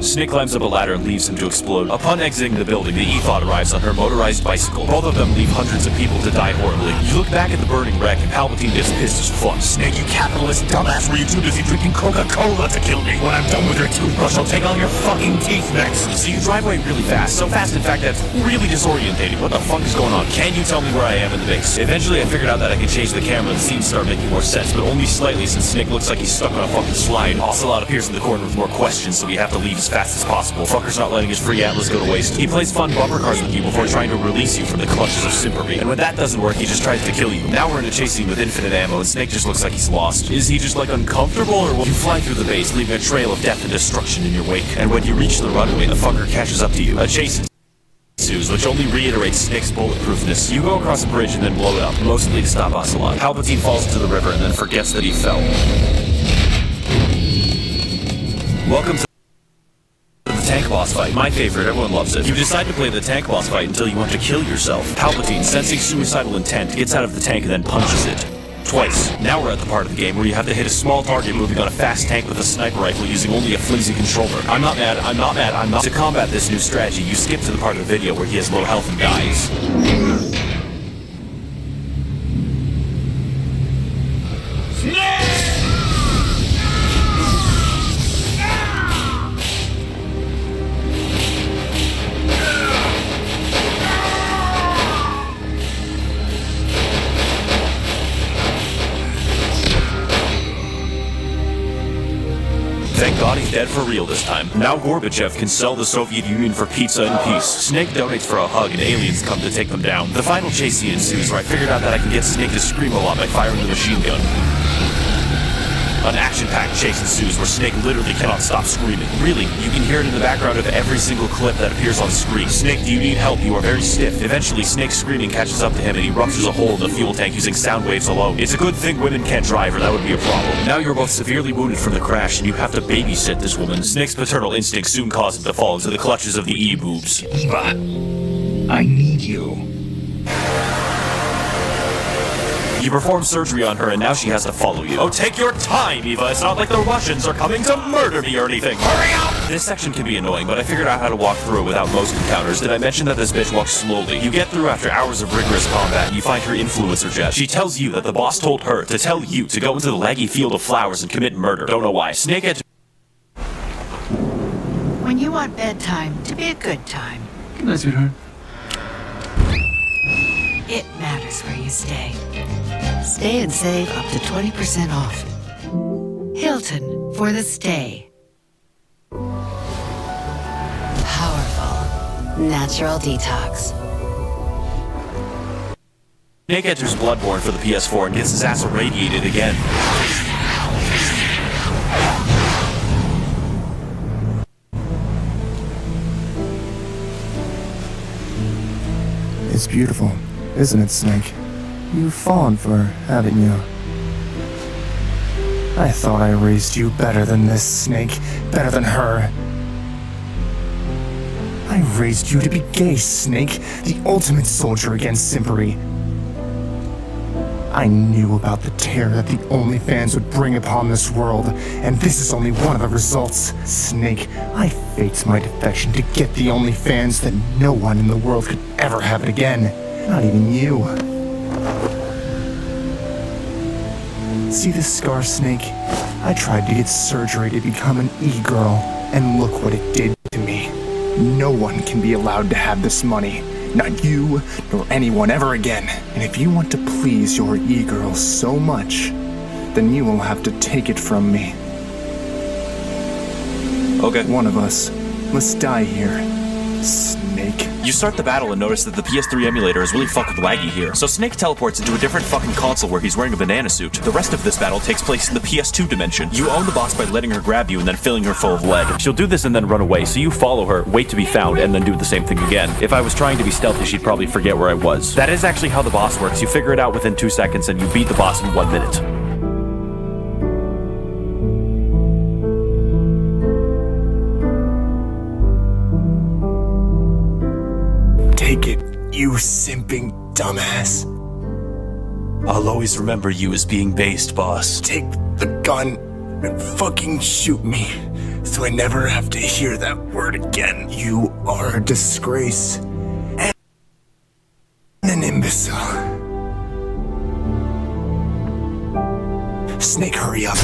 Snake climbs up a ladder and leaves him to explode. Upon exiting the building, the Ethot arrives on her motorized bicycle. Both of them leave hundreds of people to die horribly. You look back at the burning wreck and Palpatine gets pissed as fuck. Snake, you capitalist dumbass, were you too busy drinking Coca-Cola to kill me? When I'm done with your toothbrush, I'll take all your fucking teeth next. So you drive away really fast. So fast, in fact, that's really disorientating. What the fuck is going on? Can you tell me where I am in the base? Eventually, I figured out that I could change the camera and the scenes start making more sense, but only slightly since Snake looks like he's stuck on a fucking slide. Ocelot appears in the corner with more questions, so we have to leave as fast as possible. Fucker's not letting his free atlas go to waste. He plays fun bumper cars with you before trying to release you from the clutches of Simpery. And when that doesn't work, he just tries to kill you. Now we're in a chase scene with infinite ammo, and Snake just looks like he's lost. Is he just like uncomfortable, or will you fly through the base, leaving a trail of death and destruction in your wake? And when you reach the runway, the fucker catches up to you. A chase ensues, which only reiterates Snake's bulletproofness. You go across a bridge and then blow it up, mostly to stop Ocelot. Palpatine falls into the river and then forgets that he fell. Welcome to tank boss fight. My favorite, everyone loves it. You decide to play the tank boss fight until you want to kill yourself. Palpatine, sensing suicidal intent, gets out of the tank and then punches it. Twice. Now we're at the part of the game where you have to hit a small target moving on a fast tank with a sniper rifle using only a flimsy controller. I'm not mad. To combat this new strategy, you skip to the part of the video where he has low health and dies. Thank God he's dead for real this time. Now Gorbachev can sell the Soviet Union for pizza in peace. Snake donates for a hug and aliens come to take them down. The final chase scene ensues where I figured out that I can get Snake to scream a lot by firing the machine gun. An action-packed chase ensues where Snake literally cannot stop screaming. Really, you can hear it in the background of every single clip that appears on screen. Snake, do you need help? You are very stiff. Eventually, Snake's screaming catches up to him and he ruptures a hole in the fuel tank using sound waves alone. It's a good thing women can't drive or that would be a problem. Now you're both severely wounded from the crash and you have to babysit this woman. Snake's paternal instincts soon cause him to fall into the clutches of the E-boobs. Eva, I need you. You perform surgery on her and now she has to follow you. Oh, take your time, Eva. It's not like the Russians are coming to murder me or anything. Hurry up! This section can be annoying, but I figured out how to walk through it without most encounters. Did I mention that this bitch walks slowly? You get through after hours of rigorous combat and you find her influencer jet. She tells you that the boss told her to tell you to go into the laggy field of flowers and commit murder. Don't know why. Snake had to... When you want bedtime to be a good time. Good night, sweetheart. It matters where you stay. Stay and save up to 20% off. Hilton for the stay. Powerful. Natural detox. Snake enters Bloodborne for the PS4 and gets his ass irradiated again. It's beautiful, isn't it, Snake? You've fallen for, haven't you? I thought I raised you better than this, Snake. Better than her. I raised you to be gay, Snake. The ultimate soldier against simpery. I knew about the terror that the OnlyFans would bring upon this world, and this is only one of the results. Snake, I faked my defection to get the OnlyFans that no one in the world could ever have it again. Not even you. See this scar, Snake? I tried to get surgery to become an e-girl, and look what it did to me. No one can be allowed to have this money. Not you, nor anyone ever again. And if you want to please your e-girl so much, then you will have to take it from me. Okay. One of us. Let's die here. Snake. You start the battle and notice that the PS3 emulator is really fucking laggy here. So Snake teleports into a different fucking console where he's wearing a banana suit. The rest of this battle takes place in the PS2 dimension. You own the boss by letting her grab you and then filling her full of lead. She'll do this and then run away, so you follow her, wait to be found, and then do the same thing again. If I was trying to be stealthy, she'd probably forget where I was. That is actually how the boss works. You figure it out within 2 seconds and you beat the boss in 1 minute. Take it, you simping dumbass. I'll always remember you as being based, boss. Take the gun and fucking shoot me, so I never have to hear that word again. You are a disgrace and an imbecile. Snake, hurry up.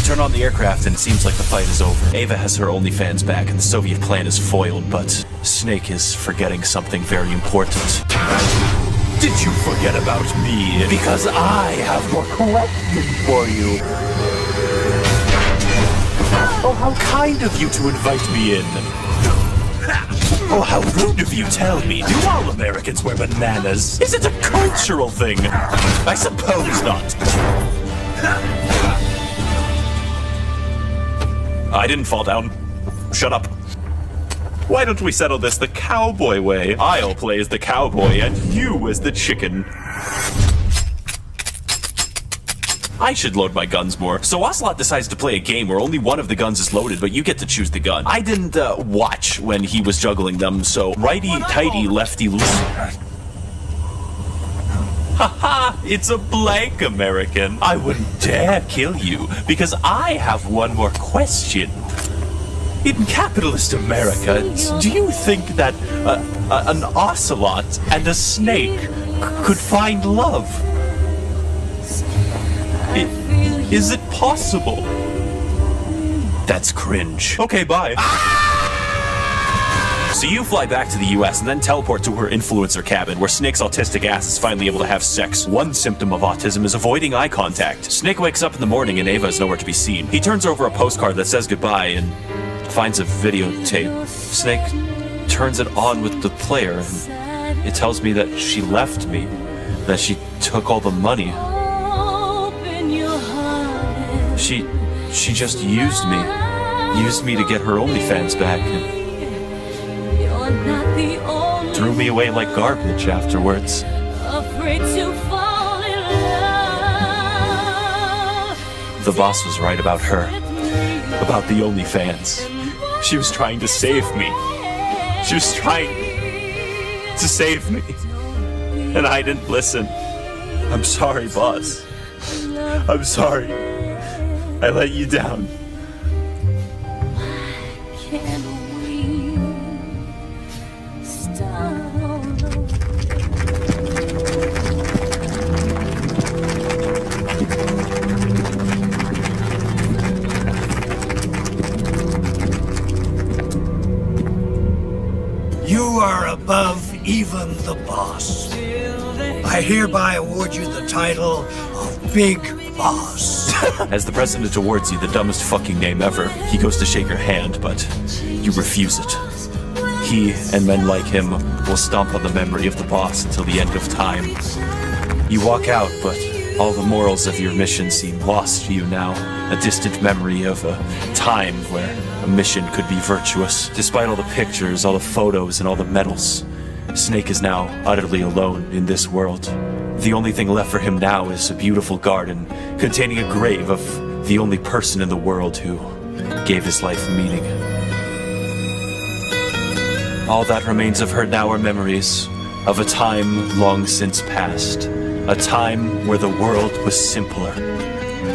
Turn on the aircraft and it seems like the fight is over. Ava has her OnlyFans back and the Soviet plan is foiled, but Snake is forgetting something very important. Did you forget about me? Because I have more questions for you. Oh, how kind of you to invite me in. Oh, how rude of you. Tell me, do all Americans wear bananas? Is it a cultural thing? I suppose not. I didn't fall down. Shut up. Why don't we settle this the cowboy way? I'll play as the cowboy and you as the chicken. I should load my guns more. So Ocelot decides to play a game where only one of the guns is loaded, but you get to choose the gun. I didn't watch when he was juggling them, so righty-tighty, lefty-loose. Haha, it's a blank, American. I wouldn't dare kill you, because I have one more question. In capitalist America, do you think that an ocelot and a snake could find love? Is it possible? That's cringe. Okay, bye. So you fly back to the US and then teleport to her influencer cabin where Snake's autistic ass is finally able to have sex. One symptom of autism is avoiding eye contact. Snake wakes up in the morning and Ava is nowhere to be seen. He turns over a postcard that says goodbye and finds a videotape. Snake turns it on with the player and it tells me that she left me, that she took all the money. She just used me to get her OnlyFans back and threw me away like garbage afterwards. The boss was right about her, about the OnlyFans. She was trying to save me. She was trying to save me, and I didn't listen. I'm sorry, boss. I'm sorry. I let you down. You are above even the boss. I I hereby award you the title of Big Boss. As the president awards you the dumbest fucking name ever, he goes to shake your hand, but you refuse it. He and men like him will stomp on the memory of the boss until the end of time. You walk out, but all the morals of your mission seem lost to you now. A distant memory of a time where a mission could be virtuous. Despite all the pictures, all the photos, and all the medals, Snake is now utterly alone in this world. The only thing left for him now is a beautiful garden containing a grave of the only person in the world who gave his life meaning. All that remains of her now are memories of a time long since past. A time where the world was simpler.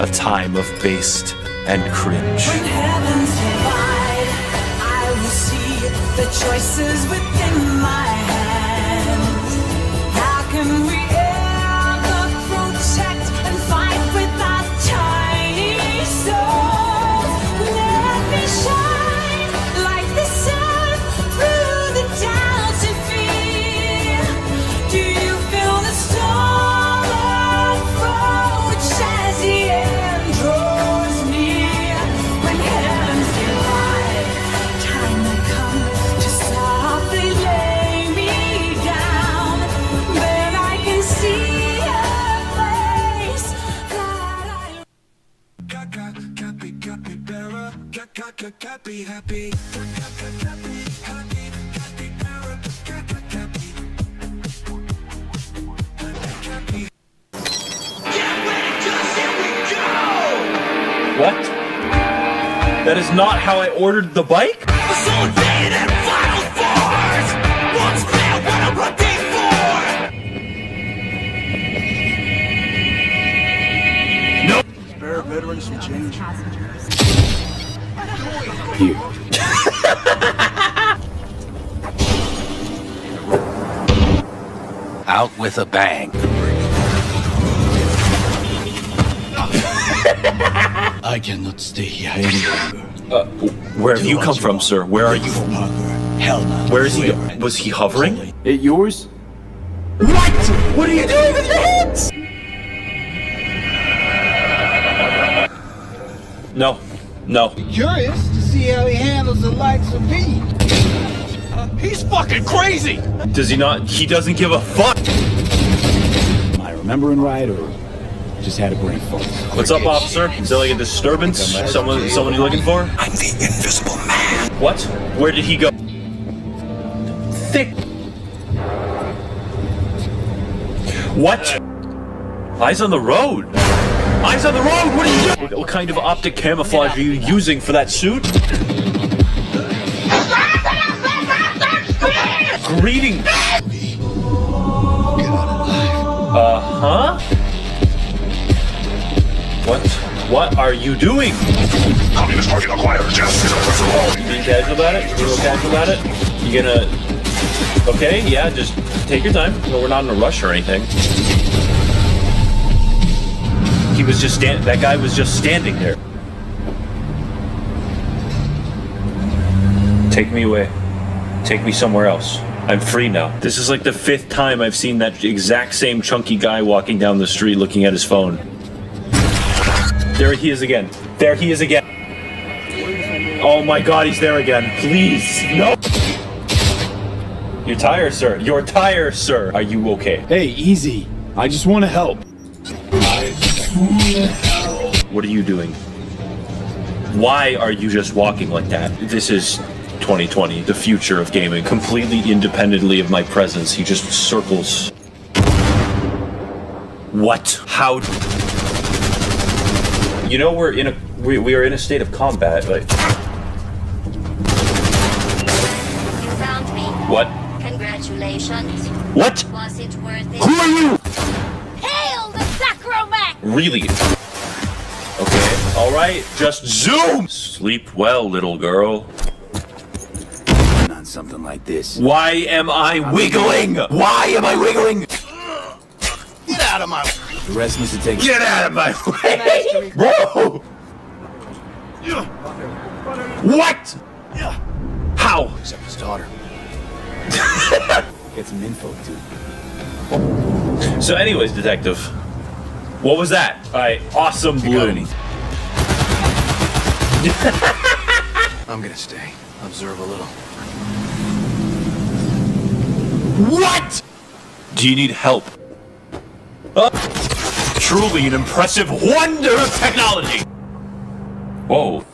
A time of based and cringe. When heavens divide, I will see the choices within my hands. How can we ever protect and fight with our tiny souls? Let me shine like the sun through the doubts and fear. Do you feel the storm approach as the end draws near? When heavens divide, time will come to softly lay me down. Then I can see a place that What? That is not how I ordered the bike? No. Spare veterans some change. Here. Out with a bang. I cannot stay here any longer. Where have you come from, sir? Where are you? Hell no. Where is he? Was he hovering? It yours? What? What are you doing with your hands? No. No. Curious to see how he handles the likes of me. He's fucking crazy! Does he not? He doesn't give a fuck! Am I remembering right, or just had a brain fart? What's up, officer? Is there like a disturbance? Someone you looking for? I'm the invisible man. What? Where did he go? Thick. What? Eyes on the road. Eyes on the road. What are you doing? What kind of optic camouflage are you using for that suit? Greeting. Huh? What are you doing? Communist Party acquired. You being casual about it? You real casual about it? You gonna... Okay, yeah, just take your time. No, we're not in a rush or anything. He was just that guy was just standing there. Take me away. Take me somewhere else. I'm free now. This is like the 5th time I've seen that exact same chunky guy walking down the street looking at his phone. There he is again. There he is again. Oh my god, he's there again. Please, no! Your tire, sir. Your tire, sir. Are you okay? Hey, easy. I just want to help. What are you doing? Why are you just walking like that? This is 2020, the future of gaming. Completely independently of my presence, he just circles. What? How? You know we are in a state of combat. Like. You found me. What? Congratulations. What? Was it worth it? Who are you? Hail the Sacromac! Really? Okay. All right. Just zoom. Sleep well, little girl. On something like this. Why am I wiggling? Why am I wiggling? Get out of my way. The rest needs to take. Get out of my way, bro! What? How? Except his daughter. Get some info, too. So anyways, Detective, what was that? Alright, awesome bloom. I'm gonna stay. Observe a little. What? Do you need help? Truly an impressive wonder of technology! Whoa.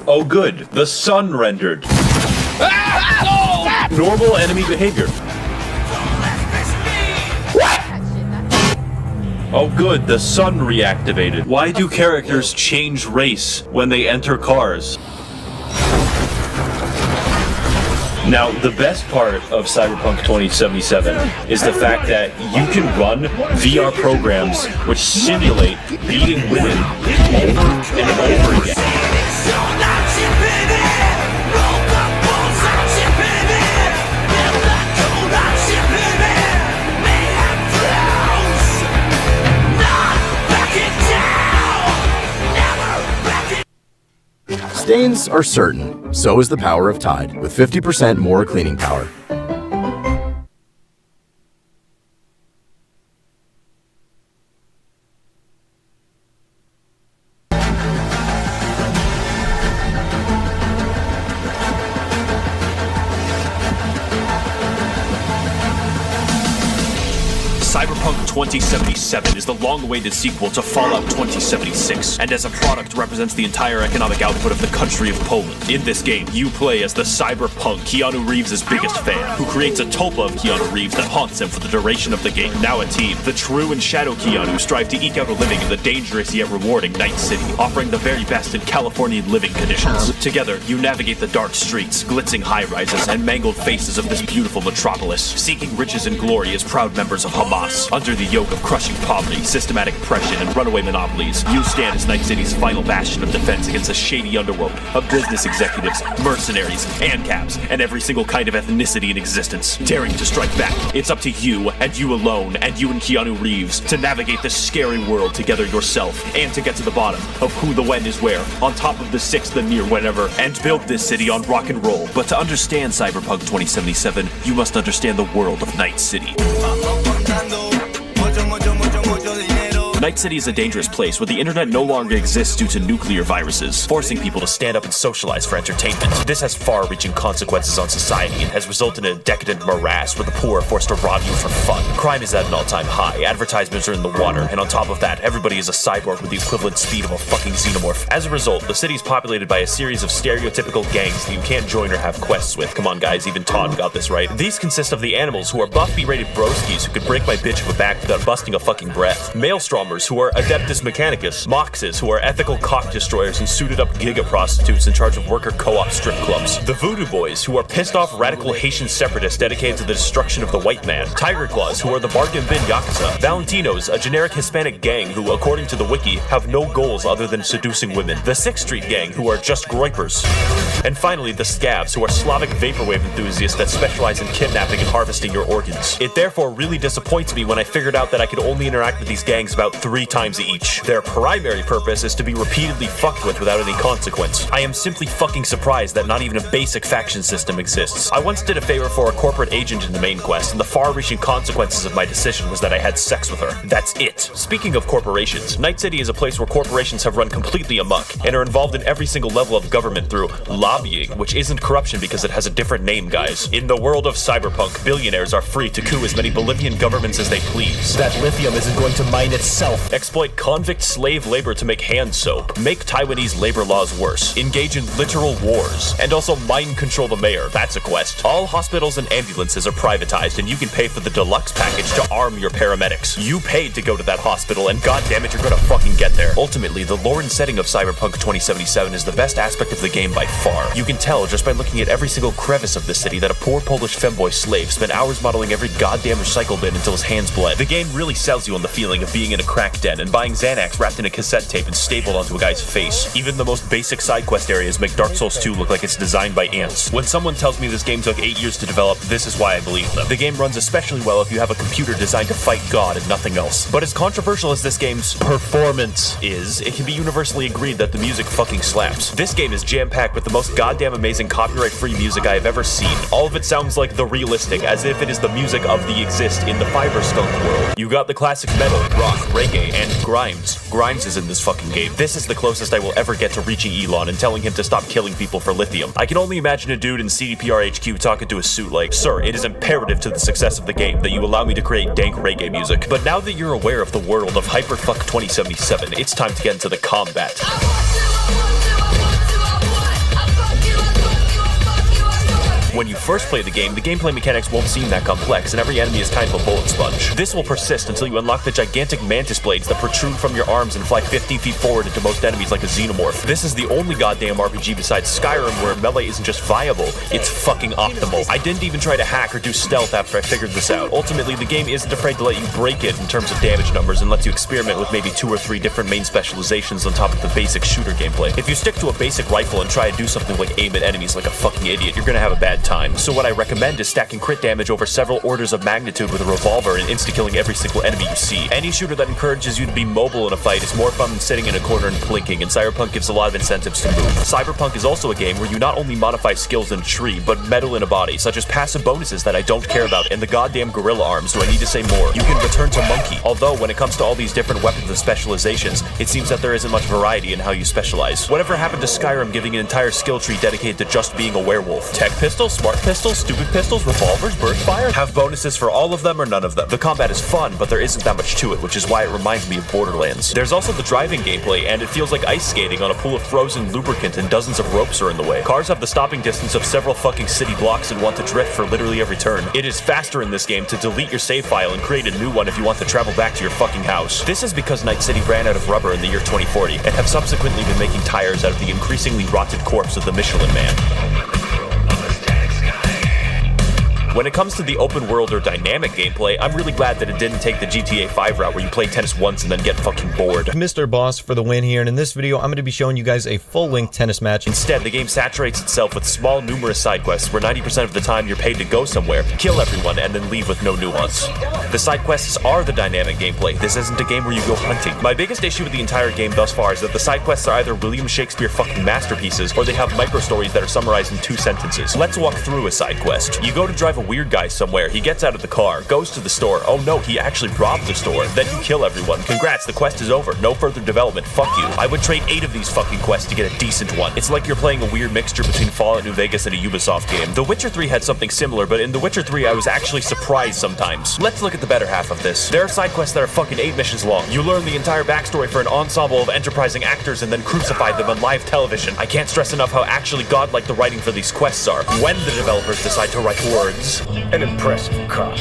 Oh good, the sun rendered. Normal enemy behavior. What? Oh good, the sun reactivated. Why do characters change race when they enter cars? Now, the best part of Cyberpunk 2077 is the fact that you can run VR programs which simulate beating women over and over again. Stains are certain, so is the power of Tide, with 50% more cleaning power. Cyberpunk 2077 is the long-awaited sequel to Fallout 2076, and as a product represents the entire economic output of the country of Poland. In this game, you play as the cyberpunk Keanu Reeves' biggest fan, who creates a tulpa of Keanu Reeves that haunts him for the duration of the game. Now a team, the true and shadow Keanu strive to eke out a living in the dangerous yet rewarding Night City, offering the very best in Californian living conditions. Together, you navigate the dark streets, glitzing high-rises, and mangled faces of this beautiful metropolis, seeking riches and glory as proud members of Hamas. Under the yoke of crushing poverty, systematic oppression, and runaway monopolies, you stand as Night City's final bastion of defense against a shady underworld of business executives, mercenaries, ANCAPs, and every single kind of ethnicity in existence. Daring to strike back, it's up to you, and you alone, and you and Keanu Reeves, to navigate this scary world together yourself, and to get to the bottom of who the when is where, on top of the six, the near, whenever, and build this city on rock and roll. But to understand Cyberpunk 2077, you must understand the world of Night City. Night City is a dangerous place where the internet no longer exists due to nuclear viruses, forcing people to stand up and socialize for entertainment. This has far-reaching consequences on society and has resulted in a decadent morass where the poor are forced to rob you for fun. Crime is at an all-time high, advertisements are in the water, and on top of that, everybody is a cyborg with the equivalent speed of a fucking xenomorph. As a result, the city is populated by a series of stereotypical gangs that you can't join or have quests with. Come on guys, even Todd got this right. These consist of the animals, who are buff B-rated broskies who could break my bitch of a back without busting a fucking breath. Maelstrom, who are Adeptus Mechanicus, Moxes, who are ethical cock destroyers and suited up giga prostitutes in charge of worker co-op strip clubs. The Voodoo Boys, who are pissed off radical Haitian separatists dedicated to the destruction of the white man. Tiger Claws, who are the bargain bin Yakuza. Valentinos, a generic Hispanic gang who, according to the wiki, have no goals other than seducing women. The 6th Street gang, who are just groypers. And finally, the Scabs, who are Slavic vaporwave enthusiasts that specialize in kidnapping and harvesting your organs. It therefore really disappoints me when I figured out that I could only interact with these gangs about 3 times each. Their primary purpose is to be repeatedly fucked with without any consequence. I am simply fucking surprised that not even a basic faction system exists. I once did a favor for a corporate agent in the main quest, and the far-reaching consequences of my decision was that I had sex with her. That's it. Speaking of corporations, Night City is a place where corporations have run completely amok, and are involved in every single level of government through lobbying, which isn't corruption because it has a different name, guys. In the world of cyberpunk, billionaires are free to coup as many Bolivian governments as they please. That lithium isn't going to mine itself. Exploit convict slave labor to make hand soap, make Taiwanese labor laws worse, engage in literal wars, and also mind control the mayor. That's a quest. All hospitals and ambulances are privatized, and you can pay for the deluxe package to arm your paramedics. You paid to go to that hospital, and goddammit, you're gonna fucking get there. Ultimately, the lore and setting of Cyberpunk 2077 is the best aspect of the game by far. You can tell just by looking at every single crevice of the city that a poor Polish femboy slave spent hours modeling every goddamn recycle bin until his hands bled. The game really sells you on the feeling of being in a crack den and buying Xanax wrapped in a cassette tape and stapled onto a guy's face. Even the most basic side quest areas make Dark Souls 2 look like it's designed by ants. When someone tells me this game took 8 years to develop, this is why I believe them. The game runs especially well if you have a computer designed to fight God and nothing else. But as controversial as this game's performance is, it can be universally agreed that the music fucking slaps. This game is jam-packed with the most goddamn amazing copyright-free music I have ever seen. All of it sounds like the realistic, as if it is the music of the exist in the Fiberskunk world. You got the classic metal, rock, reggae, and Grimes. Grimes is in this fucking game. This is the closest I will ever get to reaching Elon and telling him to stop killing people for lithium. I can only imagine a dude in CDPR HQ talking to a suit like, "Sir, it is imperative to the success of the game that you allow me to create dank reggae music." But now that you're aware of the world of Hyperfuck 2077, it's time to get into the combat. When you first play the gameplay mechanics won't seem that complex, and every enemy is kind of a bullet sponge. This will persist until you unlock the gigantic mantis blades that protrude from your arms and fly 15 feet forward into most enemies like a xenomorph. This is the only goddamn RPG besides Skyrim where melee isn't just viable, it's fucking optimal. I didn't even try to hack or do stealth after I figured this out. Ultimately, the game isn't afraid to let you break it in terms of damage numbers and lets you experiment with maybe 2 or 3 different main specializations on top of the basic shooter gameplay. If you stick to a basic rifle and try to do something like aim at enemies like a fucking idiot, you're gonna have a bad time. So what I recommend is stacking crit damage over several orders of magnitude with a revolver and insta-killing every single enemy you see. Any shooter that encourages you to be mobile in a fight is more fun than sitting in a corner and plinking, and Cyberpunk gives a lot of incentives to move. Cyberpunk is also a game where you not only modify skills in a tree, but metal in a body, such as passive bonuses that I don't care about, and the goddamn gorilla arms, do I need to say more? You can return to monkey. Although, when it comes to all these different weapons and specializations, it seems that there isn't much variety in how you specialize. Whatever happened to Skyrim giving an entire skill tree dedicated to just being a werewolf? Tech pistols, smart pistols, stupid pistols, revolvers, burst fire? Have bonuses for all of them or none of them. The combat is fun, but there isn't that much to it, which is why it reminds me of Borderlands. There's also the driving gameplay, and it feels like ice skating on a pool of frozen lubricant and dozens of ropes are in the way. Cars have the stopping distance of several fucking city blocks and want to drift for literally every turn. It is faster in this game to delete your save file and create a new one if you want to travel back to your fucking house. This is because Night City ran out of rubber in the year 2040, and have subsequently been making tires out of the increasingly rotted corpse of the Michelin Man. When it comes to the open world or dynamic gameplay, I'm really glad that it didn't take the GTA 5 route where you play tennis once and then get fucking bored. Mr. Boss for the win here, and in this video, I'm going to be showing you guys a full-length tennis match. Instead, the game saturates itself with small, numerous side quests where 90% of the time you're paid to go somewhere, kill everyone, and then leave with no nuance. The side quests are the dynamic gameplay. This isn't a game where you go hunting. My biggest issue with the entire game thus far is that the side quests are either William Shakespeare fucking masterpieces, or they have micro-stories that are summarized in 2 sentences. Let's walk through a side quest. You go to drive a weird guy somewhere, he gets out of the car, goes to the store, oh no, he actually robbed the store, then you kill everyone. Congrats, the quest is over, no further development, fuck you. I would trade 8 of these fucking quests to get a decent one. It's like you're playing a weird mixture between Fallout New Vegas and a Ubisoft game. The Witcher 3 had something similar, but in The Witcher 3 I was actually surprised sometimes. Let's look at the better half of this. There are side quests that are fucking 8 missions long. You learn the entire backstory for an ensemble of enterprising actors and then crucify them on live television. I can't stress enough how actually godlike the writing for these quests are. When the developers decide to write words, an impressive cop.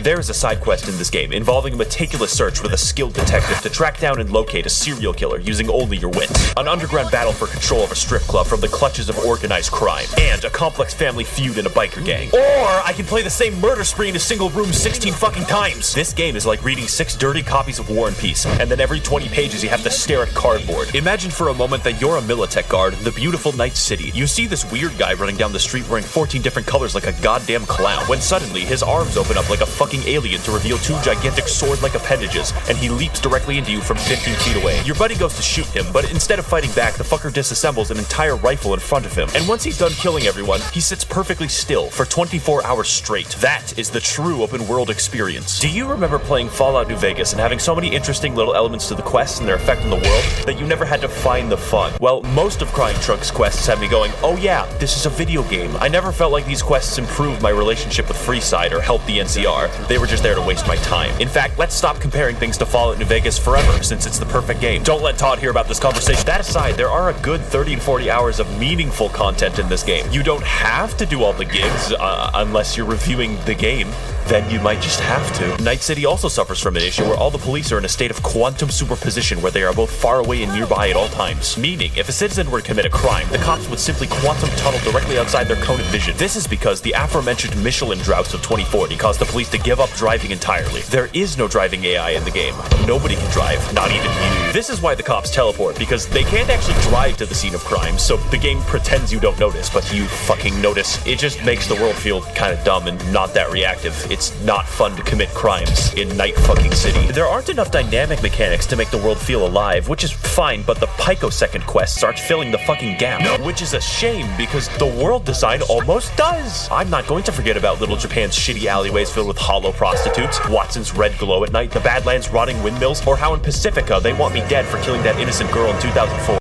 There is a side quest in this game involving a meticulous search with a skilled detective to track down and locate a serial killer using only your wits, an underground battle for control of a strip club from the clutches of organized crime, and a complex family feud in a biker gang. Or I can play the same murder spree in a single room 16 fucking times. This game is like reading 6 dirty copies of War and Peace, and then every 20 pages you have to stare at cardboard. Imagine for a moment that you're a Militech guard in the beautiful Night City. You see this weird guy running down the street wearing 14 different colors like a goddamn clown, when suddenly his arms open up like a fucking alien to reveal 2 gigantic sword-like appendages, and he leaps directly into you from 15 feet away. Your buddy goes to shoot him, but instead of fighting back, the fucker disassembles an entire rifle in front of him, and once he's done killing everyone, he sits perfectly still for 24 hours straight. That is the true open-world experience. Do you remember playing Fallout New Vegas and having so many interesting little elements to the quests and their effect on the world that you never had to find the fun? Well, most of Crying Trunk's quests have me going, oh yeah, this is a video game. I never felt like these quests improved my relationship with Freeside or helped the NCR. They were just there to waste my time. In fact, let's stop comparing things to Fallout New Vegas forever, since it's the perfect game. Don't let Todd hear about this conversation. That aside, there are a good 30 to 40 hours of meaningful content in this game. You don't have to do all the gigs, unless you're reviewing the game. then you might just have to. Night City also suffers from an issue where all the police are in a state of quantum superposition where they are both far away and nearby at all times. Meaning, if a citizen were to commit a crime, the cops would simply quantum tunnel directly outside their cone of vision. This is because the aforementioned Michelin droughts of 2040 caused the police to give up driving entirely. There is no driving AI in the game. Nobody can drive, not even you. This is why the cops teleport, because they can't actually drive to the scene of crime, so the game pretends you don't notice, but you fucking notice. It just makes the world feel kind of dumb and not that reactive. It's not fun to commit crimes in Night fucking City. There aren't enough dynamic mechanics to make the world feel alive, which is fine, but the picosecond quests aren't filling the fucking gap. Which is a shame, because the world design almost does. I'm not going to forget about Little Japan's shitty alleyways filled with hollow prostitutes, Watson's red glow at night, the Badlands' rotting windmills, or how in Pacifica they want me dead for killing that innocent girl in 2004.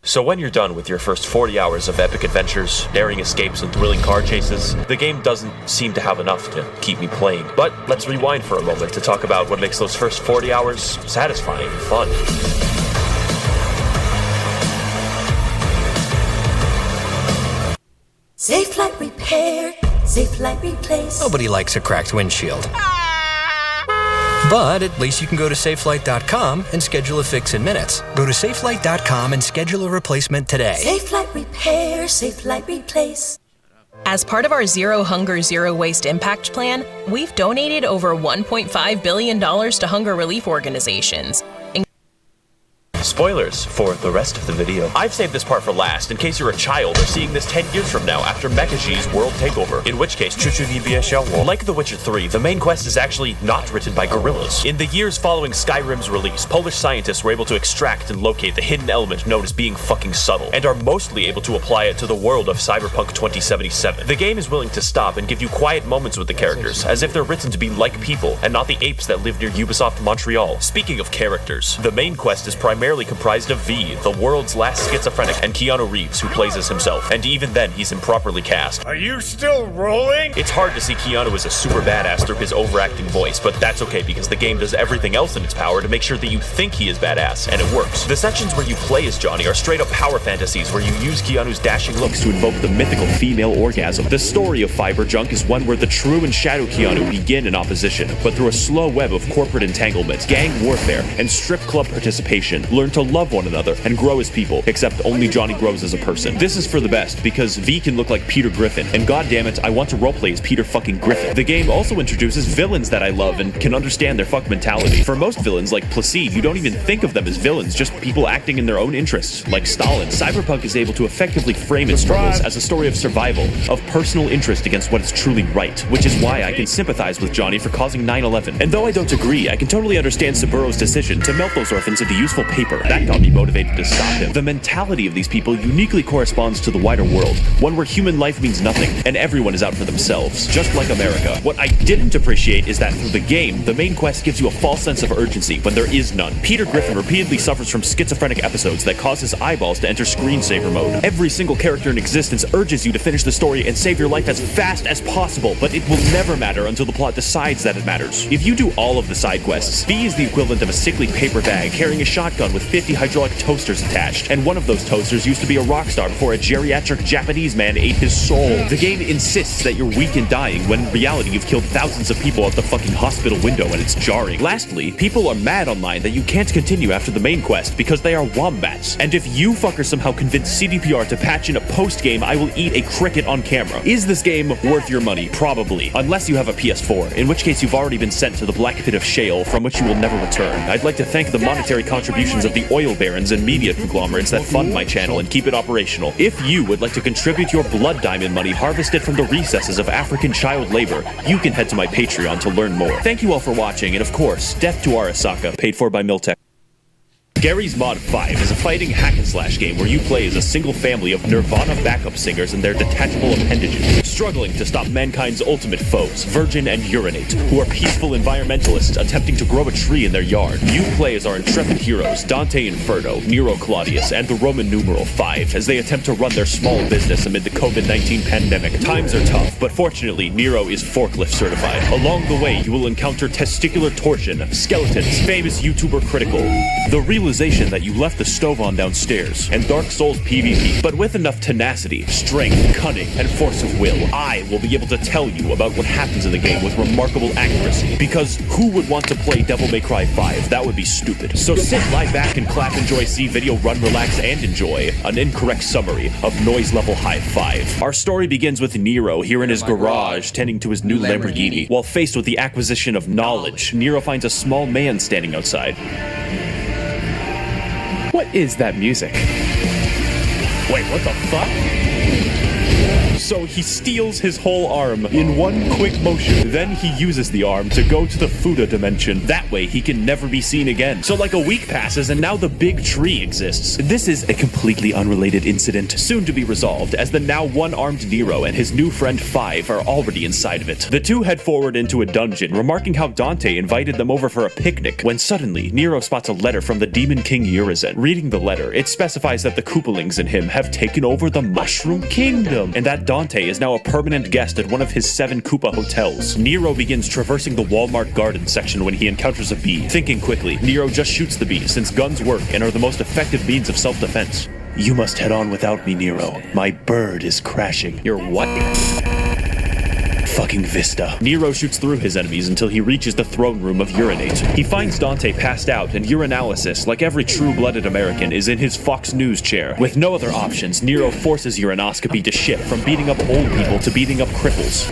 So when you're done with your first 40 hours of epic adventures, daring escapes and thrilling car chases, the game doesn't seem to have enough to keep me playing. But let's rewind for a moment to talk about what makes those first 40 hours satisfying and fun. Safe light repair, safe light replace. Nobody likes a cracked windshield. But at least you can go to safelight.com and schedule a fix in minutes. Go to safelight.com and schedule a replacement today. Safe light repair, safe light replace. As part of our Zero Hunger, Zero Waste Impact Plan, we've donated over $1.5 billion to hunger relief organizations. Spoilers for the rest of the video. I've saved this part for last in case you're a child or seeing this 10 years from now after Mecha-G's world takeover, in which case like The Witcher 3, the main quest is actually not written by guerrillas. In the years following Skyrim's release, Polish scientists were able to extract and locate the hidden element known as being fucking subtle, and are mostly able to apply it to the world of Cyberpunk 2077. The game is willing to stop and give you quiet moments with the characters, as if they're written to be like people, and not the apes that live near Ubisoft Montreal. Speaking of characters, the main quest is primarily comprised of V, the world's last schizophrenic, and Keanu Reeves, who plays as himself, and even then he's improperly cast. Are you still rolling? It's hard to see Keanu as a super badass through his overacting voice, but that's okay because the game does everything else in its power to make sure that you think he is badass, and it works. The sections where you play as Johnny are straight up power fantasies where you use Keanu's dashing looks to invoke the mythical female orgasm. The story of Fiber Junk is one where the true and shadow Keanu begin in opposition, but through a slow web of corporate entanglement, gang warfare, and strip club participation, learn to love one another and grow as people, except only Johnny grows as a person. This is for the best, because V can look like Peter Griffin, and goddammit, I want to roleplay as Peter fucking Griffin. The game also introduces villains that I love and can understand their fuck mentality. For most villains, like Placide, you don't even think of them as villains, just people acting in their own interests. Like Stalin, Cyberpunk is able to effectively frame its struggles as a story of survival, of personal interest against what is truly right, which is why I can sympathize with Johnny for causing 9/11. And though I don't agree, I can totally understand Saburo's decision to melt those orphans into useful paper. That got me motivated to stop him. The mentality of these people uniquely corresponds to the wider world, one where human life means nothing, and everyone is out for themselves, just like America. What I didn't appreciate is that through the game, the main quest gives you a false sense of urgency when there is none. Peter Griffin repeatedly suffers from schizophrenic episodes that cause his eyeballs to enter screensaver mode. Every single character in existence urges you to finish the story and save your life as fast as possible, but it will never matter until the plot decides that it matters. If you do all of the side quests, V is the equivalent of a sickly paper bag carrying a shotgun with 50 hydraulic toasters attached, and one of those toasters used to be a rock star before a geriatric Japanese man ate his soul. The game insists that you're weak and dying, when in reality you've killed thousands of people out the fucking hospital window, and it's jarring. Lastly, people are mad online that you can't continue after the main quest because they are wombats, and if you fuckers somehow convince CDPR to patch in a post-game, I will eat a cricket on camera. Is this game worth your money? Probably. Unless you have a PS4, in which case you've already been sent to the black pit of shale from which you will never return. I'd like to thank the monetary contributions of the oil barons and media conglomerates that fund my channel and keep it operational. If you would like to contribute your blood diamond money harvested from the recesses of African child labor, you can head to my Patreon to learn more. Thank you all for watching, and of course, death to Arasaka, paid for by Miltech. Garry's Mod 5 is a fighting hack-and-slash game where you play as a single family of Nirvana backup singers and their detachable appendages, struggling to stop mankind's ultimate foes, Virgin and Urinate, who are peaceful environmentalists attempting to grow a tree in their yard. You play as our intrepid heroes, Dante Inferno, Nero Claudius, and the Roman numeral 5, as they attempt to run their small business amid the COVID-19 pandemic. Times are tough, but fortunately, Nero is forklift certified. Along the way, you will encounter testicular torsion, skeletons, famous YouTuber Critical, the real realization that you left the stove on downstairs, and Dark Souls PvP. But with enough tenacity, strength, cunning, and force of will, I will be able to tell you about what happens in the game with remarkable accuracy. Because who would want to play Devil May Cry 5? That would be stupid. So sit, lie back, and clap, enjoy, see video, run, relax, and enjoy an incorrect summary of Noise Level High 5. Our story begins with Nero here in his garage tending to his new Lamborghini. While faced with the acquisition of knowledge, Nero finds a small man standing outside. What is that music? Wait, what the fuck? So he steals his whole arm in one quick motion. Then he uses the arm to go to the FIYAH dimension. That way he can never be seen again. So like a week passes and now the big tree exists. This is a completely unrelated incident, soon to be resolved, as the now one-armed Nero and his new friend Five are already inside of it. The two head forward into a dungeon, remarking how Dante invited them over for a picnic, when suddenly Nero spots a letter from the Demon King Urizen. Reading the letter, it specifies that the Koopalings and him have taken over the Mushroom Kingdom, and that Dante is now a permanent guest at one of his 7 Koopa hotels. Nero begins traversing the Walmart garden section when he encounters a bee. Thinking quickly, Nero just shoots the bee, since guns work and are the most effective means of self-defense. You must head on without me, Nero. My bird is crashing. Your what? Fucking Vista. Nero shoots through his enemies until he reaches the throne room of Urinate. He finds Dante passed out, and urinalysis, like every true-blooded American, is in his Fox News chair. With no other options, Nero forces urinoscopy to shift from beating up old people to beating up cripples.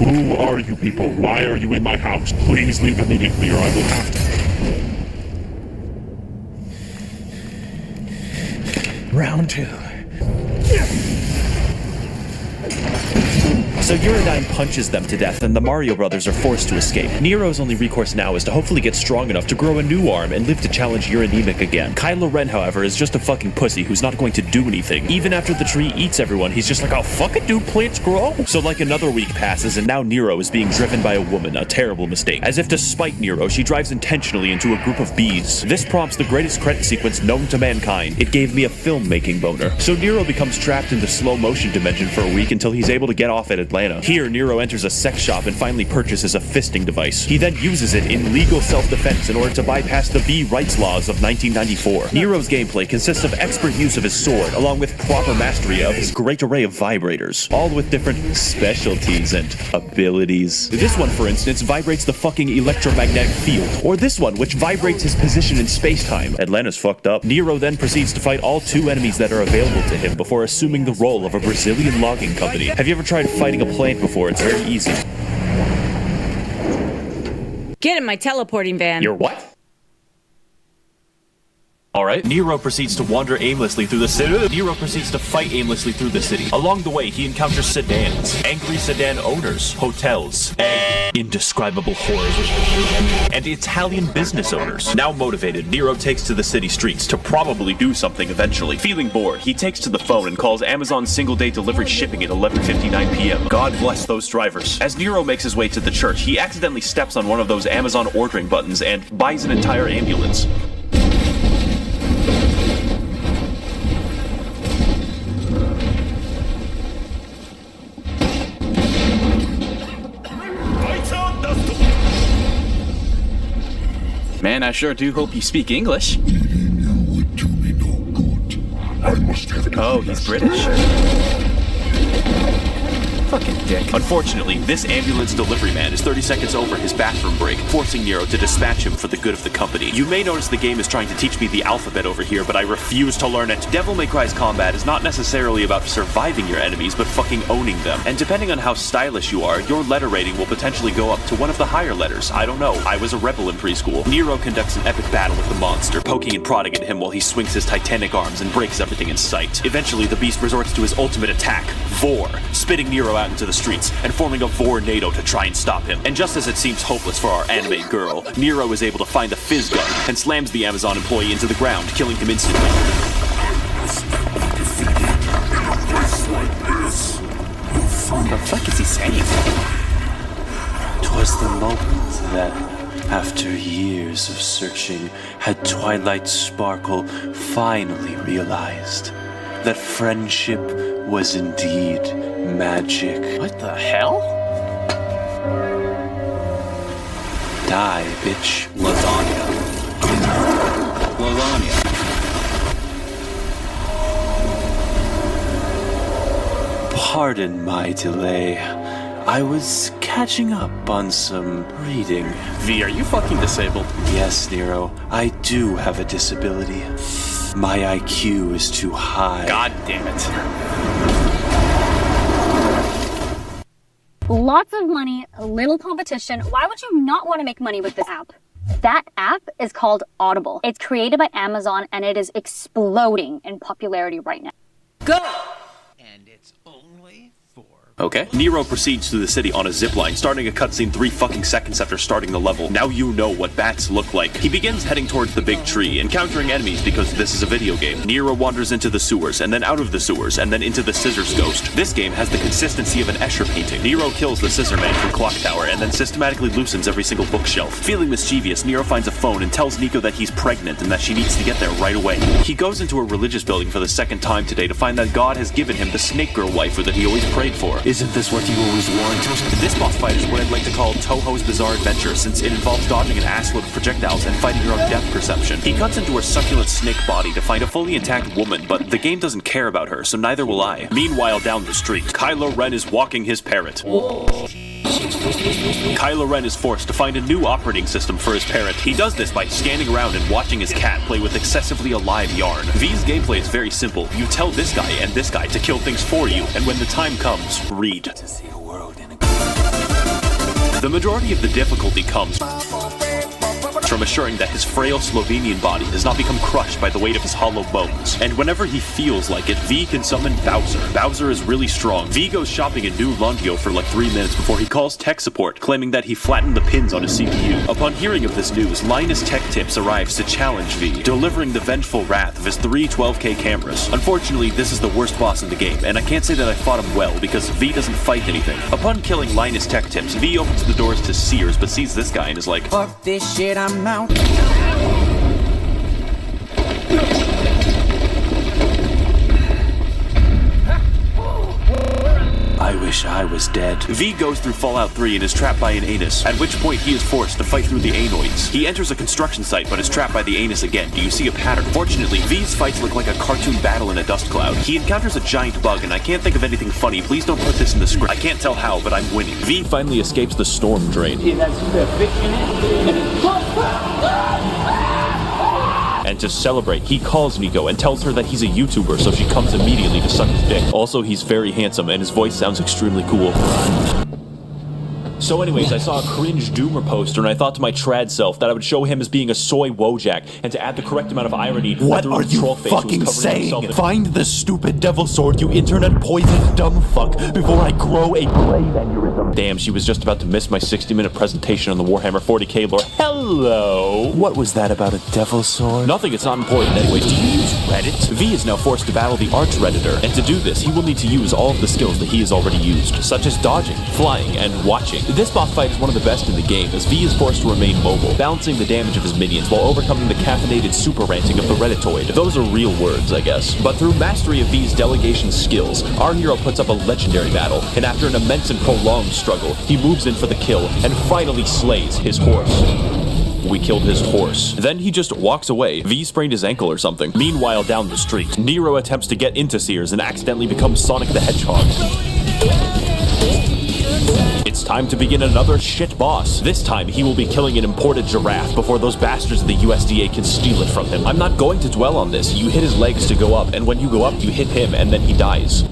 Who are you people? Why are you in my house? Please leave immediately or I will have to. Round 2. So Uridine punches them to death, and the Mario brothers are forced to escape. Nero's only recourse now is to hopefully get strong enough to grow a new arm and live to challenge Uranemic again. Kylo Ren, however, is just a fucking pussy who's not going to do anything. Even after the tree eats everyone, he's just like, oh, fuck it, dude, plants grow. So like another week passes, and now Nero is being driven by a woman, a terrible mistake. As if to spite Nero, she drives intentionally into a group of bees. This prompts the greatest credit sequence known to mankind. It gave me a filmmaking boner. So Nero becomes trapped in the slow motion dimension for a week until he's able to get off at Atlanta. Here, Nero enters a sex shop and finally purchases a fisting device. He then uses it in legal self-defense in order to bypass the bee rights laws of 1994. Nero's gameplay consists of expert use of his sword, along with proper mastery of his great array of vibrators, all with different specialties and abilities. This one, for instance, vibrates the fucking electromagnetic field, or this one, which vibrates his position in space-time. Atlanta's fucked up. Nero then proceeds to fight all 2 enemies that are available to him before assuming the role of a Brazilian logging company. Have you ever tried fighting a plant before? It's very easy. Get in my teleporting van. Your what? Alright. Nero proceeds to wander aimlessly through the city. Nero proceeds to fight aimlessly through the city. Along the way, he encounters sedans, angry sedan owners, hotels, and indescribable horrors, and Italian business owners. Now motivated, Nero takes to the city streets to probably do something eventually. Feeling bored, he takes to the phone and calls Amazon single-day delivery shipping at 11:59 p.m. God bless those drivers. As Nero makes his way to the church, he accidentally steps on one of those Amazon ordering buttons and buys an entire ambulance. Man, I sure do hope you speak English. Oh, he's British? Fucking dick. Unfortunately, this ambulance delivery man is 30 seconds over his bathroom break, forcing Nero to dispatch him for the good of the company. You may notice the game is trying to teach me the alphabet over here, but I refuse to learn it. Devil May Cry's combat is not necessarily about surviving your enemies, but fucking owning them. And depending on how stylish you are, your letter rating will potentially go up to one of the higher letters. I don't know. I was a rebel in preschool. Nero conducts an epic battle with the monster, poking and prodding at him while he swings his titanic arms and breaks everything in sight. Eventually, the beast resorts to his ultimate attack, Vor, spitting Nero out into the streets and forming a Vor-nado to try and stop him. And just as it seems hopeless for our anime girl, Nero is able to find the fizz gun and slams the Amazon employee into the ground, killing him instantly. What the fuck is he saying? 'Twas the moment that, after years of searching, had Twilight Sparkle finally realized that friendship was indeed magic. What the hell? Die, bitch. Lasagna. Lasagna. Pardon my delay. I was catching up on some reading. V, are you fucking disabled? Yes, Nero. I do have a disability. My IQ is too high. God damn it. Lots of money, a little competition. Why would you not want to make money with this app? That app is called Audible. It's created by Amazon and it is exploding in popularity right now. Go! Okay. Nero proceeds through the city on a zipline, starting a cutscene 3 fucking seconds after starting the level. Now you know what bats look like. He begins heading towards the big tree, encountering enemies because this is a video game. Nero wanders into the sewers, and then out of the sewers, and then into the scissors ghost. This game has the consistency of an Escher painting. Nero kills the scissor man from Clock Tower, and then systematically loosens every single bookshelf. Feeling mischievous, Nero finds a phone and tells Nico that he's pregnant and that she needs to get there right away. He goes into a religious building for the second time today to find that God has given him the snake girl waifu that he always prayed for. Isn't this what you always wanted? This boss fight is what I'd like to call Toho's Bizarre Adventure, since it involves dodging an assload of projectiles and fighting your own depth perception. He cuts into her succulent snake body to find a fully intact woman, but the game doesn't care about her, so neither will I. Meanwhile, down the street, Kylo Ren is walking his parrot. Kylo Ren is forced to find a new operating system for his parrot. He does this by scanning around and watching his cat play with excessively alive yarn. V's gameplay is very simple. You tell this guy and this guy to kill things for you, and when the time comes, read. The majority of the difficulty comes from assuring that his frail Slovenian body does not become crushed by the weight of his hollow bones. And whenever he feels like it, V can summon Bowser. Bowser is really strong. V goes shopping in New Londio for like 3 minutes before he calls tech support, claiming that he flattened the pins on his CPU. Upon hearing of this news, Linus Tech Tips arrives to challenge V, delivering the vengeful wrath of his 3 12K cameras. Unfortunately, this is the worst boss in the game, and I can't say that I fought him well because V doesn't fight anything. Upon killing Linus Tech Tips, V opens the doors to Sears, but sees this guy and is like, fuck this shit, I'm out. I wish I was dead. V goes through Fallout 3 and is trapped by an anus, at which point he is forced to fight through the anoids. He enters a construction site but is trapped by the anus again. Do you see a pattern? Fortunately, V's fights look like a cartoon battle in a dust cloud. He encounters a giant bug and I can't think of anything funny. Please don't put this in the script. I can't tell how, but I'm winning. V finally escapes the storm drain. And to celebrate, he calls Nico and tells her that he's a YouTuber, so she comes immediately to suck his dick. Also, he's very handsome and his voice sounds extremely cool. So anyways, I saw a cringe Doomer poster and I thought to my trad self that I would show him as being a soy Wojak, and to add the correct amount of irony, what are you fucking saying? Find the stupid devil sword, you internet poisoned dumb fuck, before I grow a brain aneurysm. Damn, she was just about to miss my 60-minute presentation on the Warhammer 40k lore. Hello! What was that about a devil sword? Nothing, it's not important anyways. Do you use Reddit? V is now forced to battle the Arch Redditor, and to do this, he will need to use all of the skills that he has already used, such as dodging, flying, and watching. This boss fight is one of the best in the game, as V is forced to remain mobile, balancing the damage of his minions while overcoming the caffeinated super ranting of the Redditoid. Those are real words, I guess. But through mastery of V's delegation skills, our hero puts up a legendary battle, and after an immense and prolonged struggle, he moves in for the kill, and finally slays his horse. We killed his horse. Then he just walks away. V sprained his ankle or something. Meanwhile, down the street, Nero attempts to get into Sears and accidentally becomes Sonic the Hedgehog. It's time to begin another shit boss. This time, he will be killing an imported giraffe before those bastards of the USDA can steal it from him. I'm not going to dwell on this. You hit his legs to go up, and when you go up, you hit him, and then he dies.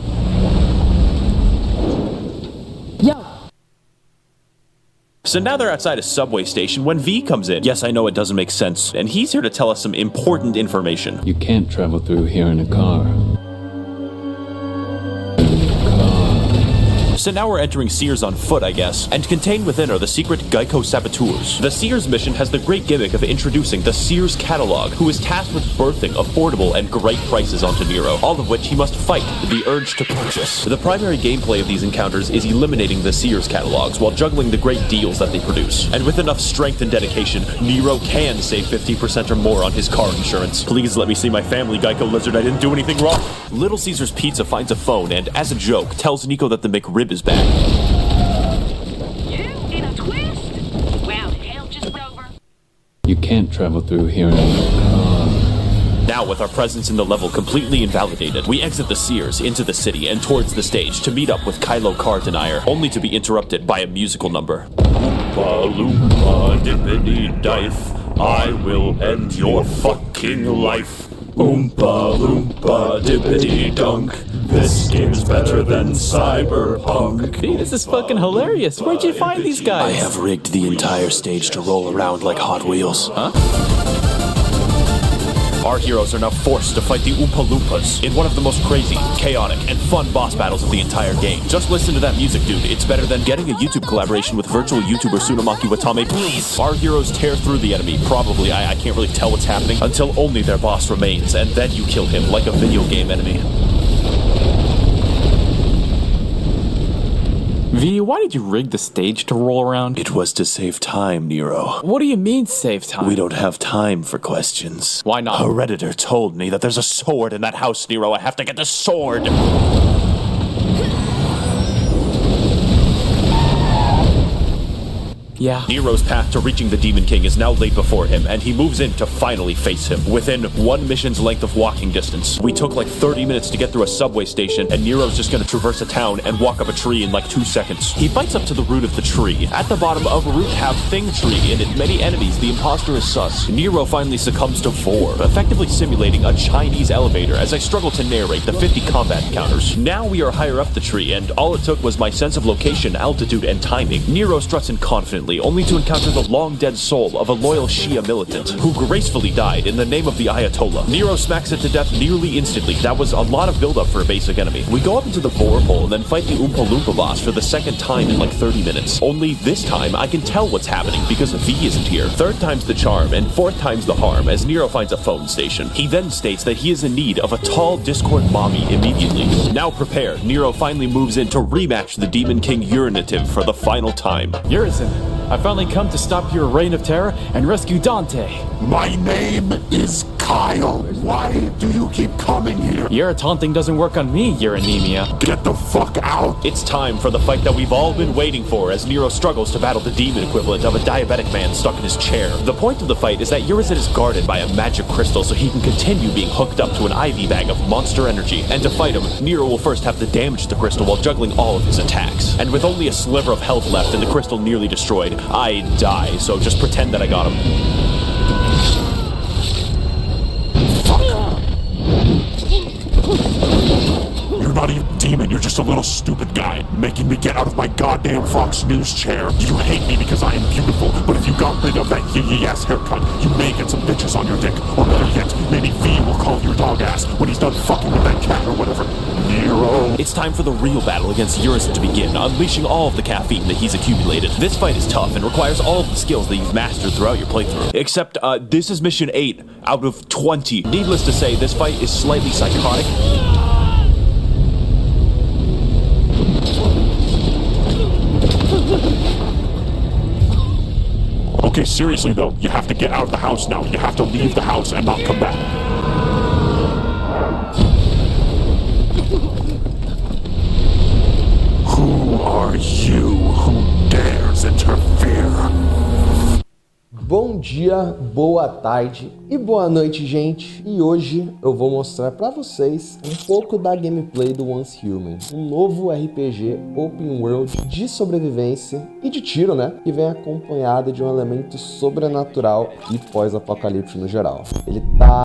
Yo! So now they're outside a subway station when V comes in. Yes, I know it doesn't make sense, and he's here to tell us some important information. You can't travel through here in a car. So now we're entering Sears on foot, I guess, and contained within are the secret Geico saboteurs. The Sears mission has the great gimmick of introducing the Sears catalog, who is tasked with birthing affordable and great prices onto Nero, all of which he must fight the urge to purchase. The primary gameplay of these encounters is eliminating the Sears catalogs while juggling the great deals that they produce. And with enough strength and dedication, Nero can save 50% or more on his car insurance. Please let me see my family, Geico Lizard, I didn't do anything wrong. Little Caesar's Pizza finds a phone and, as a joke, tells Nico that the McRib is back. You in a twist? Well, hell just You can't travel through here. Now, with our presence in the level completely invalidated, we exit the Sears into the city and towards the stage to meet up with Kylo Car Denier, only to be interrupted by a musical number. Oompa loompa dippity dife, I will end your fucking life. Oompa loompa dippity dunk, this game's better than Cyberpunk. Hey, this is fucking hilarious. Where'd you find these guys? I have rigged the entire stage to roll around like Hot Wheels. Huh? Our heroes are now forced to fight the Oompa Loompas in one of the most crazy, chaotic, and fun boss battles of the entire game. Just listen to that music, dude. It's better than getting a YouTube collaboration with virtual YouTuber Tsunamaki Watame, please. Our heroes tear through the enemy, probably, I can't really tell what's happening, until only their boss remains, and then you kill him like a video game enemy. V, why did you rig the stage to roll around? It was to save time, Nero. What do you mean save time? We don't have time for questions. Why not? Hereditor told me that there's a sword in that house, Nero. I have to get the sword. Yeah. Nero's path to reaching the Demon King is now laid before him, and he moves in to finally face him. Within one mission's length of walking distance, we took like 30 minutes to get through a subway station, and Nero's just gonna traverse a town and walk up a tree in like 2 seconds. He bites up to the root of the tree. At the bottom of a root have Thing Tree, and it many enemies. The imposter is sus. Nero finally succumbs to Vor, effectively simulating a Chinese elevator as I struggle to narrate the 50 combat encounters. Now we are higher up the tree, and all it took was my sense of location, altitude, and timing. Nero struts in confidently, only to encounter the long-dead soul of a loyal Shia militant, who gracefully died in the name of the Ayatollah. Nero smacks it to death nearly instantly. That was a lot of build-up for a basic enemy. We go up into the Vor hole and then fight the Oompa Loompa boss for the second time in like 30 minutes. Only this time, I can tell what's happening because V isn't here. Third time's the charm, and fourth time's the harm, as Nero finds a phone station. He then states that he is in need of a tall Discord mommy immediately. Now prepare, Nero finally moves in to rematch the Demon King Urinative for the final time. Urizen, I finally come to stop your reign of terror and rescue Dante. My name is Kyle. Why do you keep coming here? Your taunting doesn't work on me, your anemia. Get the fuck out. It's time for the fight that we've all been waiting for as Nero struggles to battle the demon equivalent of a diabetic man stuck in his chair. The point of the fight is that Urizen is guarded by a magic crystal so he can continue being hooked up to an IV bag of monster energy. And to fight him, Nero will first have to damage the crystal while juggling all of his attacks. And with only a sliver of health left and the crystal nearly destroyed, I die, so just pretend that I got him. You're not even a demon, you're just a little stupid guy, making me get out of my goddamn Fox News chair. You hate me because I am beautiful, but if you got rid of that yee-yee-ass haircut, you may get some bitches on your dick, or better yet, maybe V will call your dog ass when he's done fucking with that cat or whatever. Nero. It's time for the real battle against Urizen to begin, unleashing all of the caffeine that he's accumulated. This fight is tough and requires all of the skills that you've mastered throughout your playthrough. Except, this is mission 8 out of 20. Needless to say, this fight is slightly psychotic. Okay, seriously though, you have to get out of the house now. You have to leave the house and not come back. Who are you? Who dares interfere? Bom dia, boa tarde e boa noite, gente. E hoje eu vou mostrar pra vocês um pouco da gameplay do Once Human, um novo RPG open world de sobrevivência e de tiro, né? Que vem acompanhado de um elemento sobrenatural e pós-apocalipse no geral. Ele tá...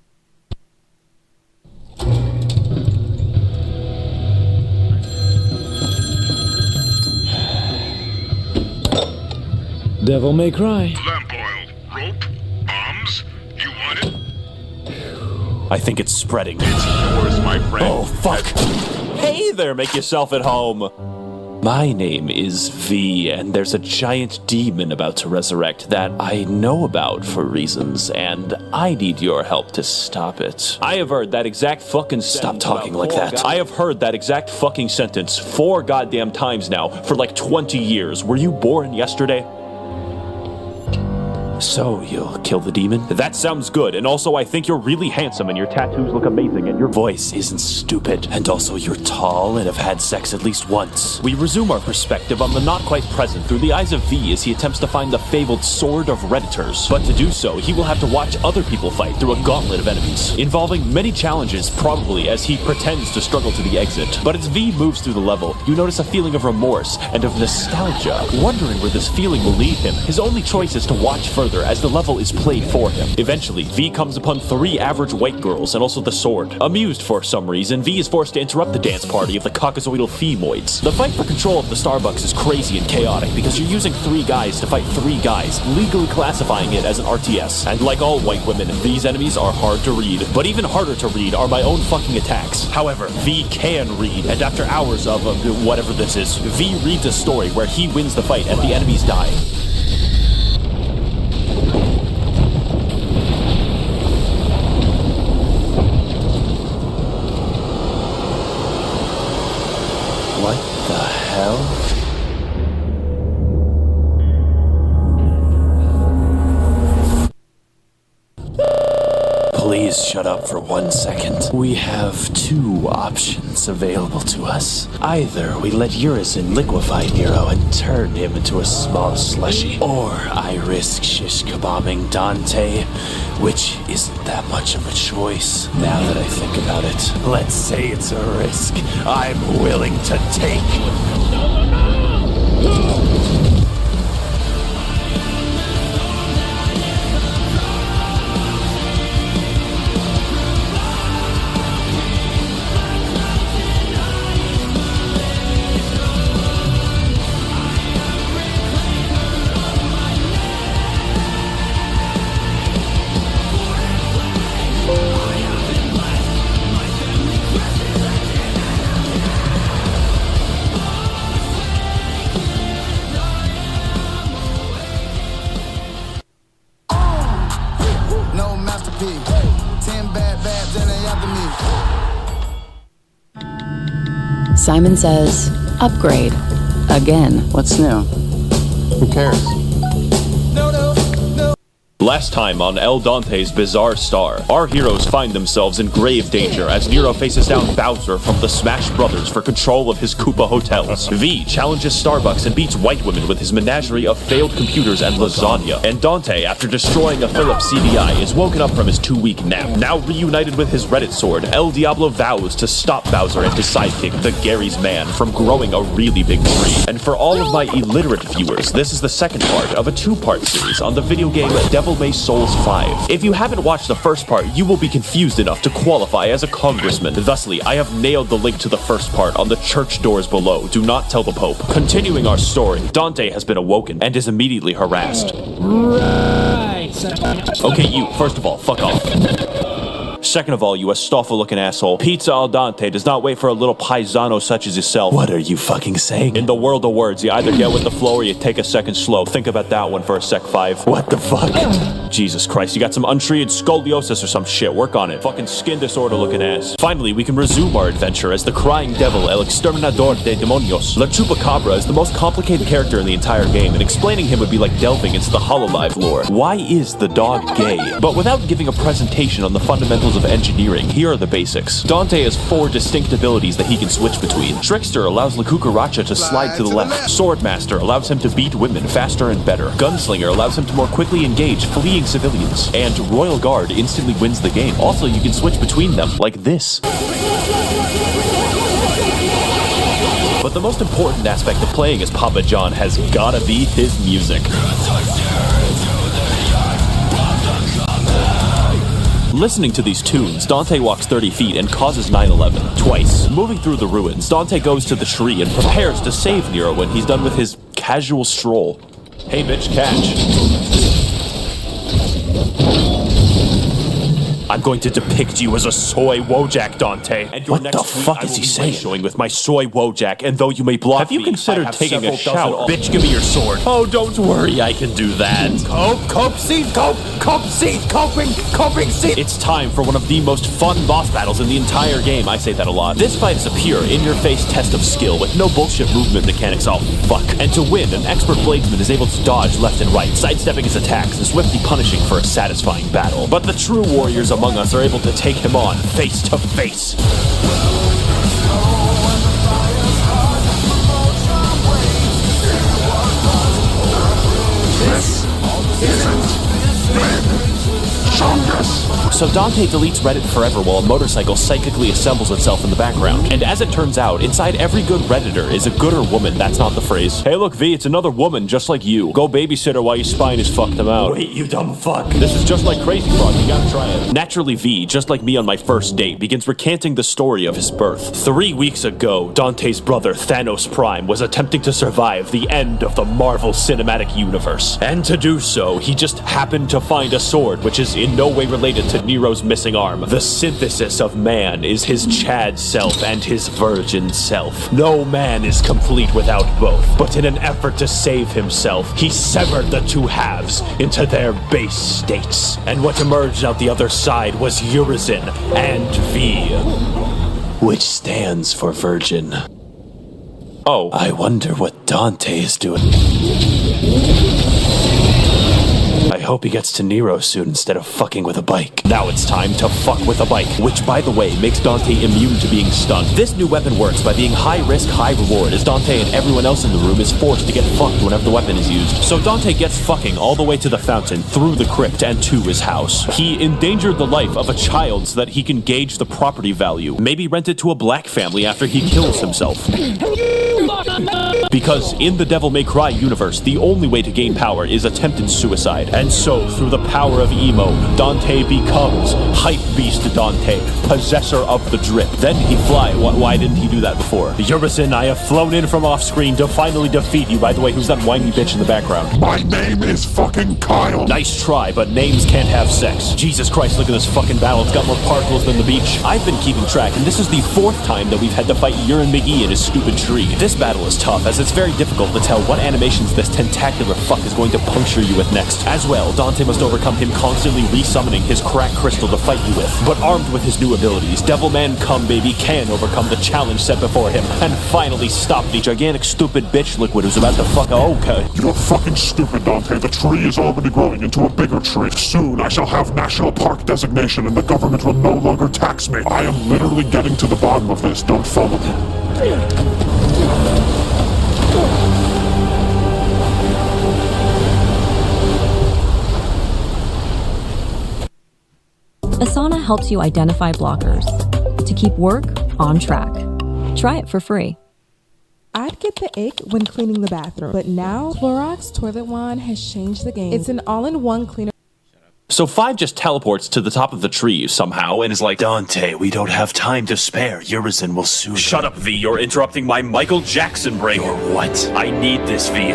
Devil may cry. Lamp oil, rope, bombs. You want it? I think it's spreading. It's yours, my friend. Oh, fuck. Hey there, make yourself at home. My name is V, and there's a giant demon about to resurrect that I know about for reasons, and I need your help to stop it. I have heard that exact fucking Stop talking like that. I have heard that exact fucking sentence 4 goddamn times now for like 20 years. Were you born yesterday? So, you'll kill the demon? That sounds good, and also I think you're really handsome and your tattoos look amazing and your voice isn't stupid. And also you're tall and have had sex at least once. We resume our perspective on the not quite present through the eyes of V as he attempts to find the fabled Sword of Redditors. But to do so, he will have to watch other people fight through a gauntlet of enemies, involving many challenges probably as he pretends to struggle to the exit. But as V moves through the level, you notice a feeling of remorse and of nostalgia, wondering where this feeling will lead him. His only choice is to watch further as the level is played for him. Eventually, V comes upon 3 average white girls and also the sword. Amused for some reason, V is forced to interrupt the dance party of the Caucasoidal Femoids. The fight for control of the Starbucks is crazy and chaotic because you're using 3 guys to fight 3 guys, legally classifying it as an RTS. And like all white women, these enemies are hard to read. But even harder to read are my own fucking attacks. However, V can read, and after hours of whatever this is, V reads a story where he wins the fight and the enemies die. What the hell? Please shut up for 1 second. We have 2 options available to us. Either we let Urizen liquefy Nero and turn him into a small slushy, or I risk shish kebabbing Dante, which isn't that much of a choice. Now that I think about it, let's say it's a risk I'm willing to take. Simon says, upgrade. Again. What's new? Who cares? Last time on El Dante's Bizarre Star, our heroes find themselves in grave danger as Nero faces down Bowser from the Smash Brothers for control of his Koopa hotels. V challenges Starbucks and beats white women with his menagerie of failed computers and lasagna. And Dante, after destroying a Philips CDI, is woken up from his 2-week nap. Now reunited with his Reddit sword, El Diablo vows to stop Bowser and his sidekick, the Gary's Man, from growing a really big tree. And for all of my illiterate viewers, this is the second part of a 2-part series on the video game Devil May Souls 5. If you haven't watched the first part, you will be confused enough to qualify as a congressman. Thusly, I have nailed the link to the first part on the church doors below. Do not tell the Pope. Continuing our story, Dante has been awoken and is immediately harassed. Right. Okay, you, first of all, fuck off. Second of all, you Astolfo-looking asshole, Pizza al Dante does not wait for a little paisano such as yourself. What are you fucking saying? In the world of words, you either get with the flow or you take a second slow. Think about that one for a sec 5. What the fuck? Jesus Christ, you got some untreated scoliosis or some shit. Work on it. Fucking skin disorder looking ass. Finally, we can resume our adventure as the crying devil, El Exterminador de Demonios. La Chupacabra is the most complicated character in the entire game, and explaining him would be like delving into the Hololive lore. Why is the dog gay? But without giving a presentation on the fundamentals of engineering, here are the basics. Dante has 4 distinct abilities that he can switch between. Trickster allows La Cucaracha to slide to the left. Swordmaster allows him to beat women faster and better. Gunslinger allows him to more quickly engage fleeing civilians. And Royal Guard instantly wins the game. Also, you can switch between them, like this. But the most important aspect of playing as Papa John has gotta be his music. Listening to these tunes, Dante walks 30 feet and causes 9/11 twice. Moving through the ruins, Dante goes to the tree and prepares to save Nero when he's done with his casual stroll. Hey bitch, catch. I'm going to depict you as a soy Wojak, Dante. And your what the fuck is he saying? Showing with my soy Wojak, and though you may block me, have you considered taking a shower? Bitch, give me your sword. Oh, don't worry, I can do that. Cope seed, coping seed. It's time for one of the most fun boss battles in the entire game. I say that a lot. This fight is a pure, in-your-face test of skill with no bullshit movement mechanics. Oh, fuck. And to win, an expert bladesman is able to dodge left and right, sidestepping his attacks and swiftly punishing for a satisfying battle. But the true warriors among us are able to take him on face to face. This isn't So Dante deletes Reddit forever while a motorcycle psychically assembles itself in the background. And as it turns out, inside every good Redditor is a gooder woman. That's not the phrase. Hey look V, it's another woman just like you. Go babysit her while your spine is fucked them out. Wait, you dumb fuck. This is just like Crazy Frog, you gotta try it. Naturally V, just like me on my first date, begins recanting the story of his birth. 3 weeks ago, Dante's brother Thanos Prime was attempting to survive the end of the Marvel Cinematic Universe. And to do so, he just happened to find a sword which is in no way related to Nero's missing arm. The synthesis of man is his Chad self and his virgin self. No man is complete without both, but in an effort to save himself, he severed the two halves into their base states. And what emerged out the other side was Urizen and V, which stands for virgin. Oh, I wonder what Dante is doing. I hope he gets to Nero soon instead of fucking with a bike. Now it's time to fuck with a bike, which by the way makes Dante immune to being stunned. This new weapon works by being high risk, high reward, as Dante and everyone else in the room is forced to get fucked whenever the weapon is used. So Dante gets fucking all the way to the fountain, through the crypt, and to his house. He endangered the life of a child so that he can gauge the property value. Maybe rent it to a black family after he kills himself. Because in the Devil May Cry universe, the only way to gain power is attempted suicide. And so, through the power of emo, Dante becomes Hype Beast Dante, possessor of the drip. Then he fly. Why didn't he do that before? Urizen, I have flown in from off screen to finally defeat you. By the way, who's that whiny bitch in the background? My name is fucking Kyle. Nice try, but names can't have sex. Jesus Christ, look at this fucking battle. It's got more particles than the beach. I've been keeping track, and this is the 4th time that we've had to fight Urine McGee in his stupid tree. This battle is tough, as it's very difficult to tell what animations this tentacular fuck is going to puncture you with next. As well, Dante must overcome him constantly resummoning his crack crystal to fight you with. But armed with his new abilities, Devilman Come Baby can overcome the challenge set before him and finally stop the gigantic stupid bitch liquid who's about to fuck. Okay. You're fucking stupid, Dante. The tree is already growing into a bigger tree. Soon I shall have national park designation and the government will no longer tax me. I am literally getting to the bottom of this. Don't follow me. Asana helps you identify blockers to keep work on track. Try it for free. I'd get the ick when cleaning the bathroom, but now Clorox Toilet Wand has changed the game. It's an all-in-one cleaner. So 5 just teleports to the top of the tree somehow and is like, Dante, we don't have time to spare. Urizen will soon. Shut up, V. You're interrupting my Michael Jackson break. Or what? I need this, V.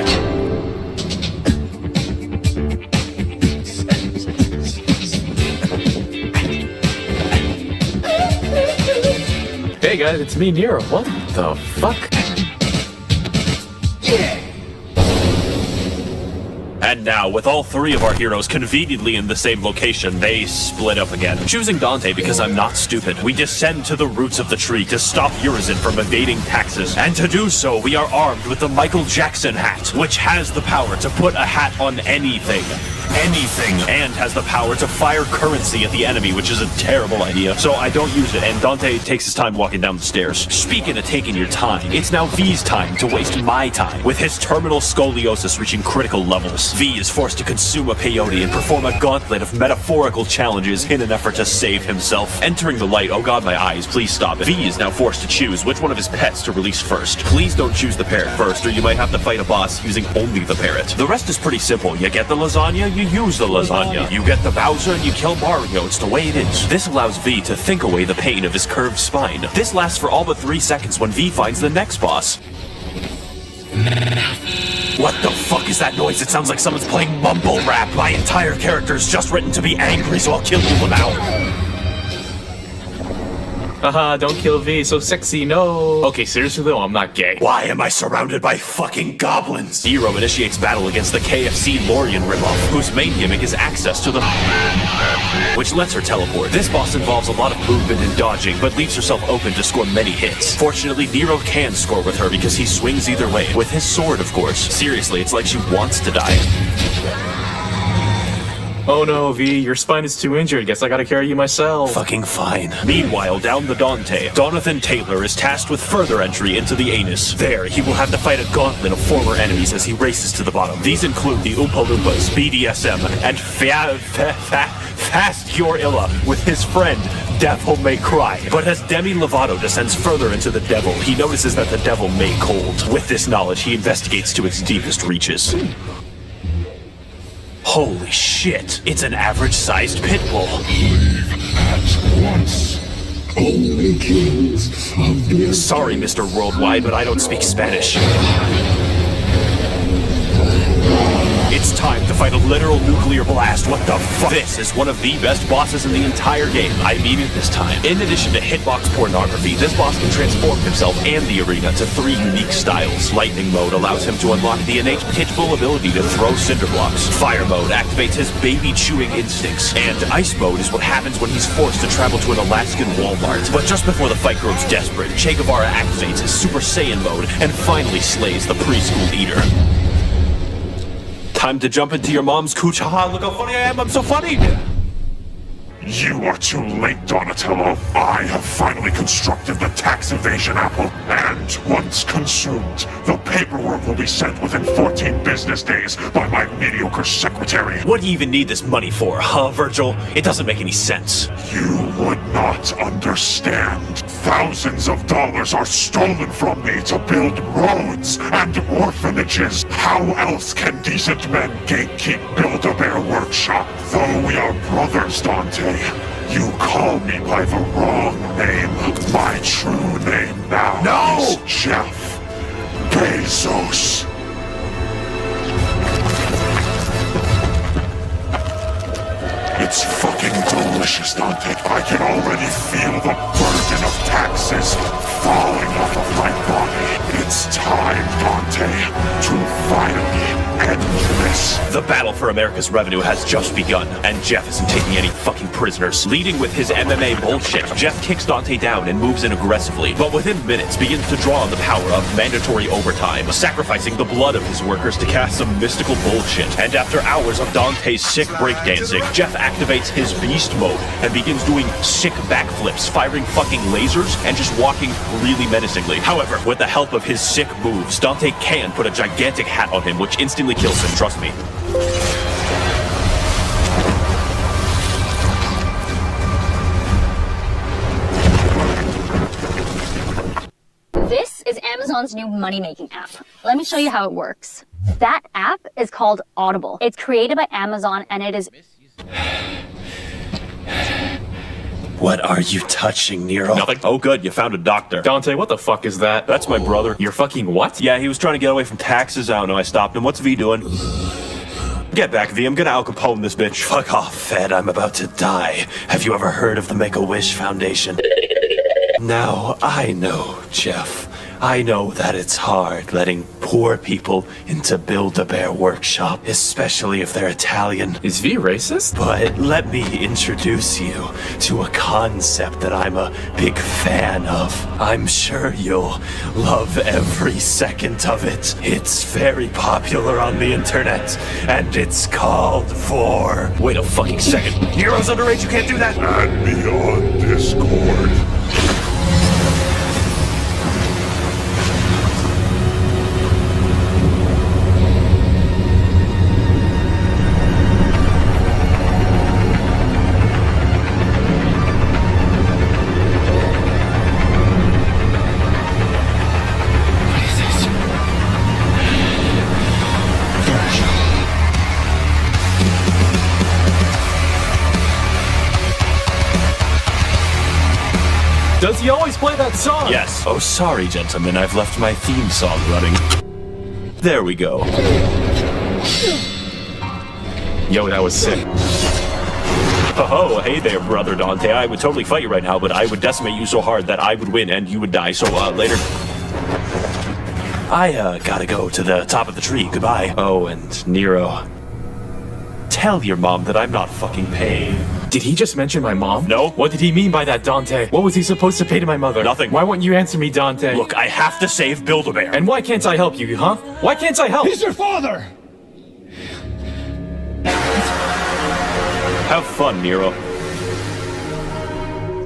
Hey guys, it's me, Nero. What the fuck? And now, with all 3 of our heroes conveniently in the same location, they split up again. Choosing Dante because I'm not stupid, we descend to the roots of the tree to stop Urizen from evading taxes. And to do so, we are armed with the Michael Jackson hat, which has the power to put a hat on anything. Anything. And has the power to fire currency at the enemy, which is a terrible idea. So I don't use it, and Dante takes his time walking down the stairs. Speaking of taking your time, it's now V's time to waste my time. With his terminal scoliosis reaching critical levels, V is forced to consume a peyote and perform a gauntlet of metaphorical challenges in an effort to save himself. Entering the light, oh god, my eyes, please stop it. V is now forced to choose which one of his pets to release first. Please don't choose the parrot first, or you might have to fight a boss using only the parrot. The rest is pretty simple. You get the lasagna, you use the lasagna. You get the Bowser and you kill Mario. It's the way it is. This allows V to think away the pain of his curved spine. This lasts for all but 3 seconds when V finds the next boss. What the fuck is that noise? It sounds like someone's playing mumble rap. My entire character is just written to be angry, so I'll kill you now. Haha, don't kill V, so sexy, no. Okay, seriously though, I'm not gay. Why am I surrounded by fucking goblins? Nero initiates battle against the KFC Lorian ripoff, whose main gimmick is access to the which lets her teleport. This boss involves a lot of movement and dodging, but leaves herself open to score many hits. Fortunately, Nero can score with her because he swings either way, with his sword, of course. Seriously, it's like she wants to die. Oh no, V, your spine is too injured. Guess I gotta carry you myself. Fucking fine. Meanwhile, down the Dante, Jonathan Taylor is tasked with further entry into the anus. There, he will have to fight a gauntlet of former enemies as he races to the bottom. These include the Oompa Loompas, BDSM, and Fast Cure Illa with his friend, Devil May Cry. But as Demi Lovato descends further into the devil, he notices that the devil may cold. With this knowledge, he investigates to its deepest reaches. Holy shit, it's an average-sized pit bull. At once. Only kings of the... Sorry, Mr. Worldwide, but I don't speak Spanish. It's time to fight a literal nuclear blast. What the fuck? This is one of the best bosses in the entire game. I mean it this time. In addition to hitbox pornography, this boss can transform himself and the arena to 3 unique styles. Lightning mode allows him to unlock the innate pitbull ability to throw cinder blocks. Fire mode activates his baby-chewing instincts. And ice mode is what happens when he's forced to travel to an Alaskan Walmart. But just before the fight grows desperate, Che Guevara activates his Super Saiyan mode and finally slays the preschool eater. Time to jump into your mom's cooch. Haha, look how funny I am, I'm so funny! You are too late, Donatello. I have finally constructed the tax evasion apple, and once consumed, the paperwork will be sent within 14 business days by my mediocre secretary. What do you even need this money for, huh, Virgil? It doesn't make any sense. You would not understand. Thousands of dollars are stolen from me to build roads and orphanages. How else can decent men gatekeep Build-A-Bear Workshop? Though we are brothers, Dante, you call me by the wrong name. My true name now is Jeff Bezos. It's fucking delicious, Dante. I can already feel the burden of taxes falling off of my body. It's time, Dante, to finally end this. The battle for America's revenue has just begun, and Jeff isn't taking any fucking prisoners. Leading with his MMA bullshit, Jeff kicks Dante down and moves in aggressively, but within minutes begins to draw on the power of mandatory overtime, sacrificing the blood of his workers to cast some mystical bullshit. And after hours of Dante's sick breakdancing, Jeff activates his beast mode and begins doing sick backflips, firing fucking lasers, and just walking really menacingly. However, with the help of his sick moves, Dante can put a gigantic hat on him, which instantly kills him, trust me. This is Amazon's new money-making app. Let me show you how it works. That app is called Audible. It's created by Amazon and it is... What are you touching, Nero? Nothing. Oh good, you found a doctor. Dante, what the fuck is that? That's my brother. You're fucking what? Yeah, he was trying to get away from taxes. I don't know, I stopped him. What's V doing? Get back, V. I'm gonna Al Capone this bitch. Fuck off, Fed. I'm about to die. Have you ever heard of the Make-A-Wish Foundation? Now, I know, Jeff. I know that it's hard letting poor people into Build-A-Bear Workshop, especially if they're Italian. Is V racist? But let me introduce you to a concept that I'm a big fan of. I'm sure you'll love every second of it. It's very popular on the internet, and it's called for... Wait a fucking second. Nero's underage, you can't do that! Add me on Discord. Does he always play that song? Yes. Oh, sorry, gentlemen. I've left my theme song running. There we go. Yo, that was sick. Oh, hey there, brother Dante. I would totally fight you right now, but I would decimate you so hard that I would win and you would die. So, later. I, gotta go to the top of the tree. Goodbye. Oh, and Nero. Tell your mom that I'm not fucking paying. Did he just mention my mom? No. What did he mean by that, Dante? What was he supposed to pay to my mother? Nothing. Why won't you answer me, Dante? Look, I have to save Build-A-Bear. And why can't I help you, huh? Why can't I help? He's your father! Have fun, Nero.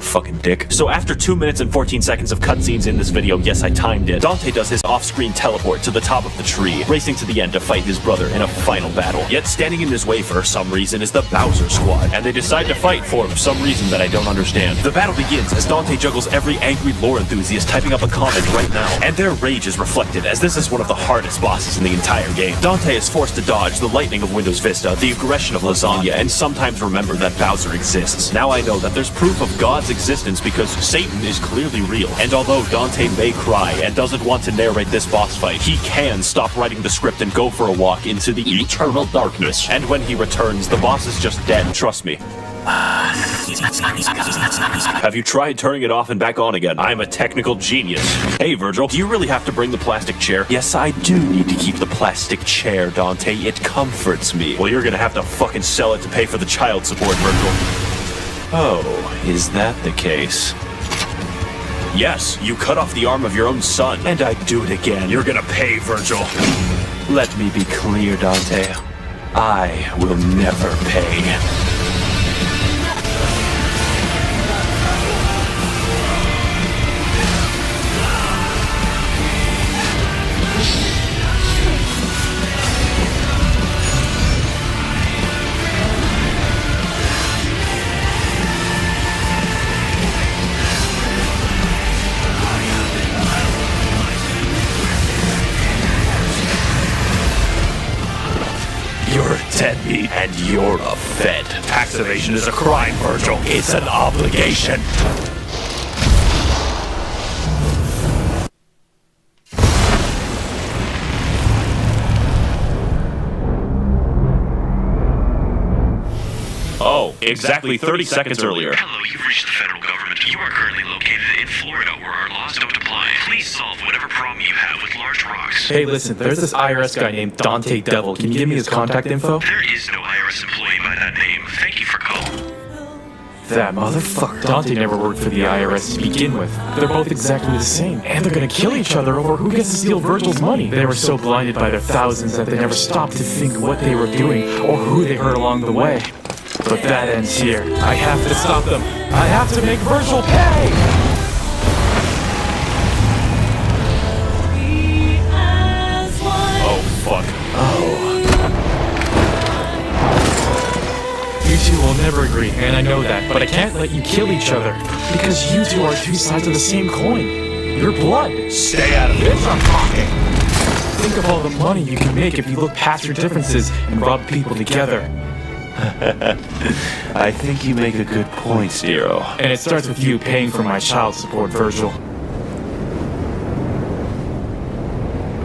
Fucking dick. So after 2 minutes and 14 seconds of cutscenes in this video, yes, I timed it, Dante does his off-screen teleport to the top of the tree, racing to the end to fight his brother in a final battle. Yet standing in his way for some reason is the Bowser Squad, and they decide to fight for some reason that I don't understand. The battle begins as Dante juggles every angry lore enthusiast typing up a comment right now, and their rage is reflected as this is one of the hardest bosses in the entire game. Dante is forced to dodge the lightning of Windows Vista, the aggression of Lasagna, and sometimes remember that Bowser exists. Now I know that there's proof of God's existence because Satan is clearly real, and although Dante may cry and doesn't want to narrate this boss fight, he can stop writing the script and go for a walk into the eternal darkness. And when he returns, the boss is just dead, trust me. Have you tried turning it off and back on again? I'm a technical genius. Hey, Virgil, do you really have to bring the plastic chair? Yes, I do need to keep the plastic chair, Dante. It comforts me. Well, you're gonna have to fucking sell it to pay for the child support, Virgil. Oh, is that the case? Yes, you cut off the arm of your own son, and I'd do it again. You're gonna pay, Virgil. Let me be clear, Dante. I will never pay. You're a deadbeat, and you're a fed. Tax evasion is a crime, Virgil. It's an obligation. Oh, exactly 30 seconds earlier. Hello, you've reached the federal government. You are currently located in Florida, where our laws don't apply. Please solve whatever problem you have with large rocks. Hey, listen, there's this IRS guy named Dante Devil. Can you give me his contact info? There is no IRS employee by that name. Thank you for calling. That motherfucker. Dante never worked for the IRS to begin with. They're both exactly the same. And they're gonna kill each other over who gets to steal Virgil's money. They were so blinded by their thousands that they never stopped to think what they were doing or who they hurt along the way. But that ends here. I have to stop them. I have to make Virgil pay! Oh, fuck. Oh. You two will never agree, and I know that, but I can't let you kill each other. Because you two are two sides of the same coin. You're blood. Stay out of it. Bitch, I'm talking. Think of all the money you can make if you look past your differences and rub people together. I think you make a good point, Zero. And it starts with you paying for my child support, Virgil.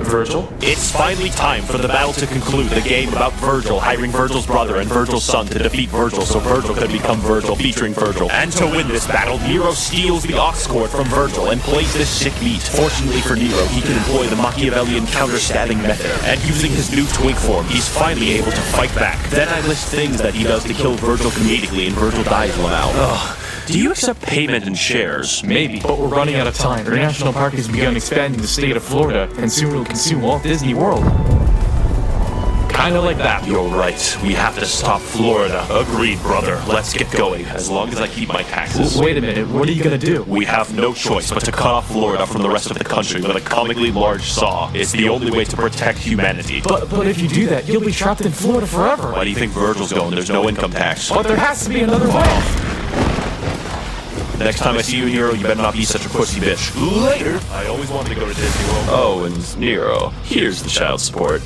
Virgil? It's finally time for the battle to conclude. The game about Virgil hiring Virgil's brother and Virgil's son to defeat Virgil so Virgil could become Virgil, featuring Virgil. And to win this battle, Nero steals the ox cord from Virgil and plays this sick beat. Fortunately for Nero, he can employ the Machiavellian counter-stabbing method. And using his new twink form, he's finally able to fight back. Then I list things that he does to kill Virgil comedically, and Virgil dies Lamau. Ugh. Do you accept payment in shares? Maybe, but we're running out of time. Our national park has begun expanding the state of Florida, and soon it'll consume Walt Disney World. Kinda like that. You're right. We have to stop Florida. Agreed, brother. Let's get going. As long as I keep my taxes. Wait a minute. What are you gonna do? We have no choice but to cut off Florida from the rest of the country with a comically large saw. It's the only way to protect humanity. But if you do that, you'll be trapped in Florida forever. Why do you think Virgil's going? There's no income tax. But there has to be another way. Next time I see you, Nero, you better not be such a pussy bitch. Later! I always wanted to go to Disney World. Oh, and Nero, here's the child support.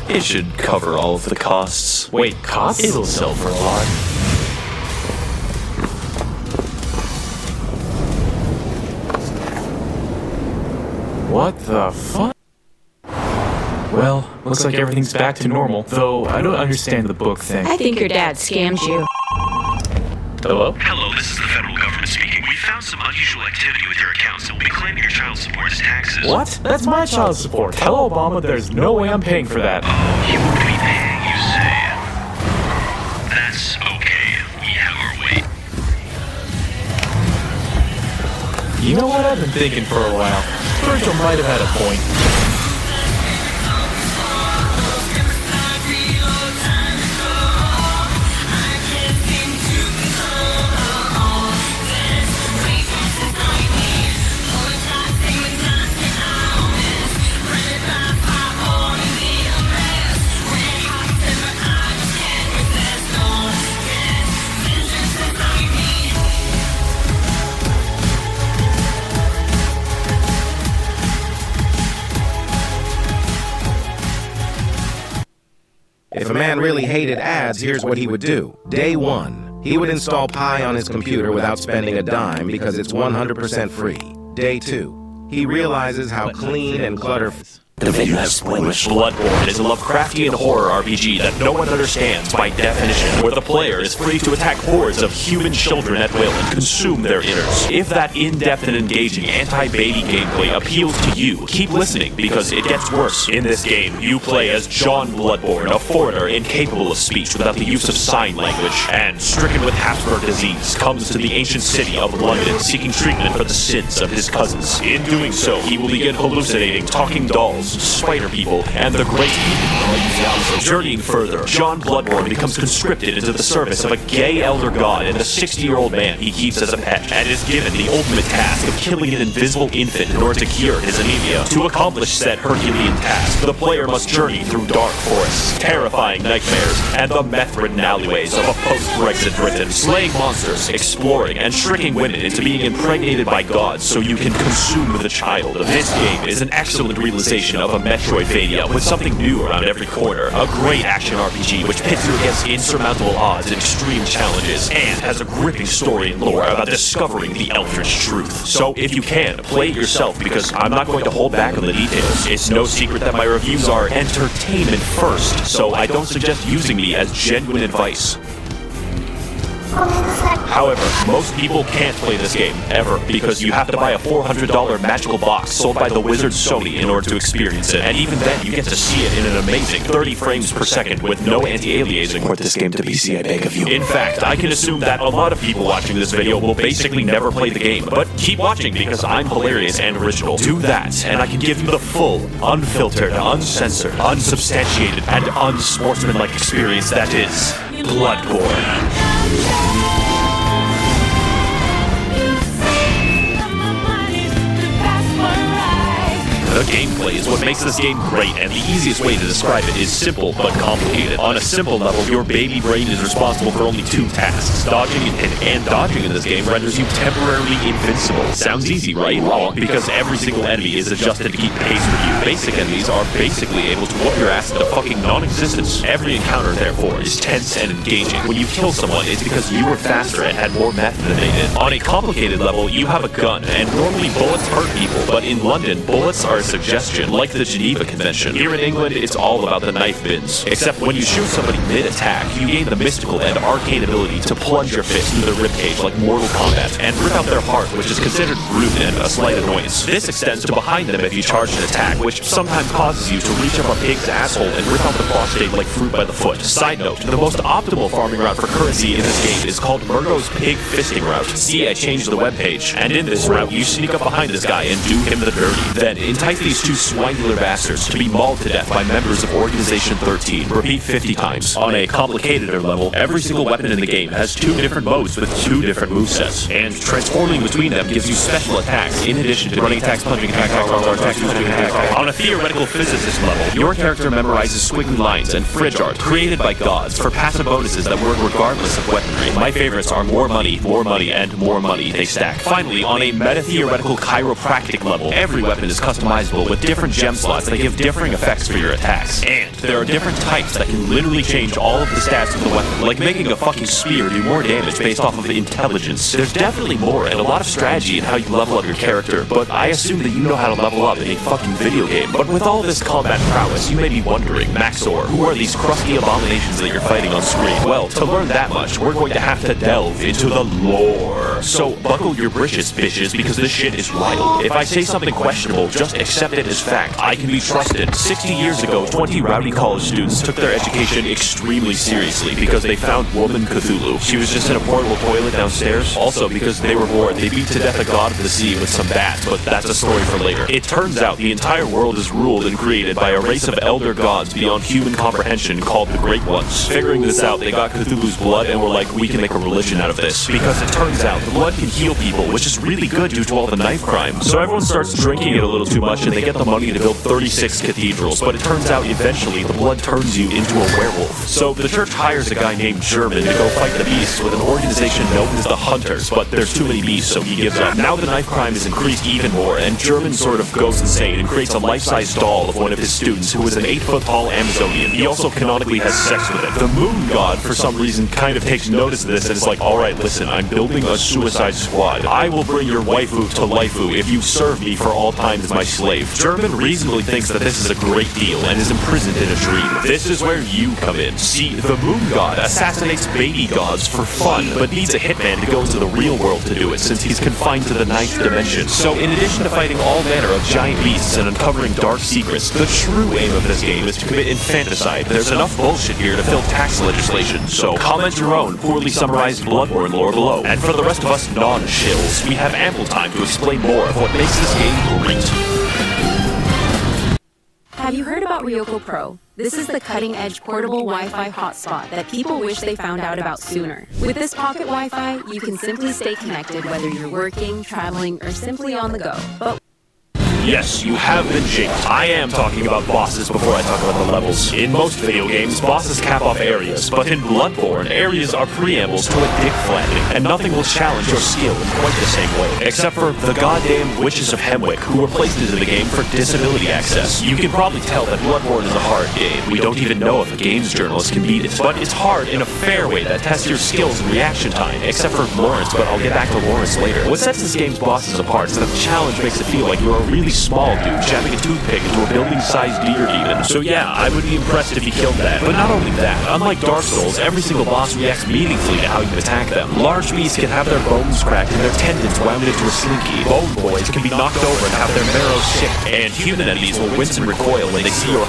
It should cover all of the costs. Wait, costs? It'll sell for a lot. What the fuck? Well, looks like everything's back to normal, though I don't understand the book thing. I think your dad scammed you. Hello? Hello, this is the federal government speaking. We found some unusual activity with your accounts, and we'll be claiming your child support as taxes. What? That's my child support. Tell Obama there's no way I'm paying for that. Oh, you won't be paying, you say? That's okay. We have our way. You know what? I've been thinking for a while. Virgil might have had a point. If a man really hated ads, here's what he would do. Day 1, he would install Pi on his computer without spending a dime because it's 100% free. Day 2, he realizes how clean and clutter-free. The video has spoilers. Bloodborne is a Lovecraftian horror RPG that no one understands by definition, where the player is free to attack hordes of human children at will and consume their innards. If that in-depth and engaging anti-baby gameplay appeals to you, keep listening because it gets worse. In this game, you play as John Bloodborne, a foreigner incapable of speech without the use of sign language, and stricken with Habsburg disease, comes to the ancient city of London seeking treatment for the sins of his cousins. In doing so, he will begin hallucinating talking dolls, spider people, and the great people. Journeying further, John Bloodborne becomes conscripted into the service of a gay elder god and a 60-year-old man he keeps as a pet, and is given the ultimate task of killing an invisible infant in order to cure his anemia. To accomplish said Herculean task, the player must journey through dark forests, terrifying nightmares, and the meth-ridden alleyways of a post-Brexit Britain, slaying monsters, exploring, and tricking women into being impregnated by gods so you can consume the child. This game is an excellent realization of a Metroidvania with something new around every corner. A great action RPG which pits you against insurmountable odds and extreme challenges, and has a gripping story and lore about discovering the Eldritch truth. So if you can, play it yourself because I'm not going to hold back on the details. It's no secret that my reviews are entertainment first, so I don't suggest using me as genuine advice. However, most people can't play this game, ever, because you have to buy a $400 magical box sold by the wizard Sony in order to experience it, and even then you get to see it in an amazing 30 frames per second with no anti-aliasing. Port this game to PC, I beg of you. In fact, I can assume that a lot of people watching this video will basically never play the game, but keep watching because I'm hilarious and original. Do that, and I can give you the full, unfiltered, uncensored, unsubstantiated, and unsportsmanlike experience that is Bloodborne. The gameplay is what makes this game great, and the easiest way to describe it is simple but complicated. On a simple level, your baby brain is responsible for only 2 tasks. Dodging and hitting. And dodging in this game renders you temporarily invincible. Sounds easy, right? Wrong, because every single enemy is adjusted to keep pace with you. Basic enemies are basically able to whoop your ass into fucking non-existence. Every encounter, therefore, is tense and engaging. When you kill someone, it's because you were faster and had more meth than they did. On a complicated level, you have a gun, and normally bullets hurt people, but in London, bullets are a suggestion, like the Geneva Convention. Here in England, it's all about the knife bins. Except when you shoot somebody mid-attack, you gain the mystical and arcane ability to plunge your fist through their ribcage like Mortal Kombat, and rip out their heart, which is considered rude and a slight annoyance. This extends to behind them if you charge an attack, which sometimes causes you to reach up a pig's asshole and rip out the prostate like fruit by the foot. Side note, the most optimal farming route for currency in this game is called Murgo's Pig Fisting Route. See, I changed the webpage. And in this route, you sneak up behind this guy and do him the dirty. Then entice these 2 swangler bastards to be mauled to death by members of Organization 13. Repeat 50 times. On a complicateder level, every single weapon in the game has 2 different modes with 2 different movesets, and transforming between them gives you special attacks in addition to running attacks, plunging attacks, attacks. On a theoretical physicist level, your character memorizes squiggly lines and fridge art created by gods for passive bonuses that work regardless of weaponry. My favorites are more money, and more money they stack. Finally, on a meta-theoretical chiropractic level, every weapon is customizable customizable with different gem slots that give differing effects for your attacks. And there are different types that can literally change all of the stats of the weapon, like making a fucking spear do more damage based off of intelligence. There's definitely more and a lot of strategy in how you level up your character, but I assume that you know how to level up in a fucking video game. But with all this combat prowess, you may be wondering, Maxor, who are these crusty abominations that you're fighting on screen? Well, to learn that much, we're going to have to delve into the lore. So buckle your britches, bitches, because this shit is wild. If I say something questionable, just accept it as fact. I can be trusted. 60 years ago, 20 rowdy college students took their education extremely seriously because they found Woman Cthulhu. She was just in a portable toilet downstairs. Also, because they were bored, they beat to death a god of the sea with some bats, but that's a story for later. It turns out the entire world is ruled and created by a race of elder gods beyond human comprehension called the Great Ones. Figuring this out, they got Cthulhu's blood and were like, we can make a religion out of this. Because it turns out the blood can heal people, which is really good due to all the knife crime. So everyone starts drinking it a little too much and they get the money to build 36 cathedrals, but it turns out eventually the blood turns you into a werewolf. So the church hires a guy named German to go fight the beasts with an organization known as the Hunters, but there's too many beasts, so he gives up. Now the knife crime is increased even more, and German sort of goes insane and creates a life-size doll of one of his students who is an 8-foot-tall Amazonian. He also canonically has sex with it. The moon god, for some reason, kind of takes notice of this and is like, alright, listen, I'm building a suicide squad. I will bring your waifu to Laifu if you serve me for all time as my slave. German reasonably thinks that this is a great deal and is imprisoned in a dream. This is where you come in. See, the moon god assassinates baby gods for fun, but needs a hitman to go into the real world to do it since he's confined to the 9th dimension. So in addition to fighting all manner of giant beasts and uncovering dark secrets, the true aim of this game is to commit infanticide. There's enough bullshit here to fill tax legislation, so comment your own poorly summarized Bloodborne lore below. And for the rest of us non-shills, we have ample time to explain more of what makes this game great. Have you heard about Ryoko Pro? This is the cutting-edge portable Wi-Fi hotspot that people wish they found out about sooner. With this pocket Wi-Fi, you can simply stay connected whether you're working, traveling, or simply on the go. But Yes, you have been jinxed. I am talking about bosses before I talk about the levels. In most video games, bosses cap off areas, but in Bloodborne, areas are preambles to a dick flattening, and nothing will challenge your skill in quite the same way. Except for the goddamn Witches of Hemwick, who were placed into the game for disability access. You can probably tell that Bloodborne is a hard game. We don't even know if a games journalist can beat it. But it's hard in a fair way that tests your skills and reaction time, except for Lawrence, but I'll get back to Lawrence later. What sets this game's bosses apart is that the challenge makes it feel like you're a really small dude jamming a toothpick into a building-sized deer demon. So yeah, I would be impressed if he killed that. But not only that, unlike Dark Souls, every single boss reacts meaningfully to how you attack them. Large beasts can have their bones cracked and their tendons wound into a slinky. Bone boys can be knocked over and have their marrow sick. And human enemies will wince and recoil when they see your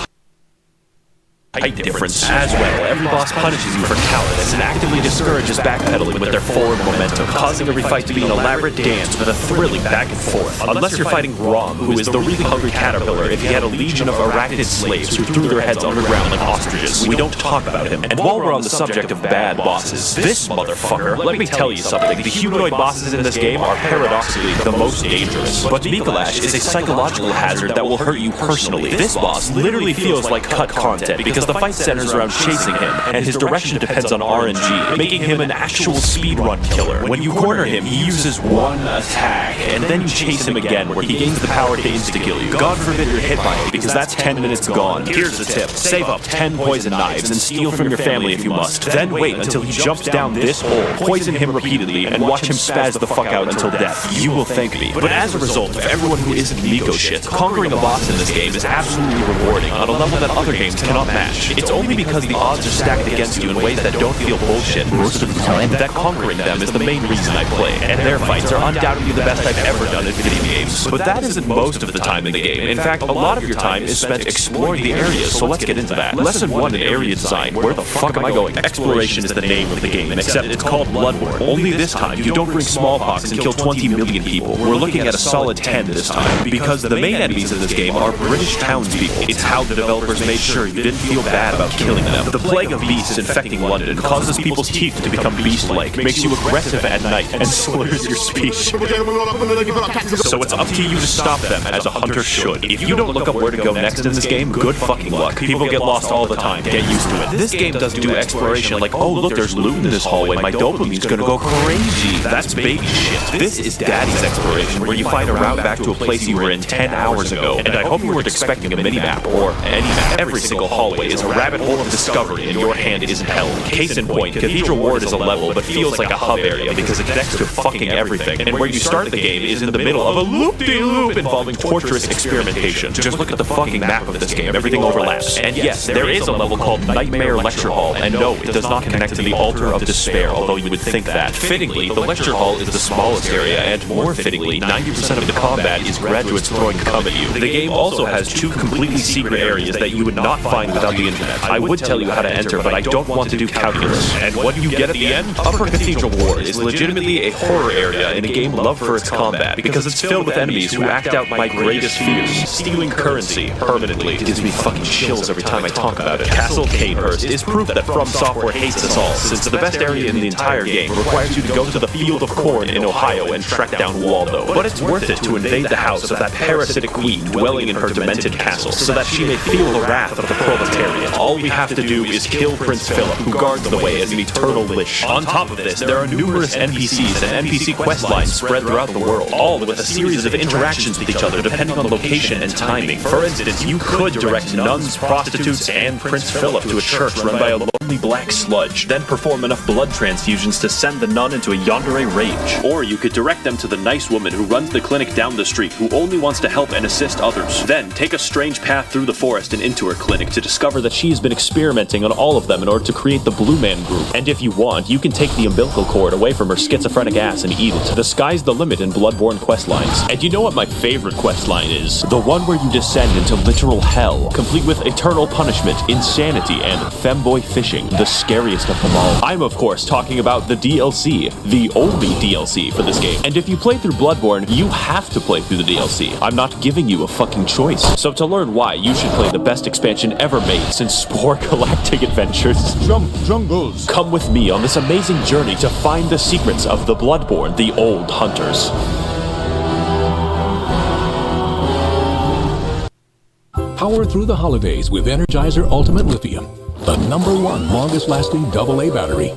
height difference. As well, every boss punishes you for cowardice and actively discourages backpedaling with their forward momentum, causing every fight to be an elaborate dance with a thrilling back and forth. Unless you're fighting Grom, who is the really hungry caterpillar if he had a legion of arachnid slaves who threw their heads underground like ostriches. We don't talk about him. And while we're on the subject of bad bosses, this motherfucker, let me tell you something. The humanoid bosses in this game are paradoxically the most dangerous. But Mikolash is a psychological hazard that will hurt you personally. This boss literally feels like cut content because the fight centers around chasing him, and his direction depends on RNG, making him an actual speedrun killer. When you corner him, he uses one attack, and then you chase him again, where he gains the power to insta-kill you. God forbid you're hit by it, because that's 10 minutes gone. Here's the tip. Save up 10 poison knives and steal from your family if you must. Then wait until he jumps down this hole, poison him repeatedly, and watch him spaz the fuck out until death. You will thank me. But as a result of everyone who isn't Miko shit, conquering a boss in this game is absolutely rewarding on a level that other games cannot match. It's only because the odds are stacked against you in ways that don't feel bullshit most of the time that conquering them is the main reason I play, and their fights are undoubtedly the best I've ever done in video games. But that isn't most of the time in the game. In fact, a lot of your time is spent exploring the areas, so let's get into that. Lesson 1 in area design. Where the fuck am I going? Exploration is the name of the game, except it's called Bloodborne. Only this time, you don't bring smallpox and kill 20 million people. We're looking at a solid 10 this time, because the main enemies in this game are British townspeople. It's how the developers made sure you didn't feel bad about killing them. The plague of beasts infecting London causes people's teeth to become beast-like, makes you aggressive at night, and slurs your speech. So it's up to you to stop them, as a hunter should. If you don't look up where to go next in this game, good fucking luck. People get lost all the time. Get used to it. This game doesn't do exploration like, oh look, there's loot in this hallway, my dopamine's gonna go crazy. That's baby shit. This is daddy's exploration, where you find a route back to a place you were in 10 hours ago. And I hope you weren't expecting a mini-map, or any map. Every single hallway is a rabbit hole of discovery, and your hand isn't held. Case in point, Cathedral Ward is a level, but feels like a hub area because it connects to fucking everything. And where you start the game is in the middle of a loop-de-loop involving torturous experimentation. Just look at the fucking map of this game, everything overlaps. And yes, there is a level called Nightmare Lecture Hall, and no, it does not connect to the Altar of Despair, although you would think that. Fittingly, the Lecture Hall is the smallest area, and more fittingly, 90% of the combat is graduates throwing cum at you. The game also has 2 completely secret areas that you would not find without the internet. I would tell you how to enter, but I don't want to do calculus. And what do you get at the end? Upper Cathedral Ward is legitimately a horror area in a game loved for its combat, because it's filled with enemies who act out my greatest fears. Stealing currency permanently. It gives me fucking chills every time I talk about it. Castle Canehurst is proof that From Software hates us all, since the best area in the entire game requires you to go to the Field of Corn in Ohio and track down Waldo. But it's worth it to invade the house of that parasitic queen dwelling in her demented castle, so that she may feel the wrath of the proletariat. All we have to do is kill Prince Philip, who guards the way as an eternal lich. On top of this, there are numerous NPCs and NPC quest lines spread throughout the world, all with a series of interactions with each other depending on location and timing. For instance, you could direct nuns, prostitutes, and Prince Philip to a church run by a lonely black sludge, then perform enough blood transfusions to send the nun into a yandere rage. Or you could direct them to the nice woman who runs the clinic down the street, who only wants to help and assist others. Then take a strange path through the forest and into her clinic to discover that she has been experimenting on all of them in order to create the Blue Man Group. And if you want, you can take the umbilical cord away from her schizophrenic ass and eat it. The sky's the limit in Bloodborne questlines. And you know what my favorite questline is? The one where you descend into literal hell, complete with eternal punishment, insanity, and femboy fishing, the scariest of them all. I'm of course talking about the DLC, the only DLC for this game. And if you play through Bloodborne, you have to play through the DLC. I'm not giving you a fucking choice. So to learn why, you should play the best expansion ever made since Spore Galactic Adventures. Jungles. Come with me on this amazing journey to find the secrets of the Bloodborne, the Old Hunters. Power through the holidays with Energizer Ultimate Lithium, the #1 longest lasting AA battery.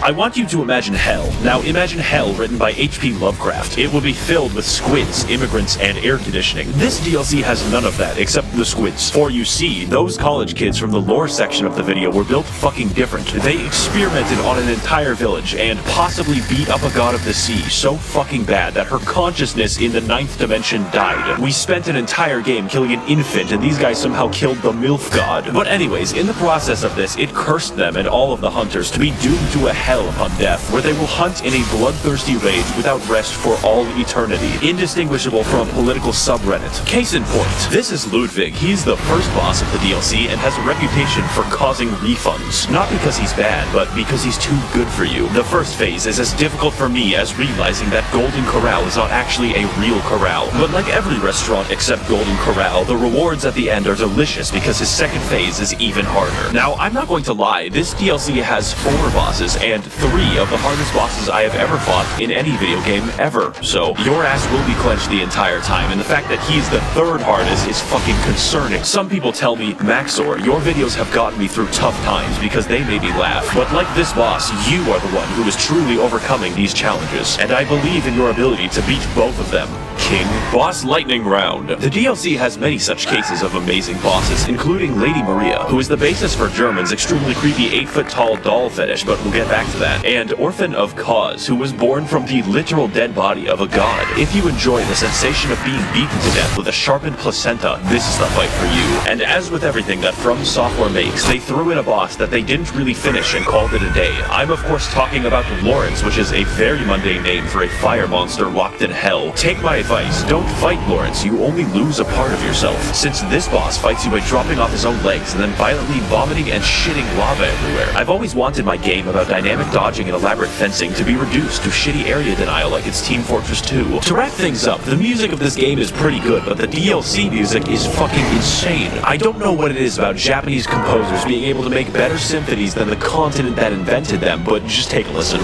I want you to imagine hell. Now imagine hell written by H.P. Lovecraft. It will be filled with squids, immigrants, and air conditioning. This DLC has none of that except the squids. For you see, those college kids from the lore section of the video were built fucking different. They experimented on an entire village and possibly beat up a god of the sea so fucking bad that her consciousness in the 9th dimension died. We spent an entire game killing an infant and these guys somehow killed the MILF god. But anyways, in the process of this, it cursed them and all of the hunters to be doomed to a hell upon death, where they will hunt in a bloodthirsty rage without rest for all eternity, indistinguishable from a political subreddit. Case in point, this is Ludwig. He's the first boss of the DLC and has a reputation for causing refunds. Not because he's bad, but because he's too good for you. The first phase is as difficult for me as realizing that Golden Corral is not actually a real corral. But like every restaurant except Golden Corral, the rewards at the end are delicious because his second phase is even harder. Now, I'm not going to lie, this DLC has 4 bosses and 3 of the hardest bosses I have ever fought in any video game ever. So, your ass will be clenched the entire time, and the fact that he's the 3rd hardest is fucking concerning. Some people tell me, Maxor, your videos have gotten me through tough times because they made me laugh. But like this boss, you are the one who is truly overcoming these challenges, and I believe in your ability to beat both of them. King. Boss Lightning Round. The DLC has many such cases of amazing bosses, including Lady Maria, who is the basis for German's extremely creepy 8-foot-tall doll fetish, but we'll get back to that, and Orphan of Cause, who was born from the literal dead body of a god. If you enjoy the sensation of being beaten to death with a sharpened placenta, this is the fight for you. And as with everything that From Software makes, they threw in a boss that they didn't really finish and called it a day. I'm of course talking about Lawrence, which is a very mundane name for a fire monster locked in hell. Take my advice advice. Don't fight Lawrence, you only lose a part of yourself. Since this boss fights you by dropping off his own legs and then violently vomiting and shitting lava everywhere. I've always wanted my game about dynamic dodging and elaborate fencing to be reduced to shitty area denial like it's Team Fortress 2. To wrap things up, the music of this game is pretty good, but the DLC music is fucking insane. I don't know what it is about Japanese composers being able to make better symphonies than the continent that invented them, but just take a listen.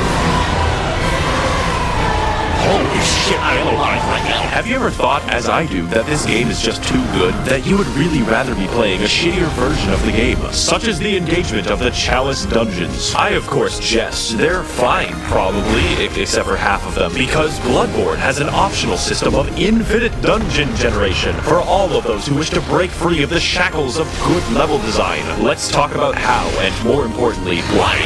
Holy shit, I am alive right now. Have you ever thought, as I do, that this game is just too good, that you would really rather be playing a shittier version of the game, such as the engagement of the Chalice Dungeons? I, of course, jest. They're fine, probably, except for half of them, because Bloodborne has an optional system of infinite dungeon generation for all of those who wish to break free of the shackles of good level design. Let's talk about how, and more importantly, why.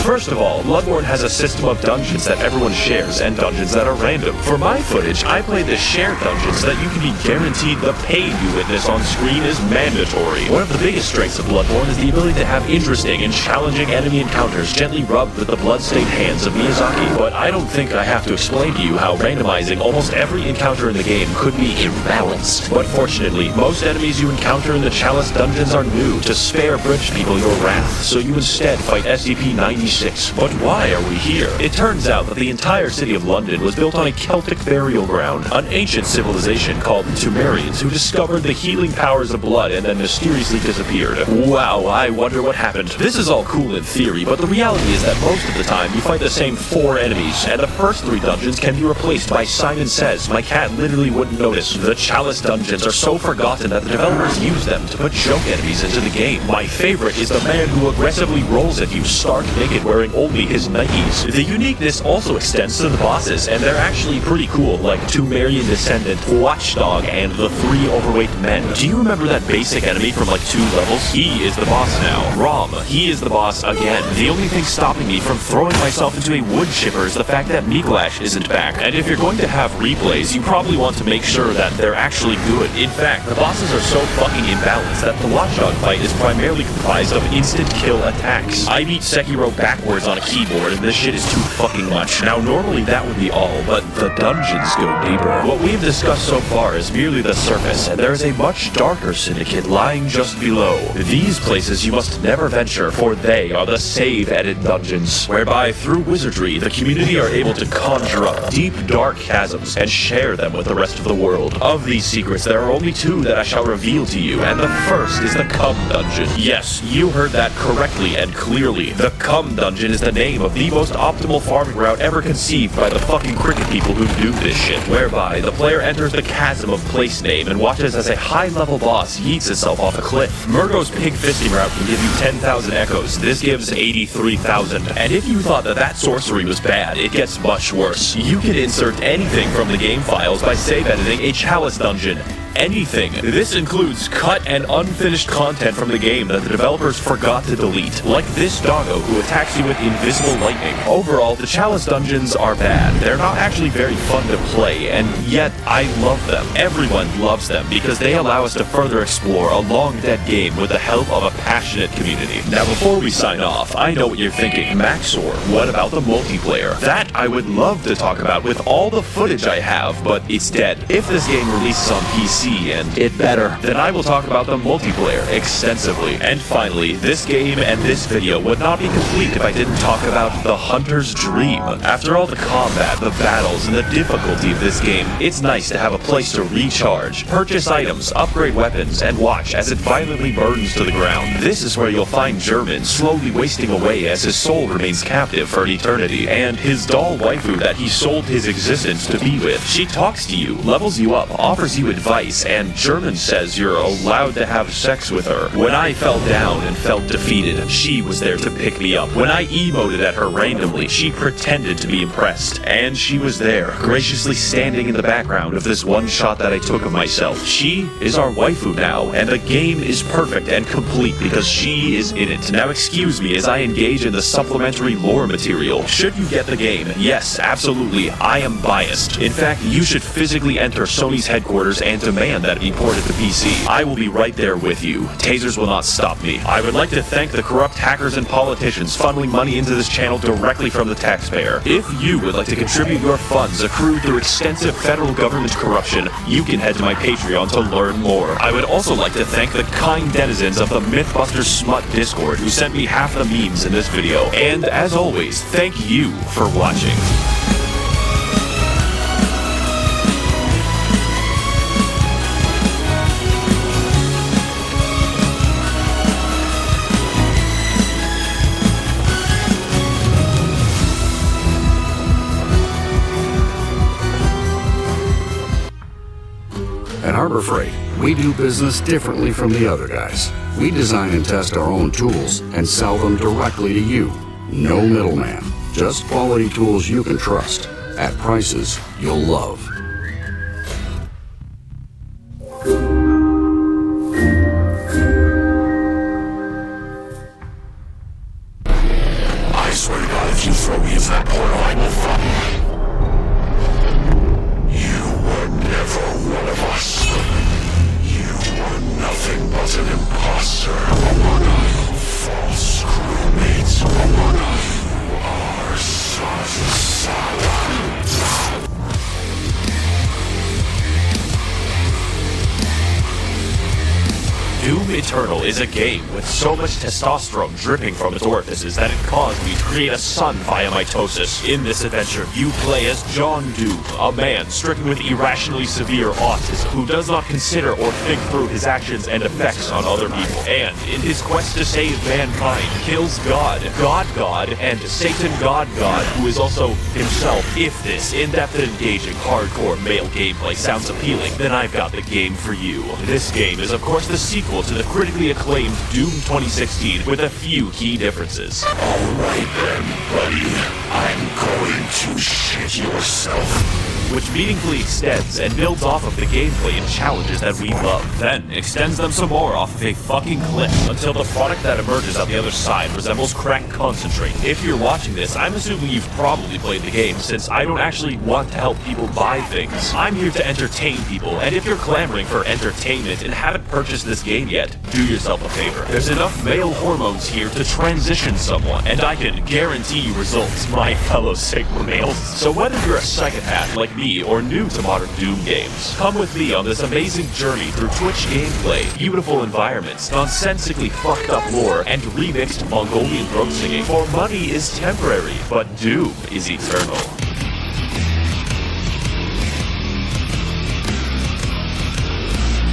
First of all, Bloodborne has a system of dungeons that everyone shares and dungeons that are random. For my footage, I played the shared dungeon so that you can be guaranteed the pain you witness on screen is mandatory. One of the biggest strengths of Bloodborne is the ability to have interesting and challenging enemy encounters gently rubbed with the blood-stained hands of Miyazaki. But I don't think I have to explain to you how randomizing almost every encounter in the game could be imbalanced. But fortunately, most enemies you encounter in the Chalice dungeons are new to spare bridge people your wrath, so you instead fight SCP-96. But why are we here? It turns out that the entire city of London was built on a Celtic burial ground, an ancient civilization called the Sumerians who discovered the healing powers of blood and then mysteriously disappeared. Wow, I wonder what happened. This is all cool in theory, but the reality is that most of the time you fight the same 4 enemies, and the first 3 dungeons can be replaced by Simon Says. My cat literally wouldn't notice. The Chalice dungeons are so forgotten that the developers use them to put joke enemies into the game. My favorite is the man who aggressively rolls at you stark naked wearing only his Nikes. The uniqueness also extends to the bosses, and they're actually pretty cool, like Tumerian Descendant, Watchdog, and the 3 overweight men. Do you remember that basic enemy from like 2 levels? He is the boss now. Rom, he is the boss again. The only thing stopping me from throwing myself into a wood chipper is the fact that Miglash isn't back. And if you're going to have replays, you probably want to make sure that they're actually good. In fact, the bosses are so fucking imbalanced that the Watchdog fight is primarily comprised of instant kill attacks. I beat Sekiro backwards on a keyboard, and this shit is too fucking much. Now, normally that would be all, but the dungeons go deeper. What we've discussed so far is merely the surface, and there is a much darker syndicate lying just below. These places you must never venture, for they are the save-edit dungeons, whereby through wizardry, the community are able to conjure up deep, dark chasms and share them with the rest of the world. Of these secrets, there are only 2 that I shall reveal to you, and the first is the Cum Dungeon. Yes, you heard that correctly and clearly. The Cum Dungeon is the name of the most optimal farming route ever conceived by the fucking cricket people who do this shit, whereby the player enters the chasm of place name and watches as a high-level boss yeets itself off a cliff. Murgo's pig fisting route can give you 10,000 echoes. This gives 83,000. And if you thought that sorcery was bad, it gets much worse. You can insert anything from the game files by save editing a Chalice dungeon. Anything. This includes cut and unfinished content from the game that the developers forgot to delete, like this doggo who attacks you with invisible lightning. Overall, the Chalice dungeons are bad. They're not actually very fun to play, and yet I love them. Everyone loves them because they allow us to further explore a long-dead game with the help of a passionate community. Now, before we sign off, I know what you're thinking. Maxor, what about the multiplayer? That I would love to talk about with all the footage I have, but it's dead. If this game releases on PC, and it better, then I will talk about the multiplayer extensively. And finally, this game and this video would not be complete if I didn't talk about the Hunter's Dream. After all the combat, the battles, and the difficulty of this game, it's nice to have a place to recharge, purchase items, upgrade weapons, and watch as it violently burns to the ground. This is where you'll find German slowly wasting away as his soul remains captive for eternity, and his doll waifu that he sold his existence to be with. She talks to you, levels you up, offers you advice, and German says you're allowed to have sex with her. When I fell down and felt defeated, she was there to pick me up. When I emoted at her randomly, she pretended to be impressed. And she was there, graciously standing in the background of this one shot that I took of myself. She is our waifu now, and the game is perfect and complete because she is in it. Now excuse me as I engage in the supplementary lore material. Should you get the game? Yes, absolutely, I am biased. In fact, you should physically enter Sony's headquarters and demand demand that it be ported to PC. I will be right there with you. Tasers will not stop me. I would like to thank the corrupt hackers and politicians funneling money into this channel directly from the taxpayer. If you would like to contribute your funds accrued through extensive federal government corruption, you can head to my Patreon to learn more. I would also like to thank the kind denizens of the Mythbusters Smut Discord who sent me half the memes in this video. And as always, thank you for watching. At Harbor Freight, we do business differently from the other guys. We design and test our own tools and sell them directly to you. No middleman, just quality tools you can trust at prices you'll love. I swear to God, if you throw me into that portal, I will fuck you. You were never one of us. You were nothing but an imposter. False crewmate. You are salad. Doom Eternal is a game with so much testosterone dripping from its orifices that it caused me to create a son via mitosis. In this adventure, you play as John Doom, a man stricken with irrationally severe autism who does not consider or think through his actions and effects on other people, and in his quest to save mankind, kills God, and Satan God, who is also himself. If this in-depth and engaging hardcore male gameplay sounds appealing, then I've got the game for you. This game is of course the sequel to the critically acclaimed Doom 2016 with a few key differences. Alright then, buddy. I'm going to shit yourself. Which meaningfully extends and builds off of the gameplay and challenges that we love, then extends them some more off of a fucking cliff until the product that emerges on the other side resembles crack concentrate. If you're watching this, I'm assuming you've probably played the game, since I don't actually want to help people buy things. I'm here to entertain people, and if you're clamoring for entertainment and haven't purchased this game yet, do yourself a favor. There's enough male hormones here to transition someone, and I can guarantee you results, my fellow Sigma males. So whether you're a psychopath like me or new to modern Doom games, come with me on this amazing journey through Twitch gameplay, beautiful environments, nonsensically fucked up lore, and remixed Mongolian throat singing. For money is temporary, but Doom is eternal.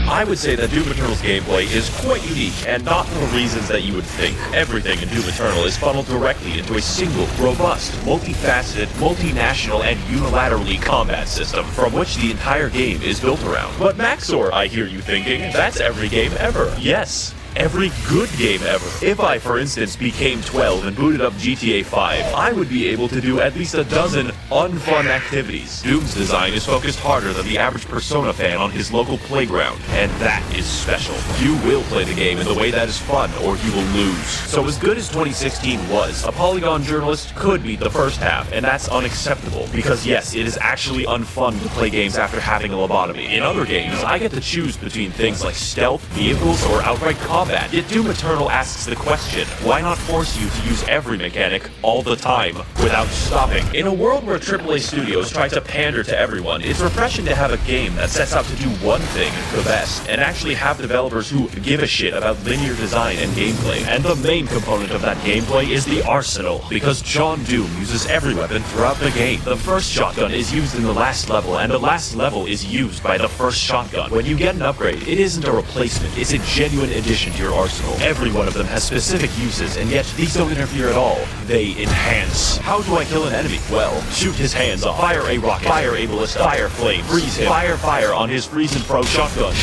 I would say that Doom Eternal's gameplay is quite unique, and not for the reasons that you would think. Everything in Doom Eternal is funneled directly into a single, robust, multifaceted, multinational, and unilaterally combat system, from which the entire game is built around. But Maxor, I hear you thinking, that's every game ever. Yes. Every good game ever. If I, for instance, became 12 and booted up GTA 5, I would be able to do at least a dozen unfun activities. Doom's design is focused harder than the average Persona fan on his local playground, and that is special. You will play the game in the way that is fun, or you will lose. So as good as 2016 was, a Polygon journalist could beat the first half, and that's unacceptable, because yes, it is actually unfun to play games after having a lobotomy. In other games, I get to choose between things like stealth, vehicles, or outright combat. Yet Doom Eternal asks the question, why not force you to use every mechanic all the time without stopping? In a world where AAA studios try to pander to everyone, it's refreshing to have a game that sets out to do one thing the best, and actually have developers who give a shit about linear design and gameplay. And the main component of that gameplay is the arsenal, because John Doom uses every weapon throughout the game. The first shotgun is used in the last level, and the last level is used by the first shotgun. When you get an upgrade, it isn't a replacement, it's a genuine addition to your arsenal. Every one of them has specific uses, and yet these don't interfere at all. They enhance. How do I kill an enemy? Well, shoot his hands off, fire a rocket, fire a ballista, fire flame, freeze him, fire on his freeze and pro shotgun,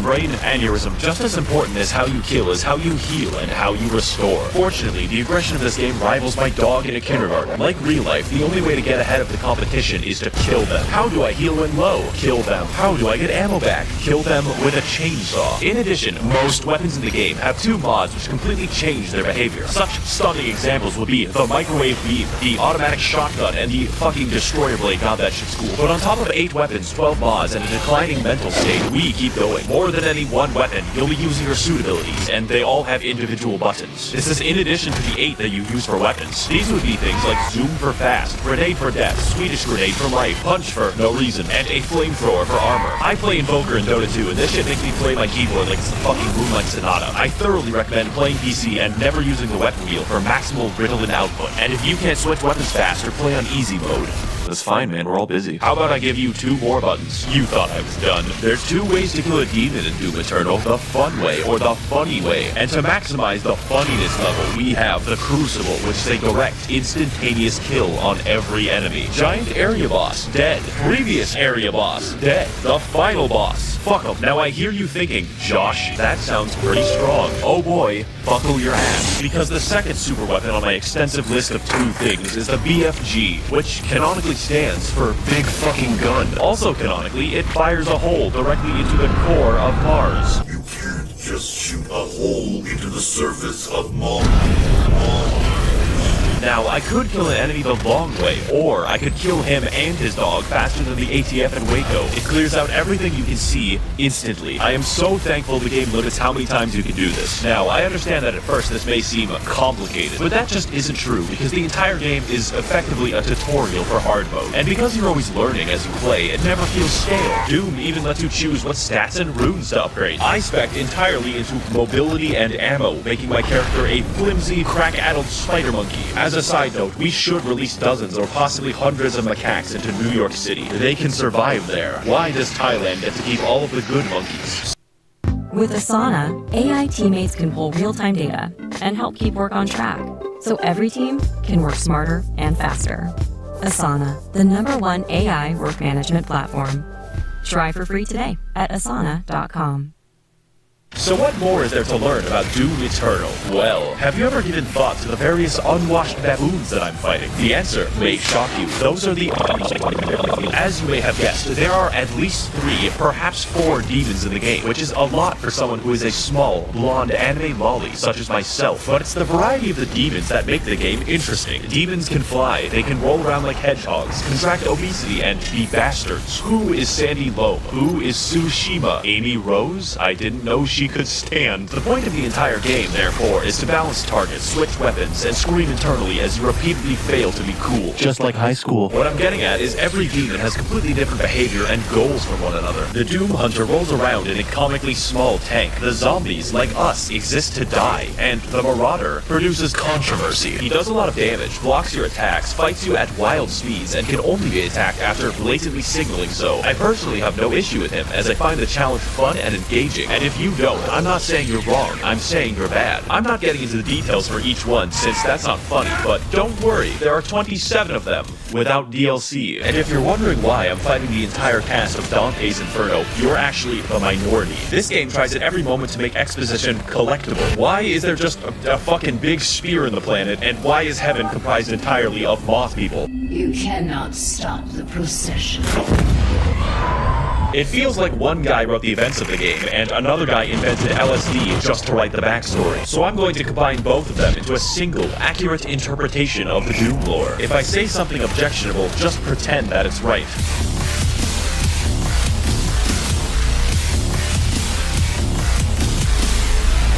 brain aneurysm. Just as important as how you kill is how you heal and how you restore. Fortunately, the aggression of this game rivals my dog in a kindergarten. Like real life, the only way to get ahead of the competition is to kill them. How do I heal when low? Kill them. How do I get ammo back? Kill them with a chainsaw. In addition, most weapons in the game have two mods which completely change their behavior. Such stunning examples would be the microwave beam, the automatic shotgun, and the fucking destroyer blade. God, that shit's cool. But on top of 8 weapons, 12 mods, and a declining mental state, we keep going. More than any one weapon, you'll be using your suit abilities, and they all have individual buttons. This is in addition to the 8 that you use for weapons. These would be things like zoom for fast, grenade for death, Swedish grenade for life, punch for no reason, and a flamethrower for armor. I play Invoker in Dota 2, and this shit makes me play my keyboard like it's the fucking Moonlight Sonata. I thoroughly recommend playing PC and never using the weapon wheel for maximal Ritalin output. And if you can't switch weapons fast or play on easy mode, that's fine, man, we're all busy. How about I give you 2 more buttons? You thought I was done. There's 2 ways to kill a demon in Doom Eternal, the fun way or the funny way. And to maximize the funniness level, we have the Crucible, which is a direct, instantaneous kill on every enemy. Giant area boss, dead. Previous area boss, dead. The final boss, fuck 'em. Now I hear you thinking, Josh, that sounds pretty strong. Oh boy, buckle your ass. Because the second super weapon on my extensive list of 2 things is the BFG, which canonically stands for Big Fucking Gun. Also canonically, it fires a hole directly into the core of Mars. You can't just shoot a hole into the surface of Mars. Now, I could kill an enemy the long way, or I could kill him and his dog faster than the ATF and Waco. It clears out everything you can see instantly. I am so thankful the game limits how many times you can do this. Now, I understand that at first this may seem complicated, but that just isn't true, because the entire game is effectively a tutorial for hard mode. And because you're always learning as you play, it never feels stale. Doom even lets you choose what stats and runes to upgrade. I spec entirely into mobility and ammo, making my character a flimsy, crack-addled spider monkey. As a side note, we should release dozens or possibly hundreds of macaques into New York City. They can survive there. Why does Thailand get to keep all of the good monkeys? With Asana, AI teammates can pull real-time data and help keep work on track, so every team can work smarter and faster. Asana, the #1 AI work management platform. Try for free today at asana.com. So what more is there to learn about Doom Eternal? Well, have you ever given thought to the various unwashed baboons that I'm fighting? The answer may shock you. Those are the... As you may have guessed, there are at least 3, perhaps 4 demons in the game, which is a lot for someone who is a small, blonde anime lolly such as myself. But it's the variety of the demons that make the game interesting. Demons can fly, they can roll around like hedgehogs, contract obesity, and be bastards. Who is Sandy Loam? Who is Tsushima? Amy Rose? I didn't know she could stand. The point of the entire game, therefore, is to balance targets, switch weapons, and scream internally as you repeatedly fail to be cool. Just like high school. What I'm getting at is every demon has completely different behavior and goals for one another. The Doom Hunter rolls around in a comically small tank. The zombies, like us, exist to die. And the Marauder produces controversy. He does a lot of damage, blocks your attacks, fights you at wild speeds, and can only be attacked after blatantly signaling so. I personally have no issue with him, as I find the challenge fun and engaging. And if you don't, I'm not saying you're wrong, I'm saying you're bad. I'm not getting into the details for each one, since that's not funny, but don't worry, there are 27 of them, without DLC. And if you're wondering why I'm fighting the entire cast of Dante's Inferno, you're actually the minority. This game tries at every moment to make exposition collectible. Why is there just a fucking big spear in the planet, and why is heaven comprised entirely of moth people? You cannot stop the procession. It feels like one guy wrote the events of the game, and another guy invented LSD just to write the backstory. So I'm going to combine both of them into a single, accurate interpretation of the Doom lore. If I say something objectionable, just pretend that it's right.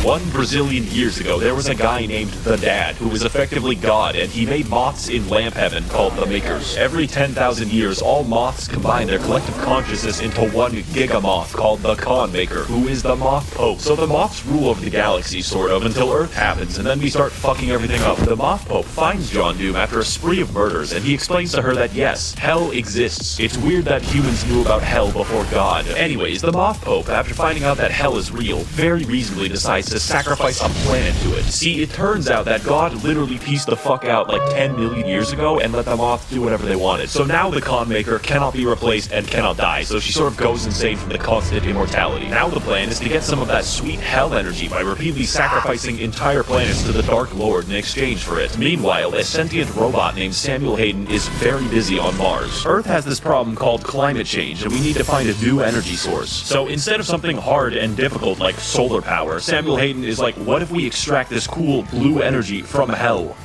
1 Brazilian years ago, there was a guy named The Dad, who was effectively God, and he made moths in lamp heaven called the Makers. Every 10,000 years, all moths combine their collective consciousness into one gigamoth called the Khan Maker, who is the Moth Pope. So the moths rule over the galaxy, sort of, until Earth happens, and then we start fucking everything up. The Moth Pope finds John Doom after a spree of murders, and he explains to her that yes, hell exists. It's weird that humans knew about hell before God. Anyways, the Moth Pope, after finding out that hell is real, very reasonably decides to sacrifice a planet to it. See, it turns out that God literally pieced the fuck out like 10 million years ago and let the moths do whatever they wanted. So now the Khan Maker cannot be replaced and cannot die, so she sort of goes insane from the constant immortality. Now the plan is to get some of that sweet hell energy by repeatedly sacrificing entire planets to the Dark Lord in exchange for it. Meanwhile, a sentient robot named Samuel Hayden is very busy on Mars. Earth has this problem called climate change, and we need to find a new energy source. So instead of something hard and difficult like solar power, Samuel Samuel Hayden is like, what if we extract this cool blue energy from hell?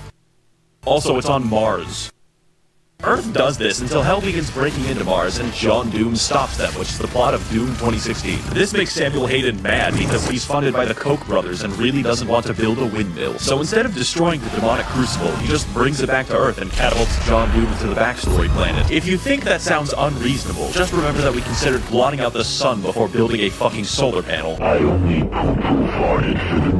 Also, it's on Mars. Earth does this until Hell begins breaking into Mars and John Doom stops them, which is the plot of Doom 2016. This makes Samuel Hayden mad because he's funded by the Koch brothers and really doesn't want to build a windmill. So instead of destroying the demonic crucible, he just brings it back to Earth and catapults John Doom to the backstory planet. If you think that sounds unreasonable, just remember that we considered blotting out the sun before building a fucking solar panel. I only poo-poo farted for the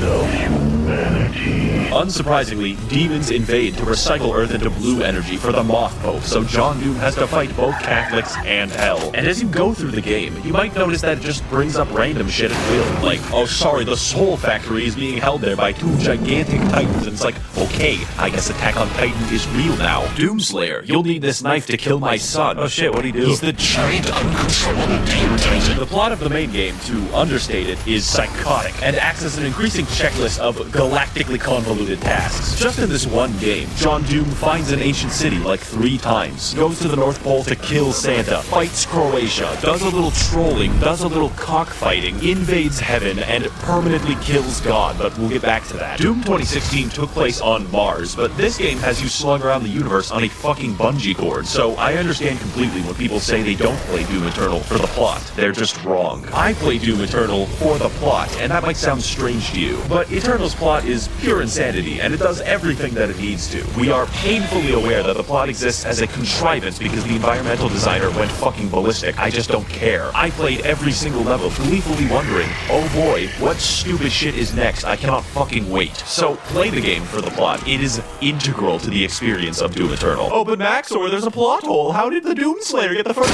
good of humanity. Unsurprisingly, demons invade to recycle Earth into blue energy for the Moth Pope, so John Doom has to fight both Catholics and Hell. And as you go through the game, you might notice that it just brings up random shit at will, like, oh sorry, the Soul Factory is being held there by 2 gigantic titans, and it's like, okay, I guess Attack on Titan is real now. Doomslayer, you'll need this knife to kill my son. Oh shit, what'd he do? He's the giant uncontrollable demon titan. The plot of the main game, to understate it, is psychotic, and acts as an increasing checklist of galactically convoluted tasks. Just in this one game, John Doom finds an ancient city like 3 times, goes to the North Pole to kill Santa, fights Croatia, does a little trolling, does a little cockfighting, invades heaven, and permanently kills God, but we'll get back to that. Doom 2016 took place on Mars, but this game has you slung around the universe on a fucking bungee cord, so I understand completely when people say they don't play Doom Eternal for the plot. They're just wrong. I play Doom Eternal for the plot, and that might sound strange to you, but Eternal's plot is pure insanity, and it does everything that it needs to. We are painfully aware that the plot exists as a contrivance because the environmental designer went fucking ballistic. I just don't care. I played every single level, gleefully wondering, oh boy, what stupid shit is next? I cannot fucking wait. So, play the game for the plot. It is integral to the experience of Doom Eternal. Oh, but Maxor, there's a plot hole. How did the Doomslayer get the first...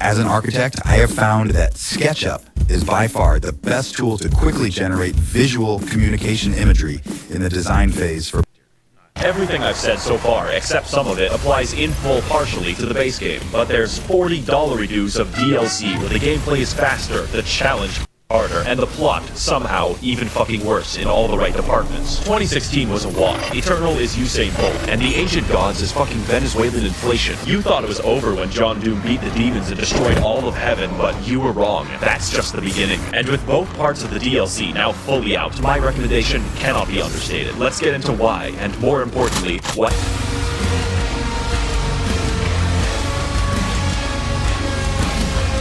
As an architect, I have found that SketchUp is by far the best tool to quickly generate visual communication imagery in the design phase for... Everything I've said so far, except some of it, applies in full partially to the base game, but there's $40 reduce of DLC where the gameplay is faster, the challenge harder, and the plot, somehow, even fucking worse in all the right departments. 2016 was a walk. Eternal is Usain Bolt, and the ancient gods is fucking Venezuelan inflation. You thought it was over when John Doom beat the demons and destroyed all of heaven, but you were wrong. That's just the beginning. And with both parts of the DLC now fully out, my recommendation cannot be understated. Let's get into why, and more importantly, what...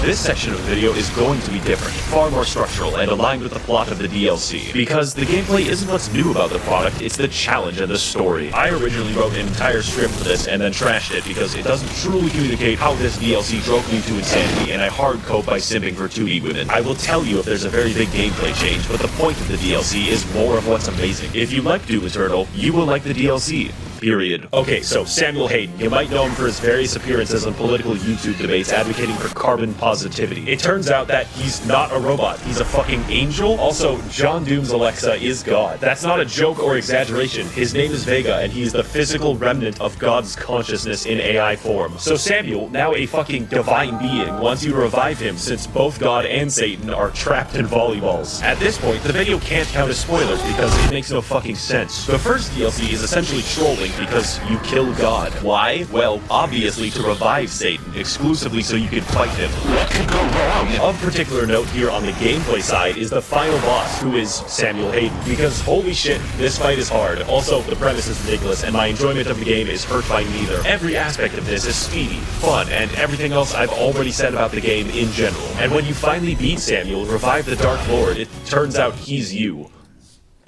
This section of the video is going to be different, far more structural, and aligned with the plot of the DLC. Because the gameplay isn't what's new about the product, it's the challenge and the story. I originally wrote an entire script for this and then trashed it because it doesn't truly communicate how this DLC drove me to insanity, and I hard cope by simping for 2D women. I will tell you if there's a very big gameplay change, but the point of the DLC is more of what's amazing. If you like Doom Eternal, you will like the DLC. Period. Okay, so Samuel Hayden. You might know him for his various appearances on political YouTube debates advocating for carbon positivity. It turns out that he's not a robot. He's a fucking angel. Also, John Doom's Alexa is God. That's not a joke or exaggeration. His name is Vega, and he's the physical remnant of God's consciousness in AI form. So Samuel, now a fucking divine being, wants you to revive him since both God and Satan are trapped in volleyballs. At this point, the video can't count as spoilers because it makes no fucking sense. The first DLC is essentially trolling because you kill God. Why? Well, obviously to revive Satan, exclusively so you can fight him. What could go wrong? Of particular note here on the gameplay side is the final boss, who is Samuel Hayden, because holy shit, this fight is hard. Also, the premise is ridiculous, and my enjoyment of the game is hurt by neither. Every aspect of this is speedy, fun, and everything else I've already said about the game in general. And when you finally beat Samuel, revive the Dark Lord, it turns out he's you.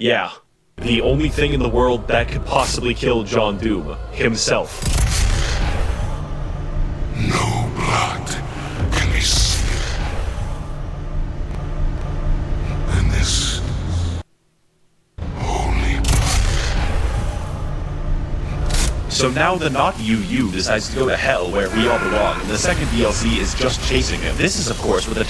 Yeah. The only thing in the world that could possibly kill John Doom, himself. No blood can be seen. And this only blood. So now the not you decides to go to hell where we all belong, and the second DLC is just chasing him. This is of course where the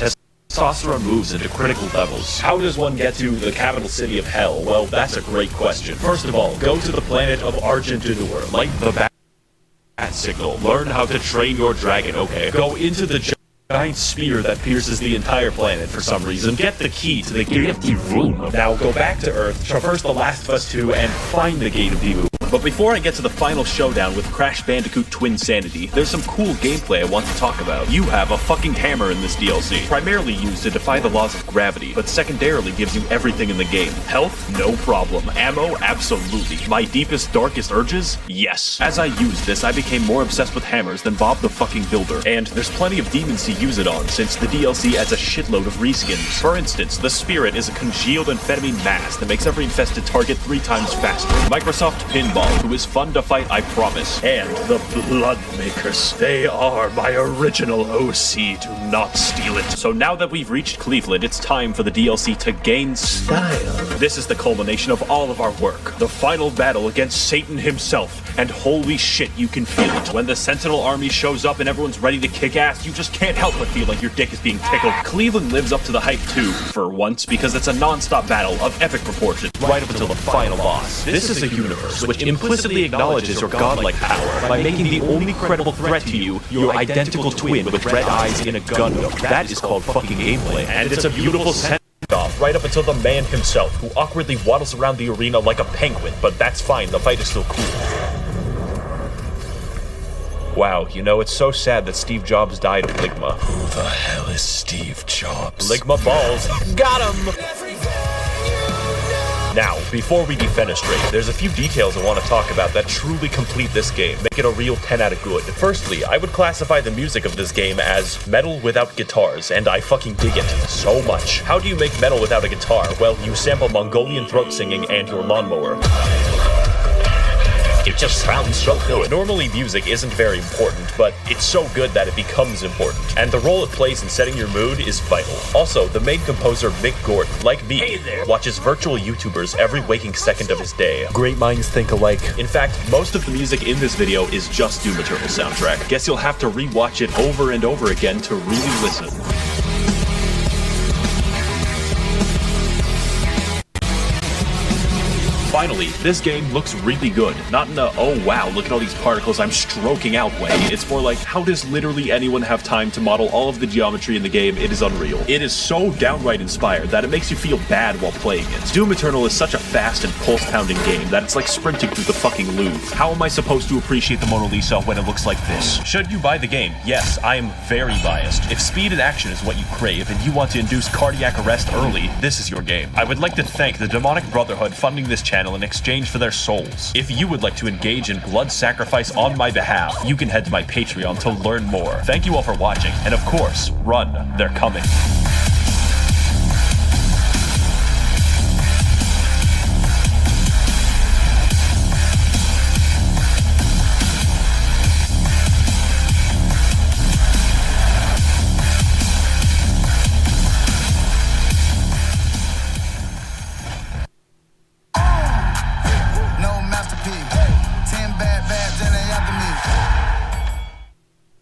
testosterone moves into critical levels. How does one get to the capital city of hell? Well, that's a great question. First of all, go to the planet of Argentinur, light the bat signal, learn how to train your dragon, okay? Go into the giant spear that pierces the entire planet for some reason, get the key to the Gate of Divoom. Now go back to Earth, traverse the Last of Us 2, and find the Gate of Divoom. But before I get to the final showdown with Crash Bandicoot Twin Sanity, there's some cool gameplay I want to talk about. You have a fucking hammer in this DLC, primarily used to defy the laws of gravity, but secondarily gives you everything in the game. Health? No problem. Ammo? Absolutely. My deepest, darkest urges? Yes. As I used this, I became more obsessed with hammers than Bob the fucking Builder, and there's plenty of demons to use it on, since the DLC adds a shitload of reskins. For instance, the Spirit is a congealed amphetamine mass that makes every infested target 3 times faster. Microsoft Pinball, who is fun to fight, I promise. And the Bloodmakers. They are my original OC. Do not steal it. So now that we've reached Cleveland, it's time for the DLC to gain style. This is the culmination of all of our work. The final battle against Satan himself. And holy shit, you can feel it. When the Sentinel army shows up and everyone's ready to kick ass, you just can't help but feel like your dick is being tickled. Cleveland lives up to the hype too, for once, because it's a non-stop battle of epic proportions, right up until the final boss. This is a universe which implicitly acknowledges your godlike power by making the only credible threat to you your identical twin with red eyes in a Gundam. That is called fucking gameplay, and it's a beautiful off right up until the man himself, who awkwardly waddles around the arena like a penguin, but that's fine, the fight is still cool. Wow, you know, it's so sad that Steve Jobs died of Ligma. Who the hell is Steve Jobs? Ligma balls. Got him! Now, before we defenestrate, there's a few details I want to talk about that truly complete this game, make it a real 10 out of good. Firstly, I would classify the music of this game as metal without guitars, and I fucking dig it so much. How do you make metal without a guitar? Well, you sample Mongolian throat singing and your lawnmower. It just sounds so good. Normally music isn't very important, but it's so good that it becomes important. And the role it plays in setting your mood is vital. Also, the main composer, Mick Gordon, like me, watches virtual YouTubers every waking second of his day. Great minds think alike. In fact, most of the music in this video is just Doom Eternal soundtrack. Guess you'll have to rewatch it over and over again to really listen. Finally, this game looks really good. Not in a, oh wow, look at all these particles I'm stroking out way. It's more like, how does literally anyone have time to model all of the geometry in the game? It is unreal. It is so downright inspired that it makes you feel bad while playing it. Doom Eternal is such a fast and pulse-pounding game that it's like sprinting through the fucking Louvre. How am I supposed to appreciate the Mona Lisa when it looks like this? Should you buy the game? Yes, I am very biased. If speed and action is what you crave and you want to induce cardiac arrest early, this is your game. I would like to thank the Demonic Brotherhood funding this channel in exchange for their souls. If you would like to engage in blood sacrifice on my behalf, you can head to my Patreon to learn more. Thank you all for watching, and of course, run, they're coming.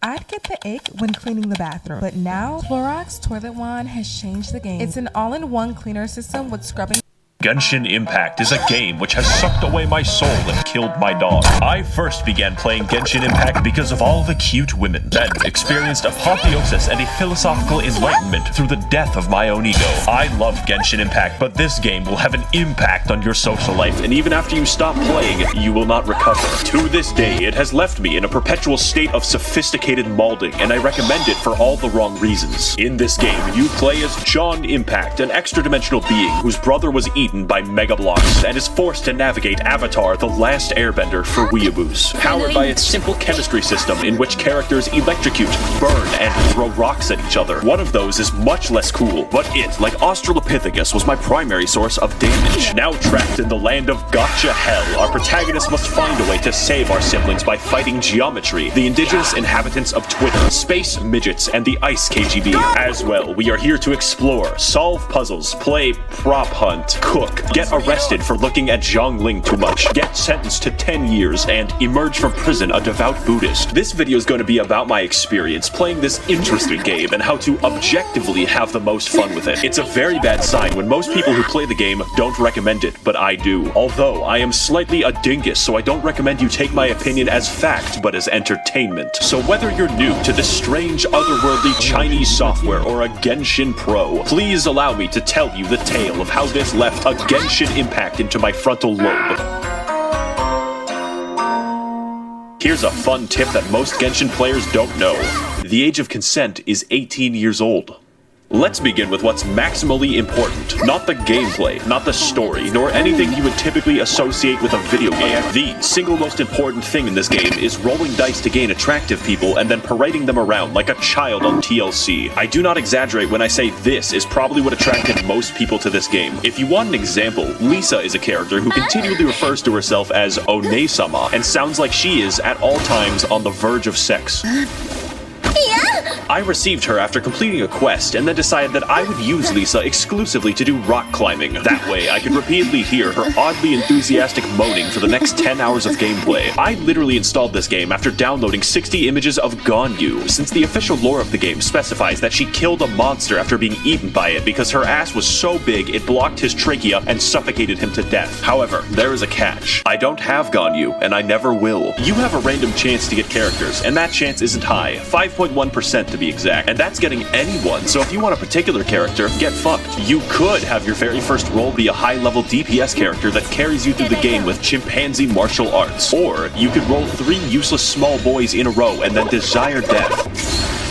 I'd get the ick when cleaning the bathroom, but now Clorox Toilet Wand has changed the game. It's an all-in-one cleaner system with scrubbing. Genshin Impact is a game which has sucked away my soul and killed my dog. I first began playing Genshin Impact because of all the cute women, then experienced apotheosis and a philosophical enlightenment through the death of my own ego. I love Genshin Impact, but this game will have an impact on your social life, and even after you stop playing it, you will not recover. To this day, it has left me in a perpetual state of sophisticated maulding, and I recommend it for all the wrong reasons. In this game, you play as John Impact, an extra-dimensional being whose brother was eaten by Mega Blocks and is forced to navigate Avatar: The Last Airbender for weeaboos. Powered by its simple chemistry system in which characters electrocute, burn, and throw rocks at each other. One of those is much less cool, but it, like Australopithecus, was my primary source of damage. Now trapped in the land of gotcha hell, our protagonist must find a way to save our siblings by fighting geometry, the indigenous inhabitants of Twitter, space midgets, and the ice KGB. As well, we are here to explore, solve puzzles, play prop hunt, cook, get arrested for looking at Zhongling too much, get sentenced to 10 years, and emerge from prison a devout Buddhist. This video is going to be about my experience playing this interesting game and how to objectively have the most fun with it. It's a very bad sign when most people who play the game don't recommend it, but I do. Although I am slightly a dingus, so I don't recommend you take my opinion as fact, but as entertainment. So whether you're new to this strange, otherworldly Chinese software or a Genshin pro, please allow me to tell you the tale of how this left a Genshin Impact into my frontal lobe. Here's a fun tip that most Genshin players don't know. The age of consent is 18 years old. Let's begin with what's maximally important. Not the gameplay, not the story, nor anything you would typically associate with a video game. The single most important thing in this game is rolling dice to gain attractive people and then parading them around like a child on TLC. I do not exaggerate when I say this is probably what attracted most people to this game. If you want an example, Lisa is a character who continually refers to herself as One-sama and sounds like she is at all times on the verge of sex. I received her after completing a quest and then decided that I would use Lisa exclusively to do rock climbing. That way, I could repeatedly hear her oddly enthusiastic moaning for the next 10 hours of gameplay. I literally installed this game after downloading 60 images of Ganyu, since the official lore of the game specifies that she killed a monster after being eaten by it because her ass was so big it blocked his trachea and suffocated him to death. However, there is a catch. I don't have Ganyu, and I never will. You have a random chance to get characters, and that chance isn't high. 5.1% to be exact, and that's getting anyone, so if you want a particular character, get fucked. You could have your very first role be a high-level DPS character that carries you through the game with chimpanzee martial arts, or you could roll 3 useless small boys in a row and then desire death.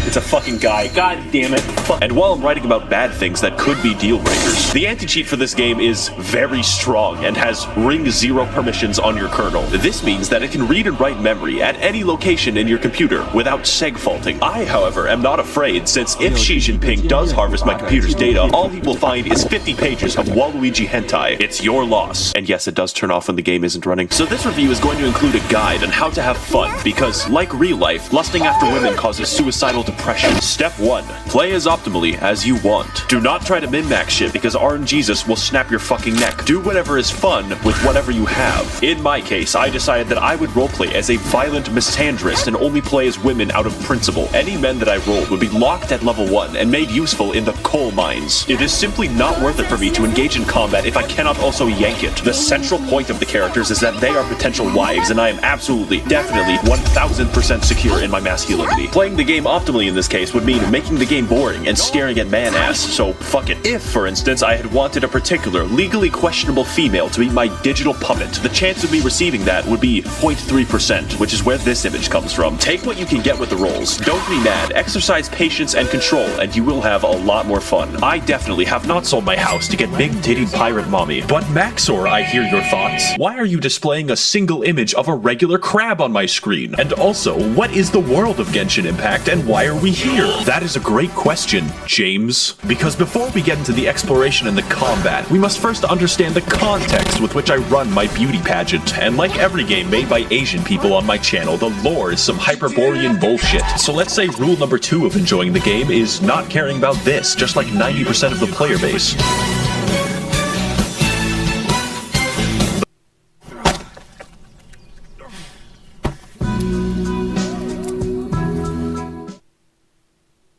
It's a fucking guy. God damn it. And while I'm writing about bad things that could be deal breakers, the anti-cheat for this game is very strong and has ring 0 permissions on your kernel. This means that it can read and write memory at any location in your computer without seg faulting. I, however, am not afraid, since if Xi Jinping does harvest my computer's data, all he will find is 50 pages of Waluigi hentai. It's your loss. And yes, it does turn off when the game isn't running. So this review is going to include a guide on how to have fun, because like real life, lusting after women causes suicidal depression. Step 1. Play as optimally as you want. Do not try to min-max shit because RNGesus will snap your fucking neck. Do whatever is fun with whatever you have. In my case, I decided that I would roleplay as a violent misandrist and only play as women out of principle. Any men that I rolled would be locked at level 1 and made useful in the coal mines. It is simply not worth it for me to engage in combat if I cannot also yank it. The central point of the characters is that they are potential wives, and I am absolutely, definitely, 1000% secure in my masculinity. Playing the game optimally in this case would mean making the game boring and staring at man ass, so fuck it. If, for instance, I had wanted a particular legally questionable female to be my digital puppet, the chance of me receiving that would be 0.3%, which is where this image comes from. Take what you can get with the rolls. Don't be mad. Exercise patience and control, and you will have a lot more fun. I definitely have not sold my house to get big-titted pirate mommy. But Maxor, I hear your thoughts. Why are you displaying a single image of a regular crab on my screen? And also, what is the world of Genshin Impact, and why are we here? That is a great question, James. Because before we get into the exploration and the combat, we must first understand the context with which I run my beauty pageant. And like every game made by Asian people on my channel, the lore is some Hyperborean bullshit. So let's say rule number 2 of enjoying the game is not caring about this, just like 90% of the player base.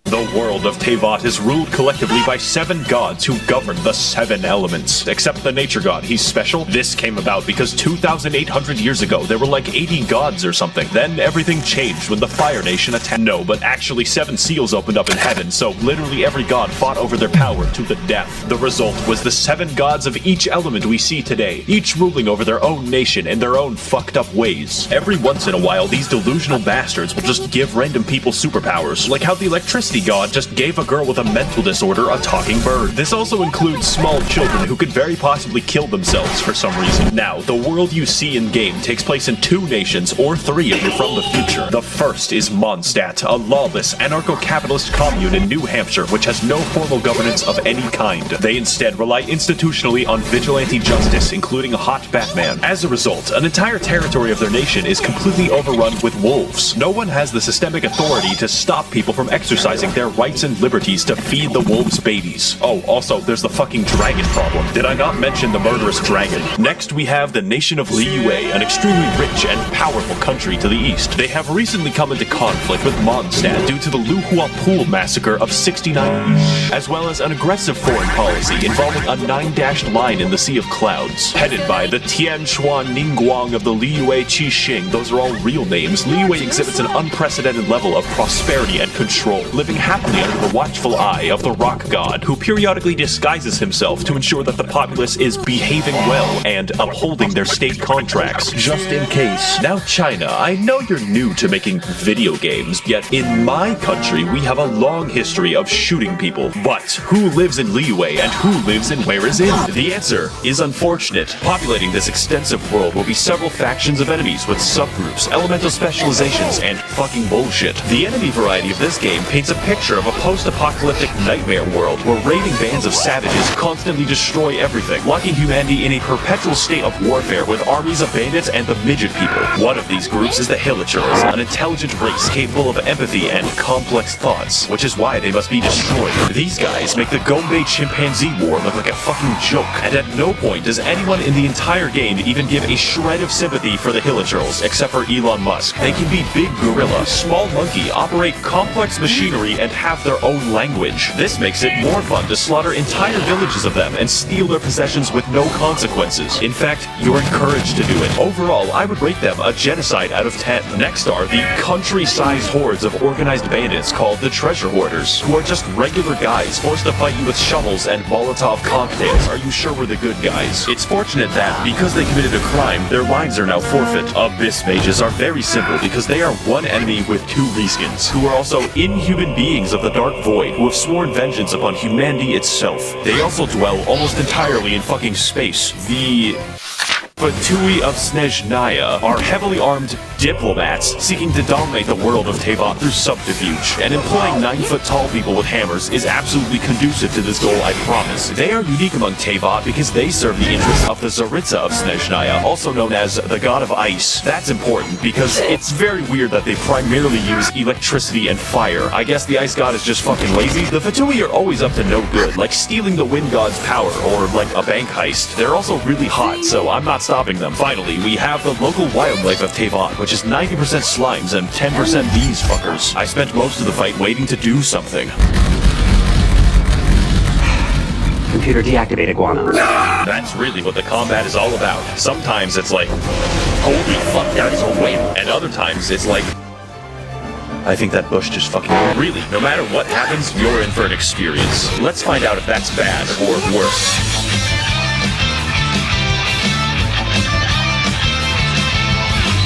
The world of Teyvat is ruled collectively by 7 gods who govern the 7 elements. Except the nature god, he's special. This came about because 2,800 years ago, there were like 80 gods or something. Then everything changed when the Fire Nation attacked. No, but actually 7 seals opened up in heaven, so literally every god fought over their power to the death. The result was the 7 gods of each element we see today, each ruling over their own nation in their own fucked up ways. Every once in a while, these delusional bastards will just give random people superpowers, like how the electricity god just gave a girl with a mental disorder a talking bird. This also includes small children who could very possibly kill themselves for some reason. Now, the world you see in-game takes place in 2 nations, or 3 if you're from the future. The first is Mondstadt, a lawless, anarcho-capitalist commune in New Hampshire which has no formal governance of any kind. They instead rely institutionally on vigilante justice, including a hot Batman. As a result, an entire territory of their nation is completely overrun with wolves. No one has the systemic authority to stop people from exercising their rights and liberties to feed the wolves babies. Oh, also, there's the fucking dragon problem. Did I not mention the murderous dragon? Next, we have the nation of Liyue, an extremely rich and powerful country to the east. They have recently come into conflict with Mondstadt due to the Luhua Pool massacre of 69, as well as an aggressive foreign policy involving a 9-dashed line in the Sea of Clouds. Headed by the Tianshuan Ningguang of the Liyue Qixing, those are all real names, Liyue exhibits an unprecedented level of prosperity and control, living happily under the watchful eye of the rock god, who periodically disguises himself to ensure that the populace is behaving well and upholding their state contracts, just in case. Now, China, I know you're new to making video games, yet in my country, we have a long history of shooting people. But who lives in Liyue and who lives in Where Is In? The answer is unfortunate. Populating this extensive world will be several factions of enemies with subgroups, elemental specializations, and fucking bullshit. The enemy variety of this game paints a picture of a post-apocalyptic nightmare world where raiding bands of savages constantly destroy everything, locking humanity in a perpetual state of warfare with armies of bandits and the midget people. One of these groups is the Aetherytes, an intelligent race capable of empathy and complex thoughts, which is why they must be destroyed. These guys make the Gombe chimpanzee war look like a fucking joke, and at no point does anyone in the entire game even give a shred of sympathy for the Aetherytes, except for Elon Musk. They can be big gorilla, small monkey, operate complex machinery, and have their own language. This makes it more fun to slaughter entire villages of them and steal their possessions with no consequences. In fact, you're encouraged to do it. Overall, I would rate them a genocide out of 10. Next are the country-sized hordes of organized bandits called the Treasure Hoarders, who are just regular guys forced to fight you with shovels and Molotov cocktails. Are you sure we're the good guys? It's fortunate that, because they committed a crime, their lives are now forfeit. Abyss Mages are very simple because they are one enemy with two reskins, who are also inhuman beings of the Dark Void who have sworn vengeance upon humanity itself. They also dwell almost entirely in fucking space. The Fatui of Snezhnaya are heavily armed diplomats seeking to dominate the world of Teyvat through subterfuge, and employing 9-foot-tall people with hammers is absolutely conducive to this goal, I promise. They are unique among Teyvat because they serve the interests of the Tsaritsa of Snezhnaya, also known as the God of Ice. That's important because it's very weird that they primarily use electricity and fire. I guess the Ice God is just fucking lazy. The Fatui are always up to no good, like stealing the Wind God's power or like a bank heist. They're also really hot, so I'm not stopping them. Finally, we have the local wildlife of Teyvat, which is 90% slimes and 10% these fuckers. I spent most of the fight waiting to do something. Computer deactivate iguana. That's really what the combat is all about. Sometimes it's like, holy fuck, that is a whale. And other times it's like, I think that bush just fucking... Really, no matter what happens, you're in for an experience. Let's find out if that's bad or worse.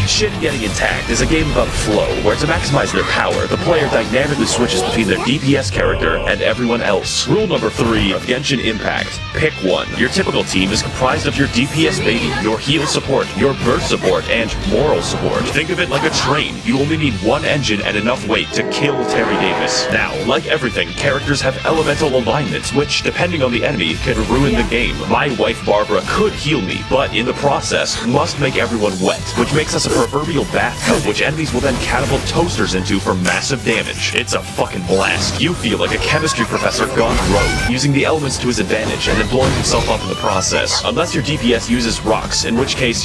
Shin Getting Intact is a game about flow, where to maximize their power, the player dynamically switches between their DPS character and everyone else. Rule number 3 of Genshin Impact. Pick one. Your typical team is comprised of your DPS baby, your heal support, your burst support, and moral support. Think of it like a train. You only need one engine and enough weight to kill Terry Davis. Now, like everything, characters have elemental alignments, which, depending on the enemy, can ruin the game. My wife Barbara could heal me, but in the process, must make everyone wet, which makes us a proverbial bathtub, which enemies will then catapult toasters into for massive damage. It's a fucking blast. You feel like a chemistry professor gone rogue, using the elements to his advantage and then blowing himself up in the process. Unless your DPS uses rocks, in which case,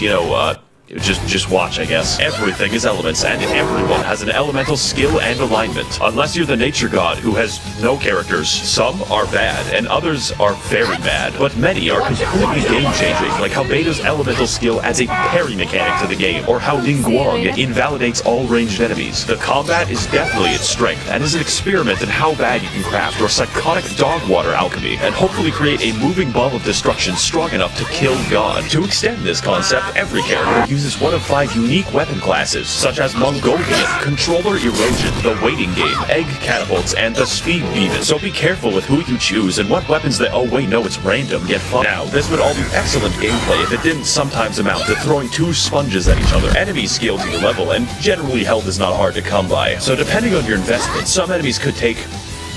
just watch, I guess. Everything is elements, and everyone has an elemental skill and alignment. Unless you're the nature god, who has no characters. Some are bad, and others are very bad. But many are completely game-changing, like how Beta's elemental skill adds a parry mechanic to the game, or how Ningguang invalidates all ranged enemies. The combat is definitely its strength, and is an experiment in how bad you can craft your psychotic dog water alchemy, and hopefully create a moving ball of destruction strong enough to kill God. To extend this concept, every character uses one of 5 unique weapon classes, such as Mongolian, Controller Erosion, the Waiting Game, Egg Catapults, and the Speed Demon. So be careful with who you choose and what weapons that— oh wait, no, it's random, get fucked. Now, this would all be excellent gameplay if it didn't sometimes amount to throwing 2 sponges at each other. Enemies scale to your level, and generally health is not hard to come by. So depending on your investment, some enemies could take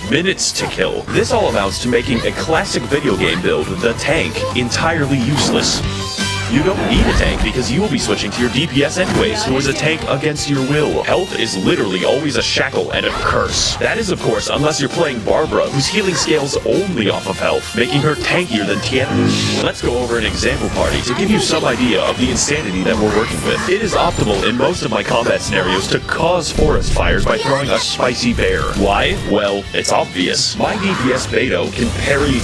minutes to kill. This all amounts to making a classic video game build, the tank, entirely useless. You don't need a tank because you will be switching to your DPS anyways, who is a tank against your will. Health is literally always a shackle and a curse. That is, of course, unless you're playing Barbara, whose healing scales only off of health, making her tankier than Tiana. Let's go over an example party to give you some idea of the insanity that we're working with. It is optimal in most of my combat scenarios to cause forest fires by throwing a spicy bear. Why? Well, it's obvious. My DPS Beto can parry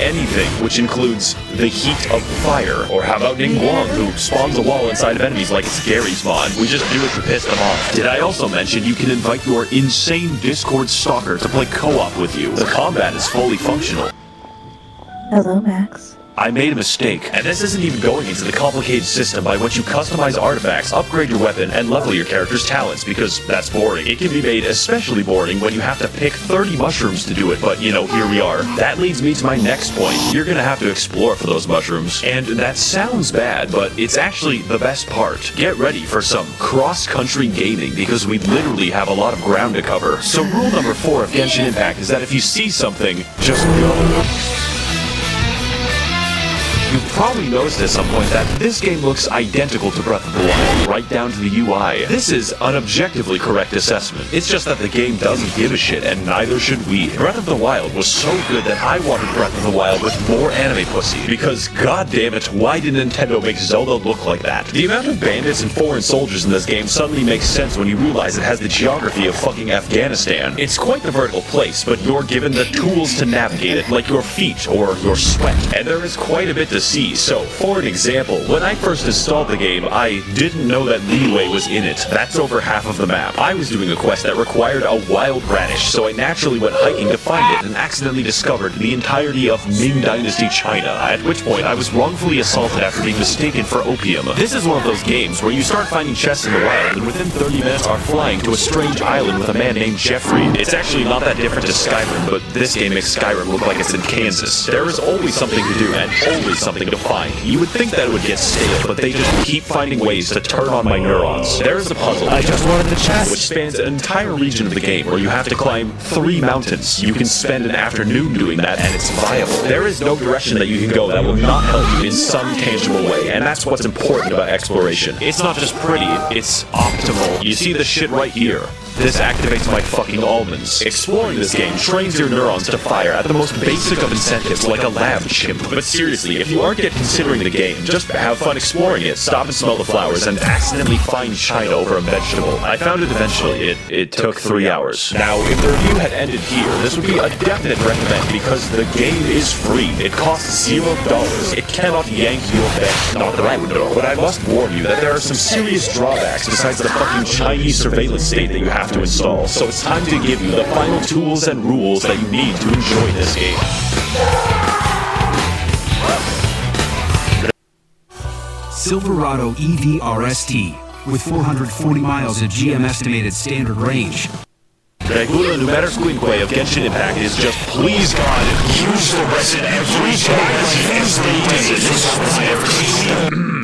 anything, which includes the heat of fire. Or how about Ningguang, who spawns a wall inside of enemies like it's Gary spawn? We just do it to piss them off. Did I also mention you can invite your insane Discord stalker to play co-op with you? The combat is fully functional. Hello, Max. I made a mistake, and this isn't even going into the complicated system by which you customize artifacts, upgrade your weapon, and level your character's talents, because that's boring. It can be made especially boring when you have to pick 30 mushrooms to do it, but you know, here we are. That leads me to my next point. You're gonna have to explore for those mushrooms, and that sounds bad, but it's actually the best part. Get ready for some cross-country gaming, because we literally have a lot of ground to cover. So rule number 4 of Genshin Impact is that if you see something, just go. You've probably noticed at some point that this game looks identical to Breath of the Wild, right down to the UI. This is an objectively correct assessment. It's just that the game doesn't give a shit, and neither should we. Breath of the Wild was so good that I wanted Breath of the Wild with more anime pussy, because goddammit, why did Nintendo make Zelda look like that? The amount of bandits and foreign soldiers in this game suddenly makes sense when you realize it has the geography of fucking Afghanistan. It's quite the vertical place, but you're given the tools to navigate it, like your feet or your sweat. And there is quite a bit to see. So, for an example, when I first installed the game, I didn't know that Liyue was in it. That's over half of the map. I was doing a quest that required a wild radish, so I naturally went hiking to find it and accidentally discovered the entirety of Ming Dynasty China, at which point I was wrongfully assaulted after being mistaken for opium. This is one of those games where you start finding chests in the wild and within 30 minutes are flying to a strange island with a man named Jeffrey. It's actually not that different to Skyrim, but this game makes Skyrim look like it's in Kansas. There is always something to do and always something to find. You would think that it would get stale, but they just keep finding ways to turn on my neurons. There is a puzzle. I just wanted the chest, which spans an entire region of the game where you have to climb 3 mountains. You can spend an afternoon doing that, and it's viable. There is no direction that you can go that will not help you in some tangible way, and that's what's important about exploration. It's not just pretty, it's optimal. You see this shit right here. This activates my fucking almonds. Exploring this game trains your neurons to fire at the most basic of incentives, like a lab chimp. But seriously, if you aren't yet considering the game, just have fun exploring it, stop and smell the flowers, and accidentally find China over a vegetable. I found it eventually. It took 3 hours. Now, if the review had ended here, this would be a definite recommend because the game is free. It costs $0. It cannot yank your bet. Not that I would know. But I must warn you that there are some serious drawbacks besides the fucking Chinese surveillance state that you have to install. So it's time to give you the final tools and rules that you need to enjoy this game. Silverado EV RST with 440 miles of GM estimated standard range. Regula Numeris Quinque of Genshin Impact is just, please God, use the resin every day.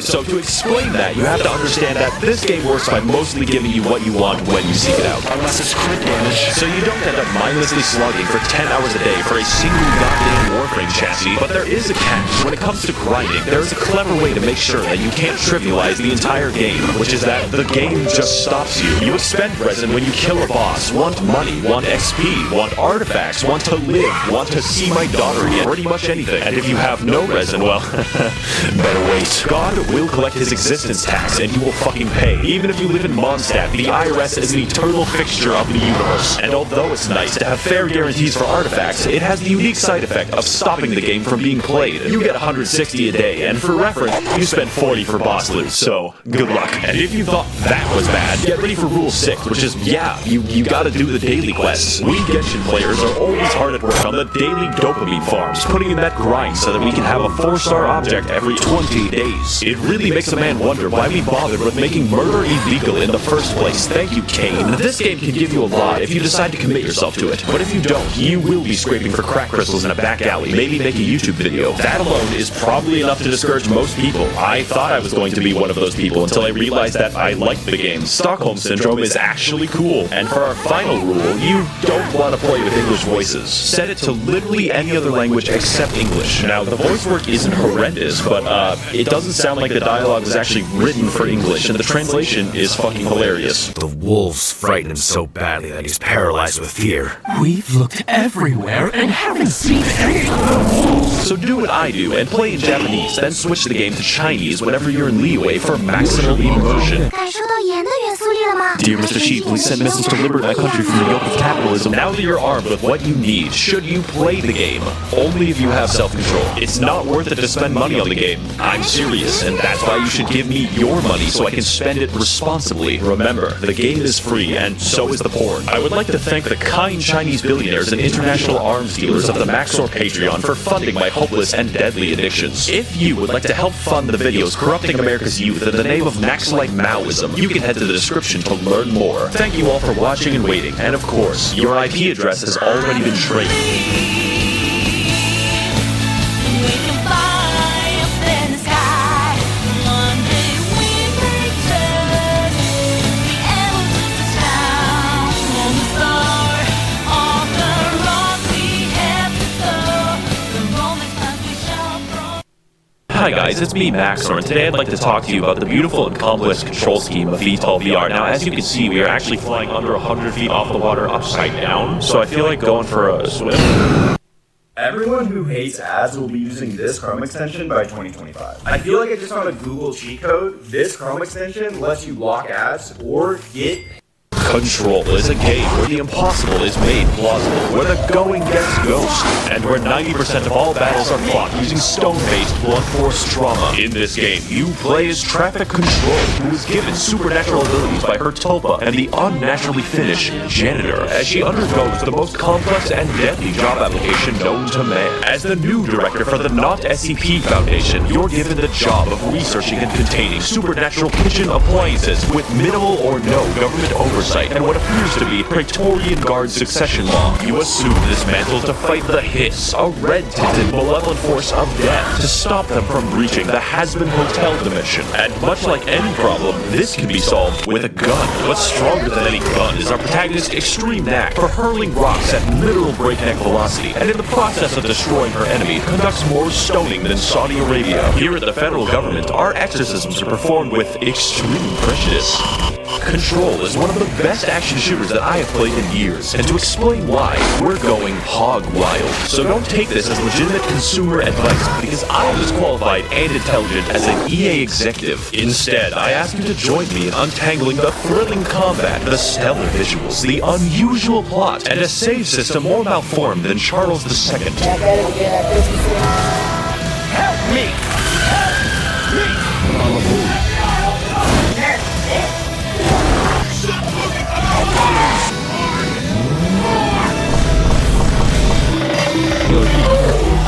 So to explain that, you have to understand that this game works by mostly giving you what you want when you seek it out. Unless it's crit damage. So you don't end up mindlessly slugging for 10 hours a day for a single goddamn Warframe chassis, but there is a catch. When it comes to grinding, there is a clever way to make sure that you can't trivialize the entire game, which is that the game just stops you. You expend resin when you kill a boss, want money, want XP, want artifacts, want to live, want to see my daughter again, pretty much anything. And if you have no resin, well, better wait. God will collect his existence tax and you will fucking pay. Even if you live in Mondstadt, the IRS is an eternal fixture of the universe. And although it's nice to have fair guarantees for artifacts, it has the unique side effect of stopping the game from being played. You get 160 a day, and for reference, you spend 40 for boss loot, so good luck. And if you thought that was bad, get ready for Rule 6, which is, yeah, you gotta do the daily quests. We Genshin players are always hard at work on the daily dopamine farms, putting in that grind so that we can have a 4-star object every 20 days. It really makes a man wonder why we bothered with making murder illegal in the first place. Thank you, Kane. This game can give you a lot if you decide to commit yourself to it. But if you don't, you will be scraping for crack crystals in a back alley, maybe make a YouTube video. That alone is probably enough to discourage most people. I thought I was going to be one of those people until I realized that I liked the game. Stockholm Syndrome is actually cool. And for our final rule, you don't want to play with English voices. Set it to literally any other language except English. Now, the voice work isn't horrendous, but it doesn't sound like the dialogue was actually written for English, and the translation is fucking hilarious. The wolves frighten him so badly that he's paralyzed with fear. We've looked everywhere and haven't seen any of the wolves. So do what I do and play in Japanese, then switch the game to Chinese whenever you're in Liyue for maximal immersion. Dear Mr. Sheep, please send missiles to liberate my country from the yoke of capitalism, now that you're armed with what you need, should you play the game? Only if you have self-control. It's not worth it to spend money on the game. I'm serious, and that's why you should give me your money so I can spend it responsibly. Remember, the game is free, and so is the porn. I would like to thank the kind Chinese billionaires and international arms dealers of the Maxor Patreon for funding my hopeless and deadly addictions. If you would like to help fund the videos corrupting America's youth in the name of Max-like Maoism, you can head to the description to learn more. Thank you all for watching and waiting, and of course, your IP address has already been traded. Hi guys, it's me, Maxor, and today I'd like to talk to you about the beautiful and complex control scheme of VTOL VR. Now, as you can see, we are actually flying under 100 feet off the water upside down, so I feel like going for a swim. Everyone who hates ads will be using this Chrome extension by 2025. I feel like I just found a Google cheat code. This Chrome extension lets you block ads or get... Control is a game where the impossible is made plausible, where the going gets ghost, and where 90% of all battles are fought using stone-based blunt force trauma. In this game, you play as Traffic Control, who is given supernatural abilities by her tulpa and the unnaturally finished Janitor, as she undergoes the most complex and deadly job application known to man. As the new director for the Not SCP Foundation, you're given the job of researching and containing supernatural kitchen appliances with minimal or no government oversight and what appears to be Praetorian Guard succession law. You assume this mantle to fight the Hiss, a red-tinted malevolent force of death, to stop them from reaching the Has-Been Hotel dimension. And much like any problem, this can be solved with a gun. What's stronger than any gun is our protagonist's extreme knack for hurling rocks at literal breakneck velocity, and in the process of destroying her enemy, conducts more stoning than Saudi Arabia. Here at the federal government, our exorcisms are performed with extreme prejudice. Control is one of the best action shooters that I have played in years, and to explain why, we're going hog wild. So don't take this as legitimate consumer advice, because I am as qualified and intelligent as an EA executive. Instead, I ask you to join me in untangling the thrilling combat, the stellar visuals, the unusual plot, and a save system more malformed than Charles II. Help me!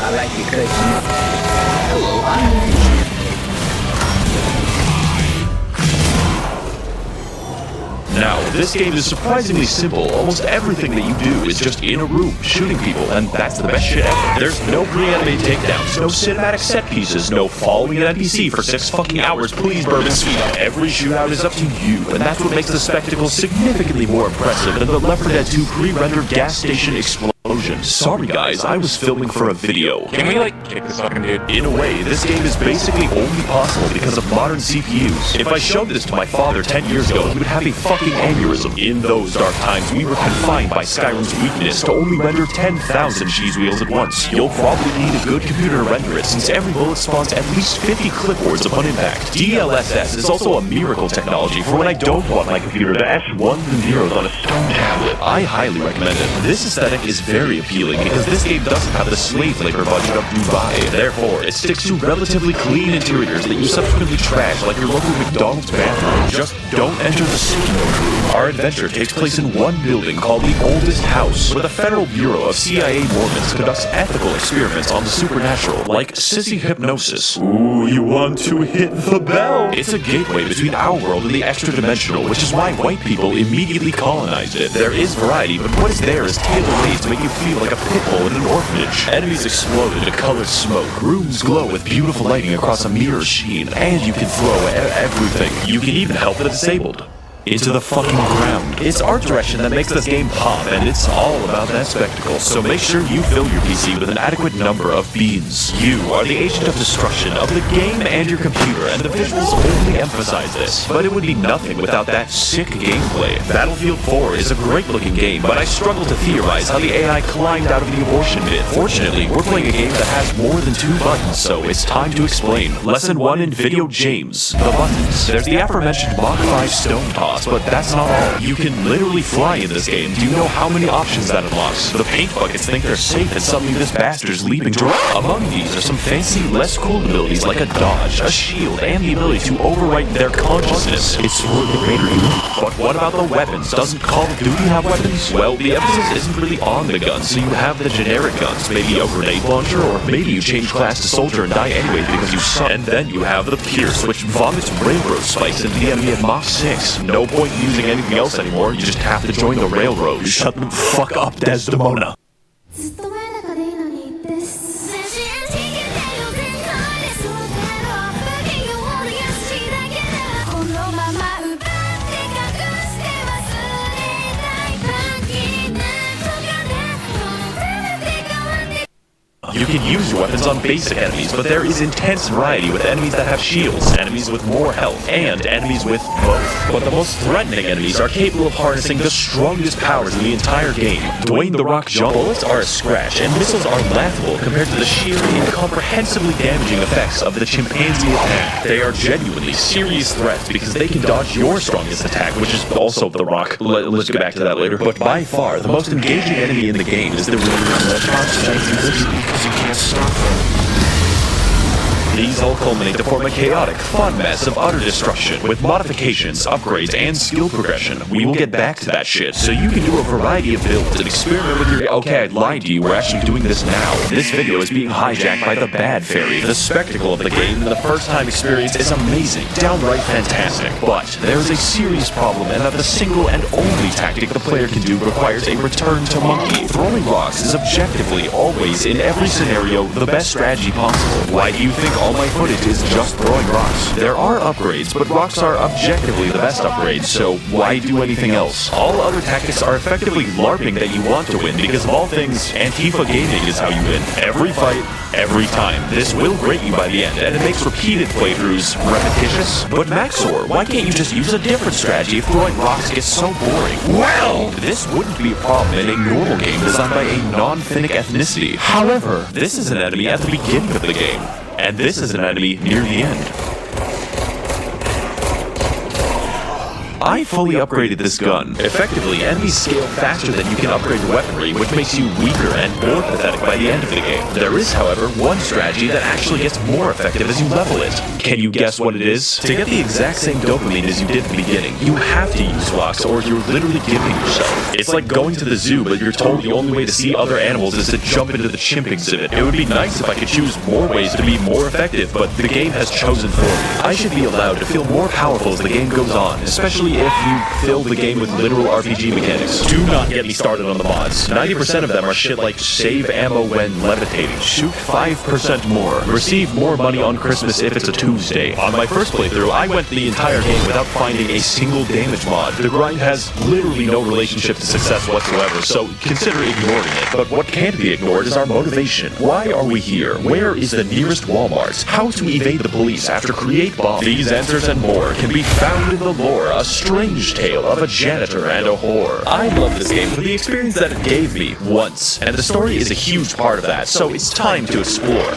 I like your cookies. Hello, I'm Now, this game is surprisingly simple. Almost everything that you do is just in a room, shooting people, and that's the best shit ever. There's no pre-animated takedowns, no cinematic set pieces, no following an NPC for 6 fucking hours, please bourbon speed up. Every shootout is up to you, and that's what makes the spectacle significantly more impressive than the Left 4 Dead 2 pre-rendered gas station explosion. Sorry guys, I was filming for a video. Can we kick this fucking dude? In a way, this game is basically only possible because of modern CPUs. If I showed this to my father 10 years ago, he would have a fucking aneurysm. In those dark times, we were confined by Skyrim's weakness to only render 10,000 cheese wheels at once. You'll probably need a good computer to render it, since every bullet spawns at least 50 clipboards upon impact. DLSS is also a miracle technology for when I don't want my computer to etch ones and zeros on a stone tablet. I highly recommend it. This aesthetic is very appealing because this game doesn't have the slave labor budget of Dubai. Therefore, it sticks to relatively clean interiors that you subsequently trash like your local McDonald's bathroom. Just don't enter the smoke room. Our adventure takes place in one building called the Oldest House, where the Federal Bureau of CIA Mormons conducts ethical experiments on the supernatural, like sissy hypnosis. Ooh, you want to hit the bell? It's a gateway between our world and the extra-dimensional, which is why white people immediately colonized it. There is variety, but what is there is tailor-made to make you feel like a pit bull in an orphanage. Enemies explode into colored smoke, rooms glow with beautiful lighting across a mirror sheen, and you can throw everything. You can even help the disabled into the fucking ground. It's art direction that makes this game pop, and it's all about that spectacle. So make sure you fill your PC with an adequate number of beans. You are the agent of destruction of the game and your computer, and the visuals only emphasize this. But it would be nothing without that sick gameplay. Battlefield 4 is a great-looking game, but I struggle to theorize how the AI climbed out of the abortion bin. Fortunately, we're playing a game that has more than 2 buttons, so it's time to explain. Lesson 1 in Video James. The buttons. There's the aforementioned Mach 5 stone toss, StramBots, but that's not all. You can literally fly in this game. Do you know how many options that unlocks? The paint buckets think they're safe, and suddenly this bastard's leaping to Among these are some fancy, less cool abilities like a dodge, a shield, and the ability to overwrite their consciousness. It's for the greater good. But what about the weapons? Doesn't Call of Duty have weapons? Well, the emphasis isn't really on the guns, so you have the generic guns, maybe a grenade launcher, or maybe you change class to soldier and die anyway because you suck. And then you have the Pierce, which vomits railroad spikes into the enemy at Mach 6. No point in using anything else anymore, you just have to join the railroad. Shut the fuck up, Desdemona. You can use your weapons on basic enemies, but there is intense variety with enemies that have shields, enemies with more health, and enemies with both. But the most threatening enemies are capable of harnessing the strongest powers in the entire game. Dwayne The Rock Johnson. Bullets are a scratch, and missiles are laughable compared to the sheer, incomprehensibly damaging effects of the chimpanzee attack. They are genuinely serious threats because they can dodge your strongest attack, which is also The Rock. Let's get back to that later. But by far, the most engaging enemy in the game is the you can't stop them. These all culminate to form a chaotic, fun mess of utter destruction, with modifications, upgrades, and skill progression. We will get back to that shit, so you can do a variety of builds and experiment with your— okay, I lied to you, we're actually doing this now. This video is being hijacked by the Bad Fairy. The spectacle of the game and the first-time experience is amazing, downright fantastic. But there's a serious problem, and that the single and only tactic the player can do requires a return to monkey. Throwing rocks is objectively, always, in every scenario, the best strategy possible. Why do you think all my footage is just throwing rocks? There are upgrades, but rocks are objectively the best upgrades, so why do anything else? All other tactics are effectively LARPing that you want to win, because of all things, Antifa gaming is how you win. Every fight, every time. This will grate you by the end, and it makes repeated playthroughs repetitious. But Maxor, why can't you just use a different strategy if throwing rocks gets so boring? Well, this wouldn't be a problem in a normal game designed by a non-Finnic ethnicity. However, this is an enemy at the beginning of the game, and this is an enemy near the end. I fully upgraded this gun. Effectively, enemies scale faster than you can upgrade your weaponry, which makes you weaker and more pathetic by the end of the game. There is, however, one strategy that actually gets more effective as you level it. Can you guess what it is? To get the exact same dopamine as you did at the beginning, you have to use rocks or you're literally giving yourself. It's like going to the zoo, but you're told the only way to see other animals is to jump into the chimp exhibit. It would be nice if I could choose more ways to be more effective, but the game has chosen for me. I should be allowed to feel more powerful as the game goes on, especially if you fill the game with literal RPG mechanics. Do not get me started on the mods. 90% of them are shit like save ammo when levitating, shoot 5% more, receive more money on Christmas if it's a Tuesday. On my first playthrough, I went the entire game without finding a single damage mod. The grind has literally no relationship to success whatsoever, so consider ignoring it. But what can't be ignored is our motivation. Why are we here? Where is the nearest Walmart? How to evade the police after create bombs? These answers and more can be found in the lore, a strange tale of a janitor and a whore. I love this game for the experience that it gave me once, and the story is a huge part of that, so it's time to explore.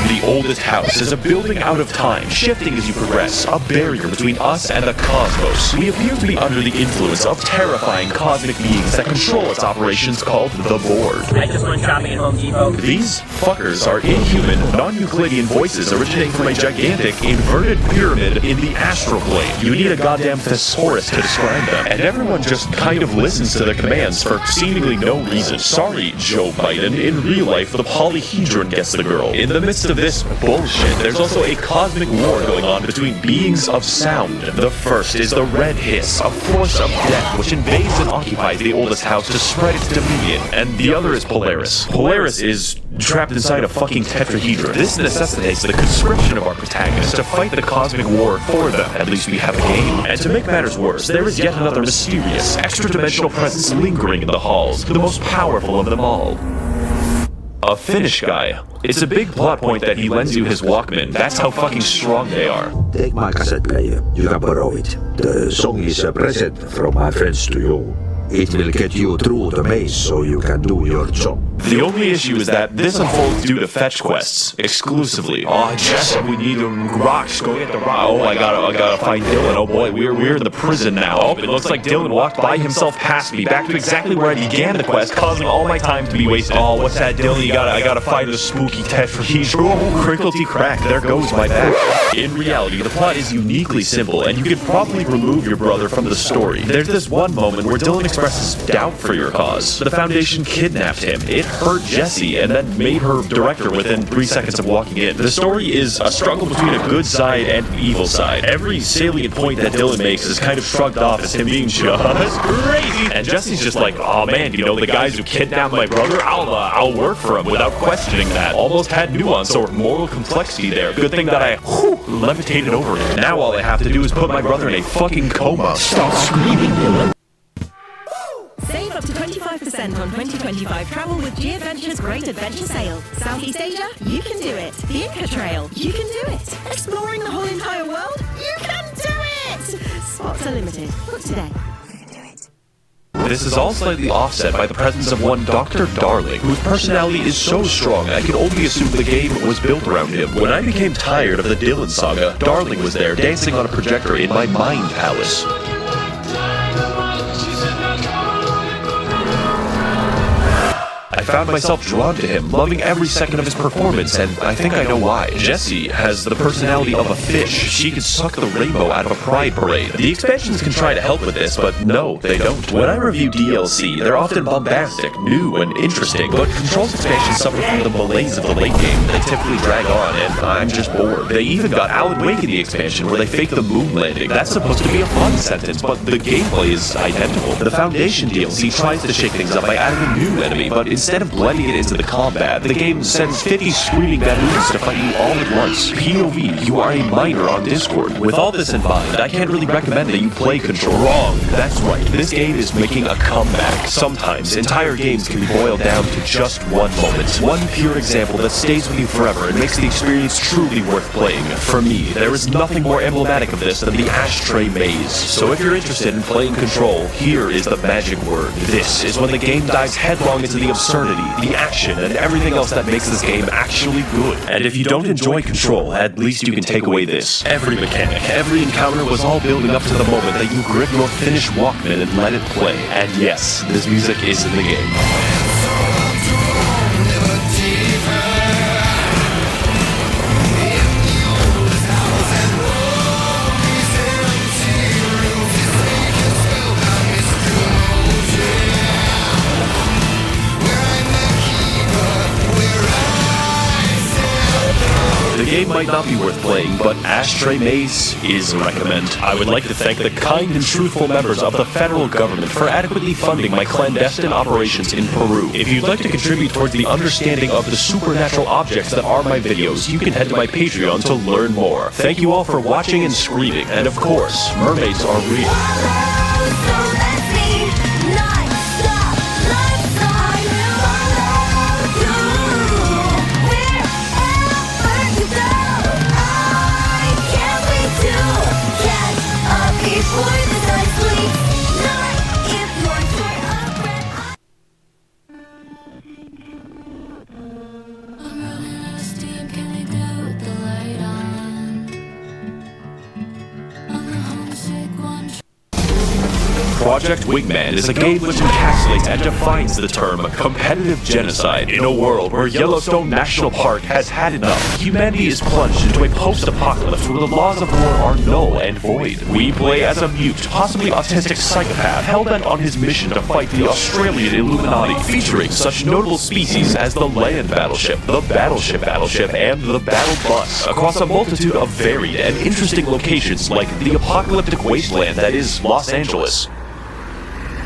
The oldest house is a building out of time, shifting as you progress, a barrier between us and the cosmos. We appear to be under the influence of terrifying cosmic beings that control its operations called the Board. I just went shopping at Home Depot. These fuckers are inhuman, non-Euclidean voices originating from a gigantic, inverted pyramid in the astral plane. You need a goddamn thesaurus to describe them, and everyone just kind of listens to their commands for seemingly no reason. Sorry, Joe Biden, in real life, the polyhedron gets the girl. In the midst of this bullshit, there's also a cosmic war going on between beings of sound. The first is the Red Hiss, a force of death which invades and occupies the oldest house to spread its dominion, and the other is Polaris. Polaris is trapped inside a fucking tetrahedron. This necessitates the conscription of our protagonists to fight the cosmic war for them. At least we have a game. And to make matters worse, there is yet another mysterious, extra-dimensional presence lingering in the halls, the most powerful of them all. A Finnish guy. It's a big plot point that he lends you his Walkman. That's how fucking strong they are. Take my cassette player. You can borrow it. The song is a present from my friends to you. It will get you through the maze so you can do your job. The only issue is that this unfolds due to fetch quests, exclusively. Oh, Jess, we need the rocks, go get the rock. Oh, I gotta find Dylan. Oh boy, we're in the prison now. Oh, it looks like Dylan walked by himself past me, back to exactly where I began the quest, causing all my time to be wasted. Oh, what's that, Dylan? I gotta find the spooky tetrahedron. Oh, crinklety crack, there goes my back. In reality, the plot is uniquely simple, and you could probably remove your brother from the story. There's this one moment where Dylan expresses doubt for your cause. The Foundation kidnapped him. It hurt Jessie, and then made her director within 3 seconds of walking in. The story is a struggle between a good side and an evil side. Every salient point that Dylan makes is kind of shrugged off as him being just crazy. And Jessie's just like, oh man, you know, the guys who kidnapped my brother, I'll work for him without questioning that. Almost had nuance or moral complexity there. Good thing that I levitated over it. Now all I have to do is put my brother in a fucking coma. Stop screaming, Dylan. Save up to 25% on 2025 travel with G-Adventure's Great Adventure Sale. Southeast Asia? You can do it. The Inca Trail? You can do it. Exploring the whole entire world? You can do it! Spots are limited. Book today. This is all slightly offset by the presence of one Dr. Darling, whose personality is so strong I could only assume the game was built around him. When I became tired of the Dylan saga, Darling was there dancing on a projector in my mind palace. I found myself drawn to him, loving every second of his performance, and I think I know why. Jessie has the personality of a fish. She could suck the rainbow out of a pride parade. The expansions can try to help with this, but no, they don't. When I review DLC, they're often bombastic, new, and interesting, but Control's expansions suffer from the malaise of the late game. They typically drag on, and I'm just bored. They even got Alan Wake in the expansion, where they fake the moon landing. That's supposed to be a fun sentence, but the gameplay is identical. The Foundation DLC tries to shake things up by adding a new enemy, but instead of blending it into the combat, the game sends 50 screaming baboons to fight you all at once. POV, you are a minor on Discord. With all this in mind, I can't really recommend that you play Control. Wrong. That's right, this game is making a comeback. Sometimes, entire games can be boiled down to just one moment. One pure example that stays with you forever and makes the experience truly worth playing. For me, there is nothing more emblematic of this than the Ashtray Maze. So if you're interested in playing Control, here is the magic word. This is when the game dives headlong into the absurdity, the action, and everything else that makes this game actually good. And if you don't enjoy Control, at least you can take away this. Every mechanic, every encounter was all building up to the moment that you grip your finished Walkman and let it play. And yes, this music is in the game. The game might not be worth playing, but Ashtray Maze is a recommend. I would like to thank the kind and truthful members of the federal government for adequately funding my clandestine operations in Peru. If you'd like to contribute towards the understanding of the supernatural objects that are my videos, you can head to my Patreon to learn more. Thank you all for watching and screaming, and of course, mermaids are real. Project Wingman is a game which encapsulates and defines the term competitive genocide. In a world where Yellowstone National Park has had enough, humanity is plunged into a post-apocalypse where the laws of war are null and void. We play as a mute, possibly autistic psychopath, hell-bent on his mission to fight the Australian Illuminati, featuring such notable species as the Land Battleship, the Battleship, and the Battle Bus, across a multitude of varied and interesting locations like the apocalyptic wasteland that is Los Angeles.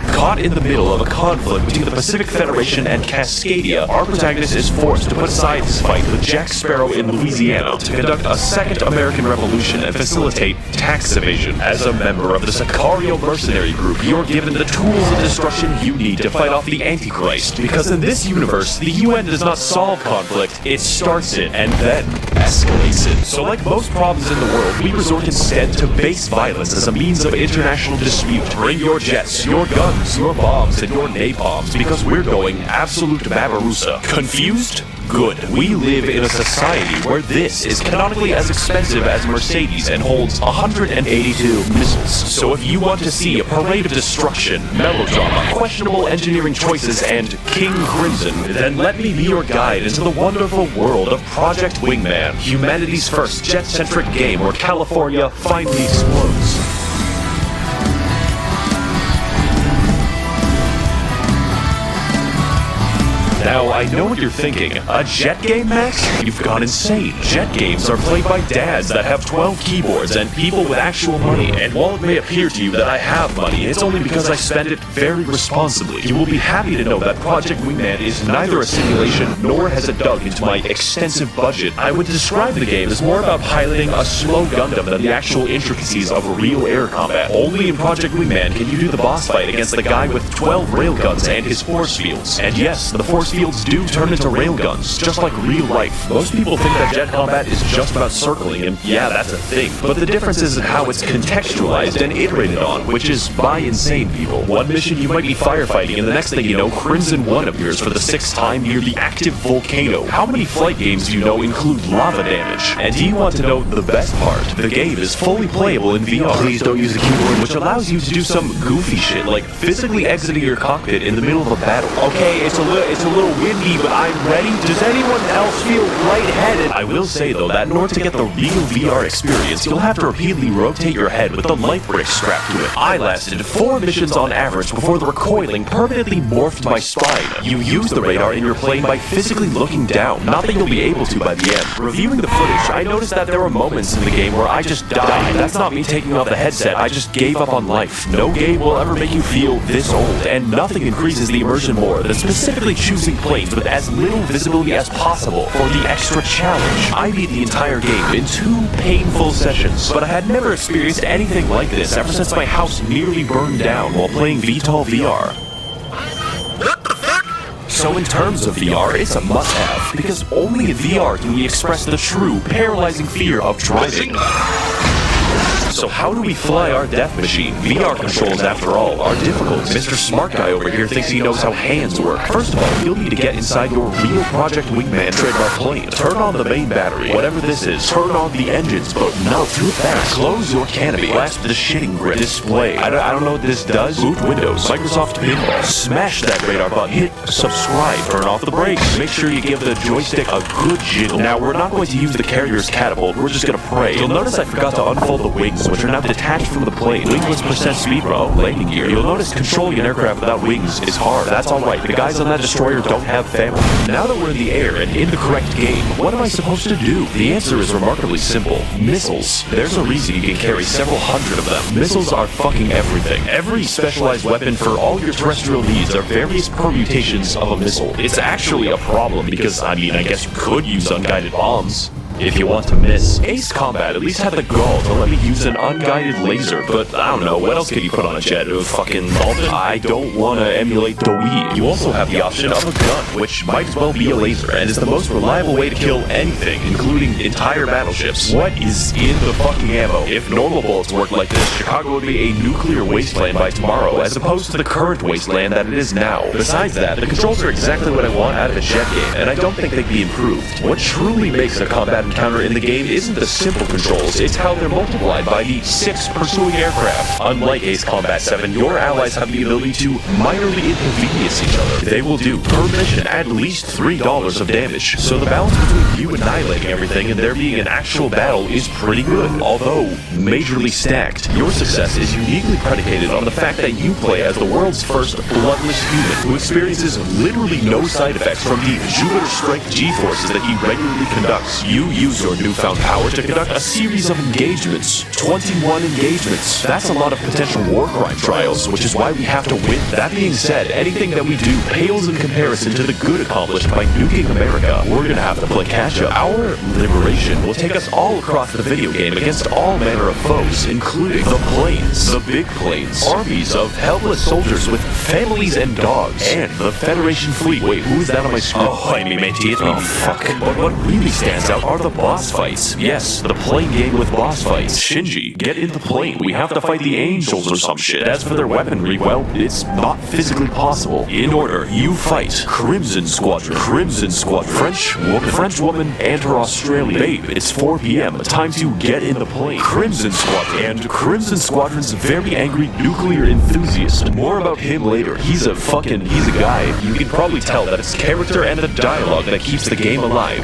Caught in the middle of a conflict between the Pacific Federation and Cascadia, our protagonist is forced to put aside his fight with Jack Sparrow in Louisiana to conduct a second American Revolution and facilitate tax evasion. As a member of the Sicario mercenary group, you're given the tools of destruction you need to fight off the Antichrist, because in this universe, the UN does not solve conflict, it starts it and then escalates it. So like most problems in the world, we resort instead to base violence as a means of international dispute. Bring your jets, your guns, bombs, your bombs, and your napalms because we're going absolute Barbarossa. Confused? Good. We live in a society where this is canonically as expensive as Mercedes and holds 182 missiles. So if you want to see a parade of destruction, melodrama, questionable engineering choices, and King Crimson, then let me be your guide into the wonderful world of Project Wingman, humanity's first jet-centric game where California finally explodes. Now, I know what you're thinking. A jet game, Max? You've gone insane. Jet games are played by dads that have 12 keyboards and people with actual money. And while it may appear to you that I have money, it's only because I spend it very responsibly. You will be happy to know that Project Wingman is neither a simulation nor has it dug into my extensive budget. I would describe the game as more about piloting a slow Gundam than the actual intricacies of real air combat. Only in Project Wingman can you do the boss fight against the guy with 12 railguns and his force fields. And yes, the force fields do turn into railguns, just like real life. Most people think that jet combat is just about circling, and yeah, that's a thing. But the difference is in how it's contextualized and iterated on, which is by insane people. One mission you might be firefighting, and the next thing you know, Crimson 1 appears for the 6th time near the active volcano. How many flight games do you know include lava damage? And do you want to know the best part? The game is fully playable in VR. Please don't use a keyboard, which allows you to do some goofy shit, like physically exiting your cockpit in the middle of a battle. Okay, it's a little windy, but I'm ready. Does anyone else feel lightheaded? I will say though that in order to get the real VR experience, you'll have to repeatedly rotate your head with the light brick strapped to it. I lasted 4 missions on average before the recoiling permanently morphed my spine. You use the radar in your plane by physically looking down, not that you'll be able to by the end. Reviewing the footage, I noticed that there were moments in the game where I just died. That's not me taking off the headset, I just gave up on life. No game will ever make you feel this old, and nothing increases the immersion more than specifically choosing planes with as little visibility as possible for the extra challenge. I beat the entire game in 2 painful sessions, but I had never experienced anything like this ever since my house nearly burned down while playing VTOL VR. So in terms of VR, it's a must-have, because only in VR can we express the true, paralyzing fear of driving. So how do we fly our death machine? VR controls, after all, are difficult. Mr. Smart Guy over here thinks he knows how hands work. First of all, you'll need to get inside your real Project Wingman trademark plane. Turn on the main battery, whatever this is. Turn on the engines, but not too fast. Close your canopy. Clasp the shitting grip. Display. I don't know what this does. Boot Windows. Microsoft Pinball. Smash that radar button. Hit subscribe. Turn off the brakes. Make sure you give the joystick a good jiggle. Now, we're not going to use the carrier's catapult. We're just going to pray. You'll notice I forgot to unfold the wings, which are now detached from the plane. Wingless percent speed row, landing gear. You'll notice controlling an aircraft without wings is hard. That's alright. The guys on that destroyer don't have family. Now that we're in the air and in the correct game, what am I supposed to do? The answer is remarkably simple. Missiles. There's a reason you can carry several hundred of them. Missiles are fucking everything. Every specialized weapon for all your terrestrial needs are various permutations of a missile. It's actually a problem because, I guess you could use unguided bombs if you want to miss. Ace Combat at least had the gall to let me use an unguided laser, but I don't know, what else could you put on a jet? Fucking Malden? I don't want to emulate the Wii. You also have the option of a gun, which might as well be a laser, and is the most reliable way to kill anything, including entire battleships. What is in the fucking ammo? If normal bullets worked like this, Chicago would be a nuclear wasteland by tomorrow, as opposed to the current wasteland that it is now. Besides that, the controls are exactly what I want out of a jet game, and I don't think they'd be improved. What truly makes a combat encounter in the game isn't the simple controls, it's how they're multiplied by the 6 pursuing aircraft. Unlike Ace Combat 7, your allies have the ability to minorly inconvenience each other. They will do, per mission, at least $3 of damage. So the balance between you annihilating everything and there being an actual battle is pretty good, although majorly stacked. Your success is uniquely predicated on the fact that you play as the world's first bloodless human who experiences literally no side effects from the Jupiter Strike G-forces that he regularly conducts. You use your newfound power to conduct a series of engagements. 21 engagements. That's a lot of potential war crime trials, which is why we have to win. That being said, anything that we do pales in comparison to the good accomplished by nuking America. We're gonna have to play catch-up. Our liberation will take us all across the video game against all manner of foes, including the planes, the big planes, armies of helpless soldiers with families and dogs, and the Federation fleet. Wait, who is that on my screen? Oh, I mean, matey, it's me. Oh, fuck. But what really stands out are the the boss fights. Yes, the plane game with boss fights. Shinji, get in the plane. We have to fight the angels or some shit. As for their weaponry, well, it's not physically possible. In order, you fight Crimson Squadron, French woman, and her Australian babe. It's 4 p.m. Time to get in the plane. Crimson Squadron. And Crimson Squadron's very angry nuclear enthusiast. More about him later. He's a guy. You can probably tell that it's character and the dialogue that keeps the game alive.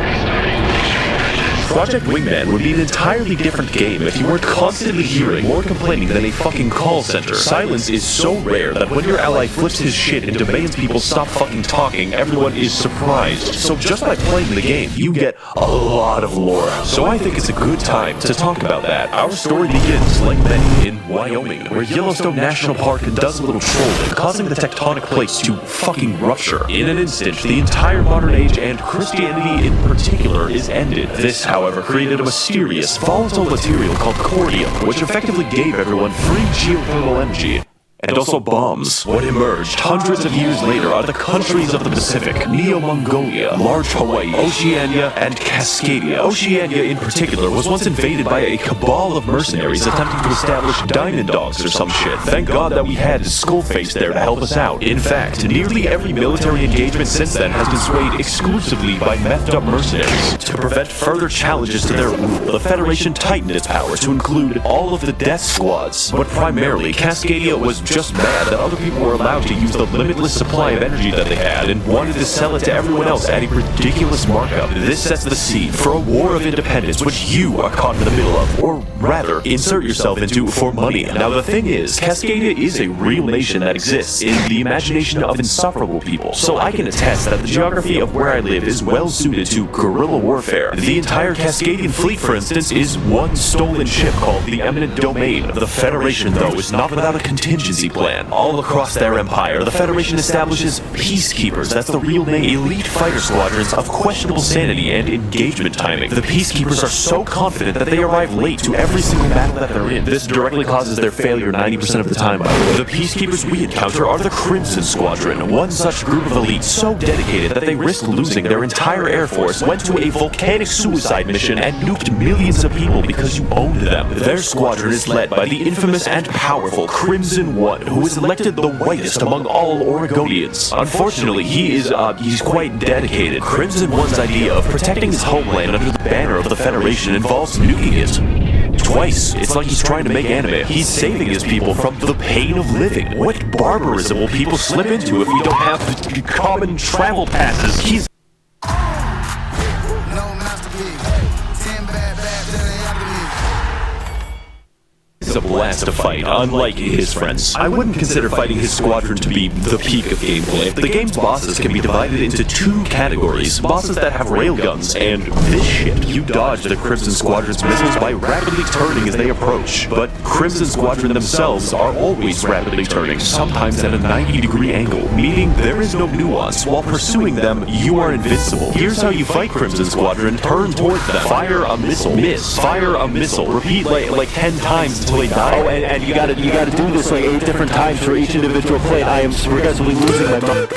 Project Wingman would be an entirely different game if you weren't constantly hearing more complaining than a fucking call center. Silence is so rare that when your ally flips his shit and demands people stop fucking talking, everyone is surprised. So just by playing the game, you get a lot of lore. So I think it's a good time to talk about that. Our story begins, like many, in Wyoming, where Yellowstone National Park does a little trolling, causing the tectonic plates to fucking rupture. In an instant, the entire modern age and Christianity in particular is ended. This, however, created a mysterious, volatile material called cordium, which effectively gave everyone free geothermal energy. And also bombs. What emerged hundreds of years later are the countries of the Pacific, Neo-Mongolia, Large Hawaii, Oceania, and Cascadia. Oceania in particular was once invaded by a cabal of mercenaries attempting to establish diamond dogs or some shit. Thank God that we had Skullface there to help us out. In fact, nearly every military engagement since then has been swayed exclusively by methed up mercenaries. To prevent further challenges to their rule, the Federation tightened its power to include all of the death squads. But primarily, Cascadia was just mad that other people were allowed to use the limitless supply of energy that they had and wanted to sell it to everyone else at a ridiculous markup. This sets the scene for a war of independence which you are caught in the middle of, or rather, insert yourself into for money. Now the thing is, Cascadia is a real nation that exists in the imagination of insufferable people, so I can attest that the geography of where I live is well suited to guerrilla warfare. The entire Cascadian fleet, for instance, is one stolen ship called the Eminent Domain. The Federation, though, is not without a contingency plan. All across their empire, the Federation establishes peacekeepers, that's the real name, elite fighter squadrons of questionable sanity and engagement timing. The peacekeepers are so confident that they arrive late to every single battle that they're in. This directly causes their failure 90% of the time, by the way. The peacekeepers we encounter are the Crimson Squadron, one such group of elites so dedicated that they risked losing their entire air force, went to a volcanic suicide mission, and nuked millions of people because you owned them. Their squadron is led by the infamous and powerful Crimson One, who is elected the whitest among all Oregonians. Unfortunately, he's quite dedicated. Crimson One's idea of protecting his homeland under the banner of the Federation involves nuking it. Twice. It's like he's trying to make anime. He's saving his people from the pain of living. What barbarism will people slip into if we don't have the common travel passes? He's It's a blast to fight, unlike his friends. I wouldn't consider fighting his squadron to be the peak of gameplay. The game's bosses can be divided into two categories. Bosses that have railguns, and this shit. You dodge the Crimson Squadron's missiles by rapidly turning as they approach. But Crimson Squadron themselves are always rapidly turning, sometimes at a 90-degree angle, meaning there is no nuance. While pursuing them, you are invincible. Here's how you fight Crimson Squadron. Turn towards them. Fire a missile. Miss. Fire a missile. Repeat like 10 times until they die. Oh, and you gotta do this like 8 different times for each individual plane. I am progressively losing my mind.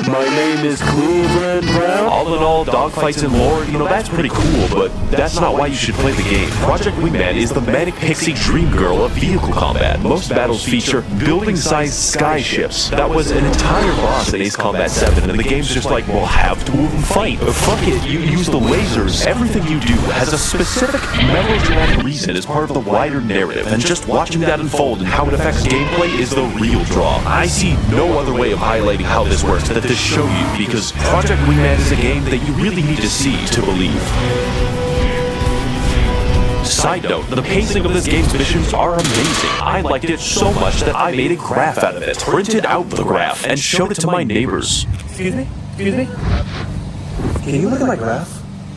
My name is Cleveland Brown. All in all, dogfights and lore, that's pretty cool, but that's not why you should play the game. Project Wingman is the manic pixie dream girl of vehicle combat. Most battles feature building-sized sky ships. That was an entire boss in Ace Combat 7, and the game's just like, well, have two of them fight. But fuck it, you use the lasers. Everything you do has a specific melodramatic reason as part of the wider narrative, and just watching that unfold and how it affects gameplay is the real draw. I see no other way of highlighting how this works than to show you, because Project Wingman is a game that you really need to see to believe. Side note, the pacing of this game's missions are amazing. I liked it so much that I made a graph out of it, printed out the graph, and showed it to my neighbors. Excuse me? Can you look at my graph?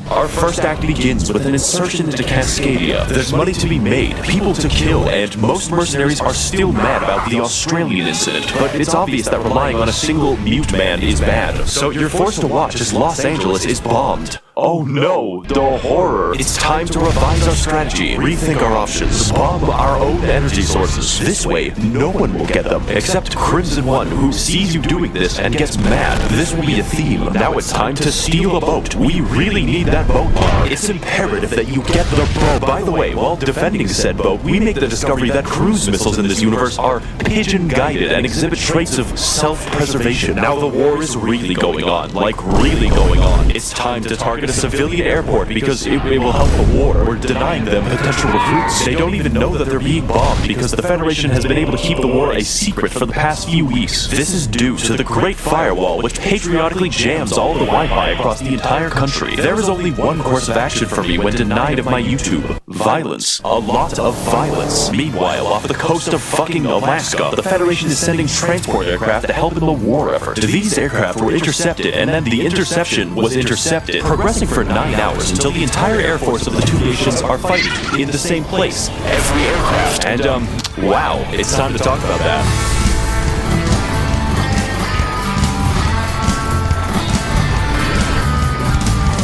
Our first act begins with an insertion into Cascadia. There's money to be made, people to kill, and most mercenaries are still mad about the Australian incident. But it's obvious that relying on a single mute man is bad, so you're forced to watch as Los Angeles is bombed. Oh no, the horror. It's time to revise our strategy, rethink our options, bomb our own energy sources. This way, no one will get them, except Crimson One, who sees you doing this and gets mad. This will be a theme. Now it's time to steal a boat. We really need that boat. It's imperative that you get the boat. By the way, while defending said boat, we make the discovery that cruise missiles in this universe are pigeon-guided and exhibit traits of self-preservation. Now the war is really going on, like really going on. It's time to target a civilian airport because it will help the war. We're denying them potential recruits. They don't even know that they're being bombed because the Federation has been able to keep the war a secret for the past few weeks. This is due to the Great Firewall, which patriotically jams all of the Wi-Fi across the entire country. There is only one course of action for me when denied of my YouTube. Violence. A lot of violence. Meanwhile, off the coast of fucking Alaska, the Federation is sending transport aircraft to help in the war effort. These aircraft were intercepted, and then the interception was intercepted, progressing for 9 hours until the entire air force of the two nations are fighting in the same place. Every aircraft. And, wow, it's time to talk about that.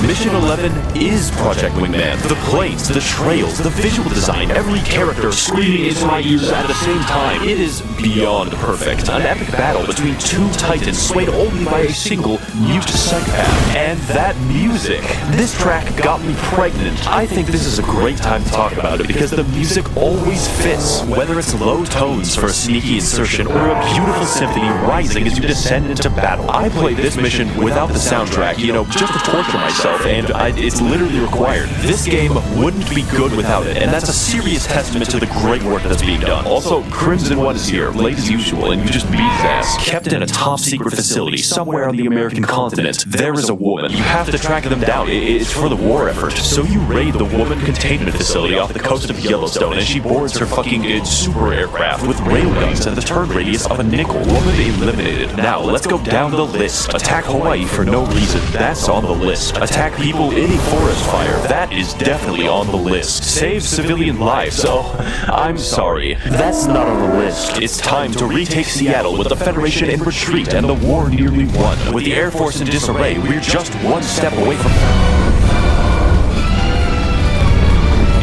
Mission 11 is Project Wingman. The planes, the trails, the visual design, every character screaming into my ears at the same time. It is beyond perfect. An epic battle between two titans swayed only by a single mute psychopath. And that music. This track got me pregnant. I think this is a great time to talk about it because the music always fits. Whether it's low tones for a sneaky insertion or a beautiful symphony rising as you descend into battle. I played this mission without the soundtrack, just to torture myself. And it's literally required. This game wouldn't be good without it, and that's a serious testament to the great work that's being done. Also, Crimson One is here, late as usual, and you just beat his ass. Kept in a top-secret facility somewhere on the American continent, there is a woman. You have to track them down. It's for the war effort. So you raid the woman containment facility off the coast of Yellowstone, and she boards her fucking super aircraft with railguns at the turn radius of a nickel. Woman eliminated. Now, let's go down the list. Attack Hawaii for no reason. That's on the list. Attack people in a forest fire. That is definitely on the list. Save civilian lives. Oh, I'm sorry. That's not on the list. It's time to retake Seattle with the Federation in retreat and the war nearly won. With the Air Force in disarray, we're just one step away from...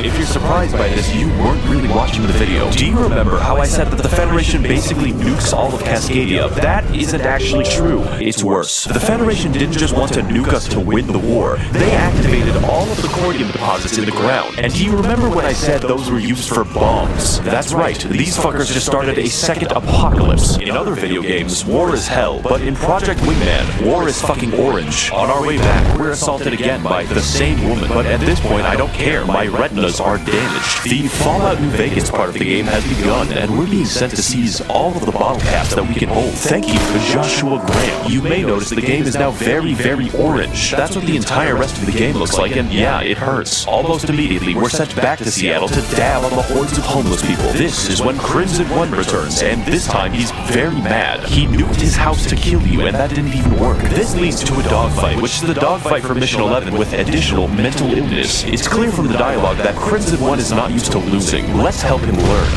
If you're surprised by this, you weren't really watching the video. Do you remember how I said that the Federation basically nukes all of Cascadia? That isn't actually true. It's worse. The Federation didn't just want to nuke us to win the war. They activated all of the cordium deposits in the ground. And do you remember when I said those were used for bombs? That's right. These fuckers just started a second apocalypse. In other video games, war is hell. But in Project Wingman, war is fucking orange. On our way back, we're assaulted again by the same woman. But at this point, I don't care. My retinas are damaged. The Fallout New Vegas part of the game has begun, and we're being sent to seize all of the bottle caps that we can hold. Thank you to Joshua Graham. You may notice the game is now very, very orange. That's what the entire rest of the game looks like, and yeah, it hurts. Almost immediately, we're sent back to Seattle to dab on the hordes of homeless people. This is when Crimson One returns, and this time he's very mad. He nuked his house to kill you, and that didn't even work. This leads to a dogfight, which is the dogfight for Mission 11 with additional mental illness. It's clear from the dialogue that Crimson One is not used to losing. Let's help him learn.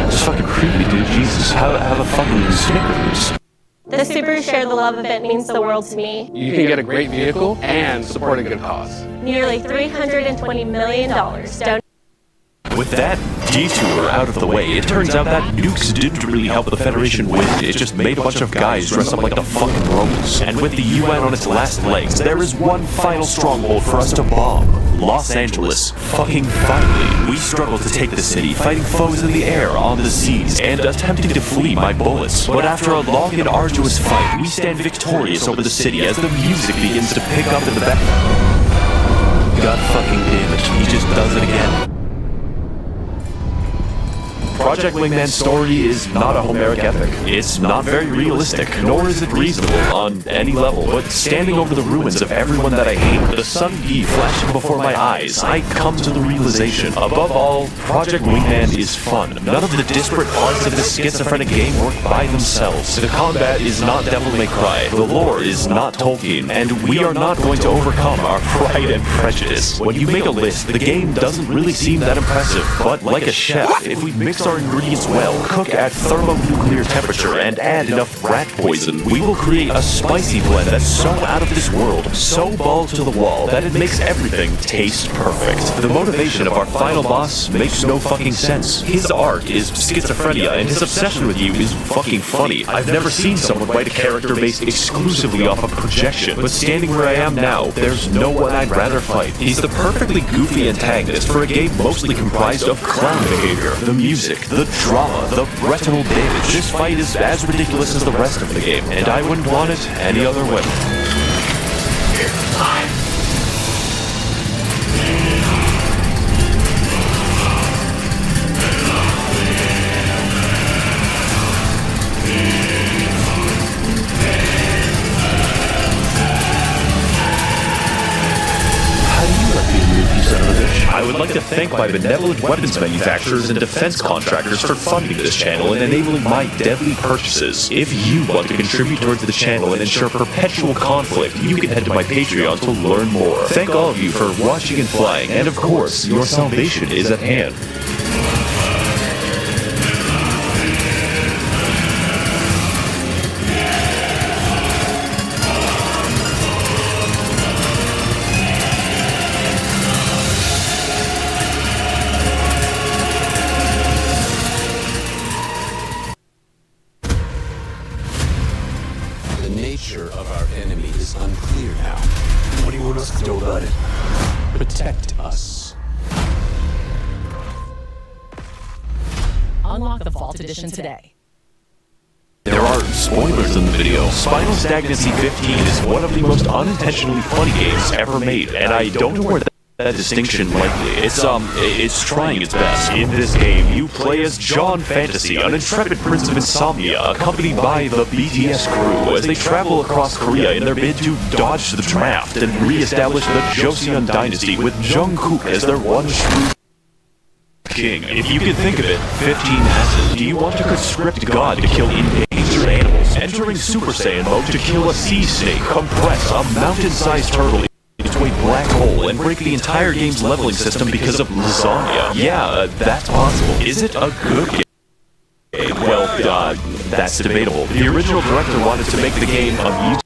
It's fucking creepy, dude. Jesus, have a fucking Snickers. The Supers share the love of it means the world to me. You can get a great vehicle and support a good cause. Nearly $320 million donated. With that detour out of the way, it turns out that nukes didn't really help the Federation win. It just made a bunch of guys dress up like the fucking Romans. And with the UN on its last legs, there is one final stronghold for us to bomb. Los Angeles. Fucking finally. We struggle to take the city, fighting foes in the air, on the seas, and attempting to flee my bullets. But after a long and arduous fight, we stand victorious over the city as the music begins to pick up in the back. God fucking damn it, he just does it again. Project Wingman's story is not a Homeric epic. It's not very realistic, nor is it reasonable on any level, but standing over the ruins of everyone that I hate, the sun bee flashing before my eyes, I come to the realization, above all, Project Wingman is fun. None of the disparate parts of this schizophrenic game work by themselves. The combat is not Devil May Cry, the lore is not Tolkien, and we are not going to overcome our pride and prejudice. When you make a list, the game doesn't really seem that impressive, but like a chef, if we mix our our ingredients well, cook at thermonuclear temperature, and add enough rat poison, we will create a spicy blend that's so out of this world, so balls to the wall, that it makes everything taste perfect. The motivation of our final boss makes no fucking sense. His arc is schizophrenia, and his obsession with you is fucking funny. I've never seen someone write a character based exclusively off of projection, but standing where I am now, there's no one I'd rather fight. He's the perfectly goofy antagonist for a game mostly comprised of clown behavior. The music, the drama, the retinal damage. This fight is as ridiculous as the rest of the game, and I wouldn't want it any other way. It's time. I would like to thank my benevolent weapons manufacturers and defense contractors for funding this channel and enabling my deadly purchases. If you want to contribute towards the channel and ensure perpetual conflict, you can head to my Patreon to learn more. Thank all of you for watching and flying, and of course, your salvation is at hand. Of our enemy is unclear now. What do you want us to do about it? Protect us. Unlock the Vault Edition today. There are spoilers in the video. Spinal Stagnancy 15 is one of the most unintentionally funny games ever made, and I don't award that distinction lightly. It's trying its best. In this game, you play as John Fantasy, an intrepid prince of insomnia, accompanied by the BTS crew as they travel across Korea in their bid to dodge the draft and re-establish the Joseon dynasty with Jungkook as their one true king. If you can think of it, 15 asses. Do you want to conscript God to kill endangered animals? Entering Super Saiyan mode to kill a sea snake, compress a mountain-sized turtle into a black hole, and break the entire game's leveling system because of lasagna. Yeah, that's possible. Is it a good game? Well, that's debatable. The original director wanted to make the game amusing.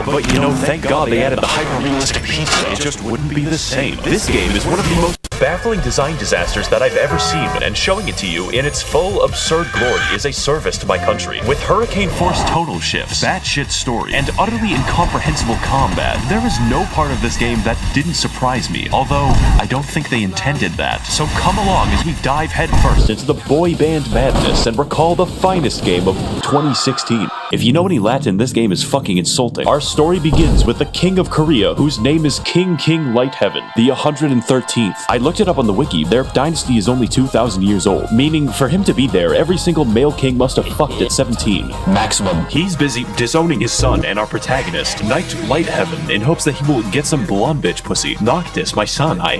But you know, thank God they added the hyper-realistic pizza. It just wouldn't be the same. This game is one of the most baffling design disasters that I've ever seen, and showing it to you in its full absurd glory is a service to my country. With hurricane force total shifts, batshit story, and utterly incomprehensible combat, there is no part of this game that didn't surprise me, although I don't think they intended that. So come along as we dive headfirst into the boy band madness and recall the finest game of 2016. If you know any Latin, this game is fucking insulting. Our story begins with the King of Korea, whose name is King Lightheaven, the 113th. I looked it up on the wiki. Their dynasty is only 2,000 years old, meaning for him to be there, every single male king must have fucked at 17. Maximum. He's busy disowning his son and our protagonist, Knight Lightheaven, in hopes that he will get some blonde bitch pussy. Noctis, my son, I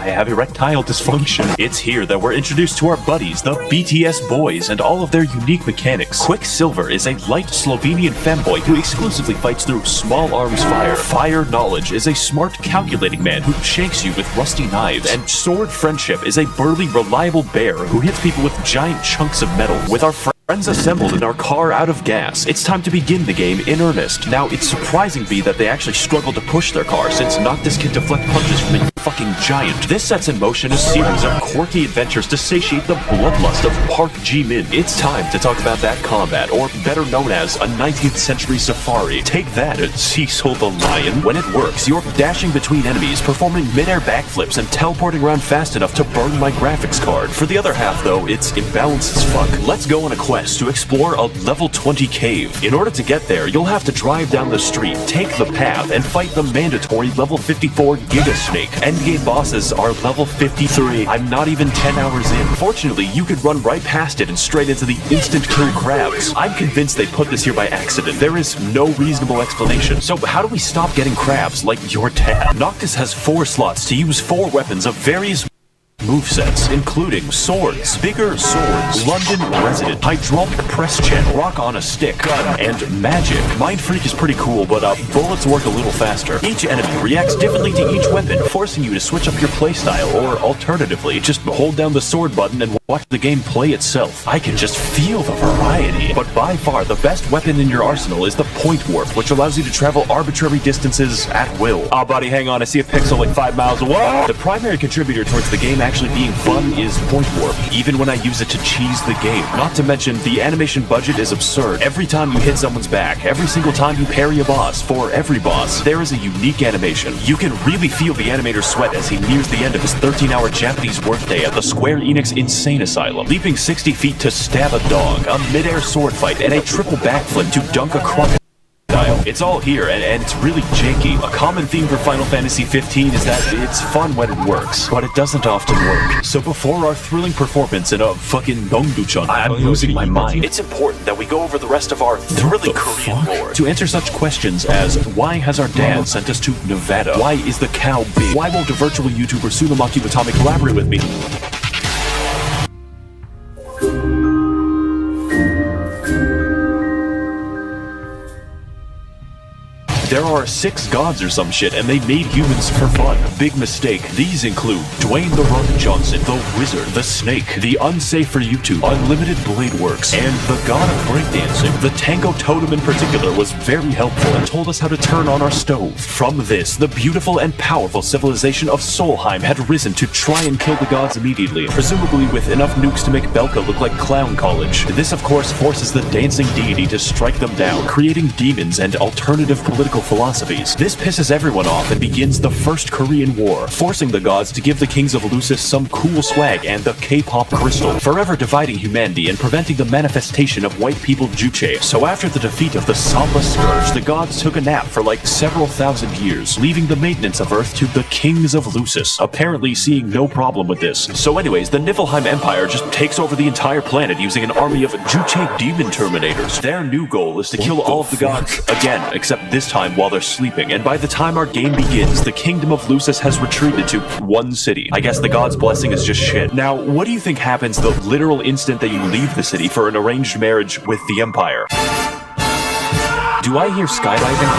have erectile dysfunction. It's here that we're introduced to our buddies, the BTS boys, and all of their unique mechanics. Quicksilver is a light Slovenian femboy who exclusively fights through small arms fire. Fire Knowledge is a smart, calculating man who shakes you with rusty knives. And Sword Friendship is a burly, reliable bear who hits people with giant chunks of metal. With our friends assembled in our car out of gas, it's time to begin the game in earnest. Now, it's surprising to me that they actually struggle to push their car, since Noctis can deflect punches from a fucking giant. This sets in motion a series of quirky adventures to satiate the bloodlust of Park Ji-min. It's time to talk about that combat, or better known as a 19th century safari. Take that, Cecil the Lion. When it works, you're dashing between enemies, performing mid-air backflips, and teleporting around fast enough to burn my graphics card. For the other half, though, it's imbalanced as fuck. Let's go on a quest to explore a level 20 cave. In order to get there, you'll have to drive down the street, take the path, and fight the mandatory level 54 Giga Snake. Endgame bosses are level 53. I'm not even 10 hours in. Fortunately, you could run right past it and straight into the instant kill crabs. I'm convinced they put this here by accident. There is no reasonable explanation. So how do we stop getting crabs like your dad? Noctis has 4 slots to use 4 weapons of various movesets, including swords, bigger swords, London resident, hydraulic press channel, rock on a stick, and magic. Mind Freak is pretty cool, but bullets work a little faster. Each enemy reacts differently to each weapon, forcing you to switch up your playstyle, or alternatively, just hold down the sword button and watch the game play itself. I can just feel the variety. But by far, the best weapon in your arsenal is the point warp, which allows you to travel arbitrary distances at will. Ah, buddy, hang on, I see a pixel like 5 miles away. The primary contributor towards the game actually being fun is point warp, even when I use it to cheese the game. Not to mention, the animation budget is absurd. Every time you hit someone's back, every single time you parry a boss, for every boss, there is a unique animation. You can really feel the animator's sweat as he nears the end of his 13-hour Japanese workday at the Square Enix Insane Asylum, leaping 60 feet to stab a dog, a mid-air sword fight, and a triple backflip to dunk a crocodile. It's all here, and it's really janky. A common theme for Final Fantasy 15 is that it's fun when it works, but it doesn't often work. So before our thrilling performance in a fucking Dongduchon, I'm losing my mind. It's important that we go over the rest of our thrilling Korean lore to answer such questions as, why has our dad sent us to Nevada? Why is the cow big? Why won't a virtual YouTuber Tsunamaki Watami collaborate with me? There are 6 gods or some shit, and they made humans for fun. Big mistake. These include Dwayne The Rock Johnson, the Wizard, the Snake, the Unsafe for YouTube, Unlimited Blade Works, and the God of Breakdancing. The Tango Totem in particular was very helpful and told us how to turn on our stove. From this, the beautiful and powerful civilization of Solheim had risen to try and kill the gods immediately, presumably with enough nukes to make Belka look like Clown College. This, of course, forces the dancing deity to strike them down, creating demons and alternative political philosophies. This pisses everyone off and begins the First Korean War, forcing the gods to give the kings of Lucis some cool swag and the K-pop crystal, forever dividing humanity and preventing the manifestation of white people juche. So after the defeat of the Samba Scourge, the gods took a nap for like several thousand years, leaving the maintenance of Earth to the kings of Lucis, apparently seeing no problem with this. So anyways, the Niflheim Empire just takes over the entire planet using an army of juche demon terminators. Their new goal is to kill all of the gods again, except this time while they're sleeping, and by the time our game begins, the kingdom of Lucis has retreated to one city. I guess the god's blessing is just shit. Now, what do you think happens the literal instant that you leave the city for an arranged marriage with the Empire? Do I hear skydiving?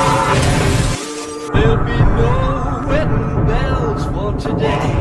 There'll be no wedding bells for today.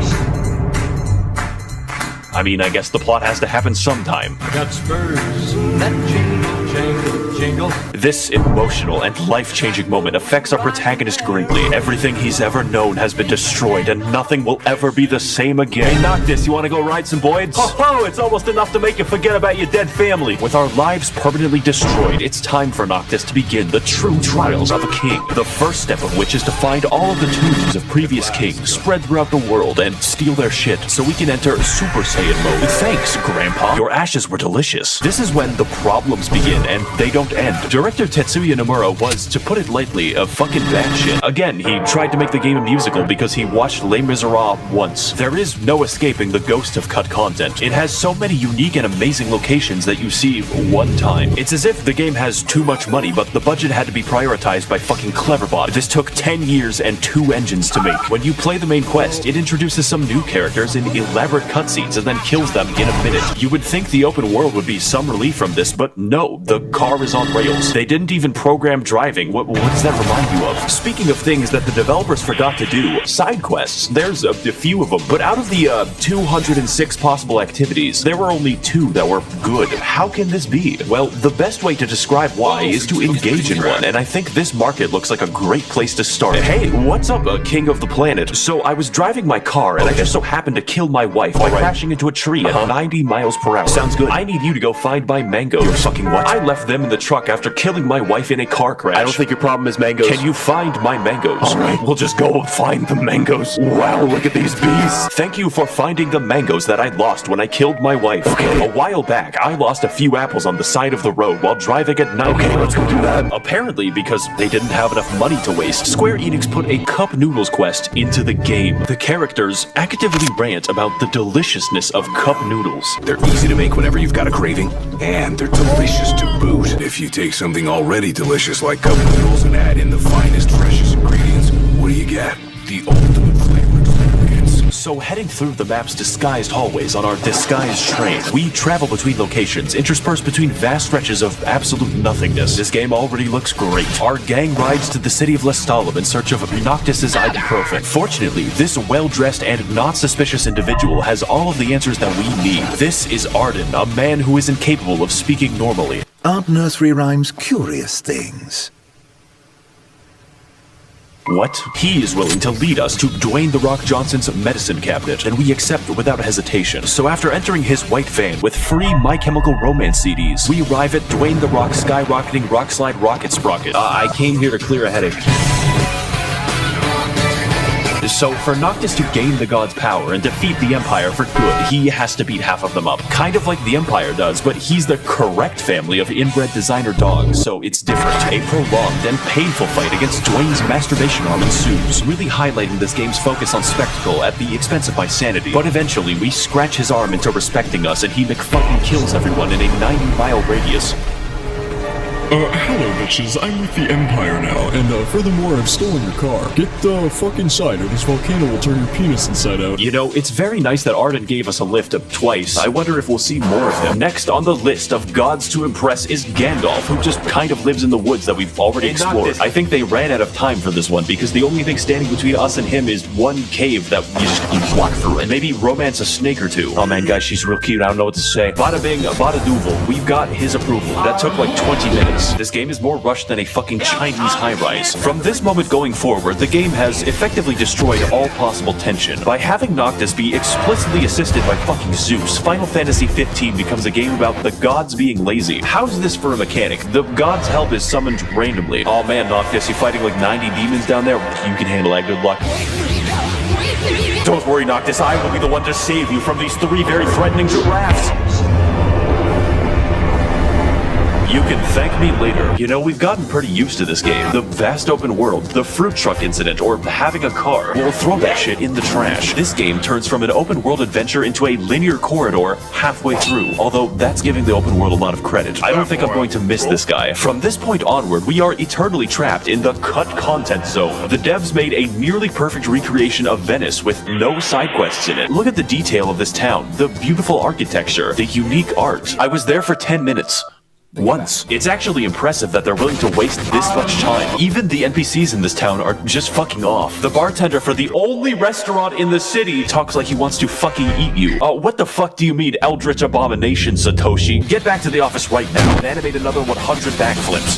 I mean, I guess the plot has to happen sometime. I got spurs that jingle, jangle, jingle. This emotional and life-changing moment affects our protagonist greatly. Everything he's ever known has been destroyed, and nothing will ever be the same again. Hey, Noctis, you want to go ride some boids? Oh, it's almost enough to make you forget about your dead family. With our lives permanently destroyed, it's time for Noctis to begin the true trials of a king. The first step of which is to find all of the tombs of previous kings spread throughout the world and steal their shit, so we can enter Super Saiyan mode. Thanks, Grandpa. Your ashes were delicious. This is when the problems begin, and they don't end. Director Tetsuya Nomura was, to put it lightly, a fucking batshit. Again, he tried to make the game a musical because he watched Les Miserables once. There is no escaping the ghost of cut content. It has so many unique and amazing locations that you see one time. It's as if the game has too much money, but the budget had to be prioritized by fucking Cleverbot. This took 10 years and 2 engines to make. When you play the main quest, it introduces some new characters in elaborate cutscenes and then kills them in a minute. You would think the open world would be some relief from this, but no, the car is on rails. They didn't even program driving. What does that remind you of? Speaking of things that the developers forgot to do, side quests. There's a few of them, but out of the 206 possible activities, there were only 2 that were good. How can this be? Well, the best way to describe why is to engage in one, and I think this market looks like a great place to start. Hey, what's up, king of the planet? So I was driving my car, and I just so happened to kill my wife by crashing into a tree at 90 miles per hour. Sounds good. I need you to go find my mangoes. You're fucking what? I left them in the truck after killing my wife in a car crash. I don't think your problem is mangoes. Can you find my mangoes? Alright, we'll just go find the mangoes. Wow, look at these bees. Thank you for finding the mangoes that I lost when I killed my wife. Okay. A while back, I lost a few apples on the side of the road while driving at night. Okay, let's go do that. Apparently, because they didn't have enough money to waste, Square Enix put a cup noodles quest into the game. The characters actively rant about the deliciousness of cup noodles. They're easy to make whenever you've got a craving, and they're delicious to boot. If you take something already delicious like cup noodles and add in the finest, freshest ingredients, what do you get? The ultimate flavor experience. So heading through the map's disguised hallways on our disguised train, we travel between locations, interspersed between vast stretches of absolute nothingness. This game already looks great. Our gang rides to the city of Lestalem in search of Noctis's ibuprofen. Fortunately, this well-dressed and not suspicious individual has all of the answers that we need. This is Arden, a man who is incapable of speaking normally. Aren't nursery rhymes curious things? What? He is willing to lead us to Dwayne "The Rock" Johnson's medicine cabinet, and we accept without hesitation. So after entering his white van with free My Chemical Romance CDs, we arrive at Dwayne "The Rock" skyrocketing rock slide rocket sprocket. I came here to clear a headache. So for Noctis to gain the god's power and defeat the Empire for good, he has to beat half of them up. Kind of like the Empire does, but he's the correct family of inbred designer dogs, so it's different. A prolonged and painful fight against Dwayne's masturbation arm ensues, really highlighting this game's focus on spectacle at the expense of my sanity. But eventually, we scratch his arm into respecting us and he McFucking kills everyone in a 90-mile radius. Hello bitches, I'm with the Empire now, and furthermore, I've stolen your car. Get the fuck inside or this volcano will turn your penis inside out. You know, it's very nice that Arden gave us a lift up twice. I wonder if we'll see more of him. Next on the list of gods to impress is Gandalf, who just kind of lives in the woods that we've already explored. I think they ran out of time for this one, because the only thing standing between us and him is one cave that you walk through, and maybe romance a snake or two. Oh man, guys, she's real cute, I don't know what to say. Bada bing, bada doodle, we've got his approval. That took like 20 minutes. This game is more rushed than a fucking Chinese high-rise. From this moment going forward, the game has effectively destroyed all possible tension. By having Noctis be explicitly assisted by fucking Zeus, Final Fantasy 15 becomes a game about the gods being lazy. How's this for a mechanic? The god's help is summoned randomly. Oh man, Noctis, you fighting like 90 demons down there? You can handle that, good luck. Don't worry, Noctis, I will be the one to save you from these 3 very threatening giraffes. You can thank me later. You know, we've gotten pretty used to this game. The vast open world, the fruit truck incident, or having a car. We'll throw that shit in the trash. This game turns from an open world adventure into a linear corridor halfway through, although that's giving the open world a lot of credit. I don't think I'm going to miss this guy. From this point onward, we are eternally trapped in the cut content zone. The devs made a nearly perfect recreation of Venice with no side quests in it. Look at the detail of this town, the beautiful architecture, the unique art. I was there for 10 minutes. Once. It's actually impressive that they're willing to waste this much time. Even the NPCs in this town are just fucking off. The bartender for the only restaurant in the city talks like he wants to fucking eat you. What the fuck do you mean, Eldritch Abomination, Satoshi? Get back to the office right now and animate another 100 backflips.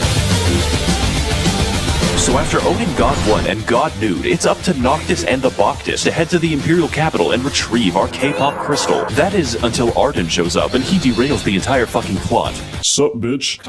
So after owning God 1 and God Nude, it's up to Noctis and the Bacchus to head to the Imperial capital and retrieve our K-pop crystal. That is until Arden shows up and he derails the entire fucking plot. Sup, bitch?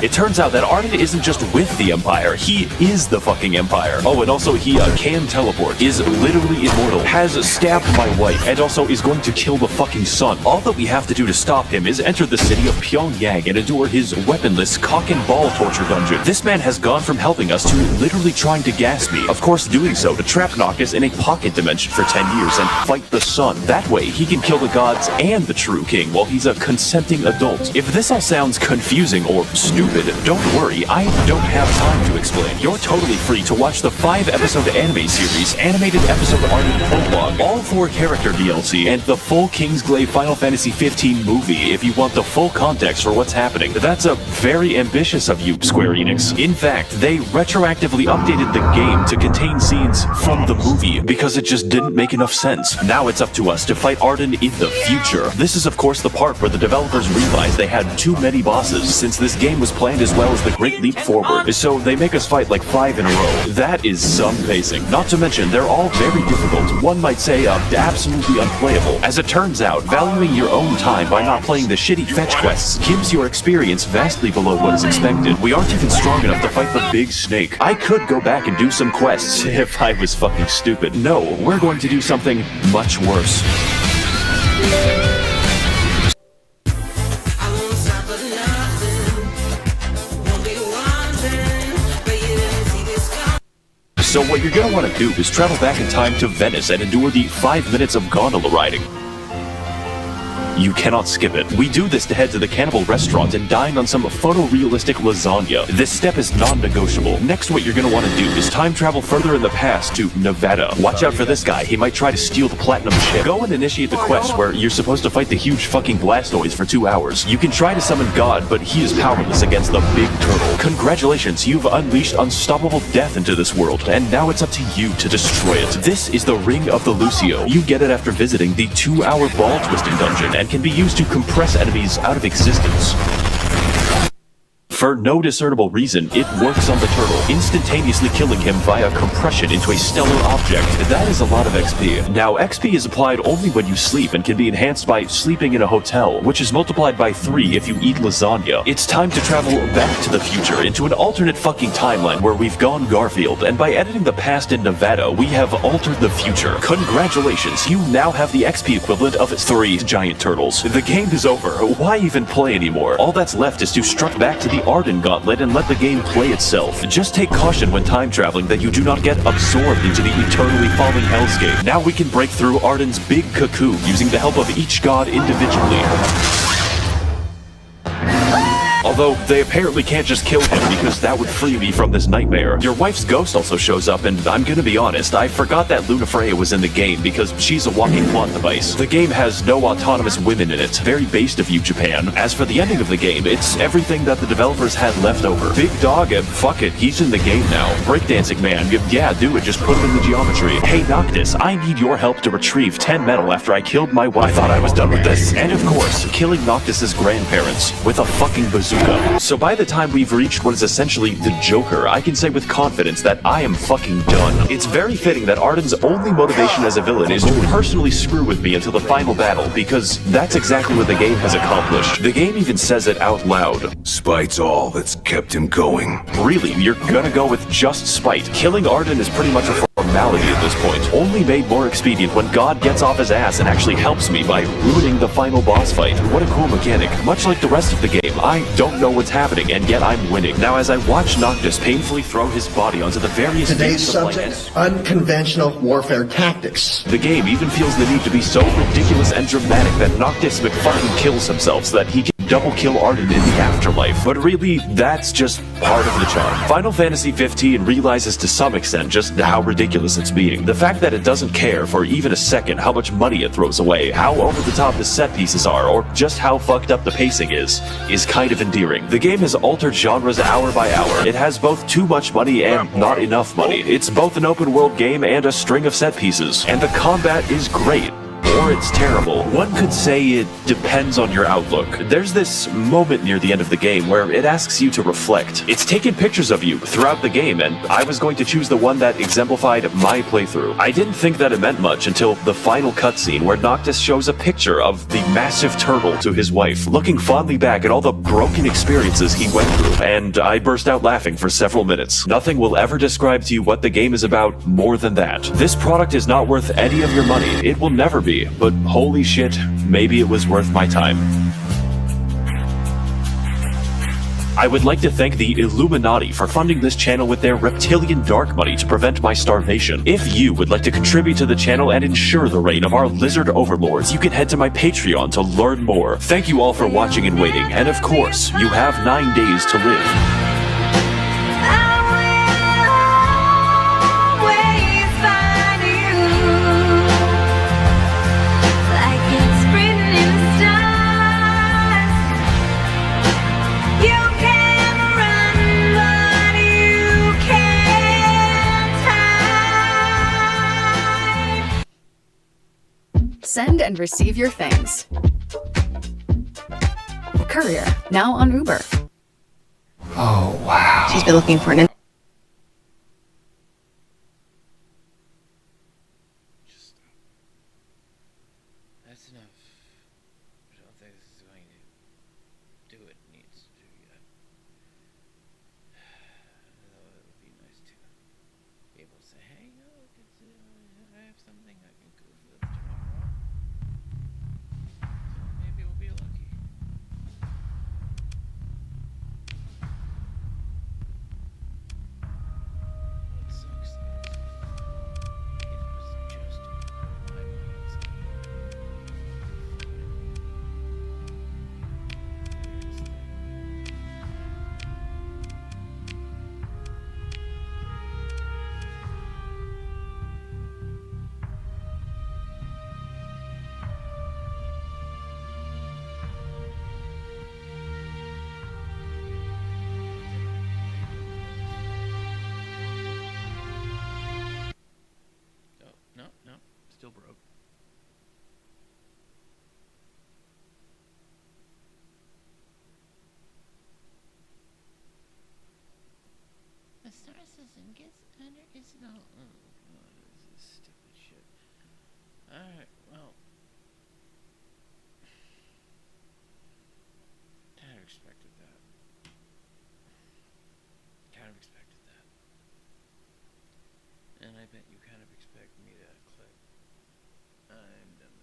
It turns out that Arden isn't just with the Empire, he is the fucking Empire. Oh, and also he can teleport, is literally immortal, has stabbed my wife, and also is going to kill the fucking sun. All that we have to do to stop him is enter the city of Pyongyang and endure his weaponless cock and ball torture dungeon. This man has gone from helping us to literally trying to gas me. Of course, doing so to trap Noctis in a pocket dimension for 10 years and fight the sun. That way, he can kill the gods and the true king while he's a consenting adult. If this all sounds confusing or stupid, don't worry, I don't have time to explain. You're totally free to watch the 5-episode anime series, animated episode Arden prologue, all 4 character DLC, and the full Kingsglaive Final Fantasy 15 movie if you want the full context for what's happening. That's a very ambitious of you, Square Enix. In fact, they retroactively updated the game to contain scenes from the movie because it just didn't make enough sense. Now it's up to us to fight Arden in the future. This is of course the part where the developers realized they had too many bosses since this game was planned as well as the Great Leap Forward, so they make us fight like 5 in a row. That is some pacing. Not to mention, they're all very difficult. One might say absolutely unplayable. As it turns out, valuing your own time by not playing the shitty fetch quests gives your experience vastly below what is expected. We aren't even strong enough to fight the big snake. I could go back and do some quests if I was fucking stupid. No, we're going to do something much worse. So what you're gonna want to do is travel back in time to Venice and endure the 5 minutes of gondola riding. You cannot skip it. We do this to head to the cannibal restaurant and dine on some photorealistic lasagna. This step is non-negotiable. Next, what you're gonna want to do is time travel further in the past to Nevada. Watch out for this guy. He might try to steal the platinum chip. Go and initiate the quest where you're supposed to fight the huge fucking Blastoise for 2 hours. You can try to summon God, but he is powerless against the big turtle. Congratulations, you've unleashed unstoppable death into this world, and now it's up to you to destroy it. This is the Ring of the Lucio. You get it after visiting the 2-hour ball twisting dungeon and can be used to compress enemies out of existence. For no discernible reason, it works on the turtle, instantaneously killing him via compression into a stellar object. That is a lot of XP. Now, XP is applied only when you sleep and can be enhanced by sleeping in a hotel, which is multiplied by 3 if you eat lasagna. It's time to travel back to the future, into an alternate fucking timeline where we've gone Garfield, and by editing the past in Nevada, we have altered the future. Congratulations, you now have the XP equivalent of 3 giant turtles. The game is over. Why even play anymore? All that's left is to strut back to the Arden Gauntlet and let the game play itself. Just take caution when time traveling that you do not get absorbed into the eternally falling hellscape. Now we can break through Arden's big cocoon using the help of each god individually. Although, they apparently can't just kill him because that would free me from this nightmare. Your wife's ghost also shows up, and I'm gonna be honest, I forgot that Lunafreya was in the game because she's a walking plot device. The game has no autonomous women in it. Very based of you, Japan. As for the ending of the game, it's everything that the developers had left over. Big Dog, fuck it, he's in the game now. Breakdancing Man, yeah, do it, just put him in the geometry. Hey Noctis, I need your help to retrieve 10 metal after I killed my wife. I thought I was done with this. And of course, killing Noctis's grandparents with a fucking bazooka. So by the time we've reached what is essentially the Joker, I can say with confidence that I am fucking done. It's very fitting that Arden's only motivation as a villain is to personally screw with me until the final battle, because that's exactly what the game has accomplished. The game even says it out loud. Spite's all that's kept him going. Really? You're gonna go with just spite? Killing Arden is pretty much a formality at this point, only made more expedient when God gets off his ass and actually helps me by ruining the final boss fight. What a cool mechanic. Much like the rest of the game, I don't know what's happening, and yet I'm winning. Now, as I watch Noctis painfully throw his body onto the various today's subject, unconventional warfare tactics. The game even feels the need to be so ridiculous and dramatic that Noctis McFucking kills himself so that he can double kill Arden in the afterlife. But really, that's just part of the charm. Final Fantasy 15 realizes to some extent just how ridiculous it's being. The fact that it doesn't care for even a second how much money it throws away, how over the top the set pieces are, or just how fucked up the pacing is kind of endearing. The game has altered genres hour by hour. It has both too much money and not enough money. It's both an open world game and a string of set pieces. And the combat is great. Or it's terrible. One could say it depends on your outlook. There's this moment near the end of the game where it asks you to reflect. It's taken pictures of you throughout the game, and I was going to choose the one that exemplified my playthrough. I didn't think that it meant much until the final cutscene where Noctis shows a picture of the massive turtle to his wife, looking fondly back at all the broken experiences he went through, and I burst out laughing for several minutes. Nothing will ever describe to you what the game is about more than that. This product is not worth any of your money. It will never be. But holy shit, maybe it was worth my time. I would like to thank the Illuminati for funding this channel with their reptilian dark money to prevent my starvation. If you would like to contribute to the channel and ensure the reign of our lizard overlords, you can head to my Patreon to learn more. Thank you all for watching and waiting, and of course, you have 9 days to live. Send and receive your things. Courier, now on Uber. Oh, wow. She's been looking for an... That's enough. I don't think this is going to do what it needs to do yet. Although it would be nice to be able to say, hey, look, I have something I can goof with tomorrow. So maybe we'll be lucky. What sucks is it was just my mind's eye. gets under its nose. Oh, this is stupid shit. Alright, well. Kind of expected that. Kind of expected that. And I bet you kind of expect me to click. I'm done.